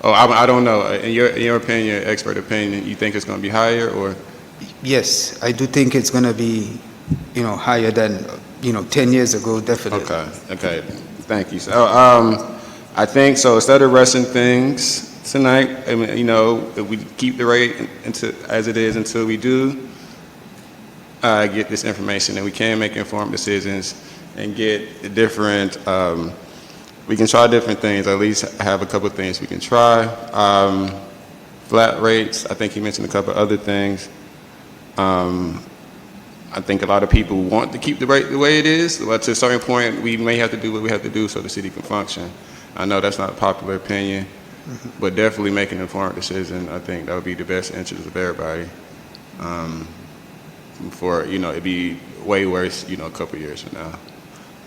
Oh, I don't know. In your opinion, expert opinion, you think it's going to be higher, or? Yes, I do think it's going to be, higher than, 10 years ago, definitely. Okay. Thank you. So, I think so. Instead of rushing things tonight, if we keep the rate as it is until we do get this information, and we can make informed decisions and get the different. We can try different things. At least have a couple of things we can try. Flat rates. I think he mentioned a couple of other things. I think a lot of people want to keep the rate the way it is, but to a certain point, we may have to do what we have to do so the city can function. I know that's not a popular opinion, but definitely make an informed decision. I think that would be the best interest of everybody. Before, it'd be way worse, a couple of years from now.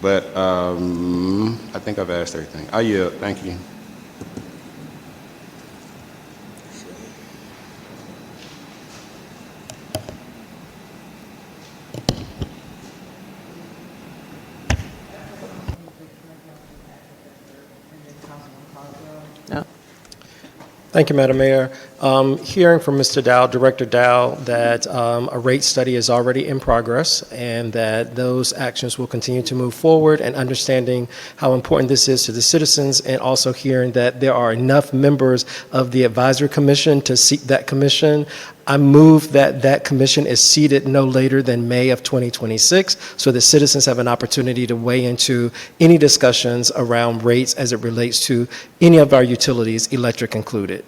But I think I've asked everything. I yield. Thank you. Thank you, Madam Mayor. Hearing from Mr. Dow, Director Dow, that a rate study is already in progress and that those actions will continue to move forward, and understanding how important this is to the citizens, and also hearing that there are enough members of the advisory commission to seat that commission. I move that that commission is seated no later than May of 2026, so that citizens have an opportunity to weigh into any discussions around rates as it relates to any of our utilities, electric included.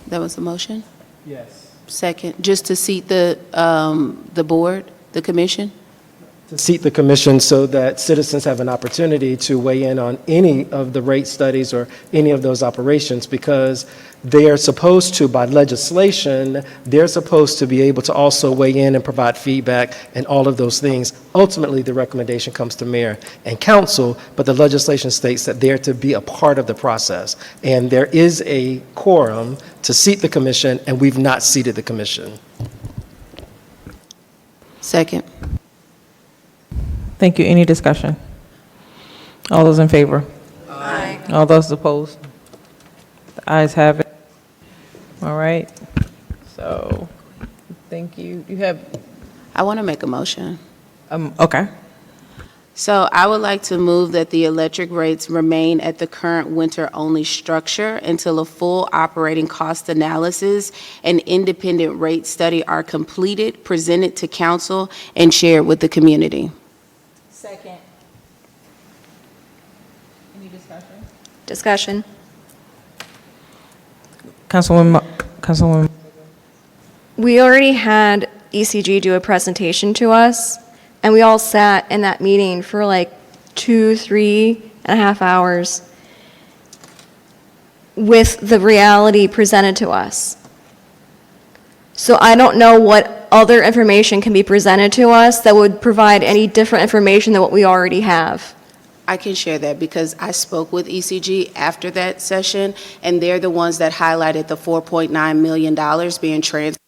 That was the motion? Yes. Second, just to seat the board, the commission? To seat the commission so that citizens have an opportunity to weigh in on any of the rate studies or any of those operations, because they are supposed to, by legislation, they're supposed to be able to also weigh in and provide feedback and all of those things. Ultimately, the recommendation comes to mayor and council, but the legislation states that they're to be a part of the process. And there is a quorum to seat the commission, and we've not seated the commission. Second. Thank you. Any discussion? All those in favor? Aye. All those opposed? The ayes have it. All right. So, thank you. You have, I want to make a motion. okay. So I would like to move that the electric rates remain at the current winter-only structure until a full operating cost analysis and independent rate study are completed, presented to council, and shared with the community. Second. Any discussion? Discussion. Councilwoman. We already had ECG do a presentation to us, and we all sat in that meeting for like 3.5 hours with the reality presented to us. So I don't know what other information can be presented to us that would provide any different information than what we already have. I can share that because I spoke with ECG after that session, and they're the ones that highlighted the $4.9 million being transferred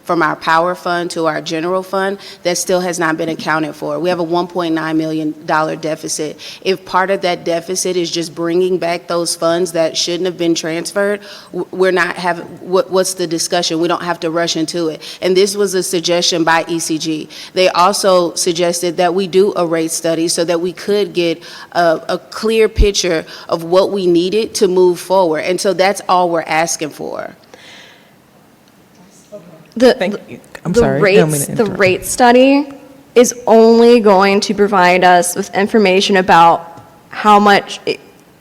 from our power fund to our general fund that still has not been accounted for. We have a $1.9 million deficit. If part of that deficit is just bringing back those funds that shouldn't have been transferred, we're not having, what's the discussion? We don't have to rush into it. And this was a suggestion by ECG. They also suggested that we do a rate study so that we could get a clear picture of what we needed to move forward. And so that's all we're asking for. The rate study is only going to provide us with information about how much,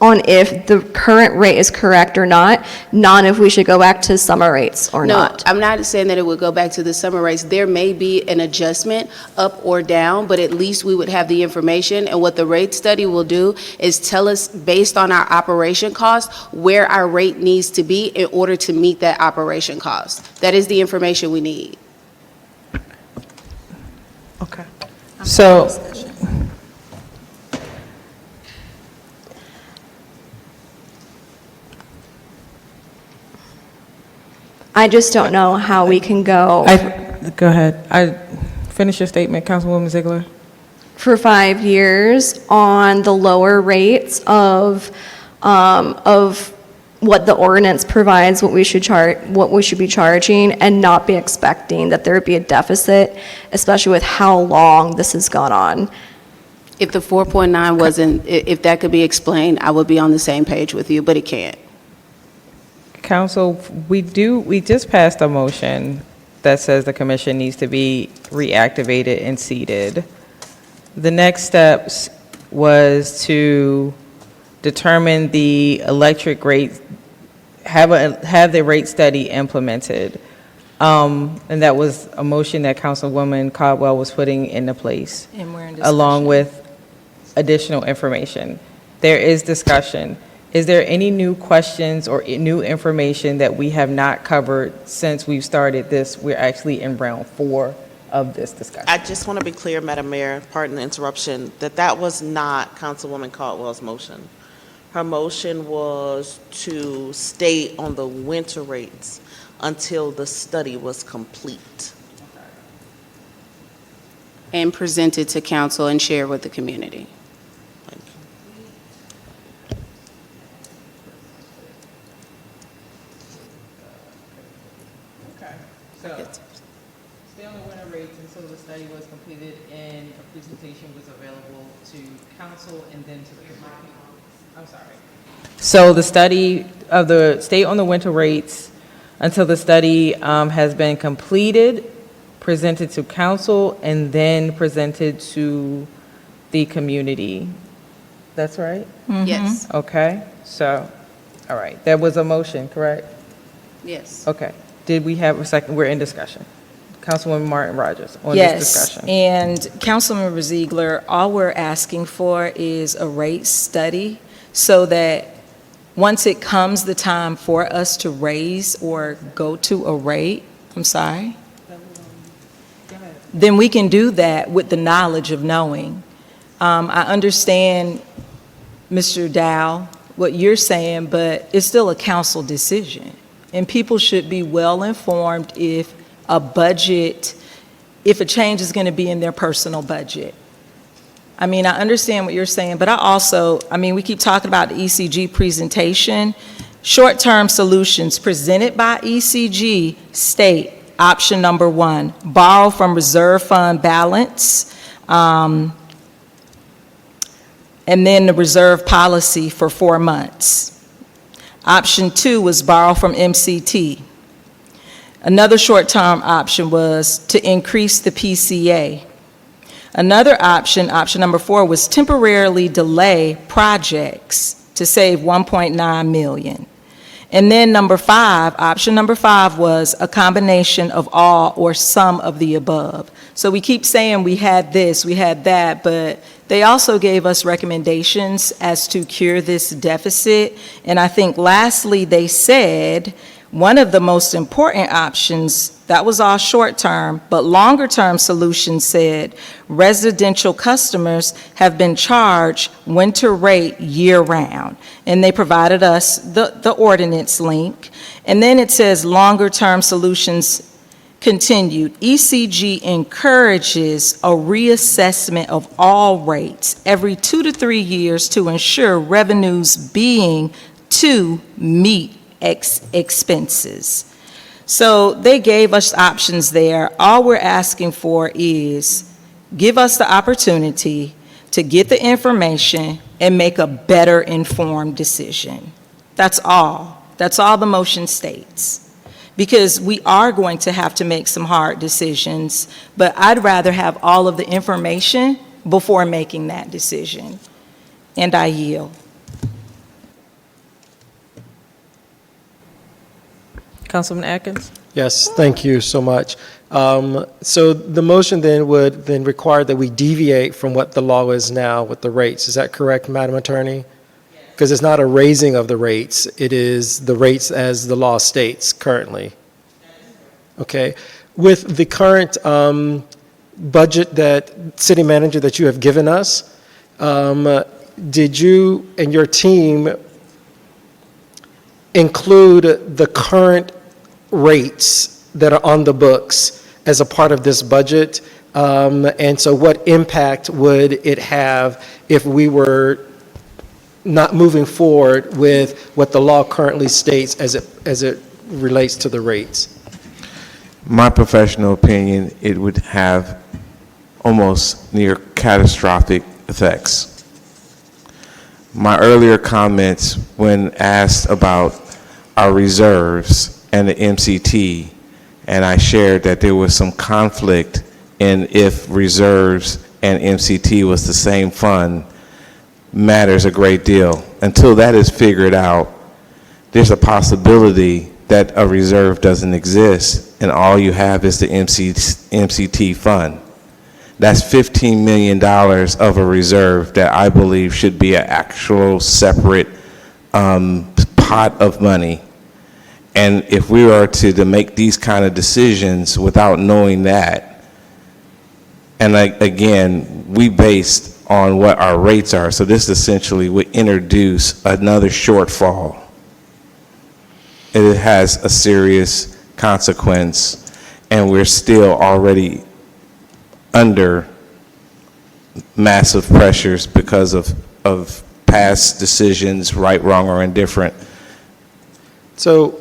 on if the current rate is correct or not if we should go back to summer rates or not. No, I'm not saying that it would go back to the summer rates. There may be an adjustment up or down, but at least we would have the information. And what the rate study will do is tell us, based on our operation cost, where our rate needs to be in order to meet that operation cost. That is the information we need. Okay. So, I just don't know how we can go go ahead. Finish your statement, Councilwoman Ziegler. for 5 years on the lower rates of what the ordinance provides, what we should be charging, and not be expecting that there would be a deficit, especially with how long this has gone on. If the 4.9 wasn't, if that could be explained, I would be on the same page with you, but it can't. Council, we just passed a motion that says the commission needs to be reactivated and seated. The next steps was to determine the electric rate, have the rate study implemented. And that was a motion that Councilwoman Caldwell was putting into place, And we're in discussion. along with additional information. There is discussion. Is there any new questions or new information that we have not covered since we've started this? We're actually in round 4 of this discussion. I just want to be clear, Madam Mayor, pardon the interruption, that was not Councilwoman Caldwell's motion. Her motion was to stay on the winter rates until the study was complete. And presented to council and share with the community. So, stay on the winter rates until the study was completed and a presentation was available to council and then to the community. I'm sorry. So the study of the, stay on the winter rates until the study has been completed, presented to council, and then presented to the community. That's right? Yes. Okay, so, all right, there was a motion, correct? Yes. Okay. Did we have a second? We're in discussion. Councilwoman Martin Rogers on this discussion. Yes, and Councilmember Ziegler, all we're asking for is a rate study so that once it comes the time for us to raise or go to a rate, then we can do that with the knowledge of knowing. I understand, Mr. Dow, what you're saying, but it's still a council decision. And people should be well informed if a change is going to be in their personal budget. I mean, I understand what you're saying, but we keep talking about the ECG presentation. Short-term solutions presented by ECG state, option number 1, borrow from reserve fund balance, and then the reserve policy for 4 months. Option 2 was borrow from MCT. Another short-term option was to increase the PCA. Another option, option number 4, was temporarily delay projects to save $1.9 million. And then option number 5 was a combination of all or some of the above. So we keep saying we had this, we had that, but they also gave us recommendations as to cure this deficit. And I think lastly, they said one of the most important options, that was all short-term, but longer-term solutions said residential customers have been charged winter rate year-round. And they provided us the ordinance link. And then it says longer-term solutions Continued, ECG encourages a reassessment of all rates every 2 to 3 years to ensure revenues being to meet expenses. So they gave us options there. All we're asking for is give us the opportunity to get the information and make a better informed decision. That's all. That's all the motion states. Because we are going to have to make some hard decisions, but I'd rather have all of the information before making that decision. And I yield. Councilman Atkins? Yes, thank you so much. So the motion then would then require that we deviate from what the law is now with the rates. Is that correct, Madam Attorney? Because it's not a raising of the rates, it is the rates as the law states currently. Okay. With the current budget that, city manager, that you have given us, did you and your team include the current rates that are on the books as a part of this budget? And so what impact would it have if we were not moving forward with what the law currently states as it relates to the rates? My professional opinion, it would have almost near catastrophic effects. My earlier comments when asked about our reserves and the MCT, and I shared that there was some conflict in if reserves and MCT was the same fund, matters a great deal. Until that is figured out, there's a possibility that a reserve doesn't exist and all you have is the MCT fund. That's $15 million of a reserve that I believe should be an actual separate pot of money. And if we are to make these kind of decisions without knowing that, and again, we based on what our rates are, so this essentially would introduce another shortfall. It has a serious consequence, and we're still already under massive pressures because of past decisions, right, wrong, or indifferent. So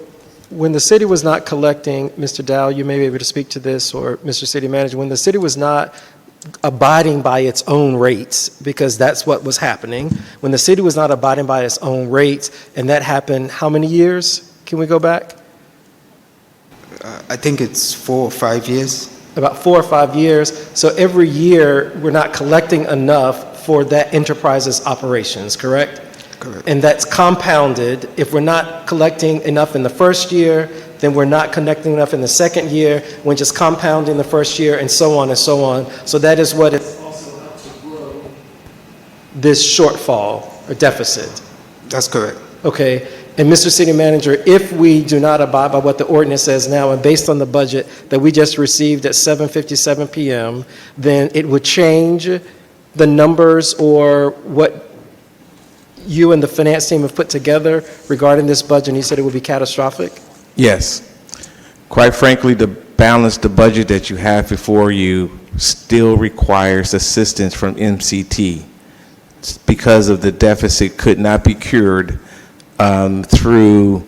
when the city was not collecting, Mr. Dow, you may be able to speak to this, or Mr. City Manager, when the city was not abiding by its own rates, because that's what was happening, when the city was not abiding by its own rates, and that happened how many years? Can we go back? I think it's 4 or 5 years. About 4 or 5 years. So every year, we're not collecting enough for that enterprise's operations, correct? Correct. And that's compounded. If we're not collecting enough in the first year, then we're not collecting enough in the second year, when just compounding the first year, and so on and so on. So that is what is also helped to grow this shortfall or deficit. That's correct. Okay. And Mr. City Manager, if we do not abide by what the ordinance says now, and based on the budget that we just received at 7:57 p.m., then it would change the numbers or what you and the finance team have put together regarding this budget, and you said it would be catastrophic? Yes. Quite frankly, to balance the budget that you have before you still requires assistance from MCT because of the deficit could not be cured through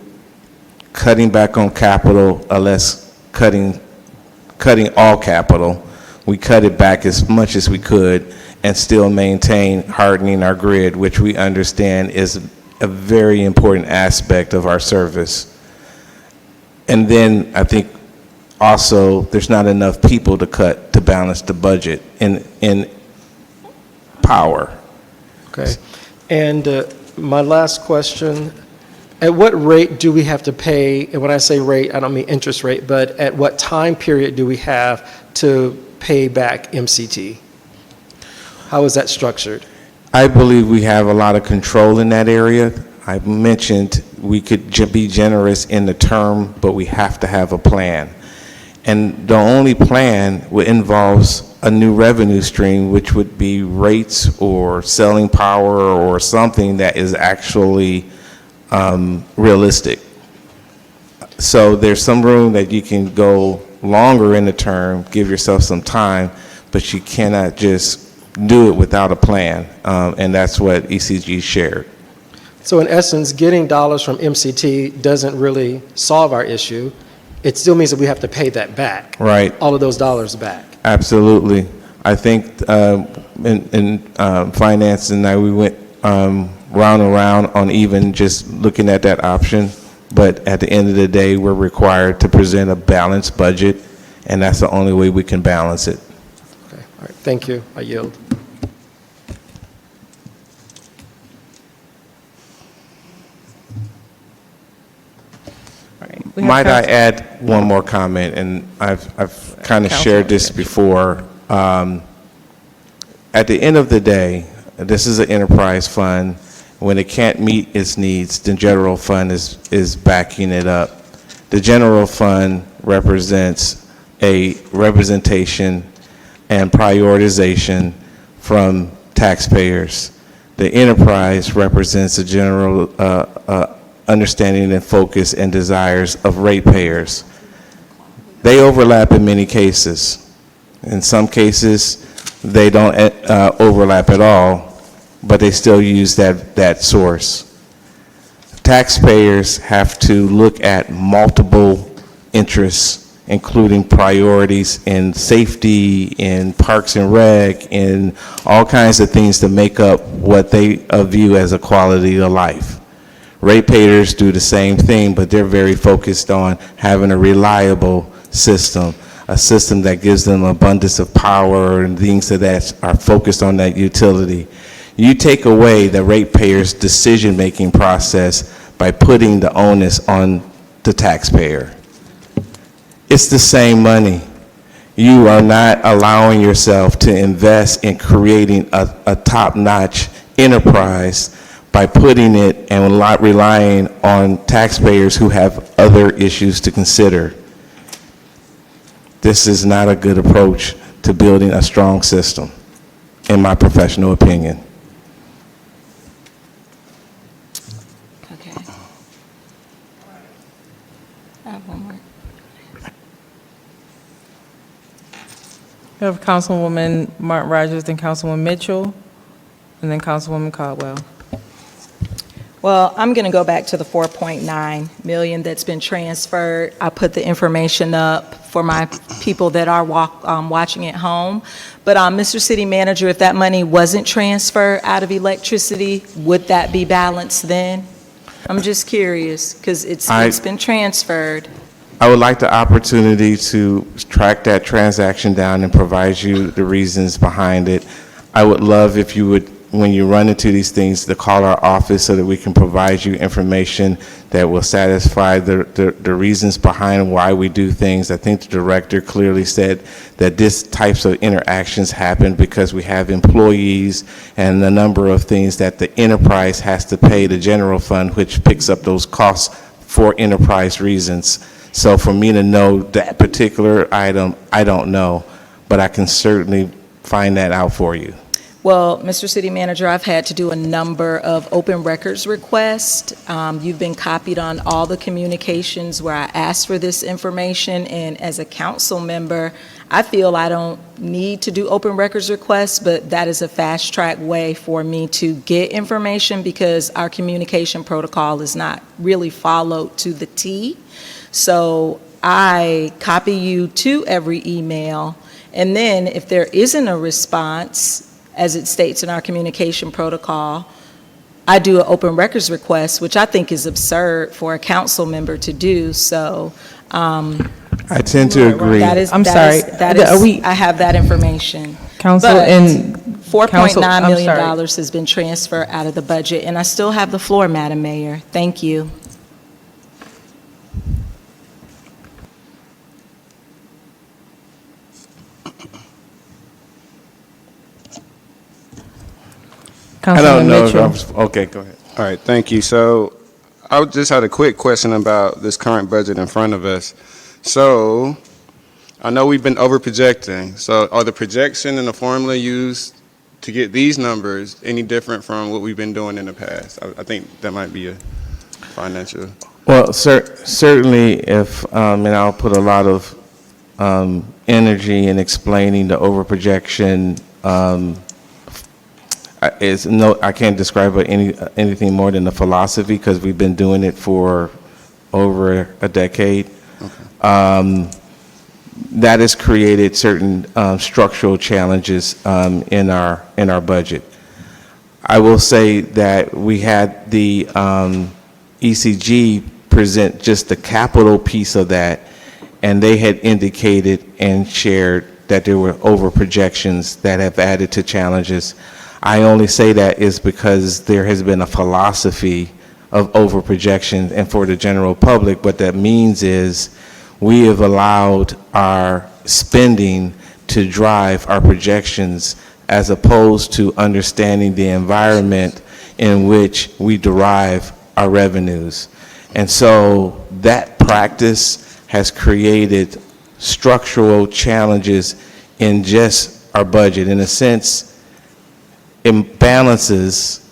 cutting back on capital, unless cutting all capital. We cut it back as much as we could and still maintain hardening our grid, which we understand is a very important aspect of our service. And then I think also there's not enough people to cut to balance the budget in power. Okay. And my last question, at what rate do we have to pay, and when I say rate, I don't mean interest rate, but at what time period do we have to pay back MCT? How is that structured? I believe we have a lot of control in that area. I mentioned we could be generous in the term, but we have to have a plan. And the only plan involves a new revenue stream, which would be rates or selling power or something that is actually realistic. So there's some room that you can go longer in the term, give yourself some time, but you cannot just do it without a plan, and that's what ECG shared. So in essence, getting dollars from MCT doesn't really solve our issue. It still means that we have to pay that back. Right. All of those dollars back. Absolutely. I think in finance and we went round and round on even just looking at that option, but at the end of the day, we're required to present a balanced budget, and that's the only way we can balance it. Okay. All right. Thank you. I yield. We have Might I Council- add one more comment, and I've kind of shared this before. At the end of the day, this is an enterprise fund. When it can't meet its needs, the general fund is backing it up. The general fund represents a representation and prioritization from taxpayers. The enterprise represents a general understanding and focus and desires of ratepayers. They overlap in many cases. In some cases, they don't overlap at all, but they still use that source. Taxpayers have to look at multiple interests, including priorities in safety, in parks and rec, in all kinds of things to make up what they view as a quality of life. Ratepayers do the same thing, but they're very focused on having a reliable system, a system that gives them abundance of power and things that are focused on that utility. You take away the ratepayer's decision-making process by putting the onus on the taxpayer. It's the same money. You are not allowing yourself to invest in creating a top-notch enterprise by putting it and not relying on taxpayers who have other issues to consider. This is not a good approach to building a strong system, in my professional opinion. Okay. I have one more. We have Councilwoman Martin Rogers, then Councilwoman Mitchell, and then Councilwoman Caldwell. Well, I'm going to go back to the 4.9 million that's been transferred. I put the information up for my people that are watching at home. But Mr. City Manager, if that money wasn't transferred out of electricity, would that be balanced then? I'm just curious, because it's been transferred. I would like the opportunity to track that transaction down and provide you the reasons behind it. I would love if you would, when you run into these things, to call our office so that we can provide you information that will satisfy the reasons behind why we do things. I think the director clearly said that this types of interactions happen because we have employees and a number of things that the enterprise has to pay the general fund, which picks up those costs for enterprise reasons. So for me to know that particular item, I don't know, but I can certainly find that out for you. Well, Mr. City Manager, I've had to do a number of open records requests. You've been copied on all the communications where I asked for this information, and as a council member, I feel I don't need to do open records requests, but that is a fast-track way for me to get information because our communication protocol is not really followed to the T. So I copy you to every email, and then if there isn't a response, as it states in our communication protocol, I do an open records request, which I think is absurd for a council member to do. So I tend to agree. I have that information. Council, But and $4.9 million has been transferred out of the budget, and I still have the floor, Madam Mayor. Thank you. I don't know if Mitchell. okay, go ahead. All right, thank you. So I just had a quick question about this current budget in front of us. So I know we've been over projecting. So are the projection and the formula used to get these numbers any different from what we've been doing in the past? I think that might be a financial. Well, certainly if, and I'll put a lot of energy in explaining the overprojection. I can't describe it anything more than a philosophy, because we've been doing it for over a decade. That has created certain structural challenges in our budget. I will say that we had the ECG present just the capital piece of that, and they had indicated and shared that there were over projections that have added to challenges. I only say that is because there has been a philosophy of over projection, and for the general public, what that means is we have allowed our spending to drive our projections, as opposed to understanding the environment in which we derive our revenues. And so that practice has created structural challenges in just our budget. In a sense, imbalances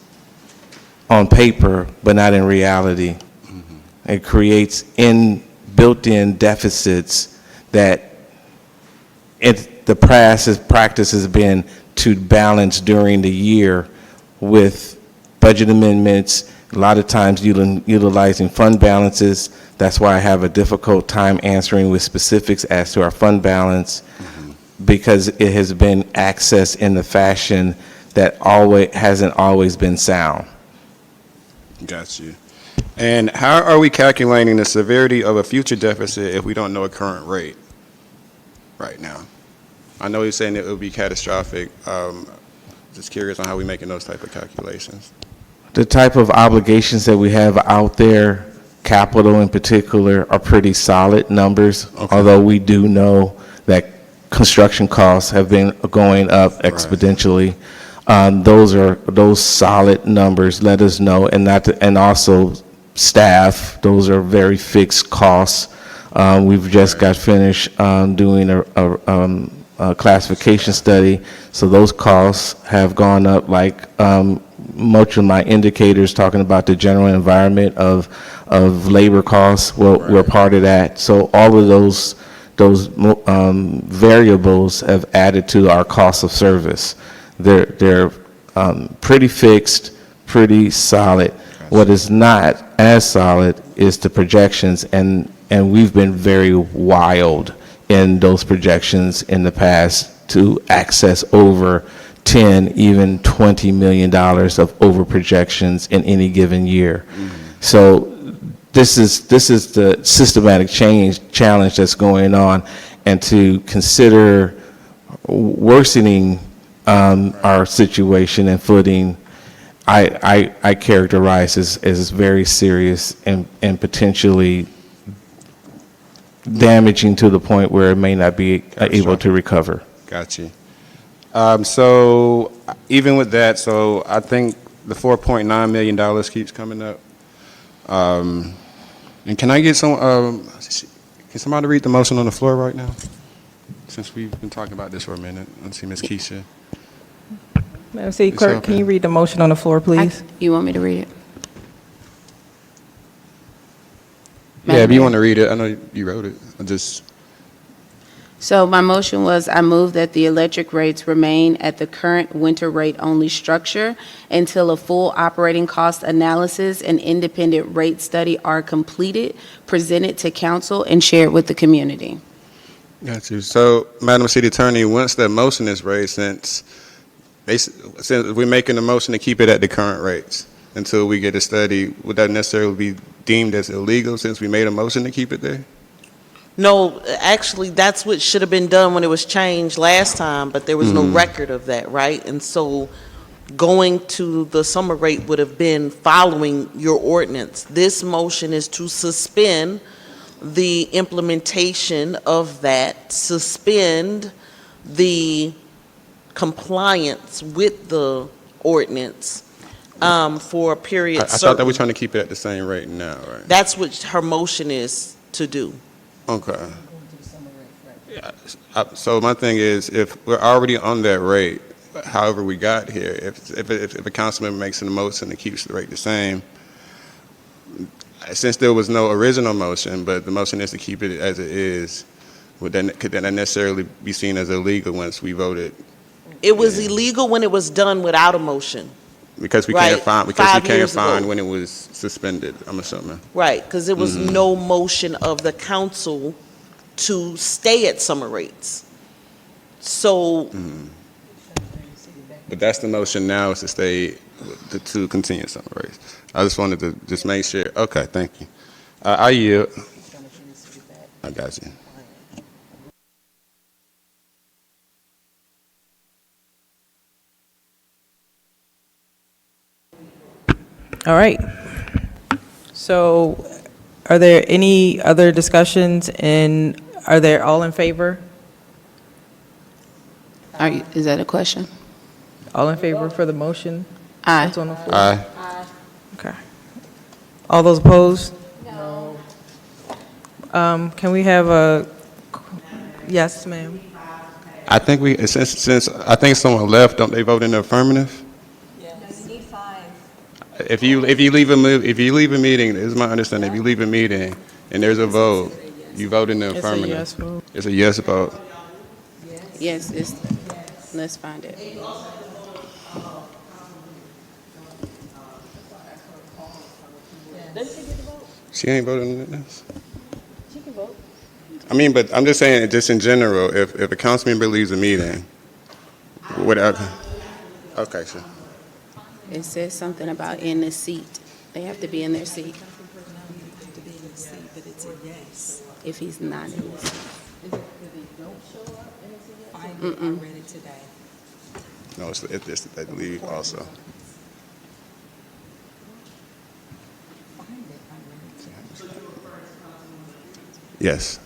on paper, but not in reality. It creates built-in deficits that the past practice has been to balance during the year with budget amendments, a lot of times utilizing fund balances. That's why I have a difficult time answering with specifics as to our fund balance, because it has been accessed in the fashion that hasn't always been sound. Got you. And how are we calculating the severity of a future deficit if we don't know a current rate right now? I know you're saying it would be catastrophic. Just curious on how we're making those type of calculations. The type of obligations that we have out there, capital in particular, are pretty solid numbers, although we do know that construction costs have been going up exponentially. Those solid numbers let us know, and also staff, those are very fixed costs. We've just got finished doing a classification study, so those costs have gone up, like much of my indicators talking about the general environment of labor costs. We're part of that. So all of those variables have added to our cost of service. They're pretty fixed, pretty solid. What is not as solid is the projections, and we've been very wild in those projections in the past to access over 10, even $20 million of over projections in any given year. So this is the systematic challenge that's going on, and to consider worsening our situation and footing, I characterize as very serious and potentially damaging to the point where it may not be able to recover. Got you. So even with that, so I think the $4.9 million keeps coming up. And can I get can somebody read the motion on the floor right now? Since we've been talking about this for a minute. Let's see, Ms. Keisha. Madam City Clerk, can you read the motion on the floor, please? You want me to read it? Yeah, if you want to read it, I know you wrote it. So my motion was, I move that the electric rates remain at the current winter rate only structure until a full operating cost analysis and independent rate study are completed, presented to council, and shared with the community. Got you. So, Madam City Attorney, once that motion is raised, since we're making the motion to keep it at the current rates until we get a study, would that necessarily be deemed as illegal since we made a motion to keep it there? No, actually, that's what should have been done when it was changed last time, but there was no record of that, right? And so going to the summer rate would have been following your ordinance. This motion is to suspend the implementation of that, suspend the compliance with the ordinance for a period I thought that we're trying to keep it at the same rate now, right? That's what her motion is to do. Okay. Yeah, so my thing is, if we're already on that rate, however we got here, if a council member makes a motion that keeps the rate the same, since there was no original motion, but the motion is to keep it as it is, Could that necessarily be seen as illegal once we voted? It was illegal when it was done without a motion. Because we Right, can't find, 5 years ago. when it was suspended, I'm assuming. Right, because there was no motion of the council to stay at summer rates. So, But that's the motion now, is to stay, to continue summer rates. I just wanted to just make sure. Okay, thank you. I yield. I got you. All right. So are there any other discussions, and are they all in favor? Is that a question? All in favor for the motion? Aye. That's on the floor? Aye. Okay. All those opposed? No. Can we have a, yes, ma'am? I think since I think someone left, don't they vote in the affirmative? If you leave a meeting, this is my understanding, if you leave a meeting and there's a vote, you vote in the It's a affirmative. yes vote. It's a yes vote. Yes, let's find it. She ain't voting on this? She can vote. I mean, but I'm just saying, just in general, if a council member leaves a meeting, whatever. Okay, sure. It says something about in the seat. They have to be in their seat. But it's a yes. If he's not in the seat. I read it today. No, it's they leave also. Yes.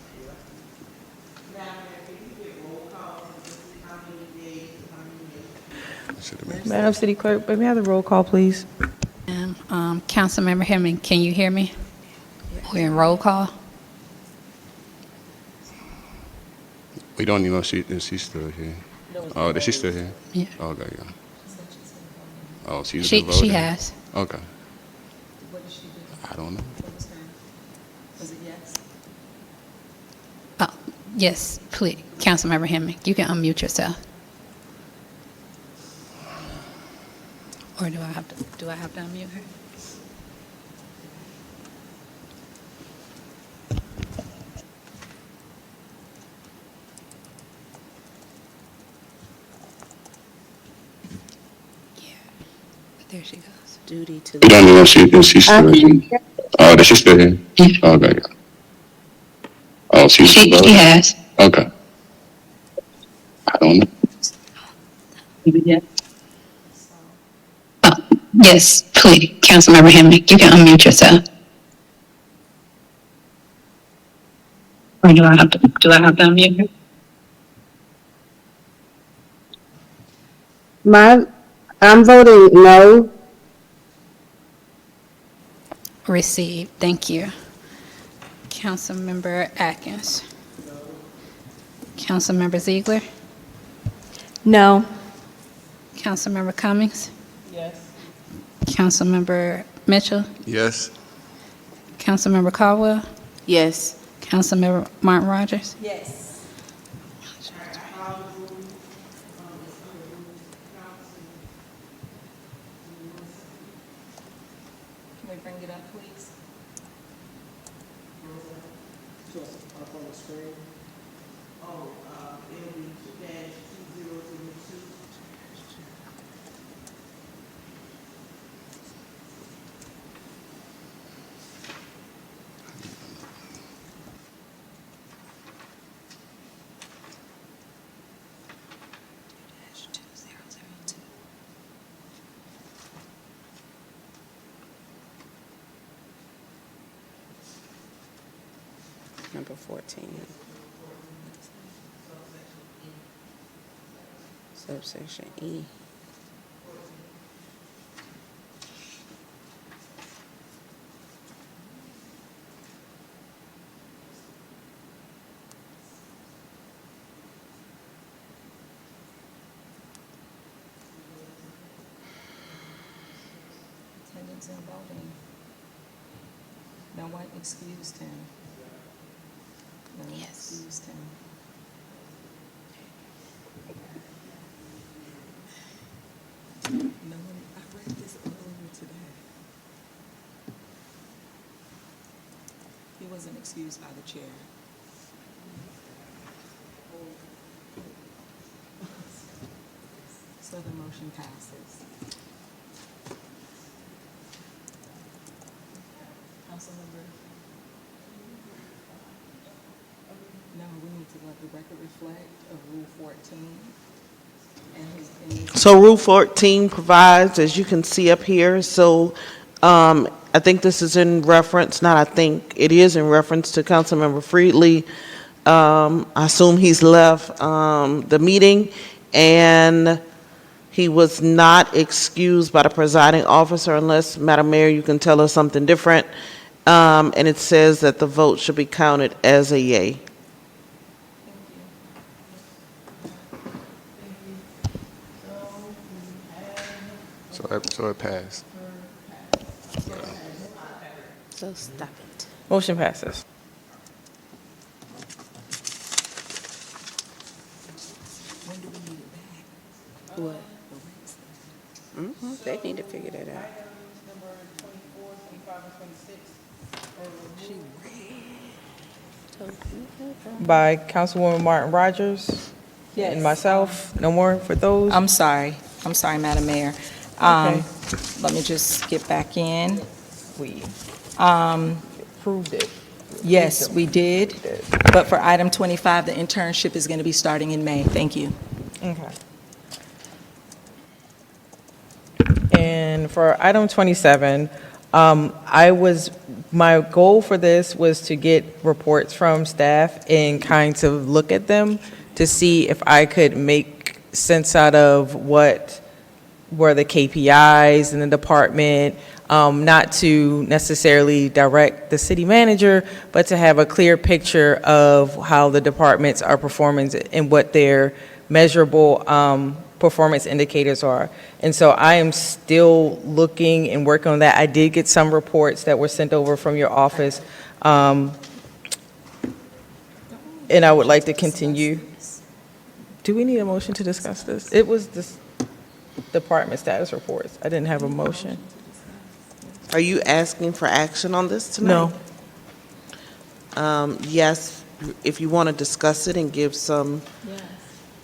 Madam City Clerk, may we have the roll call, please? Councilmember Hemming, can you hear me? We're in roll call. We don't even know if she's still here. Oh, is she still here? Yeah. Oh, okay, yeah. Oh, she's She voting? has. Okay. I don't know. Was it yes? Oh, yes, please, Councilmember Hemming, you can unmute yourself. Or do I have to unmute her? Yeah, there she goes. Duty to We don't know if she's still here. Oh, is she still here? Okay, yeah. Oh, she's She has. Okay. I don't know. Yes, please, Councilmember Hemming, you can unmute yourself. Or do I have to unmute her? I'm voting no. Received, thank you. Councilmember Atkins. Councilmember Ziegler. No. Councilmember Cummings. Yes. Councilmember Mitchell. Yes. Councilmember Caldwell. Yes. Councilmember Martin Rogers. Yes. Can we bring it up, please? Number 14. Subsection E. Attendance and voting. No one excused him. He wasn't excused by the chair. So the motion passes. Councilmember? No, we need to let the record reflect of Rule 14. So Rule 14 provides, as you can see up here, so I think this is in reference, not I think, it is in reference to Councilmember Friedley. I assume he's left the meeting, and he was not excused by the presiding officer unless, Madam Mayor, you can tell us something different. And it says that the vote should be counted as a yay. So it passed. So stop it. Motion passes. What? They need to figure that out. By Councilwoman Martin Rogers and myself. No more for those? I'm sorry, Madam Mayor. Okay. Let me just get back in. We Um, approved it. Yes, we did, but for item 25, the internship is going to be starting in May. Thank you. Okay. And for item 27, my goal for this was to get reports from staff and kind of look at them to see if I could make sense out of what were the KPIs in the department, not to necessarily direct the city manager, but to have a clear picture of how the departments are performing and what their measurable performance indicators are. And so I am still looking and working on that. I did get some reports that were sent over from your office, and I would like to continue. Do we need a motion to discuss this? It was this department status reports. I didn't have a motion. Are you asking for action on this tonight? No. Yes, if you want to discuss it and give some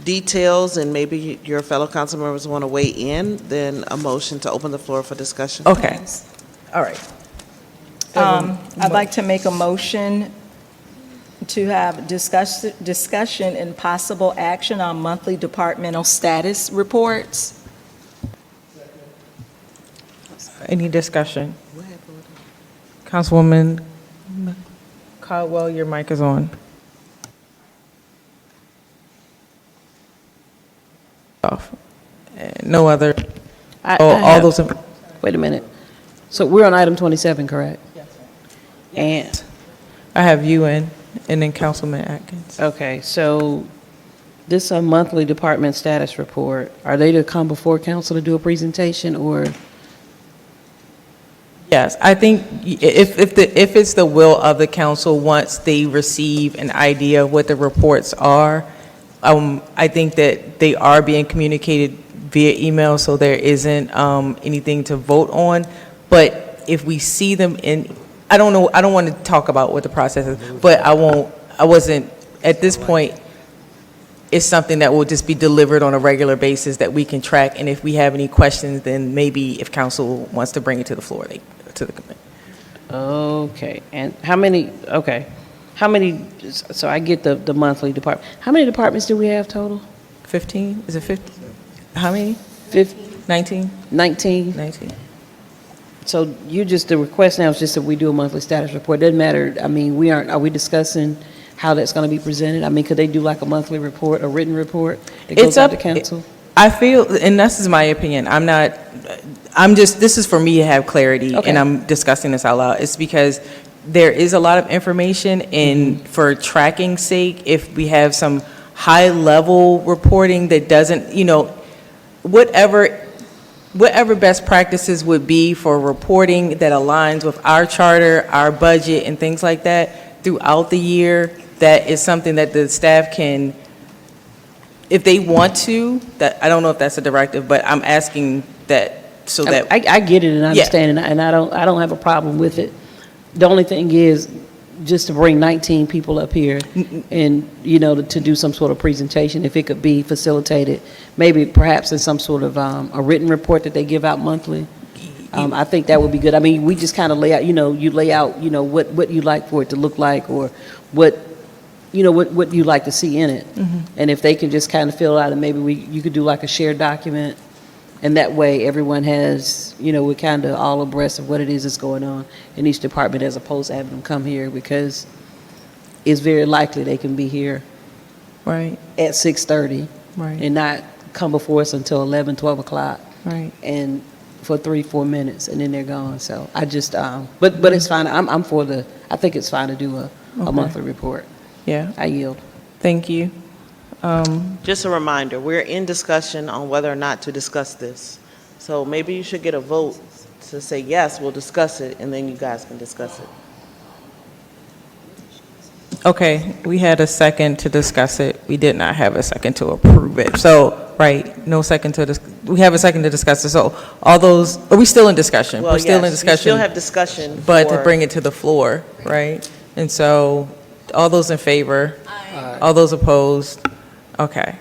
details, and maybe your fellow council members want to weigh in, then a motion to open the floor for discussion. Okay. All right. I'd like to make a motion to have discussion and possible action on monthly departmental status reports. Any discussion? Councilwoman Caldwell, your mic is on. Off. No other. All those. Wait a minute. So we're on item 27, correct? Yes. And, I have you in, and then Councilman Atkins. okay, so this monthly department status report, are they to come before council to do a presentation, or? Yes, I think if it's the will of the council, once they receive an idea of what the reports are, I think that they are being communicated via email, so there isn't anything to vote on. But if we see them in, I don't know, I don't want to talk about what the process is, but at this point, it's something that will just be delivered on a regular basis that we can track, and if we have any questions, then maybe if council wants to bring it to the floor, to the committee. Okay, and how many, so I get the monthly department. How many departments do we have total? 15? Is it 15? How many? 19? 19? 19. So the request now is just that we do a monthly status report. Doesn't matter, I mean, are we discussing how that's going to be presented? I mean, could they do like a monthly report, a written report that goes out to council? I feel, and this is my opinion, this is for me to have clarity, Okay. and I'm discussing this out loud. It's because there is a lot of information, and for tracking sake, if we have some high-level reporting that doesn't, whatever best practices would be for reporting that aligns with our charter, our budget, and things like that throughout the year, that is something that the staff can, if they want to, that, I don't know if that's a directive, but I'm asking that, so that. I get it and I Yeah. understand, and I don't have a problem with it. The only thing is, just to bring 19 people up here and, you know, to do some sort of presentation, if it could be facilitated, maybe perhaps in some sort of a written report that they give out monthly. I think that would be good. I mean, we just kind of lay out, you know, you lay out, you know, what you'd like for it to look like, or what, you know, what you'd like to see in it. And if they can just kind of fill it out, and maybe you could do like a shared document, and that way everyone has, you know, we're kind of all abreast of what it is that's going on in each department, as opposed to having them come here, because it's very likely they can be here Right. at 6:30 Right. and not come before us until 11, 12 o'clock. Right. And for 3-4 minutes, and then they're gone. So I just, but it's fine. I'm for I think it's fine to do a Okay. monthly report. Yeah. I yield. Thank you. Just a reminder, we're in discussion on whether or not to discuss this. So maybe you should get a vote to say, yes, we'll discuss it, and then you guys can discuss it. Okay, we had a second to discuss it. We did not have a second to approve it. So, right, no second to we have a second to discuss it. So all those, are we still in discussion? Well, We're still in yes, discussion. you still have discussion. But to for- bring it to the floor, right? And so, all those in favor? All those opposed? Okay.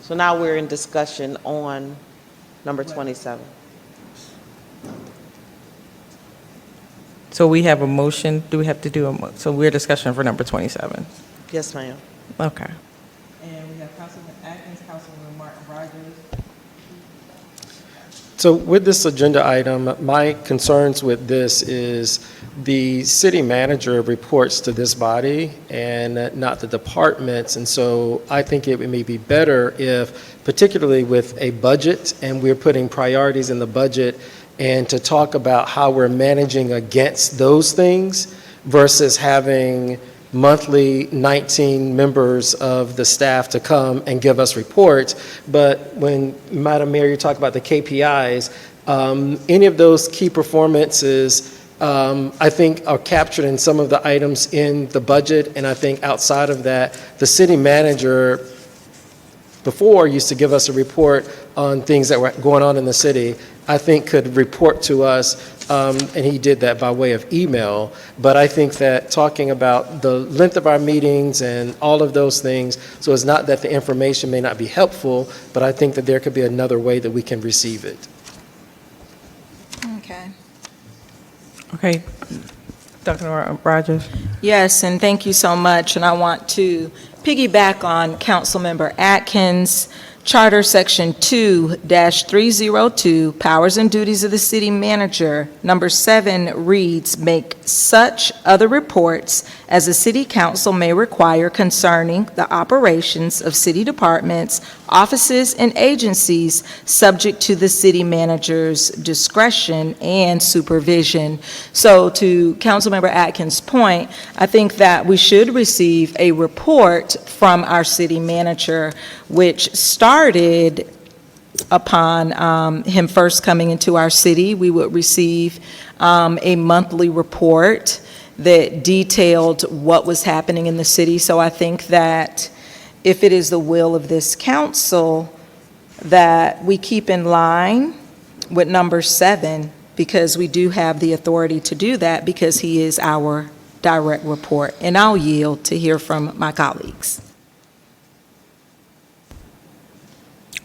So now we're in discussion on number 27. So we have a motion, do we have to do so we're discussion for number 27? Yes, ma'am. Okay. And we have Councilman Atkins, Councilwoman Martin Rogers. So with this agenda item, my concerns with this is the city manager reports to this body and not the departments. And so I think it may be better if, particularly with a budget, and we're putting priorities in the budget, and to talk about how we're managing against those things versus having monthly 19 members of the staff to come and give us reports. But when, Madam Mayor, you talk about the KPIs, any of those key performances, I think are captured in some of the items in the budget. And I think outside of that, the city manager before used to give us a report on things that were going on in the city. I think could report to us, and he did that by way of email. But I think that talking about the length of our meetings and all of those things, so it's not that the information may not be helpful, but I think that there could be another way that we can receive it. Okay. Okay. Dr. Rogers? Yes, and thank you so much. And I want to piggyback on Councilmember Atkins. Charter Section 2-302, Powers and Duties of the City Manager. Number 7 reads, make such other reports as the City Council may require concerning the operations of city departments, offices, and agencies subject to the City Manager's discretion and supervision. So to Councilmember Atkins' point, I think that we should receive a report from our City Manager, which started upon him first coming into our city. We would receive a monthly report that detailed what was happening in the city. So I think that if it is the will of this council, that we keep in line with number 7, because we do have the authority to do that, because he is our direct report. And I'll yield to hear from my colleagues.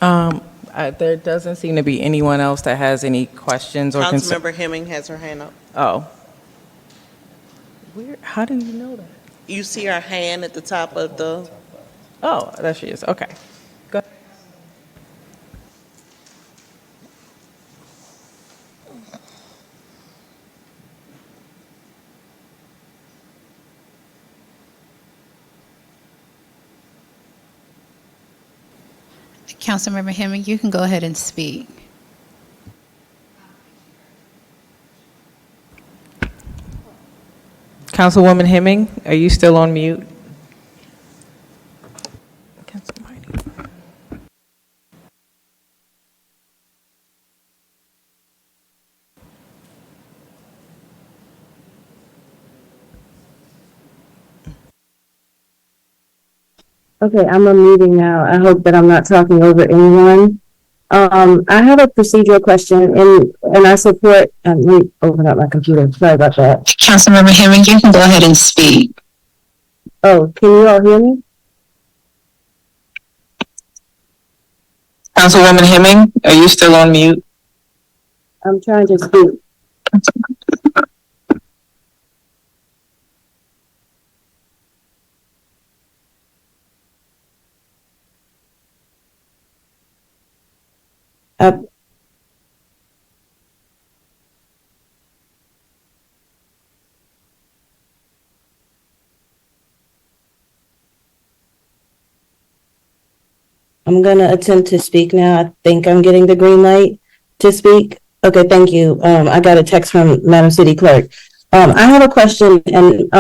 There doesn't seem to be anyone else that has any questions or concerns. Councilmember Hemming has her hand up. Oh. Where, how do you know that? You see her hand at the top of the... Oh, there she is. Okay. Go ahead. Councilmember Hemming, you can go ahead and speak. Councilwoman Hemming, are you still on mute? Okay, I'm unmuting now. I hope that I'm not talking over anyone. I have a procedural question and I support, let me open up my computer. Sorry about that. Councilmember Henry, you can go ahead and speak. Oh, can you all hear me? Councilwoman Hemming, are you still on mute? I'm trying to speak. I'm gonna attempt to speak now. I think I'm getting the green light to speak. Okay, thank you. I got a text from Madam City Clerk. I have a question and,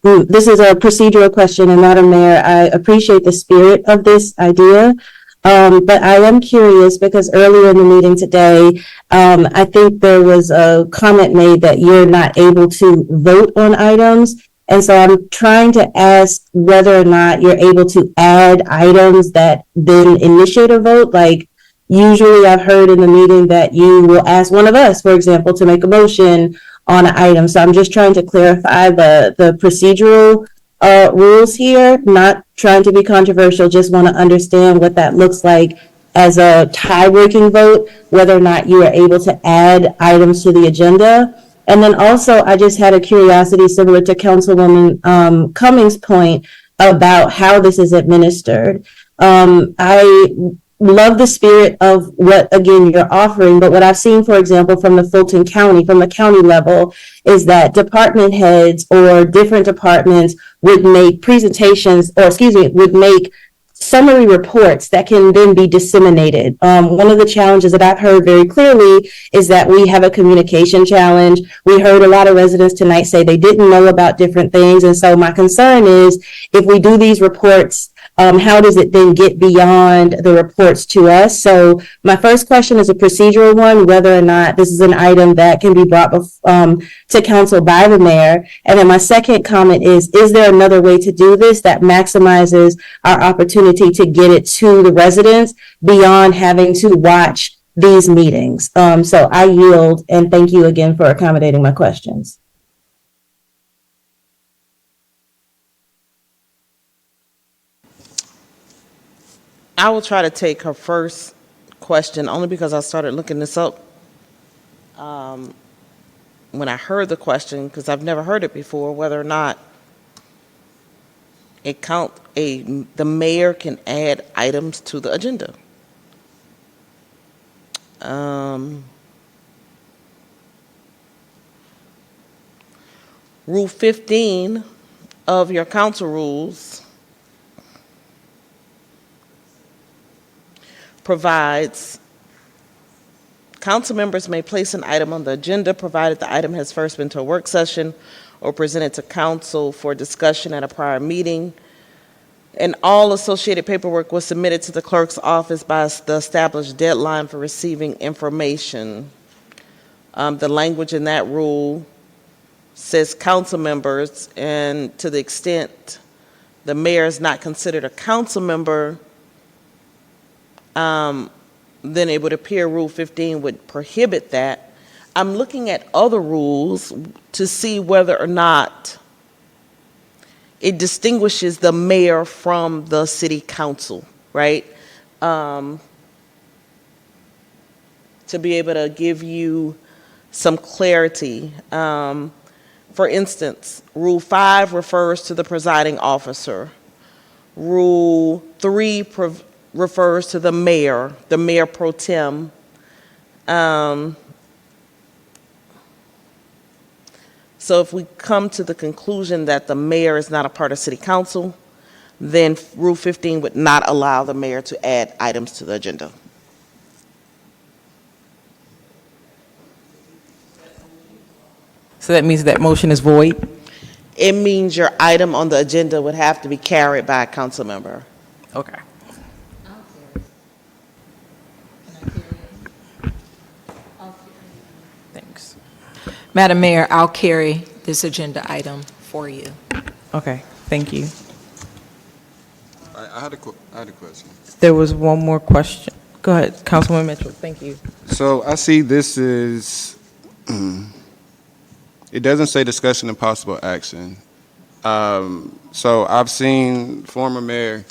this is a procedural question, and Madam Mayor, I appreciate the spirit of this idea. But I am curious because earlier in the meeting today, I think there was a comment made that you're not able to vote on items. And so I'm trying to ask whether or not you're able to add items that then initiate a vote. Like usually I've heard in the meeting that you will ask one of us, for example, to make a motion on an item. So I'm just trying to clarify the procedural rules here, not trying to be controversial, just want to understand what that looks like as a tie-breaking vote, whether or not you are able to add items to the agenda. And then also, I just had a curiosity similar to Councilwoman Cummings' point about how this is administered. I love the spirit of what, again, you're offering, but what I've seen, for example, from the Fulton County, from the county level, is that department heads or different departments would make presentations, or excuse me, would make summary reports that can then be disseminated. One of the challenges that I've heard very clearly is that we have a communication challenge. We heard a lot of residents tonight say they didn't know about different things. And so my concern is if we do these reports, how does it then get beyond the reports to us? So my first question is a procedural one, whether or not this is an item that can be brought to council by the mayor. And then my second comment is there another way to do this that maximizes our opportunity to get it to the residents beyond having to watch these meetings? So I yield and thank you again for accommodating my questions. I will try to take her first question only because I started looking this up when I heard the question, because I've never heard it before, whether or not the mayor can add items to the agenda. Rule 15 of your council rules provides council members may place an item on the agenda provided the item has first been to a work session or presented to council for discussion at a prior meeting, and all associated paperwork was submitted to the clerk's office by the established deadline for receiving information. The language in that rule says council members, and to the extent the mayor is not considered a council member, then it would appear Rule 15 would prohibit that. I'm looking at other rules to see whether or not it distinguishes the mayor from the city council, right? To be able to give you some clarity. For instance, Rule 5 refers to the presiding officer. Rule 3 refers to the mayor pro tem. So if we come to the conclusion that the mayor is not a part of city council, then Rule 15 would not allow the mayor to add items to the agenda. So that means that motion is void? It means your item on the agenda would have to be carried by a council member. Okay. Thanks. Madam Mayor, I'll carry this agenda item for you. Okay, thank you. had a question. There was one more question. Go ahead, Councilman Mitchell. Thank you. So I see this is, it doesn't say discussion and possible action. So I've seen former mayor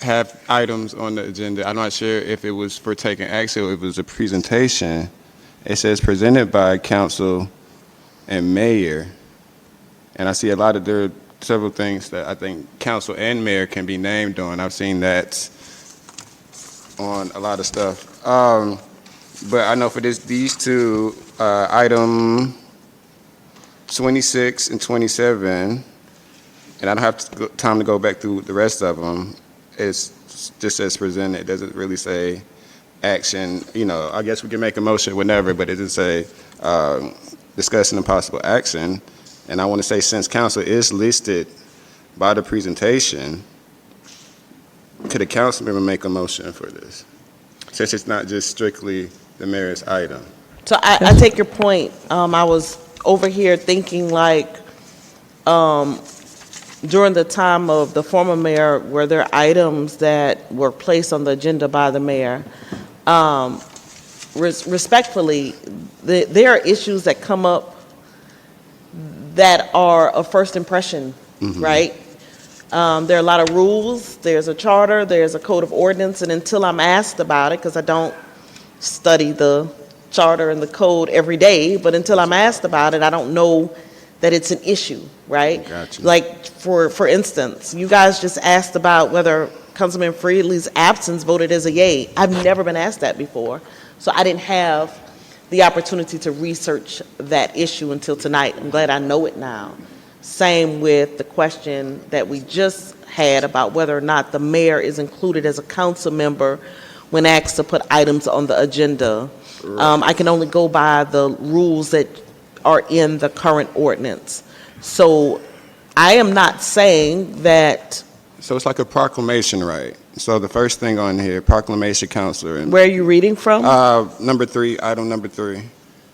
have items on the agenda. I'm not sure if it was for taking action or if it was a presentation. It says presented by council and mayor. And I see a lot of, there are several things that I think council and mayor can be named on. I've seen that on a lot of stuff. But I know for these two, item 26 and 27, and I don't have time to go back through the rest of them, it's just as presented. It doesn't really say action. You know, I guess we can make a motion whenever, but it doesn't say discussing and possible action. And I want to say, since council is listed by the presentation, could a council member make a motion for this? Since it's not just strictly the mayor's item. So I take your point. I was over here thinking like, during the time of the former mayor, were there items that were placed on the agenda by the mayor? Respectfully, there are issues that come up that are a first impression, right? There are a lot of rules, there's a charter, there's a code of ordinance, and until I'm asked about it, because I don't study the charter and the code every day, but until I'm asked about it, I don't know that it's an issue, right? Gotcha. Like, for instance, you guys just asked about whether Councilman Freely's absence voted as a yay. I've never been asked that before, so I didn't have the opportunity to research that issue until tonight. I'm glad I know it now. Same with the question that we just had about whether or not the mayor is included as a council member when asked to put items on the agenda. I can only go by the rules that are in the current ordinance. So I am not saying that. So it's like a proclamation, right? So the first thing on here, proclamation, councilor. And, where are you reading from? Number 3, item number 3.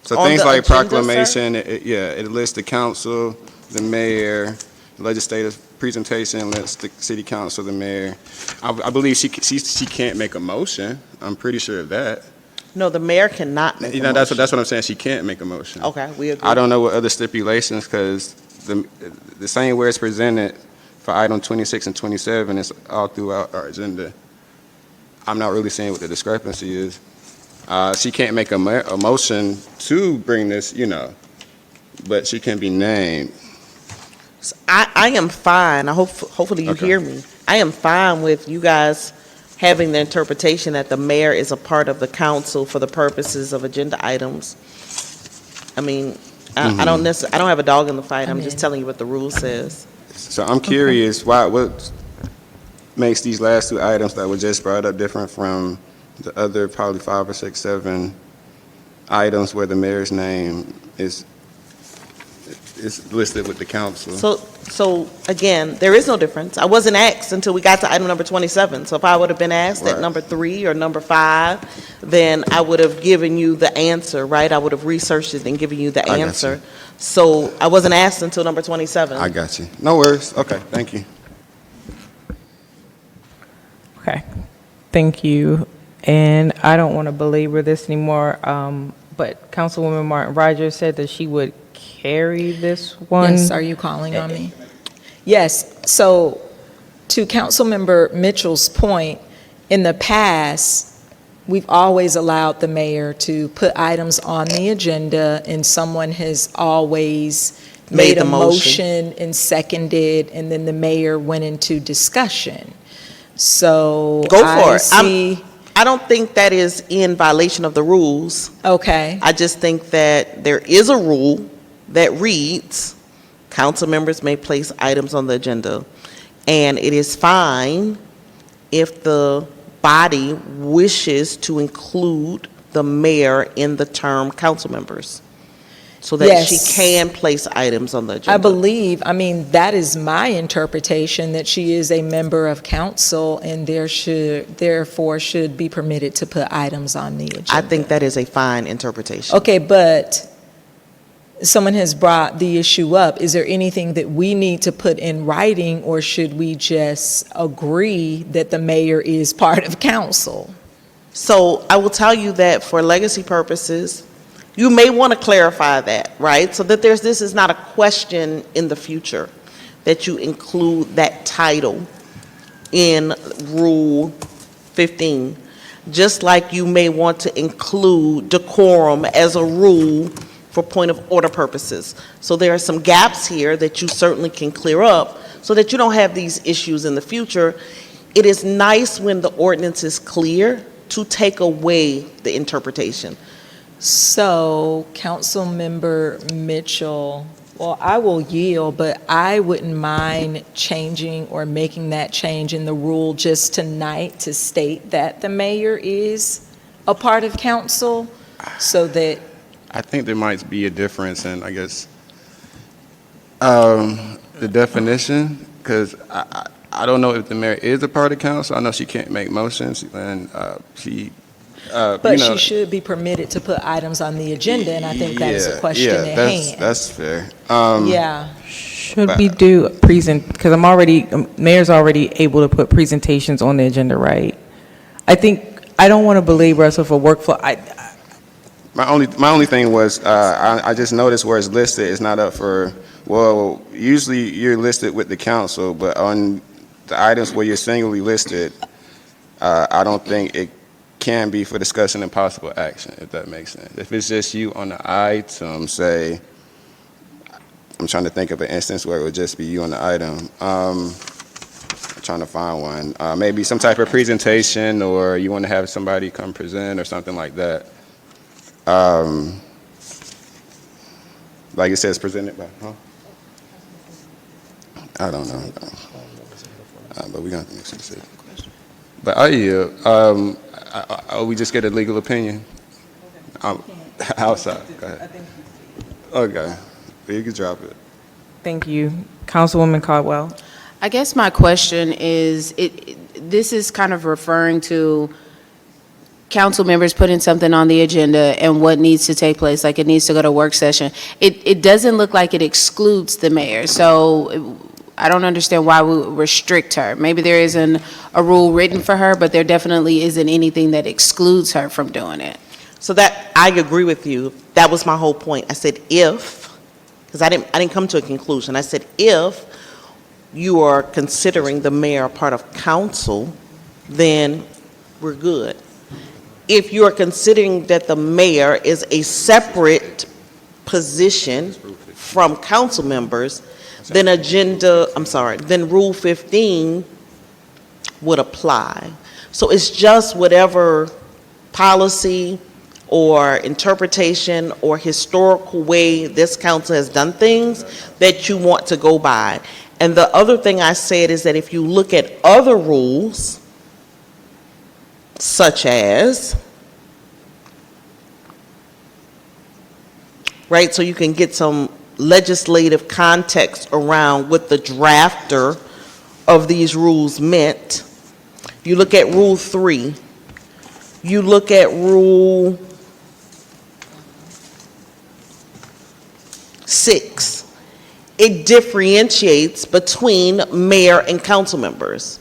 So On things the like agenda, proclamation, it lists the council, the mayor, legislative presentation, lists the city council, the mayor. I believe she can't make a motion. I'm pretty sure of that. No, the mayor cannot make a motion. That's what I'm saying. She can't make a motion. Okay, we agree. I don't know what other stipulations, because the same way it's presented for item 26 and 27 is all throughout our agenda. I'm not really seeing what the discrepancy is. She can't make a motion to bring this, but she can be named. I am fine. Hopefully you hear me. I am fine with you guys having the interpretation that the mayor is a part of the council for the purposes of agenda items. I mean, I don't have a dog in the fight. I'm just telling you what the rule says. So I'm curious, what makes these last two items that were just brought up different from the other probably 5 or 6, 7 items where the mayor's name is listed with the council? So again, there is no difference. I wasn't asked until we got to item number 27. So if I would have been asked at number 3 or number 5, then I would have given you the answer, right? I would have researched it and given you the answer. So I wasn't asked until number 27. I got you. No worries. Okay, thank you. Okay, thank you. And I don't want to belabor this anymore, but Councilwoman Martin Rogers said that she would carry this one. Yes, are you calling on me? Yes, so to Councilmember Mitchell's point, in the past, we've always allowed the mayor to put items on the agenda, and someone has always made a motion and seconded, and then the mayor went into discussion. So go for it. I don't think that is in violation of the rules. Okay. I just think that there is a rule that reads, council members may place items on the agenda, and it is fine if the body wishes to include the mayor in the term council members, so that she can place items on the agenda. I believe, that is my interpretation, that she is a member of council and therefore should be permitted to put items on the agenda. I think that is a fine interpretation. Okay, but someone has brought the issue up. Is there anything that we need to put in writing, or should we just agree that the mayor is part of council? So I will tell you that for legacy purposes, you may want to clarify that, right? So that this is not a question in the future, that you include that title in Rule 15. Just like you may want to include decorum as a rule for point of order purposes. So there are some gaps here that you certainly can clear up so that you don't have these issues in the future. It is nice when the ordinance is clear to take away the interpretation. So, Councilmember Mitchell, well, I will yield, but I wouldn't mind changing or making that change in the rule just tonight to state that the mayor is a part of council, so that, I think there might be a difference in, I guess, the definition, because I don't know if the mayor is a part of council. I know she can't make motions, and she, but she should be permitted to put items on the agenda, and I think that is a question at hand. That's fair. Yeah. Should we do because mayor's already able to put presentations on the agenda, right? I don't want to belabor us with a workflow. My only thing was, I just noticed where it's listed, it's not up for, well, usually you're listed with the council, but on the items where you're singly listed, I don't think it can be for discussion and possible action, if that makes sense. If it's just you on the item, say, I'm trying to think of an instance where it would just be you on the item. I'm trying to find one. Maybe some type of presentation, or you want to have somebody come present or something like that. Like it says, presented by, I don't know. But we're going to make some decisions. But we just get a legal opinion? Outside, go ahead. Okay, you can drop it. Thank you. Councilwoman Caldwell. I guess my question is, this is kind of referring to council members putting something on the agenda and what needs to take place, like it needs to go to work session. It doesn't look like it excludes the mayor, so I don't understand why we restrict her. Maybe there isn't a rule written for her, but there definitely isn't anything that excludes her from doing it. So that, I agree with you. That was my whole point. I said if, because I didn't come to a conclusion. I said if you are considering the mayor a part of council, then we're good. If you're considering that the mayor is a separate position from council members, then then Rule 15 would apply. So it's just whatever policy or interpretation or historical way this council has done things that you want to go by. And the other thing I said is that if you look at other rules, such as, right, so you can get some legislative context around what the drafter of these rules meant. You look at Rule 3, you look at Rule 6, it differentiates between mayor and council members.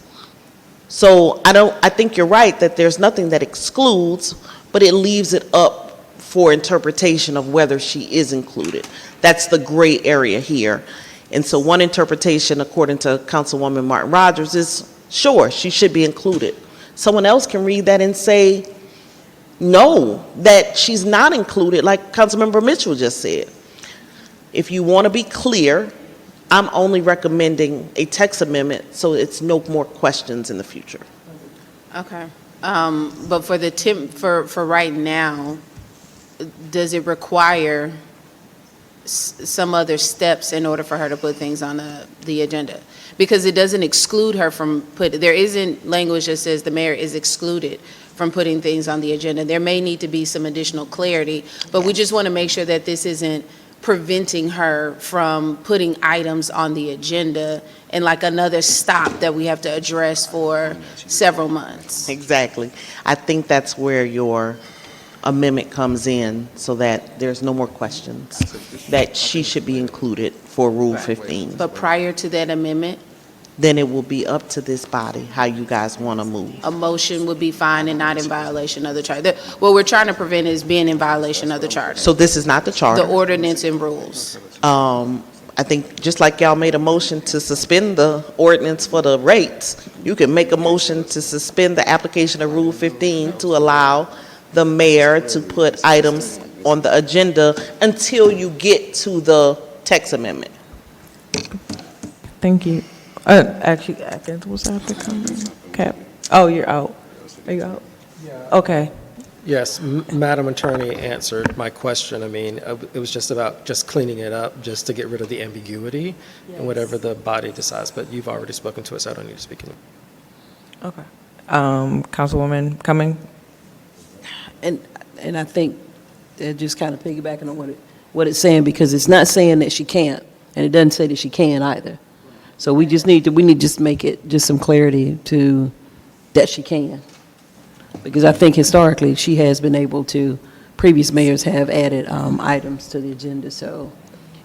So I think you're right that there's nothing that excludes, but it leaves it up for interpretation of whether she is included. That's the gray area here. And so one interpretation, according to Councilwoman Martin Rogers, is sure, she should be included. Someone else can read that and say, no, that she's not included, like Councilmember Mitchell just said. If you want to be clear, I'm only recommending a text amendment so it's no more questions in the future. Okay. But for right now, does it require some other steps in order for her to put things on the agenda? Because it doesn't exclude her from there isn't language that says the mayor is excluded from putting things on the agenda. There may need to be some additional clarity, but we just want to make sure that this isn't preventing her from putting items on the agenda and like another stop that we have to address for several months. Exactly. I think that's where your amendment comes in so that there's no more questions, that she should be included for Rule 15. But prior to that amendment, Then it will be up to this body how you guys want to move. a motion would be fine and not in violation of the charter. What we're trying to prevent is being in violation of the charter, So this is not the the charter. ordinance and rules. I think just like y'all made a motion to suspend the ordinance for the rates, you can make a motion to suspend the application of Rule 15 to allow the mayor to put items on the agenda until you get to the text amendment. Thank you. Actually, Atkins was after coming. Cap. Oh, you're out. Are you out? Okay. Yes, Madam Attorney answered my question. I mean, it was just about just cleaning it up, just to get rid of the ambiguity and whatever the body decides, but you've already spoken to us, so I don't need to speak anymore. Okay. Councilwoman Cumming? And I think they're just kind of piggybacking on what it's saying, because it's not saying that she can't, and it doesn't say that she can either. So we need to just make it just some clarity to that she can. Because I think historically, she has been able to, previous mayors have added items to the agenda, so.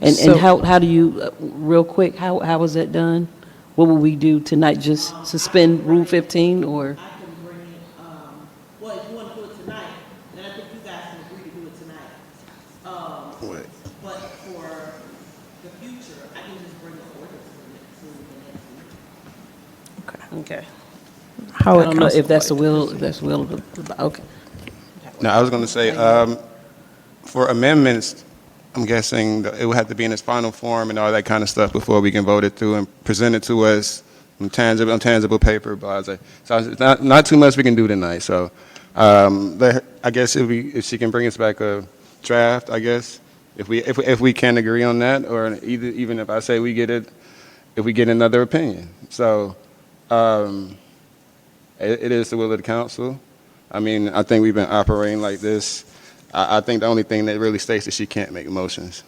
And how do you, real quick, how was that done? What will we do tonight, just suspend Rule 15, or? Well, if you want to do it tonight, then I think you guys can agree to do it tonight. What? But for the future, I can just bring the ordinance to the next week. Okay. How I would don't know council if that's the like will, if that's the will of the, okay. No, I was going to say, for amendments, I'm guessing that it would have to be in its final form and all that kind of stuff before we can vote it through and present it to us on tangible paper, blah, blah. So it's not too much we can do tonight. So I guess if she can bring us back a draft, I guess, if we can agree on that, or even if I say we get it, if we get another opinion. So it is the will of the council. I mean, I think we've been operating like this. I think the only thing that really states that she can't make motions.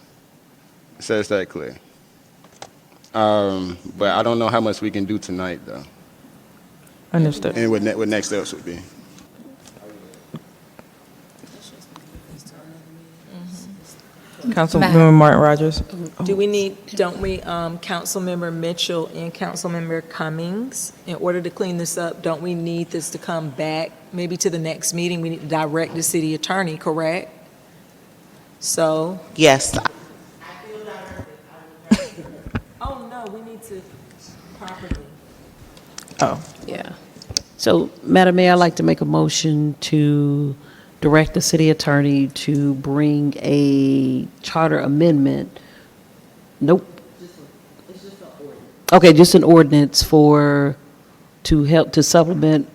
It says that clear. But I don't know how much we can do tonight, though. Understood. And what next steps would be. Councilmember Martin Rogers? Do we need, don't we, Councilmember Mitchell and Councilmember Cummings, in order to clean this up, don't we need this to come back maybe to the next meeting? We need to direct the city attorney, correct? So, Yes, oh no, we need to properly. Oh. Yeah. So, Madam Mayor, I'd like to make a motion to direct the city attorney to bring a charter amendment. Nope. Okay, just an ordinance to help to supplement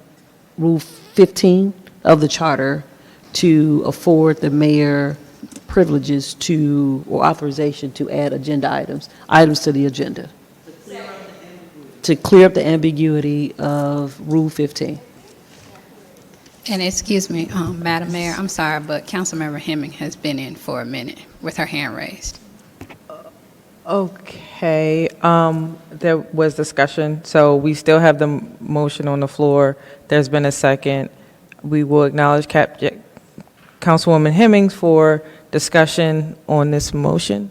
Rule 15 of the charter to afford the mayor privileges or authorization to add agenda items to the agenda. To clear up the ambiguity of Rule 15. And excuse me, Madam Mayor, I'm sorry, but Councilmember Hemming has been in for a minute with her hand raised. Okay, there was discussion, so we still have the motion on the floor. There's been a second. We will acknowledge Councilwoman Hemmings for discussion on this motion.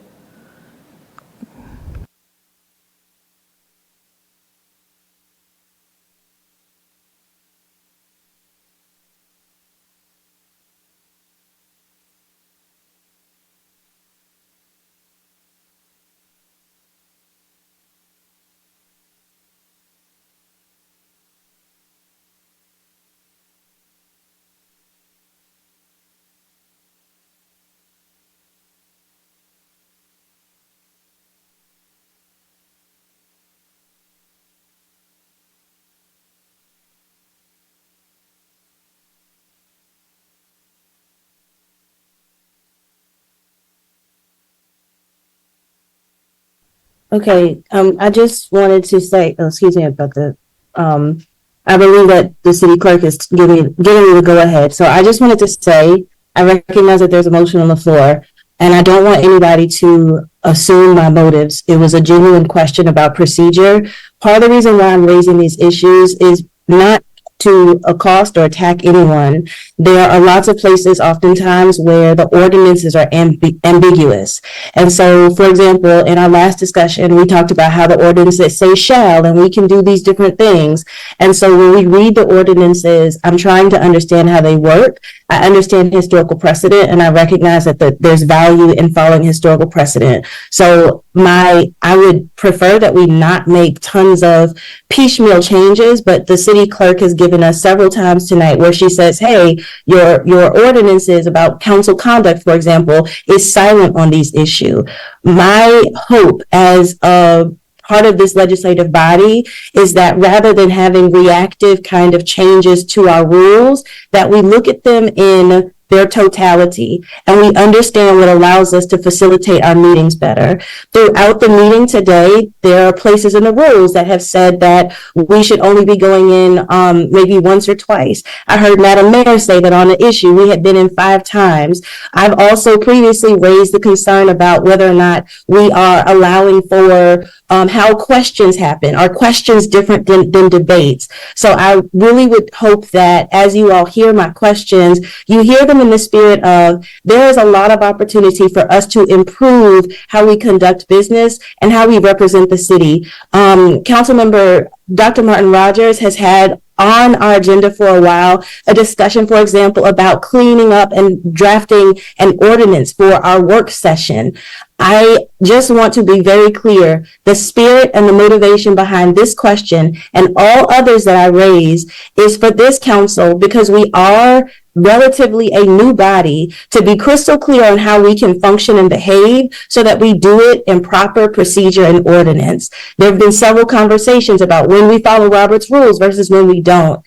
Okay, I just wanted to say, excuse me about the, I believe that the city clerk is giving me the go-ahead. So I just wanted to say, I recognize that there's a motion on the floor, and I don't want anybody to assume my motives. It was a genuine question about procedure. Part of the reason why I'm raising these issues is not to accost or attack anyone. There are lots of places oftentimes where the ordinances are ambiguous. And so, for example, in our last discussion, we talked about how the ordinances say shall, and we can do these different things. And so when we read the ordinances, I'm trying to understand how they work. I understand historical precedent, and I recognize that there's value in following historical precedent. So I would prefer that we not make tons of piecemeal changes, but the city clerk has given us several times tonight where she says, hey, your ordinances about council conduct, for example, is silent on these issues. My hope as a part of this legislative body is that rather than having reactive kind of changes to our rules, that we look at them in their totality, and we understand what allows us to facilitate our meetings better. Throughout the meeting today, there are places in the rules that have said that we should only be going in maybe once or twice. I heard Madam Mayor say that on the issue, we had been in 5 times. I've also previously raised the concern about whether or not we are allowing for how questions happen. Are questions different than debates? So I really would hope that as you all hear my questions, you hear them in the spirit of there is a lot of opportunity for us to improve how we conduct business and how we represent the city. Councilmember Dr. Martin Rogers has had on our agenda for a while a discussion, for example, about cleaning up and drafting an ordinance for our work session. I just want to be very clear. The spirit and the motivation behind this question and all others that I raise is for this council, because we are relatively a new body, to be crystal clear on how we can function and behave so that we do it in proper procedure and ordinance. There have been several conversations about when we follow Robert's rules versus when we don't.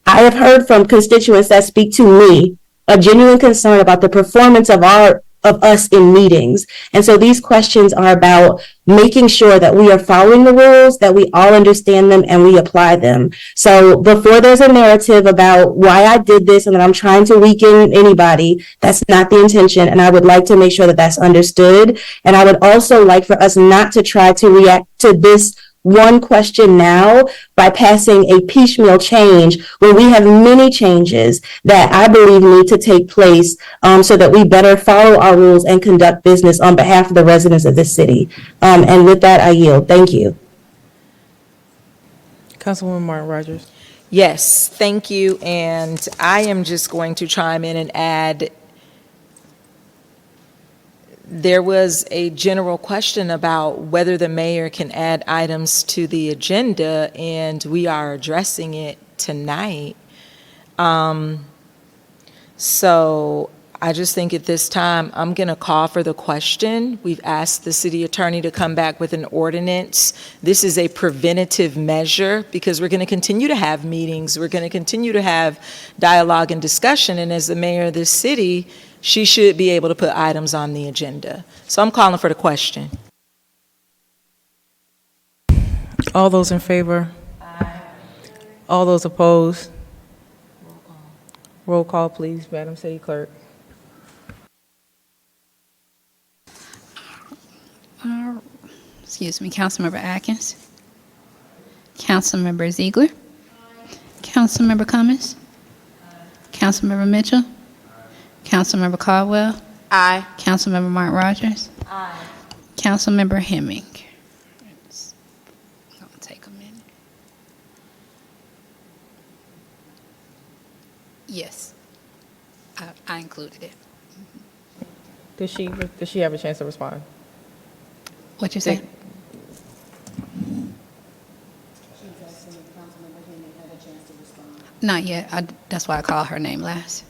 I have heard from constituents that speak to me a genuine concern about the performance of us in meetings. And so these questions are about making sure that we are following the rules, that we all understand them, and we apply them. So before there's a narrative about why I did this and that I'm trying to weaken anybody, that's not the intention. And I would like to make sure that that's understood. And I would also like for us not to try to react to this one question now by passing a piecemeal change when we have many changes that I believe need to take place so that we better follow our rules and conduct business on behalf of the residents of this city. And with that, I yield. Thank you. Councilwoman Martin Rogers. Yes, thank you. And I am just going to chime in and add, there was a general question about whether the mayor can add items to the agenda, and we are addressing it tonight. So I just think at this time, I'm going to call for the question. We've asked the city attorney to come back with an ordinance. This is a preventative measure because we're going to continue to have meetings. We're going to continue to have dialogue and discussion. And as the mayor of this city, she should be able to put items on the agenda. So I'm calling for the question. All those in favor? Aye. All those opposed? Roll call, please, Madam City Clerk. Excuse me, Councilmember Atkins. Councilmember Ziegler. Councilmember Cummings. Councilmember Mitchell. Councilmember Caldwell. Aye. Councilmember Martin Rogers. Aye. Councilmember Hemming. It's gonna take a minute. Yes, I included it. Does she have a chance to respond? What you say? Not yet. That's why I called her name last.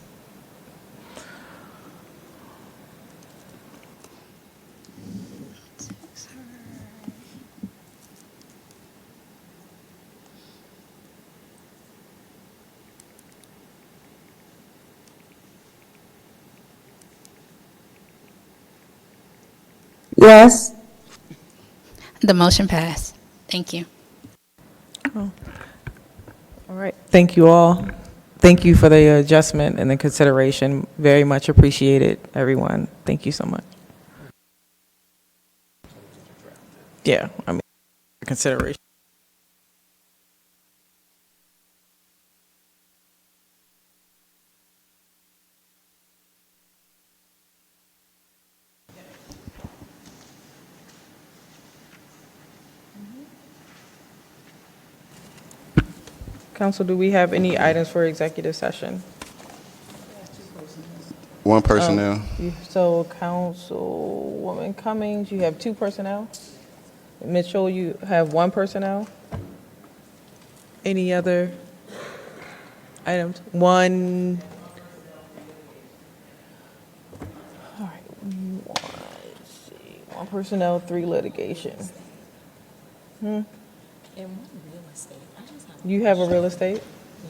Yes. The motion passed. Thank you. Oh. All right. Thank you all. Thank you for the adjustment and the consideration. Very much appreciated, everyone. Thank you so much. Yeah, I mean, consideration. Council, do we have any items for executive session? One personnel. So Councilwoman Cummings, you have 2 personnel? Mitchell, you have 1 personnel? Any other items? One. All right, let's see. 1 personnel, 3 litigation. You have a real estate?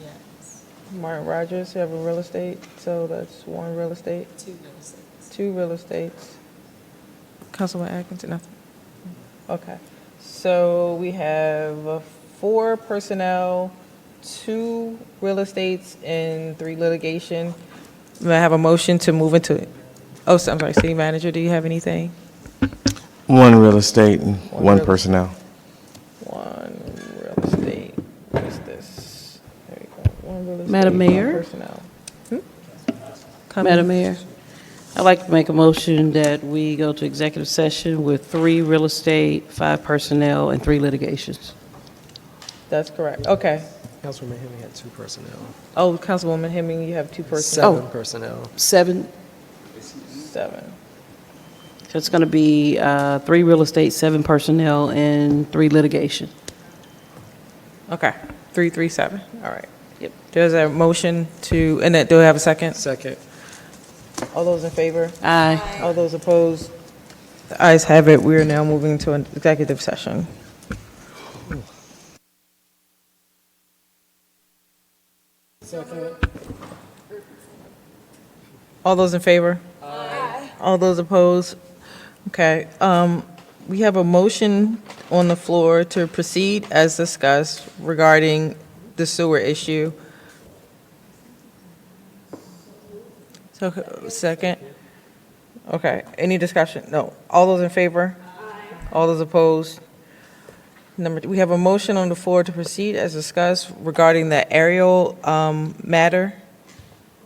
Yes. Martin Rogers, you have a real estate, so that's 1 real estate? 2 real estates. 2 real estates. Councilman Atkinson, nothing? Okay. So we have 4 personnel, 2 real estates, and 3 litigation. May I have a motion to move into, I'm sorry, City Manager, do you have anything? One real estate and one personnel. 1 real estate. What is this? There we go. 1 real estate, Madam 1 Mayor? personnel. Madam Mayor, I'd like to make a motion that we go to executive session with 3 real estate, 5 personnel, and 3 litigations. That's correct. Okay. Councilwoman Hemming had 2 personnel. Oh, Councilwoman Hemming, you have 2 personnel. 7 personnel. 7, 7. so it's going to be 3 real estate, 7 personnel, and 3 litigation. Okay. 337. All right. Yep. There's a motion to, and then, do I have a second? Second. All those in favor? Aye. All those opposed? The ayes have it. We are now moving to an executive session. Second. All those in favor? Aye. All those opposed? Okay. We have a motion on the floor to proceed as discussed regarding the sewer issue. So, second? Okay. Any discussion? No. All those in favor? Aye. All those opposed? We have a motion on the floor to proceed as discussed regarding the aerial matter.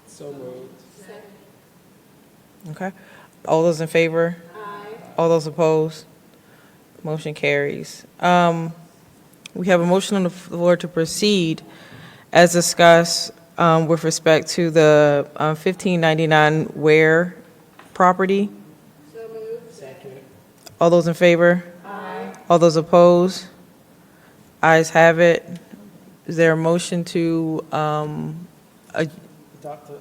So moved. Okay. All those in favor? Aye. All those opposed? Motion carries. We have a motion on the floor to proceed as discussed with respect to the 1599 Ware property. So moved. Second. All those in favor? Aye. All those opposed? Ayes have it. Is there a motion to, Adopt the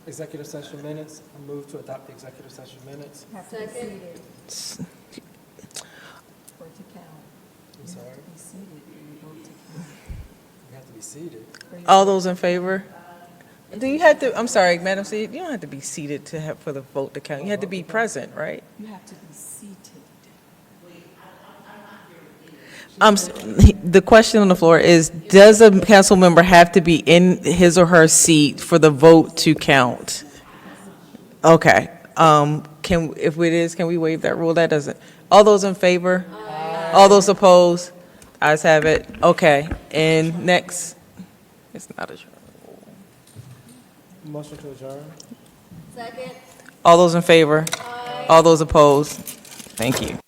executive session minutes. I move to adopt the executive session minutes. Second. I'm sorry. You have to be seated. all those in favor? Do you have to, I'm sorry, Madam C, you don't have to be seated to have, for the vote to count. You have to be present, right? You have to be seated. The question on the floor is, does a council member have to be in his or her seat for the vote to count? Okay, if it is, can we waive that rule? That doesn't, all those in favor? Aye. All those opposed? Ayes have it. Okay, and next, it's not adjourned. Motion to adjourn. Second. All those in favor? Aye. All those opposed? Thank you.